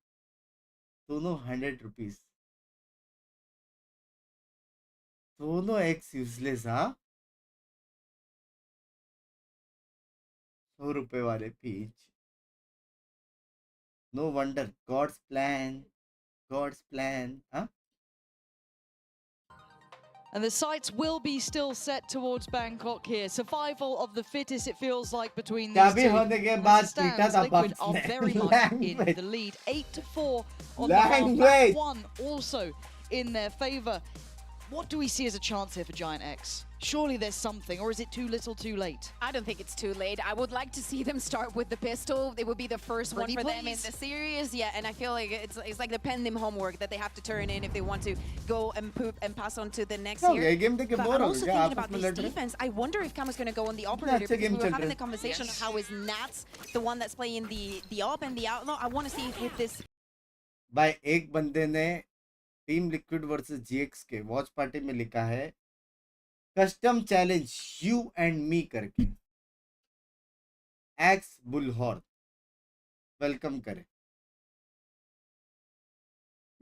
दोनों 100 rupees, दोनों एक्स यूजलेस, हाँ 100 रुपए वाले peach. No wonder God's plan, huh? And the sights will be still set towards Bangkok here. Survival of the fittest, it feels like, between these two. Liquid are very much in the lead. 8-4 on the half. That one also in their favor. What do we see as a chance here for Giant X? Surely there's something, or is it too little too late? I don't think it's too late. I would like to see them start with the pistol. It would be the first one for them in the series. Yeah, and I feel like it's like the pending homework that they have to turn in if they want to go and pass on to the next year. But I'm also thinking about this defense. I wonder if Camo's going to go on the operator, because we were having the conversation of how is Nats the one that's playing the op and the outlaw. I want to see if this... By एक बंदे ने team liquid versus GX के watch party में लिखा है custom challenge you and me करके x bullhorn welcome करे.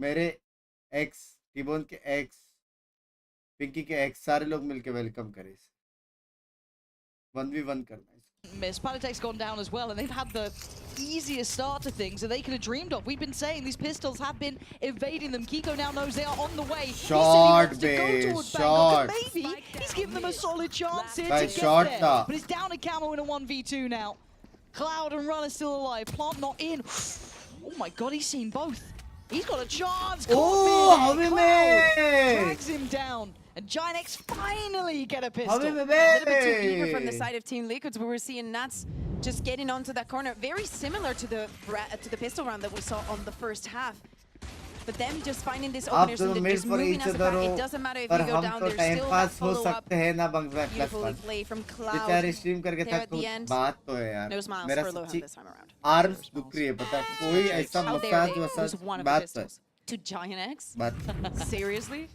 मेरे एक्स, टीबोन के एक्स, पिंकी के एक्स, सारे लोग मिलके वेलकम करे इसे. 1v1 करना है. Miss Panatek's gone down as well, and they've had the easiest start to things that they could have dreamed of. We've been saying these pistols have been evading them. Kiko now knows they are on the way. Short, babe. Short. Maybe he's given them a solid chance here to get there. But it's down to Camo in a 1v2 now. Cloud and Run are still alive. Plant not in. Oh my god, he's seen both. He's got a chance. Oh, how we drags him down. And Giant X finally get a pistol. A little bit too eager from the side of Team Liquids. We were seeing Nats just getting onto that corner. Very similar to the pistol round that we saw on the first half. But them just finding this openers and just moving as a pack. It doesn't matter if you go down, there's still that follow-up. Beautifully played from Cloud there at the end. No smiles for Lohan this time around. Arms दुख रही है पता है कोई ऐसा massage वसाज बात है. To Giant X? Seriously?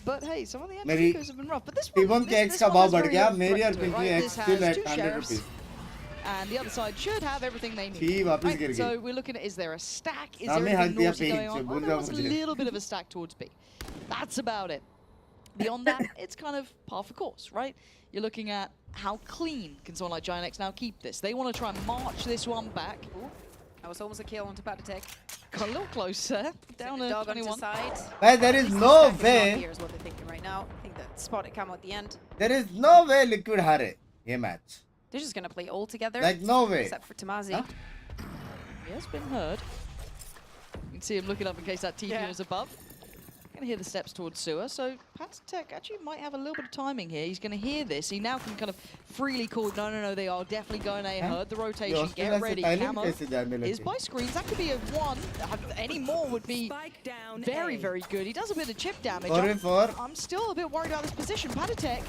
But hey, some of the entries have been rough. But this one is still at 100 rupees. And the other side should have everything they need. Right, so we're looking at, is there a stack? Is there anything naughty going on? Oh, there was a little bit of a stack towards B. That's about it. Beyond that, it's kind of par for course, right? You're looking at how clean can someone like GIANX now keep this. They want to try and march this one back. Ooh, that was almost a kill onto Patatech. Got a little closer. Down to 21. Guys, there is no way. Here's what they're thinking right now. I think that spotted camo at the end. There is no way Liquid hare ये match. They're just gonna play all together. Like no way. Except for Tamazi. Huh? He has been heard. You can see him looking up in case that TP was above. Going to hear the steps towards sewer, so Patatech actually might have a little bit of timing here. He's going to hear this. He now can kind of freely call, no, they are definitely going A. Heard the rotation, get ready, camo is by screens. That could be a 1. Any more would be very, very good. He does a bit of chip damage. I'm still a bit worried about this position. Patatech,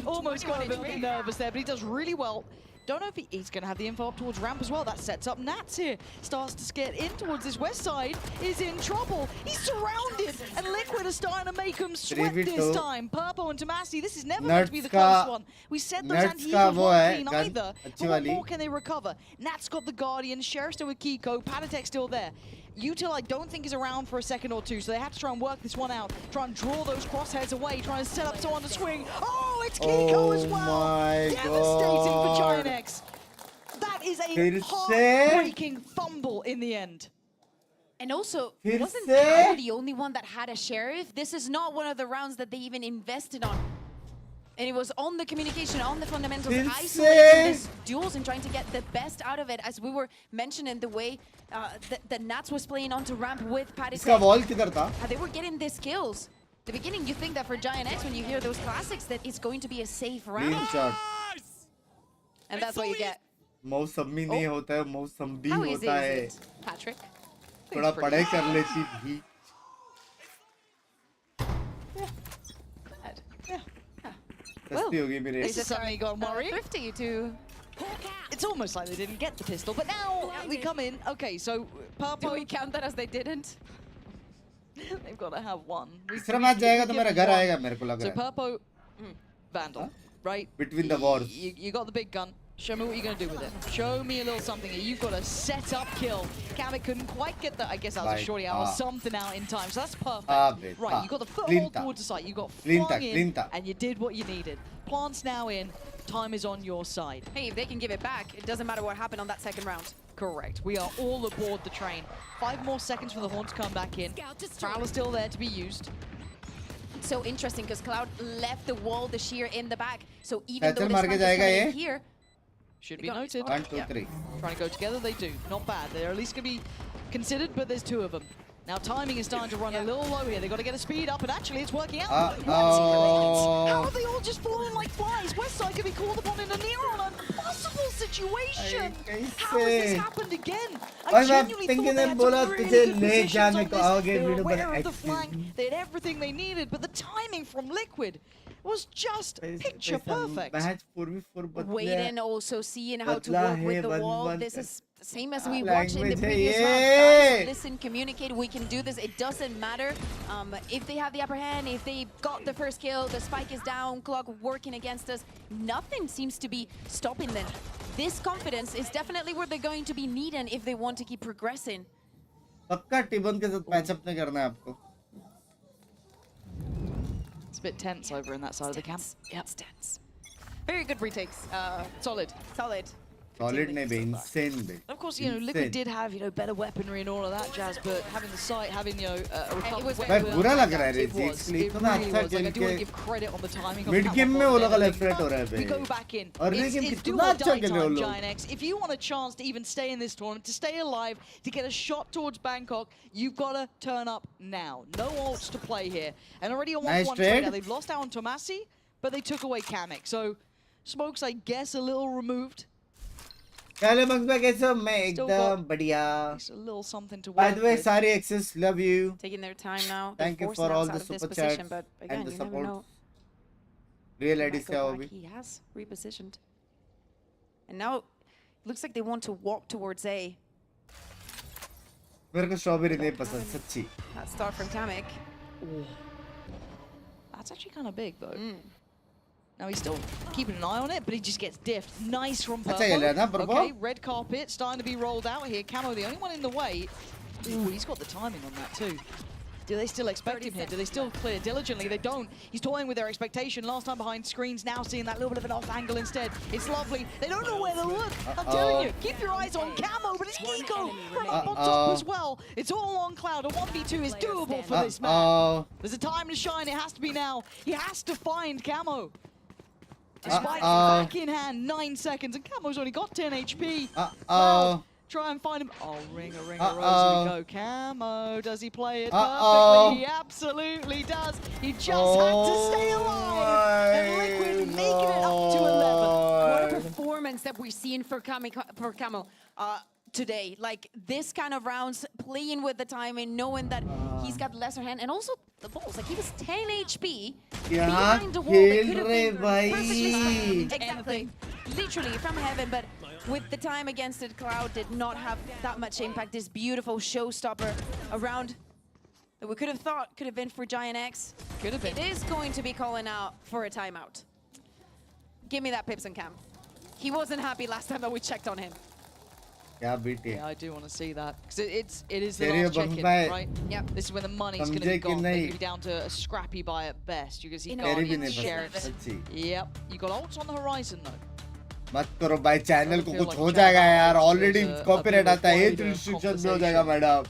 almost got a bit nervous there, but he does really well. Don't know if he's going to have the info up towards ramp as well. That sets up Nats here. Starts to get in towards this west side. Is in trouble. He's surrounded. And Liquid are starting to make him sweat this time. Purple and Tomasi, this is never going to be the close one. We said those anti-heals weren't clean either. But what more can they recover? Nats got the Guardian. Sheriff still with Kiko. Patatech still there. Util, I don't think is around for a second or two, so they have to try and work this one out. Try and draw those crosshairs away, try and set up someone to swing. Oh, it's Kiko as well! Devastating for GIANX. That is a heartbreaking fumble in the end. And also, wasn't Power the only one that had a Sheriff? This is not one of the rounds that they even invested on. And it was on the communication, on the fundamentals, isolating these duels and trying to get the best out of it, as we were mentioning the way that Nats was playing onto ramp with Patatech. They were getting these kills. The beginning, you think that for GIANX, when you hear those classics, that it's going to be a safe round. And that's what you get. मौसमी नहीं होता है, मौसमी होता है. Patrick. थोड़ा पढ़ाई कर लेती भी. Well, it's suddenly got worried. Thrifty to... It's almost like they didn't get the pistol, but now we come in. Okay, so Purple... Do we count that as they didn't? They've got to have one. तीसरा match जाएगा तो मेरा घर आएगा मेरे को लग रहा है. So Purple, Vandal, right? Between the wars. You got the big gun. Show me what you're going to do with it. Show me a little something here. You've got a set-up kill. Kamik couldn't quite get that. I guess that was a shorty hour, something out in time. So that's perfect. Right, you got the foothold towards the site. You got flung in, and you did what you needed. Plants now in. Time is on your side. Hey, if they can give it back, it doesn't matter what happened on that second round. Correct. We are all aboard the train. 5 more seconds for the Horn to come back in. Prowler's still there to be used. So interesting, because Cloud left the wall, the shear in the back. So even though this is coming in here, should be noted. 1, 2, 3. Trying to go together, they do. Not bad. They're at least going to be considered, but there's 2 of them. Now timing is starting to run a little low here. They've got to get a speed up, and actually it's working out. How are they all just falling like flies? Westside could be called upon in a near-on impossible situation. How has this happened again? I genuinely thought they had some really good positions on this. They were aware of the flank. They had everything they needed, but the timing from Liquid was just picture perfect. Waiting, also seeing how to work with the wall. This is the same as we watched in the previous round. Listen, communicate, we can do this. It doesn't matter if they have the upper hand, if they got the first kill, the spike is down, clock working against us. Nothing seems to be stopping them. This confidence is definitely what they're going to be needing if they want to keep progressing. पक्का टिबन के साथ match up नहीं करना है आपको. It's a bit tense over in that side of the camp. Yeah, it's tense. Very good retakes. Solid. Solid नहीं बे, insane bay. Of course, you know, Liquid did have, you know, better weaponry and all of that jazz, but having the sight, having, you know, a recovered weapon, बुरा लग रहा है it was. It really was. Like, I do want to give credit on the timing. Mid game में वो लोग left right हो रहा है बे. We go back in. It's do or die time, GIANX. If you want a chance to even stay in this tournament, to stay alive, to get a shot towards Bangkok, you've got to turn up now. No ults to play here. And already on 1-1 trade now. They've lost out on Tomasi, but they took away Kamik. So, Smokes, I guess, a little removed. Hello, Mangba, कैसे हो? मैं एकदम बढ़िया. A little something to work By the way, with. Sari Access, love you. Taking their time now. Thank you for all the super chats and the support. Real ID से आओ भी. He has repositioned. And now, it looks like they want to walk towards A. मेरे को strawberry नहीं पसंद, सच्ची. That start from Kamik. That's actually kind of big, though. Now he's still keeping an eye on it, but he just gets diffed. Nice from Purple. Okay, red carpet starting to be rolled out here. Camo, the only one in the way. Ooh, he's got the timing on that too. Do they still expect him here? Do they still clear diligently? They don't. He's toying with their expectation. Last time behind screens, now seeing that little bit of an off angle instead. It's lovely. They don't know where to look. I'm telling you, keep your eyes on Camo, but it's Kiko from up on top as well. It's all on Cloud. A 1v2 is doable for this man. There's a time to shine. It has to be now. He has to find Camo. Despite back in hand, 9 seconds, and Camo's only got 10 HP. Cloud, try and find him. Oh, ringer, rose, here we go. Camo, does he play it perfectly? He absolutely does. He just had to stay alive. And Liquid making it up to 11. What a performance that we're seeing for Camo today. Like, this kind of rounds, playing with the timing, knowing that he's got lesser hand, and also the balls. Like, he was 10 HP behind the wall. That could have been perfectly fine. Exactly. Literally from heaven, but with the time against it, Cloud did not have that much impact. This beautiful showstopper around that we could have thought could have been for Giant X. Could have been. It is going to be calling out for a timeout. Give me that Pips and Cam. He wasn't happy last time that we checked on him. Yeah, I do want to see that. Because it is the last check-in, right? Yep. This is where the money's going to be gone. They're going to be down to a scrappy buy at best. You can see Guardians, Sheriffs. Yep. You got ults on the horizon, though. मत करो भाई channel को कुछ हो जाएगा यार already copyright आता है एज रिस्ट्रिक्शन में हो जाएगा मैडम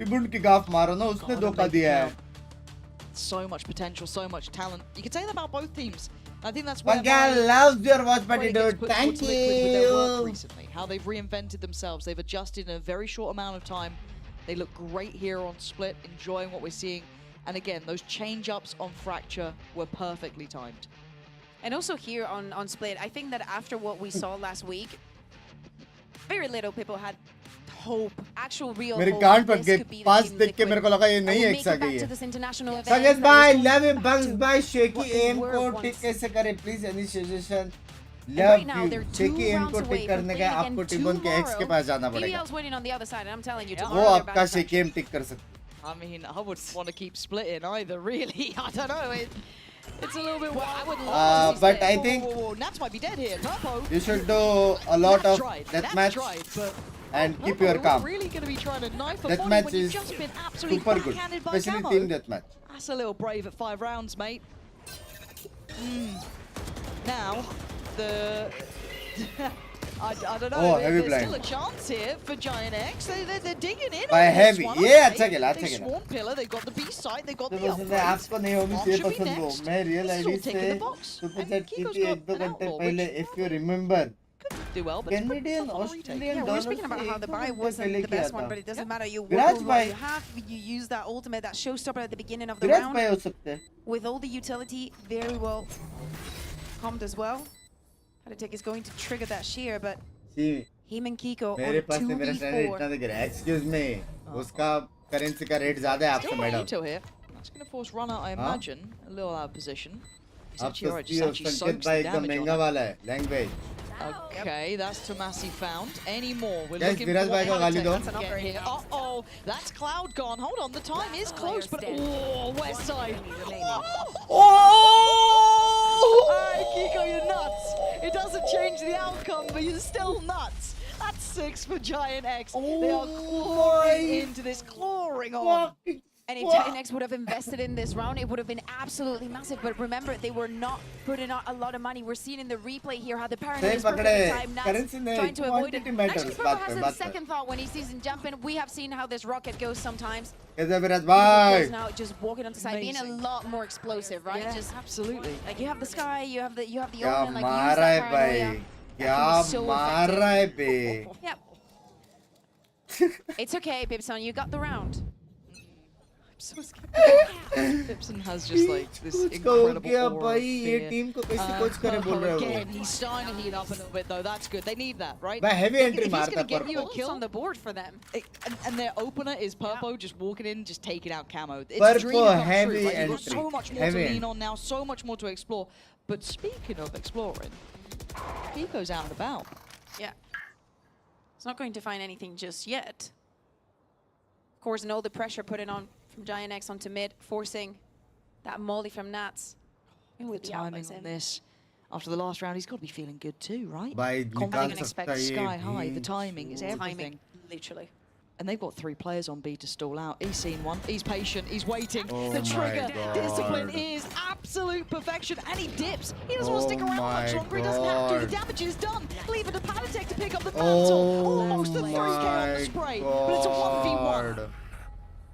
इबुंड की गाफ मारो ना उसने धोखा दिया है so much potential, so much talent. You could say that about both teams. I think that's why Pagal loves your watch party, dude. Thank you. With their work recently, how they've reinvented themselves, they've adjusted in a very short amount of time. They look great here on Split, enjoying what we're seeing. And again, those change-ups on Fracture were perfectly timed. And also here on Split, I think that after what we saw last week, very little people had hope, actual real मेरी hope. गांड फट गई पास देख के मेरे को लगा ये नहीं एक सके ये संगीत भाई लव यू बंक्स भाई शेकी एम को टिक कैसे करे please any suggestion love you Shaky M को टिक करने का आपको टिबोन के एक्स के पास जाना पड़ेगा वो आपका शेकी एम टिक कर सकते I mean, I wouldn't want to keep splitting either, really. I don't know. It's a little bit wild. I would love to see but I think Nats might be dead here. Turbo. You should do a lot of deathmatch and keep your calm. Really going to be trying to knife a deathmatch is just been absolutely super good, by especially Camo. team deathmatch. That's a little brave at 5 rounds, mate. Now, the... I don't know. Oh, heavy There's blind. still a chance here for Giant X. They're digging in By on heavy. this one. Yeah, अच्छा खेला, अच्छा They खेला. swarm pillar. They've got the B site. They've got the तो upgrade. आपको नहीं होगी ये पसंद हो मैं रियल आईडी से सुपर चैट की थी 1-2 घंटे पहले if you remember do well, but Canadian Australian we're speaking about how the buy wasn't the best one, but it doesn't matter. You Viraj what you have, you use that ultimate, that showstopper at the beginning of the Viraj round. भाई हो सकते हैं With all the utility, very well calmed as well. Hadatech is going to trigger that shear, but him and Kiko on मेरे पास मेरा standard 2v4. इतना दिख रहा है एक्सक्यूज मी उसका करेंसी का रेट ज्यादा है आपसे madam That's going to force runner, I imagine, a little out of position. आप सस्ती संकेत भाई एकदम महंगा वाला है language Okay, that's Tomasi found. Any more? We're Guys, looking Viraj for bhai ka gaali do. get here. Uh-oh, that's Cloud gone. Hold on, the time is close, but oh, west side. Alright, Kiko, you're nuts. It doesn't change the outcome, but you're still nuts. That's 6 for Giant X. They are clawing into this, clawing on. And if Giant X would have invested in this round, it would have been absolutely massive. But remember, they were not putting out a lot of money. We're seeing in the replay here how the paranoia is perfectly timed. Nats trying to avoid it. Actually, Purple has a second thought when he sees him jumping. We have seen how this rocket goes sometimes. Viraj Now just walking onto side, being a lot more explosive, right? Yeah, just absolutely. Like you have the sky, you have the क्या open, like मार रहा है भाई क्या मार रहा है बे Yep. It's okay, Bibson, you got the round. So scared. Bibson has just like this incredible aura of ये fear. टीम को कैसे कोच करे बोल रहे हो Again, he's starting to heat up a little bit though. That's good. They need that, right? भाई heavy entry If he's मारता going to है get you a Purple kill on the board for them. And their opener is Purple just walking in, just taking out Camo. It's Purple a dream come heavy true. Like, you've got entry. so much more Heavy to lean on now, so much more to explore. But speaking of exploring, Kiko's out and about. Yeah. It's not going to find anything just yet. Of course, and all the pressure put in on from Giant X onto mid, forcing that molly from Nats. The timing on this. After the last round, he's got to be feeling good too, right? भाई Confident निकाल and सकता expect है sky high. The timing is everything. Timing, literally. And they've got 3 players on B to stall out. He's seen one. He's patient. He's waiting. Oh the trigger my discipline God. is absolute perfection. And he dips. He doesn't want to stick Oh around much my longer. He doesn't have to. The God. damage is done. Leaving the Palatech to pick up the mantle. Almost a 3K on the spray. But it's a 1v1. God.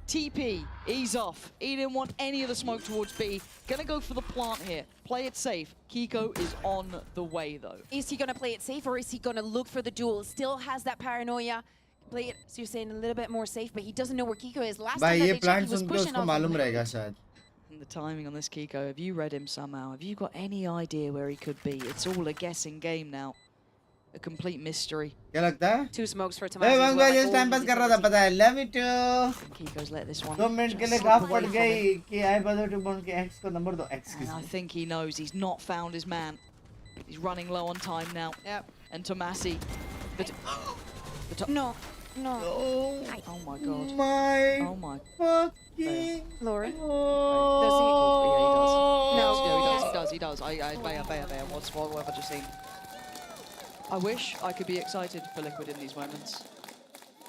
TP, ease off. He didn't want any of the smoke towards B. Gonna go for the plant here. Play it safe. Kiko is on the way, though. Is he gonna play it safe or is he gonna look for the duel? Still has that paranoia. Play it, so you're saying a little bit more safe, but he doesn't know where Kiko is. Last time that they checked, he was pushing off. And the timing on this Kiko, have you read him somehow? Have you got any idea where he could be? It's all a guessing game now. A complete mystery. क्या लगता है? 2 smokes for Hey, Tomasi. मैं just time pass कर रहा था पता है. Love you too. Kiko's let this one. 2 minute के लिए गाफ पड़ गई कि I bother to bond के X को नंबर दो. X And I think he knows he's not found his man. He's running low on time now. Yep. And Tomasi. No. No. Oh my God. My Oh my. fucking Laura. Does he? Yeah, he does. No. He does. Baya. What have I just seen? I wish I could be excited for Liquid in these moments.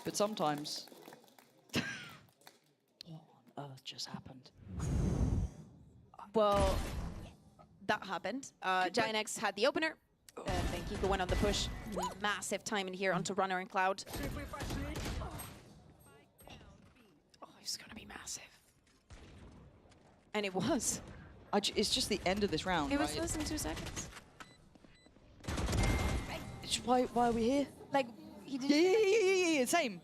But sometimes... what on earth just happened? Well, that happened. Giant X had the opener. And then Kiko went on the push. Massive time in here onto Runner and Cloud. Oh, it's gonna be massive. And it was. It's just the end of this round, It was right? less than 2 seconds. Why are we here? Like, he did. Yeah. Same.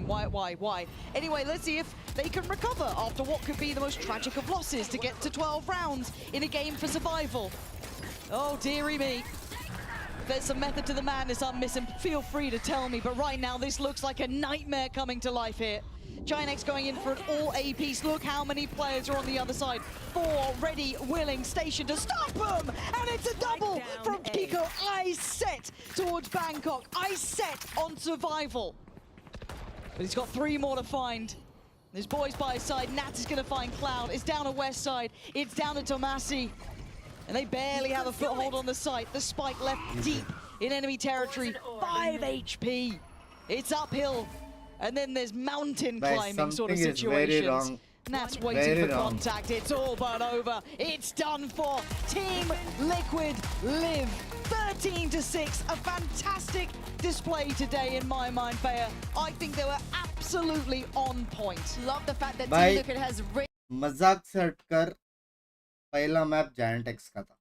Why? Anyway, let's see if they can recover after what could be the most tragic of losses to get to 12 rounds in a game for survival. Oh, dearie me. If there's some method to the madness I'm missing, feel free to tell me. But right now, this looks like a nightmare coming to life here. Giant X going in for an all-A piece. Look how many players are on the other side. 4 ready, willing, stationed to stop them! And it's a double from Kiko. Eyes set towards Bangkok. Eyes set on survival. But he's got 3 more to find. There's boys by his side. Nat is going to find Cloud. It's down to West side. It's down to Tomasi. And they barely have a foothold on the site. The spike left deep in enemy territory. 5 HP. It's uphill. And then there's mountain climbing sort of situations. Nat's waiting for contact. It's all but over. It's done for. Team Liquid live. 13-6. A fantastic display today in my mind, Bea. I think they were absolutely on point. Love the fact that Team Liquid has... मजाक से हटकर पहला map giant x का था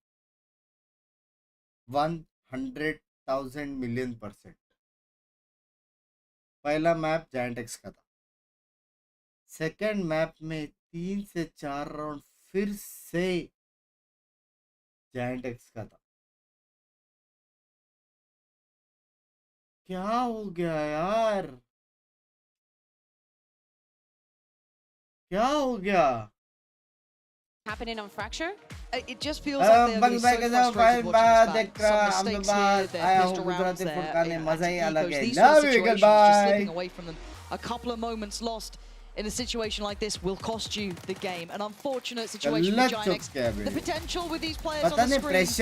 100,000 million %. पहला map giant x का था. Second map में 3 से 4 राउंड फिर से जायंट एक्स का था. क्या हो गया यार? क्या हो गया? Happening on Fracture? It just feels like they're so frustrated watching this back. Some mistakes here, their pistol rounds there. These sort of situations just slipping away from them. A couple of moments lost in a situation like this will cost you the game. An unfortunate situation for Giant X. The potential with these players on the screen has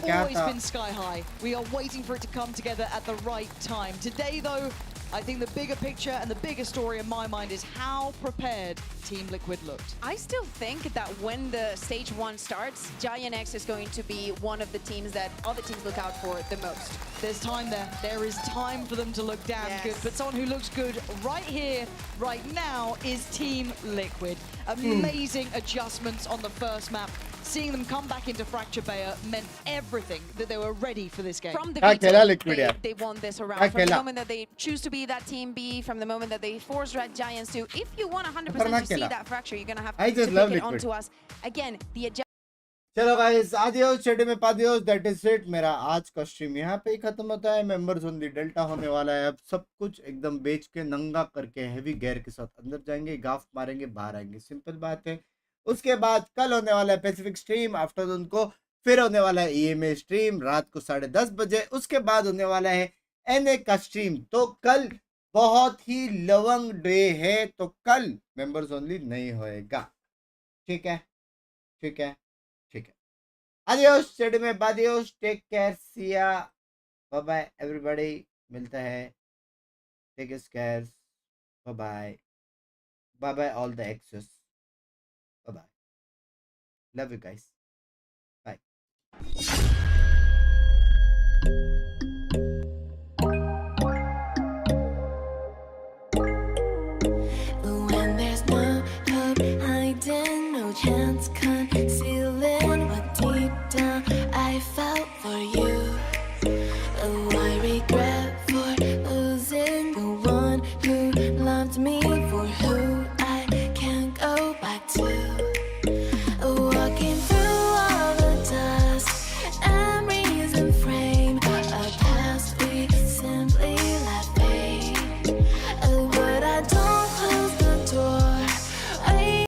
always been sky high. We are waiting for it to come together at the right time. Today, though, I think the bigger picture and the bigger story in my mind is how prepared Team Liquid looked. I still think that when the stage 1 starts, Giant X is going to be one of the teams that other teams look out for the most. There's time there. There is time for them to look damn good. But someone who looks good right here, right now, is Team Liquid. Amazing adjustments on the first map. Seeing them come back into Fracture Bea meant everything that they were ready for this game. From the beginning, they won this around. From the moment that they choose to be that Team B, from the moment that they force Red Giants to, if you want 100% to see that Fracture, you're going to have to pick it onto us. Again, the adjustment. चलो guys adios chat में पादियोस that is it. मेरा आज का stream यहाँ पे ही खत्म होता है. मेंबर्स ओनली डेल्टा होने वाला है. अब सब कुछ एकदम बेच के नंगा करके हैवी गेयर के साथ अंदर जाएंगे, गाफ मारेंगे, बाहर आएंगे. सिंपल बात है. उसके बाद कल होने वाला है पैसिफिक स्ट्रीम. आफ्टर उनको फिर होने वाला है EMEA स्ट्रीम रात को 10:30 बजे. उसके बाद होने वाला है NA का स्ट्रीम. तो कल बहुत ही लवंग डे है. तो कल मेंबर्स ओनली नहीं होएगा. ठीक है. Adios, चैट में बादियोस. Take care. See ya. Bye bye everybody. मिलता है. Take care. Bye bye. Bye bye all the exes. Bye bye. Love you guys.